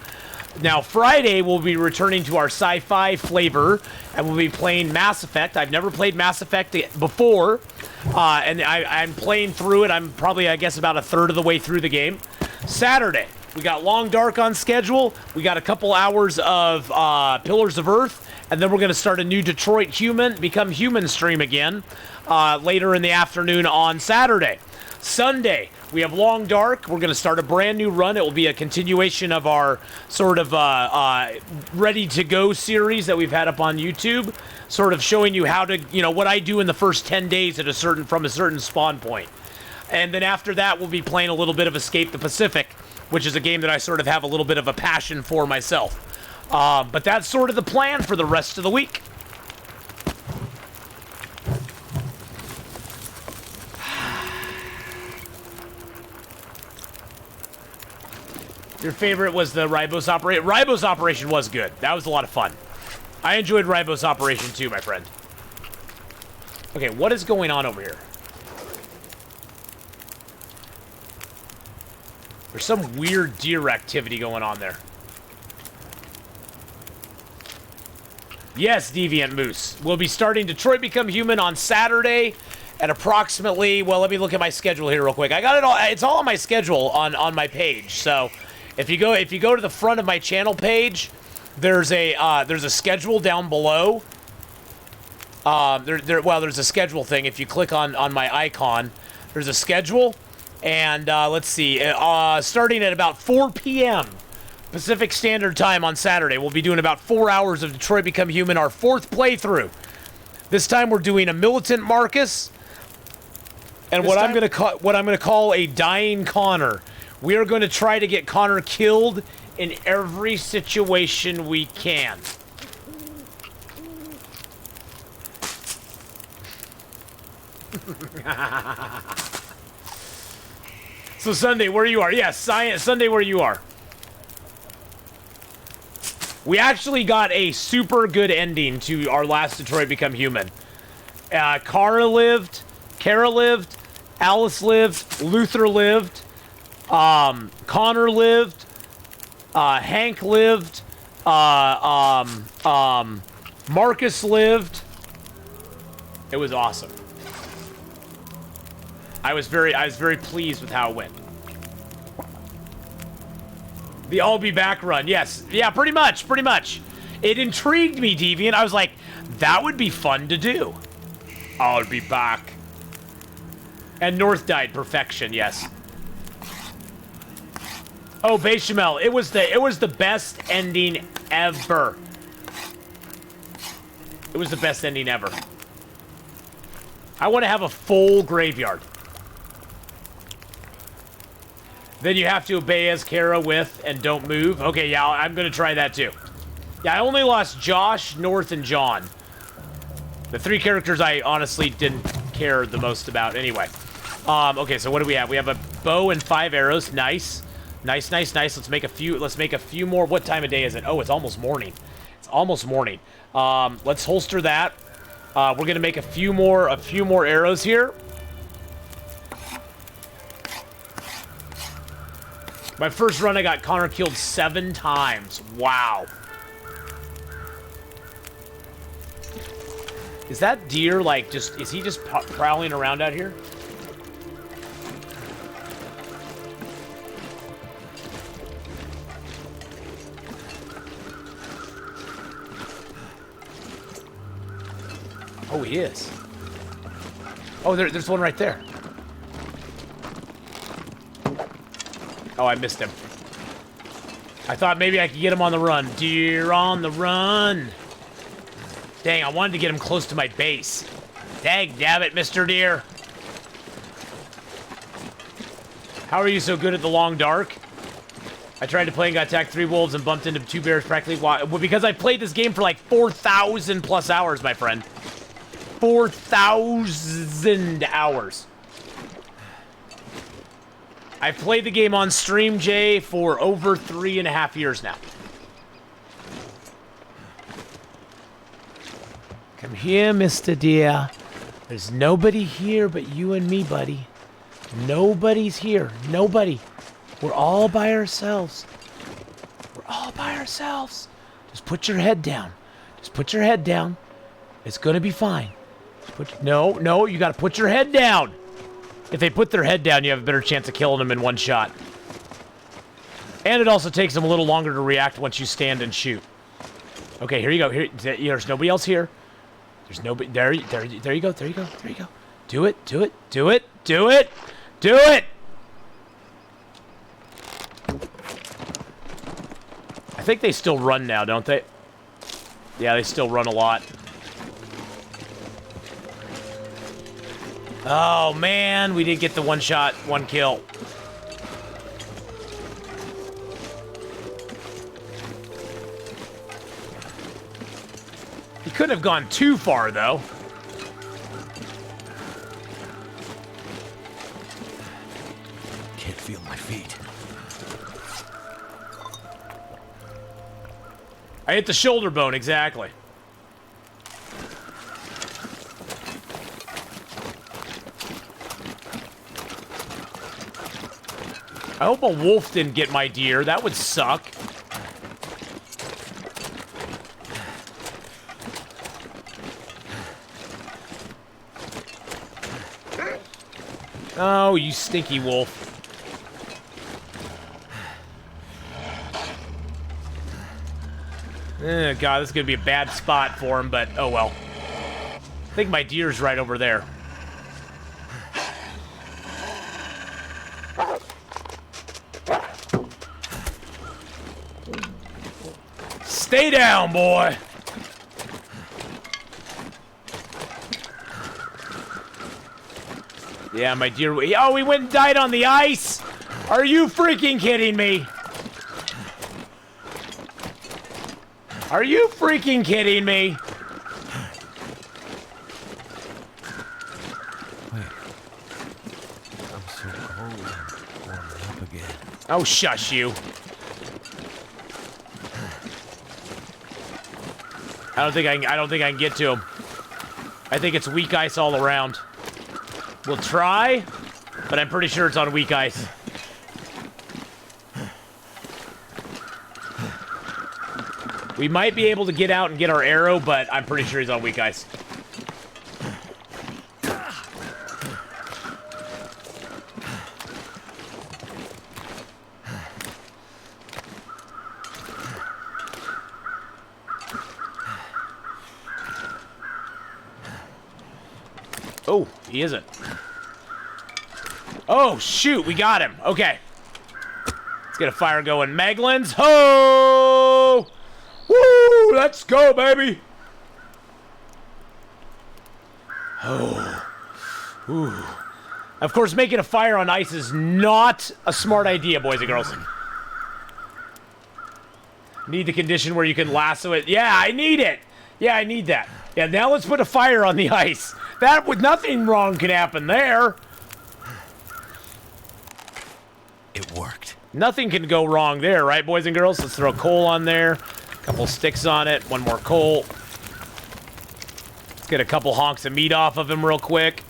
Now, Friday, we'll be returning to our sci-fi flavor, and we'll be playing Mass Effect. I've never played Mass Effect before, and I'm playing through it. I'm probably, I guess, about a third of the way through the game. Saturday, we got Long Dark on schedule. We got a couple hours of Pillars of Earth, and then we're going to start a new Detroit Become Human stream again later in the afternoon on Saturday. Sunday, we have Long Dark. We're going to start a brand new run. It will be a continuation of our sort of ready-to-go series that we've had up on YouTube, sort of showing you how to, what I do in the first 10 days at from a certain spawn point. And then after that, we'll be playing a little bit of Escape the Pacific, which is a game that I sort of have a little bit of a passion for myself. But that's sort of the plan for the rest of the week. Your favorite was the Ribos Operation. Ribos Operation was good. That was a lot of fun. I enjoyed Ribos Operation too, my friend. Okay, what is going on over here? There's some weird deer activity going on there. Yes, Deviant Moose. We'll be starting Detroit Become Human on Saturday at approximately, well, let me look at my schedule here real quick. I got it all, it's all on my schedule on my page. So if you go to the front of my channel page, there's a schedule down below. There's a schedule thing. If you click on my icon, there's a schedule. And let's see, starting at about 4 p.m. Pacific Standard Time on Saturday, we'll be doing about 4 hours of Detroit Become Human, our 4th playthrough. This time we're doing a militant Marcus, and what I'm gonna call a dying Connor. We are going to try to get Connor killed in every situation we can. So Sunday, where you are? Yes, Sunday, where you are. We actually got a super good ending to our last Detroit Become Human. Kara lived, Alice lived, Luther lived, Connor lived, Hank lived, Marcus lived. It was awesome. I was very pleased with how it went. The I'll be back run, yes. Yeah, pretty much. It intrigued me, Deviant. I was like, that would be fun to do. I'll be back. And North died, perfection, yes. Oh, Bechamel, it was the best ending ever. It was the best ending ever. I want to have a full graveyard. Then you have to obey as Kara with and don't move. Okay, yeah, I'm going to try that too. Yeah, I only lost Josh, North, and John. The 3 characters I honestly didn't care the most about anyway. Okay, so what do we have? We have a bow and 5 arrows. Nice. Nice. Let's make a few more. What time of day is it? Oh, it's almost morning. Let's holster that. We're going to make a few more arrows here. My first run, I got Connor killed 7 times. Wow. Is that deer, like, is he just prowling around out here? Oh, he is. Oh, there's one right there. Oh, I missed him. I thought maybe I could get him on the run. Deer on the run. Dang, I wanted to get him close to my base. Dang, damn it, Mr. Deer. How are you so good at the long dark? I tried to play and got attacked 3 wolves and bumped into 2 bears practically. Well, because I played this game for like 4,000 plus hours, my friend. 4,000 hours. I played the game on stream, Jay, for over 3.5 years now. Come here, Mr. Deer. There's nobody here but you and me, buddy. Nobody's here. Nobody. We're all by ourselves. We're all by ourselves. Just put your head down. Just put your head down. It's gonna be fine. No, you gotta put your head down. If they put their head down, you have a better chance of killing them in one shot. And it also takes them a little longer to react once you stand and shoot. Okay, here you go. Here, there's nobody else here. There's nobody. There you go. There you go. There you go. Do it. Do it. Do it. Do it. Do it. I think they still run now, don't they? Yeah, they still run a lot. Oh, man. We did get the 1 shot, 1 kill. He couldn't have gone too far, though. Can't feel my feet. I hit the shoulder bone, exactly. I hope a wolf didn't get my deer. That would suck. Oh, you stinky wolf. God, this is going to be a bad spot for him, but oh well. I think my deer's right over there. Stay down, boy. Yeah, my deer. Oh, we went and died on the ice. Are you freaking kidding me? Are you freaking kidding me? Wait. I'm so cold. I'm warming up again. Oh, shush you. I don't think I can get to him. I think it's weak ice all around. We'll try, but I'm pretty sure it's on weak ice. We might be able to get out and get our arrow, but I'm pretty sure he's on weak ice. Oh, he isn't. Oh, shoot, we got him. Okay. Let's get a fire going. Meglins, ho! Woo! Let's go, baby! Oh. Ooh. Of course, making a fire on ice is not a smart idea, boys and girls. Need the condition where you can lasso it. Yeah, I need it! Yeah, I need that. Yeah, now let's put a fire on the ice. That would nothing wrong can happen there. It worked. Nothing can go wrong there, right, boys and girls? Let's throw coal on there. A couple sticks on it. 1 more coal. Let's get a couple honks of meat off of him real quick.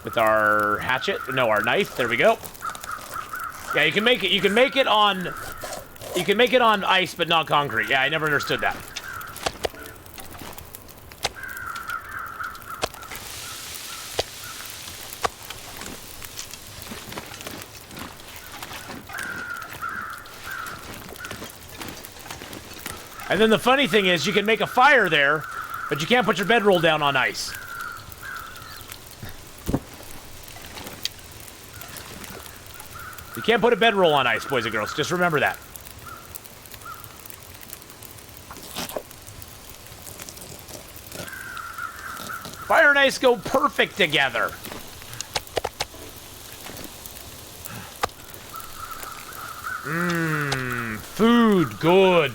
With our hatchet. No, our knife. There we go. Yeah, you can make it. You can make it on... You can make it on ice, but not concrete. Yeah, I never understood that. And then the funny thing is, you can make a fire there, but you can't put your bedroll down on ice. You can't put a bedroll on ice, boys and girls. Just remember that. Fire and ice go perfect together. Mmm, food, good.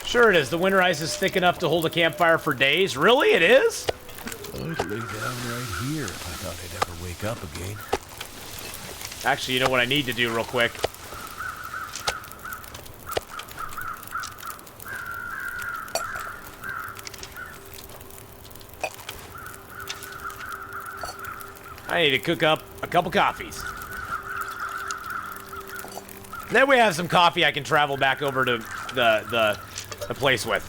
Sure it is. The winter ice is thick enough to hold a campfire for days. Really, it is? I'd lay down right here if I thought I'd ever wake up again. Actually, you know what I need to do real quick? I need to cook up a couple coffees. Then we have some coffee I can travel back over to the place with.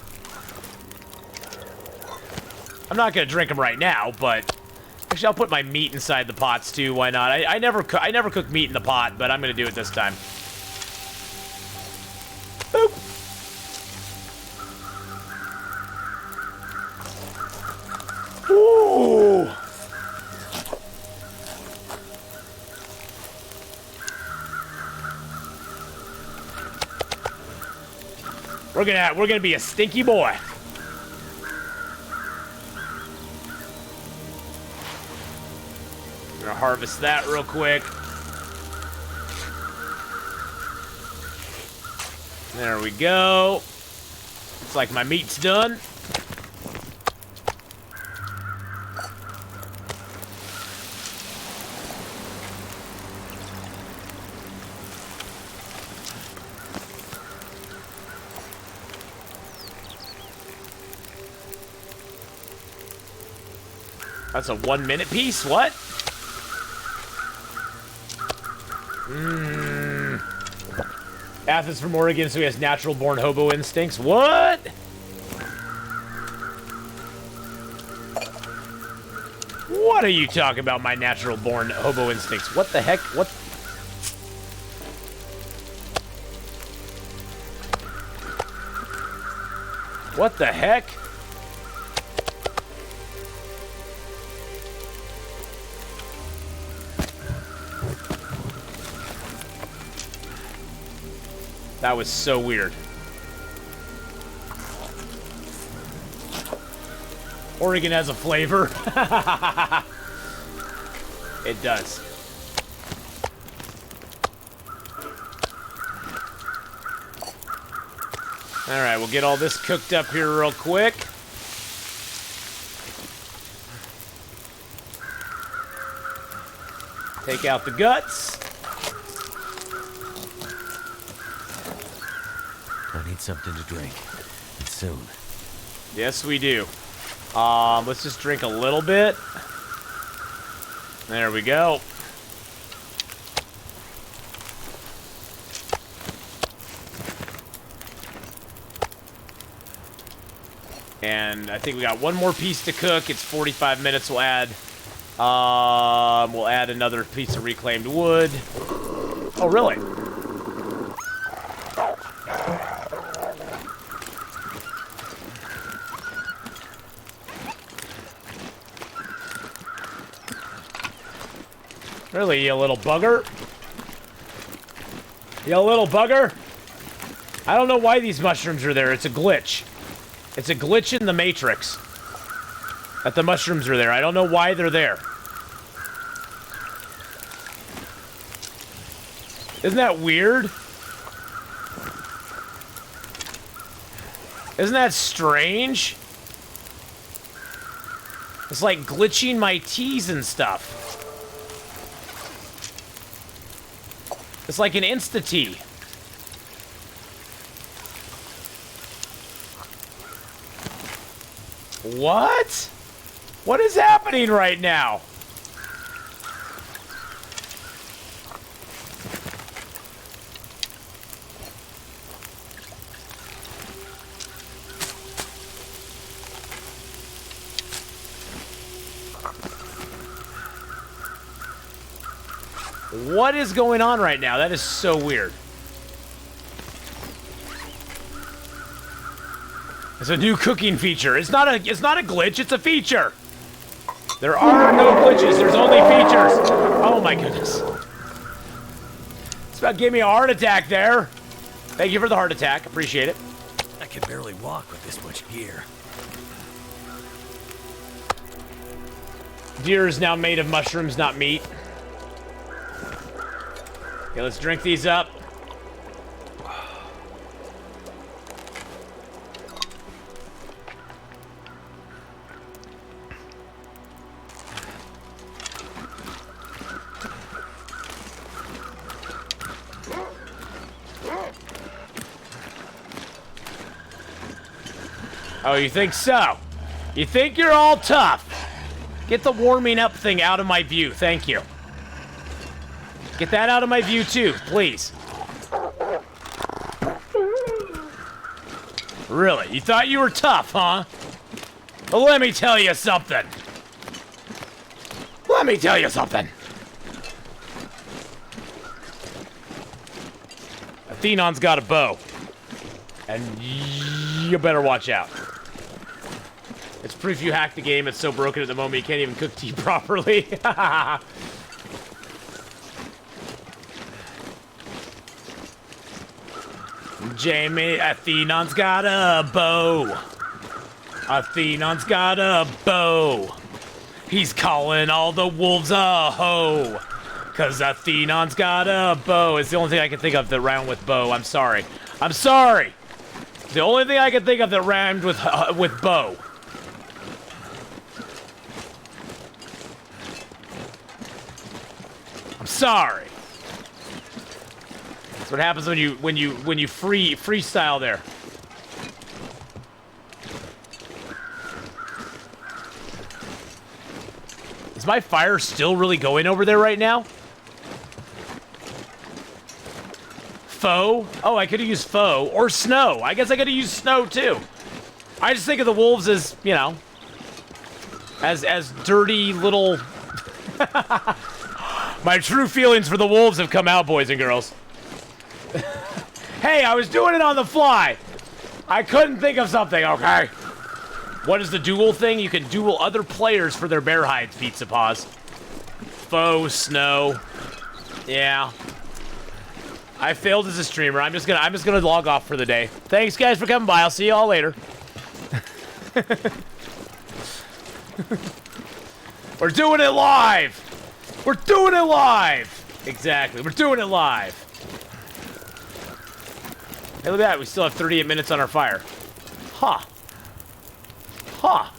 I'm not gonna drink them right now, but actually I'll put my meat inside the pots too. Why not? I never cook meat in the pot, but I'm gonna do it this time. Boop. Ooh. We're gonna be a stinky boy. Gonna harvest that real quick. There we go. Looks like my meat's done. That's a 1 minute piece? What? Athens from Oregon, so he has natural born hobo instincts. What? What are you talking about, my natural born hobo instincts? What the heck? What? What the heck? That was so weird. Oregon has a flavor. It does. All right, we'll get all this cooked up here real quick. Take out the guts. I need something to drink. And soon. Yes, we do. Let's just drink a little bit. There we go. And I think we got one more piece to cook. It's 45 minutes. We'll add another piece of reclaimed wood. Oh, really? Really, you little bugger? You little bugger? I don't know why these mushrooms are there. It's a glitch. It's a glitch in the Matrix that the mushrooms are there. I don't know why they're there. Isn't that weird? Isn't that strange? It's like glitching my T's and stuff. It's like an Insta-T. What? What is happening right now? What is going on right now? That is so weird. It's a new cooking feature. It's not a glitch, it's a feature. There are no glitches. There's only features. Oh my goodness. It's about gave me a heart attack there. Thank you for the heart attack. Appreciate it. I can barely walk with this much gear. Deer is now made of mushrooms, not meat. Okay, let's drink these up. Oh, you think so? You think you're all tough? Get the warming up thing out of my view. Thank you. Get that out of my view too, please. Really? You thought you were tough, huh? Well, let me tell you something. Let me tell you something. Atheenon's got a bow. And you better watch out. It's proof you hacked the game. It's so broken at the moment you can't even cook tea properly. Jamie, Atheenon's got a bow. Atheenon's got a bow. He's calling all the wolves a hoe. Cause Atheenon's got a bow. It's the only thing I can think of that rhymed with bow. I'm sorry. I'm sorry. It's the only thing I can think of that rhymed with bow. I'm sorry. That's what happens when you freestyle there. Is my fire still really going over there right now? Foe? Oh, I could have used foe or snow. I guess I could have used snow too. I just think of the wolves as, you know, as dirty little. My true feelings for the wolves have come out, boys and girls. Hey, I was doing it on the fly. I couldn't think of something, okay? What is the duel thing? You can duel other players for their bear hides, Pizza Paws. Foe, snow. Yeah. I failed as a streamer. I'm just gonna log off for the day. Thanks guys for coming by. I'll see you all later. We're doing it live! We're doing it live! Exactly, we're doing it live. Hey, look at that, we still have 38 minutes on our fire. Huh. Huh.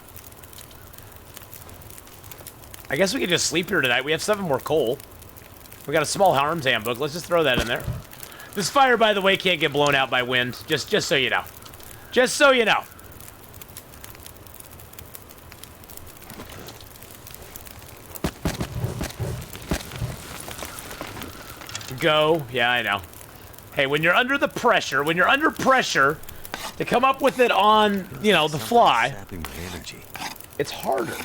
I guess we can just sleep here tonight. We have 7 more coal. We got a small arms handbook. Let's just throw that in there. This fire, by the way, can't get blown out by wind. Just so you know. Just so you know. Go. Yeah, I know. Hey, when you're under pressure to come up with it on, you know, the fly, it's harder.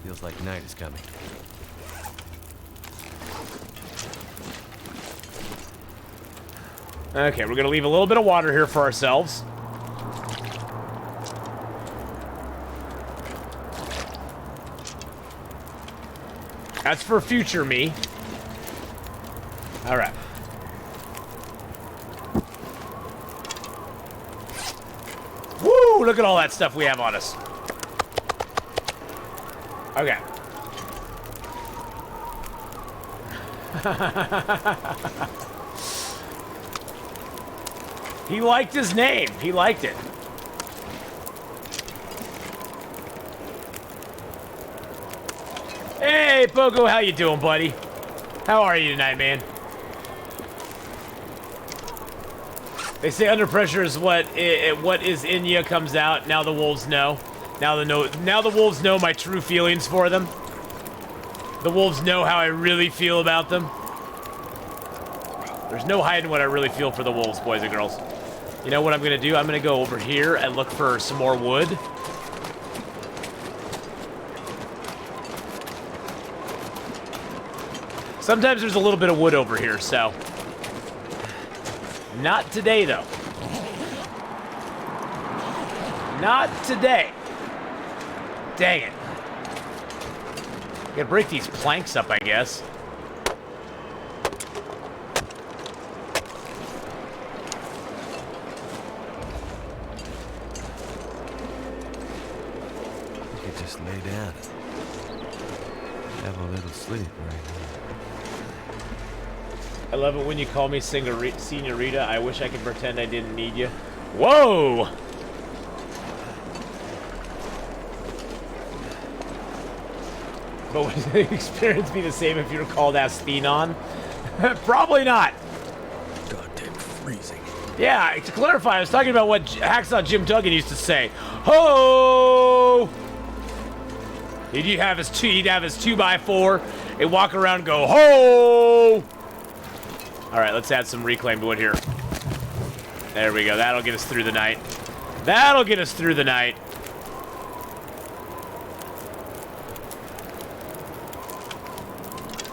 Feels like night is coming. Okay, we're gonna leave a little bit of water here for ourselves. That's for future me. All right. Woo! Look at all that stuff we have on us. Okay. He liked his name. He liked it. Hey, Pogo, how you doing, buddy? How are you tonight, man? They say under pressure is what is in you comes out. Now the wolves know. Now the wolves know my true feelings for them. The wolves know how I really feel about them. There's no hiding what I really feel for the wolves, boys and girls. You know what I'm gonna do? I'm gonna go over here and look for some more wood. Sometimes there's a little bit of wood over here, so. Not today, though. Not today. Dang it. Gotta break these planks up, I guess. You could just lay down and have a little sleep right here. I love it when you call me Senorita. I wish I could pretend I didn't need you. Whoa! But would the experience be the same if you were called Atheenon? Probably not. Goddamn freezing. Yeah, to clarify, I was talking about what Hacksaw Jim Duggan used to say. Ho! He'd have his 2x4 and walk around and go, ho! Alright, let's add some reclaimed wood here. There we go. That'll get us through the night. That'll get us through the night.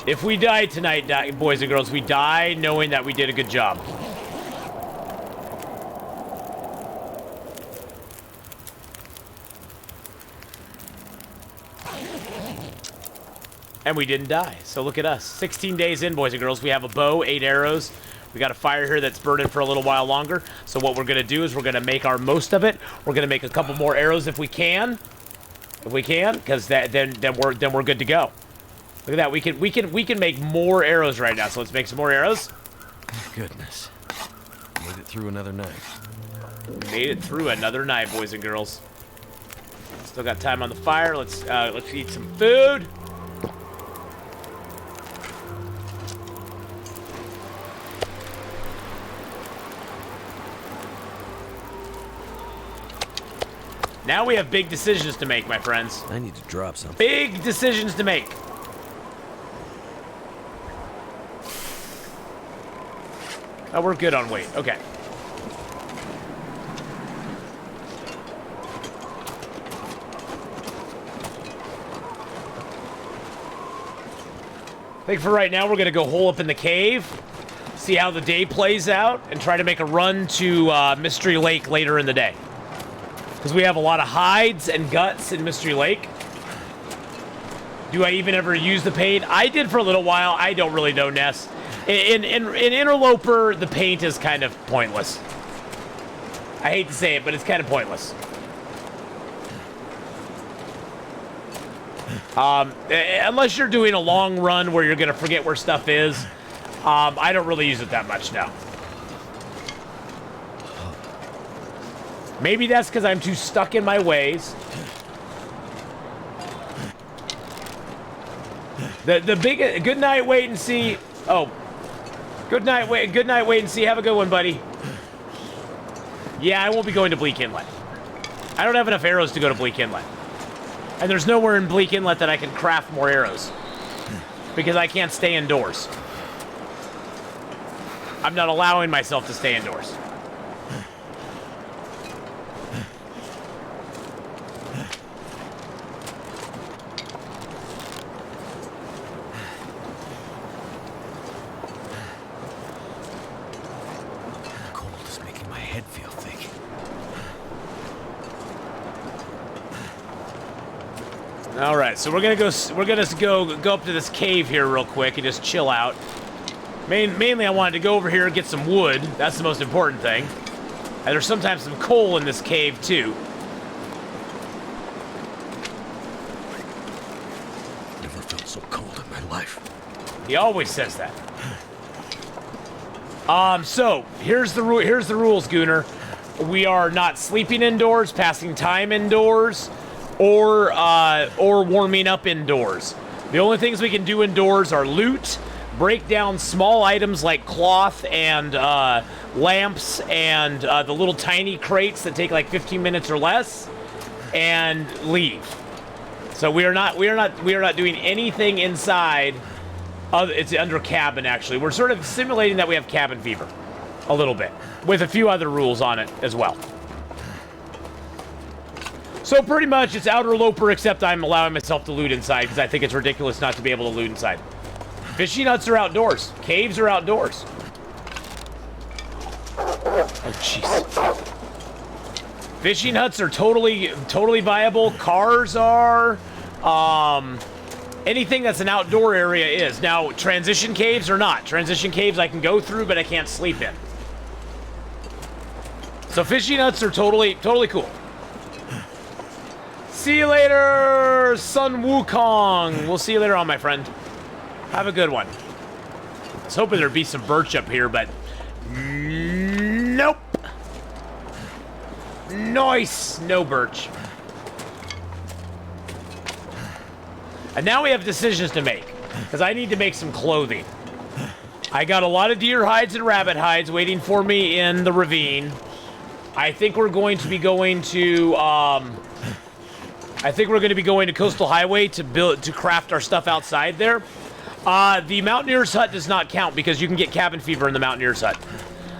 If we die tonight, boys and girls, we die knowing that we did a good job. And we didn't die, so look at us. 16 days in, boys and girls. We have a bow, 8 arrows. We got a fire here that's burning for a little while longer. So what we're gonna do is we're gonna make our most of it. We're gonna make a couple more arrows if we can. Because then we're good to go. Look at that. We can make more arrows right now. So let's make some more arrows. Goodness. Made it through another night. Made it through another night, boys and girls. Still got time on the fire. Let's eat some food. Now we have big decisions to make, my friends. I need to drop something. Big decisions to make. Oh, we're good on weight. Okay. I think for right now, we're going to go hole up in the cave, see how the day plays out, and try to make a run to Mystery Lake later in the day. Because we have a lot of hides and guts in Mystery Lake. Do I even ever use the paint? I did for a little while. I don't really know, Ness. In Interloper, the paint is kind of pointless. I hate to say it, but it's kind of pointless. Unless you're doing a long run where you're going to forget where stuff is, I don't really use it that much now. Maybe that's because I'm too stuck in my ways. The big good night, wait and see. Oh, good night, wait and see. Have a good one, buddy. Yeah, I won't be going to Bleak Inlet. I don't have enough arrows to go to Bleak Inlet, and there's nowhere in Bleak Inlet that I can craft more arrows because I can't stay indoors. I'm not allowing myself to stay indoors. All right, so we're gonna go up to this cave here real quick and just chill out. Mainly, I wanted to go over here and get some wood. That's the most important thing. And there's sometimes some coal in this cave too. Never felt so cold in my life. He always says that. So here's the rules, Gooner. We are not sleeping indoors, passing time indoors, or warming up indoors. The only things we can do indoors are loot, break down small items like cloth and lamps and the little tiny crates that take like 15 minutes or less, and leave. So we are not doing anything inside. It's under cabin, actually. We're sort of simulating that we have cabin fever a little bit, with a few other rules on it as well. So pretty much it's outer loper, except I'm allowing myself to loot inside because I think it's ridiculous not to be able to loot inside. Fishy nuts are outdoors. Caves are outdoors. Oh, jeez. Fishing huts are totally viable. Cars are. Anything that's an outdoor area is. Now, transition caves are not. Transition caves I can go through, but I can't sleep in. So fishing huts are totally cool. See you later, Sun Wukong. We'll see you later on, my friend. Have a good one. I was hoping there'd be some birch up here, but nope. Nice, no birch. And now we have decisions to make, because I need to make some clothing. I got a lot of deer hides and rabbit hides waiting for me in the ravine. I think we're going to be going to, Coastal Highway to craft our stuff outside there. The Mountaineer's Hut does not count because you can get cabin fever in the Mountaineer's Hut.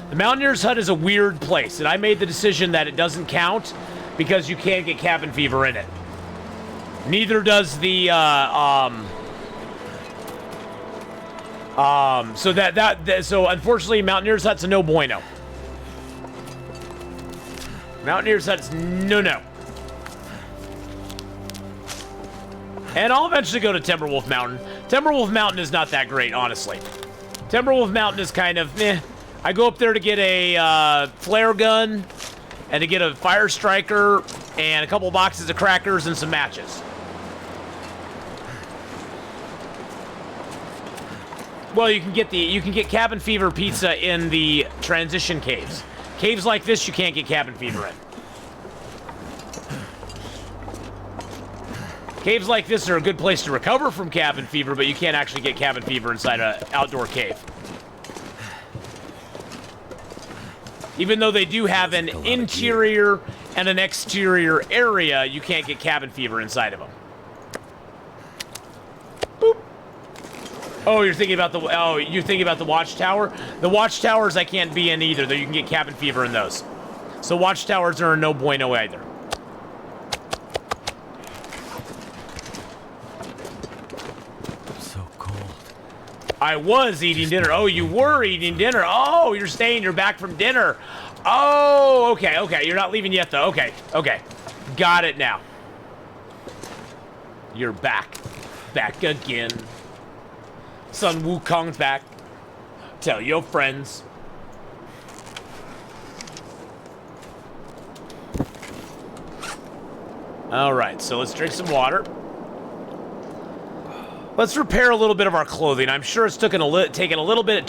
The Mountaineer's Hut is a weird place, and I made the decision that it doesn't count because you can't get cabin fever in it. Neither does the, so unfortunately, Mountaineer's Hut's a no bueno. Mountaineer's Hut's no. And I'll eventually go to Timberwolf Mountain. Timberwolf Mountain is not that great, honestly. Timberwolf Mountain is kind of meh. I go up there to get a flare gun and to get a fire striker and a couple boxes of crackers and some matches. Well, you can get cabin fever pizza in the transition caves. Caves like this you can't get cabin fever in. Caves like this are a good place to recover from cabin fever, but you can't actually get cabin fever inside an outdoor cave. Even though they do have an interior and an exterior area, you can't get cabin fever inside of them. Boop. Oh, you're thinking about the watchtower? The watchtowers I can't be in either, though you can get cabin fever in those. So watchtowers are no bueno either. So cold. I was eating dinner. Oh, you were eating dinner. Oh, you're back from dinner. Oh, okay. You're not leaving yet, though. Okay. Got it now. You're back. Back again. Sun Wukong's back. Tell your friends. All right, so let's drink some water. Let's repair a little bit of our clothing. I'm sure it's taken a little bit of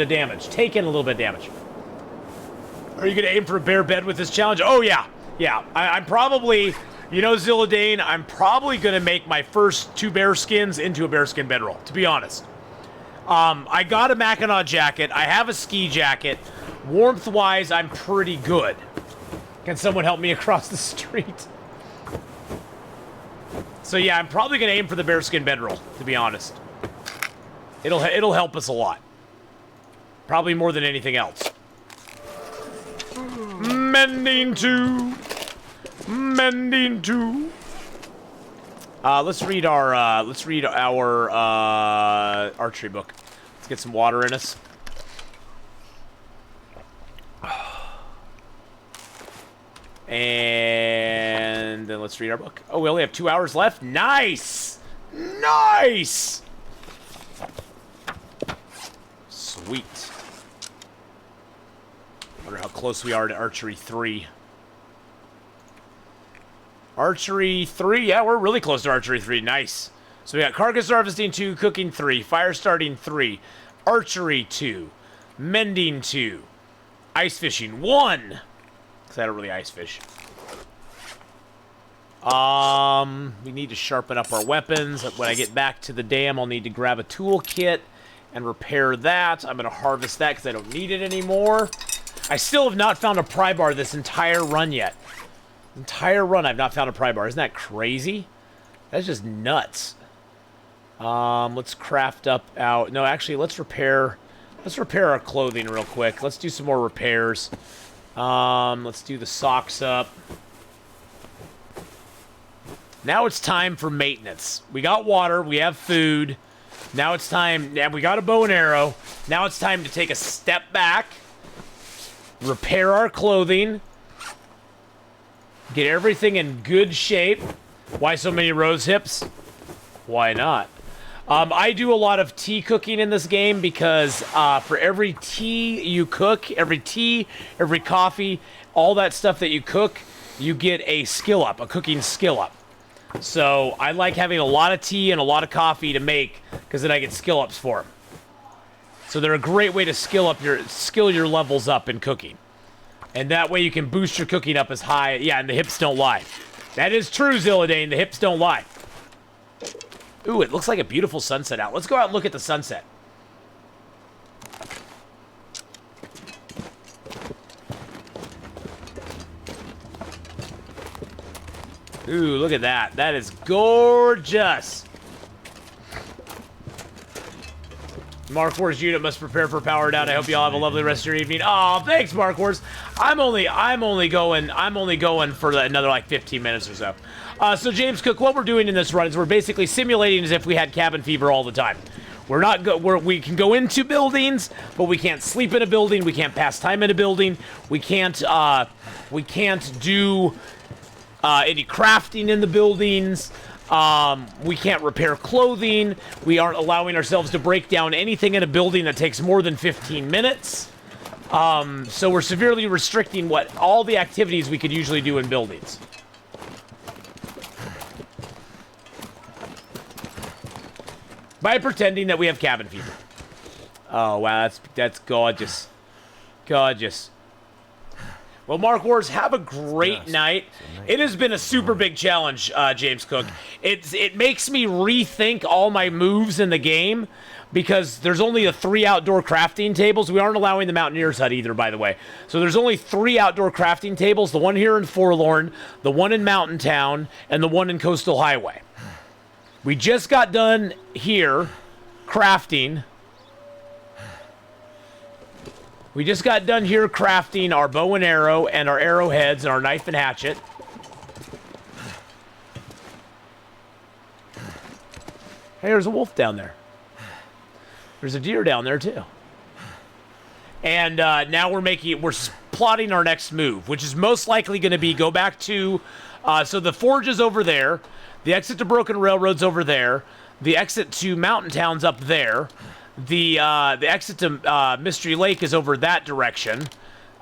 damage. Are you going to aim for a bear bed with this challenge? Oh, yeah. I'm probably, Zilladane, I'm probably going to make my first 2 bear skins into a bearskin bedroll, to be honest. I got a Mackinac jacket. I have a ski jacket. Warmth-wise, I'm pretty good. Can someone help me across the street? So yeah, I'm probably going to aim for the bearskin bedroll, to be honest. It'll help us a lot. Probably more than anything else. Mending 2. Let's read our archery book. Let's get some water in us. And then let's read our book. Oh, we only have 2 hours left. Nice! Sweet. Wonder how close we are to Archery 3. Archery 3? Yeah, we're really close to Archery 3. Nice. So we got Carcass Harvesting 2, Cooking 3, Fire Starting 3, Archery 2, Mending 2, Ice Fishing 1. Because I don't really ice fish. We need to sharpen up our weapons. When I get back to the dam, I'll need to grab a toolkit and repair that. I'm going to harvest that because I don't need it anymore. I still have not found a pry bar this entire run yet. I've not found a pry bar. Isn't that crazy? That's just nuts. Let's craft up out. No, actually, let's repair our clothing real quick. Let's do some more repairs. Let's do the socks up. Now it's time for maintenance. We got water. We have food. Now it's time. Yeah, we got a bow and arrow. Now it's time to take a step back, repair our clothing, Get everything in good shape. Why so many rose hips? Why not? I do a lot of tea cooking in this game because for every tea you cook, every coffee, all that stuff that you cook, you get a skill up, a cooking skill up. So I like having a lot of tea and a lot of coffee to make because then I get skill ups for them. So they're a great way to skill your levels up in cooking. And that way you can boost your cooking up as high. Yeah, and the hips don't lie. That is true, Zilladane. The hips don't lie. Ooh, it looks like a beautiful sunset out. Let's go out and look at the sunset. Ooh, look at that. That is gorgeous. Mark Wars unit must prepare for power down. I hope you all have a lovely rest of your evening. Oh, thanks, Mark Wars. I'm only going for another like 15 minutes or so. So James Cook, what we're doing in this run is we're basically simulating as if we had cabin fever all the time. We can go into buildings, but we can't sleep in a building. We can't pass time in a building. We can't do any crafting in the buildings. We can't repair clothing. We aren't allowing ourselves to break down anything in a building that takes more than 15 minutes. So we're severely restricting all the activities we could usually do in buildings. By pretending that we have cabin fever. Oh, wow, that's gorgeous. Gorgeous. Well, Mark Wars, have a great night. It has been a super big challenge, James Cook. It makes me rethink all my moves in the game because there's only the 3 outdoor crafting tables. We aren't allowing the Mountaineer's Hut either, by the way. So there's only 3 outdoor crafting tables, the one here in Forlorn, the one in Mountain Town, and the one in Coastal Highway. We just got done here crafting. We just got done here crafting our bow and arrow and our arrowheads and our knife and hatchet. Hey, there's a wolf down there. There's a deer down there too. And now we're plotting our next move, which is most likely going to be go back to, so the forge is over there. The exit to Broken Railroad's over there. The exit to Mountain Town's up there. The exit to Mystery Lake is over that direction.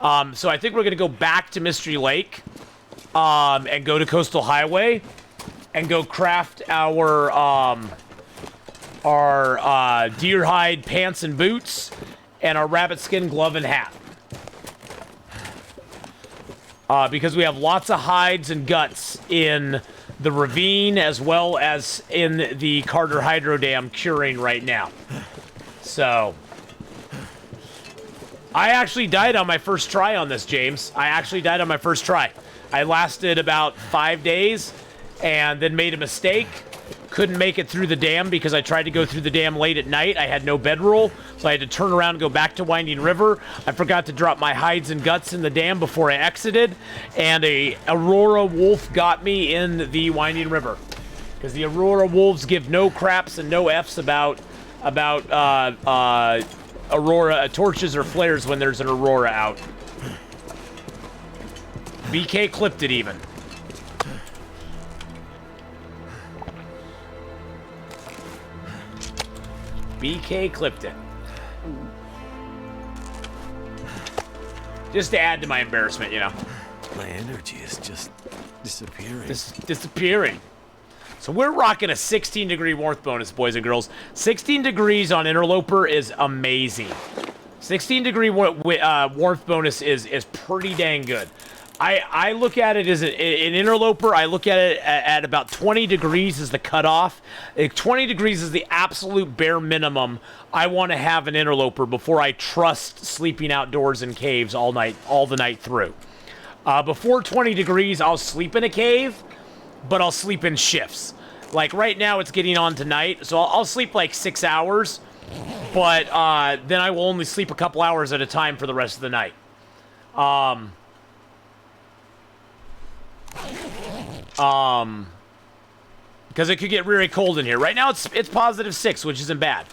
So I think we're going to go back to Mystery Lake and go to Coastal Highway and go craft our deer hide pants and boots and our rabbit skin glove and hat. Because we have lots of hides and guts in the ravine as well as in the Carter Hydro Dam curing right now. So, I actually died on my first try on this, James. I actually died on my first try. I lasted about 5 days and then made a mistake. Couldn't make it through the dam because I tried to go through the dam late at night. I had no bedroll, so I had to turn around and go back to Winding River. I forgot to drop my hides and guts in the dam before I exited, and a Aurora wolf got me in the Winding River. Because the Aurora wolves give no craps and no Fs about Aurora torches or flares when there's an Aurora out. BK clipped it even. BK clipped it. Just to add to my embarrassment, you know. My energy is just disappearing. Disappearing. So we're rocking a 16-degree warmth bonus, boys and girls. 16 degrees on Interloper is amazing. 16-degree warmth bonus is pretty dang good. I look at it as an Interloper. I look at it at about 20 degrees is the cutoff. 20 degrees is the absolute bare minimum I want to have an Interloper before I trust sleeping outdoors in caves all the night through. Before 20 degrees, I'll sleep in a cave, but I'll sleep in shifts. Like right now, it's getting on tonight, so I'll sleep like 6 hours, but then I will only sleep a couple hours at a time for the rest of the night. Because it could get really cold in here. Right now it's +6, which isn't bad.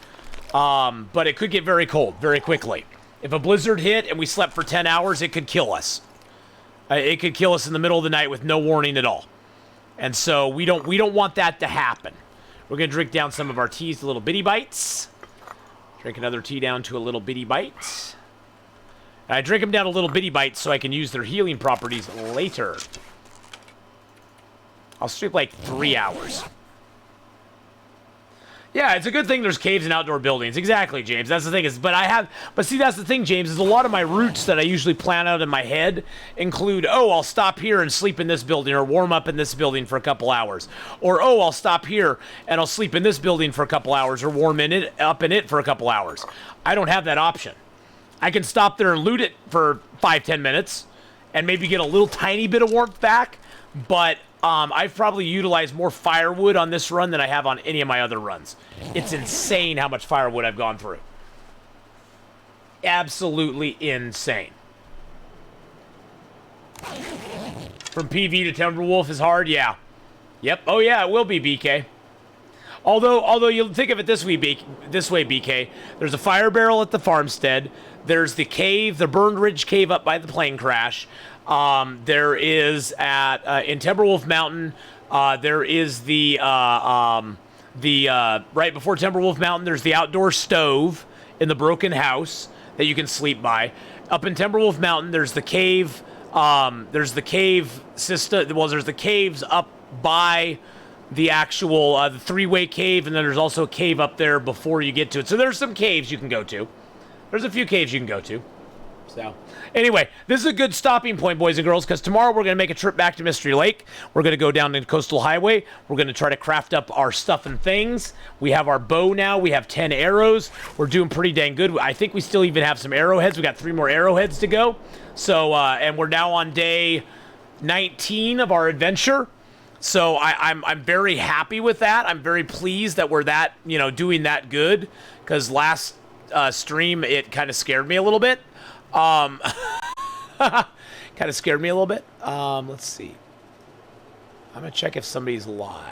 But it could get very cold very quickly. If a blizzard hit and we slept for 10 hours, it could kill us. It could kill us in the middle of the night with no warning at all. And so we don't want that to happen. We're going to drink down some of our teas to little bitty bites. Drink another tea down to a little bitty bite. And I drink them down to little bitty bites so I can use their healing properties later. I'll sleep like 3 hours. Yeah, it's a good thing there's caves and outdoor buildings. Exactly, James. That's the thing but see, that's the thing, James, is a lot of my routes that I usually plan out in my head include, oh, I'll stop here and sleep in this building or warm up in this building for a couple hours. Or, oh, I'll stop here and I'll sleep in this building for a couple hours or warm up in it for a couple hours. I don't have that option. I can stop there and loot it for 5-10 minutes and maybe get a little tiny bit of warmth back, but I've probably utilized more firewood on this run than I have on any of my other runs. It's insane how much firewood I've gone through. Absolutely insane. From PV to Timberwolf is hard, yeah. Yep, oh yeah, it will be, BK. Although you'll think of it this way, BK. There's a fire barrel at the farmstead. There's the cave, the Burned Ridge cave up by the plane crash. There is in Timberwolf Mountain. There is the right before Timberwolf Mountain. There's the outdoor stove in the broken house that you can sleep by. Up in Timberwolf Mountain, there's the cave. There's the cave system. Well, there's the caves up by the actual the three-way cave, and then there's also a cave up there before you get to it. So there's some caves you can go to. There's a few caves you can go to. So, anyway, this is a good stopping point, boys and girls, because tomorrow we're going to make a trip back to Mystery Lake. We're going to go down the Coastal Highway. We're going to try to craft up our stuff and things. We have our bow now. We have 10 arrows. We're doing pretty dang good. I think we still even have some arrowheads. We got 3 more arrowheads to go. So, and we're now on day 19 of our adventure. So I'm very happy with that. I'm very pleased that we're doing that good, because last stream it kind of scared me a little bit. Kind of scared me a little bit. Let's see. I'm gonna check if somebody's live.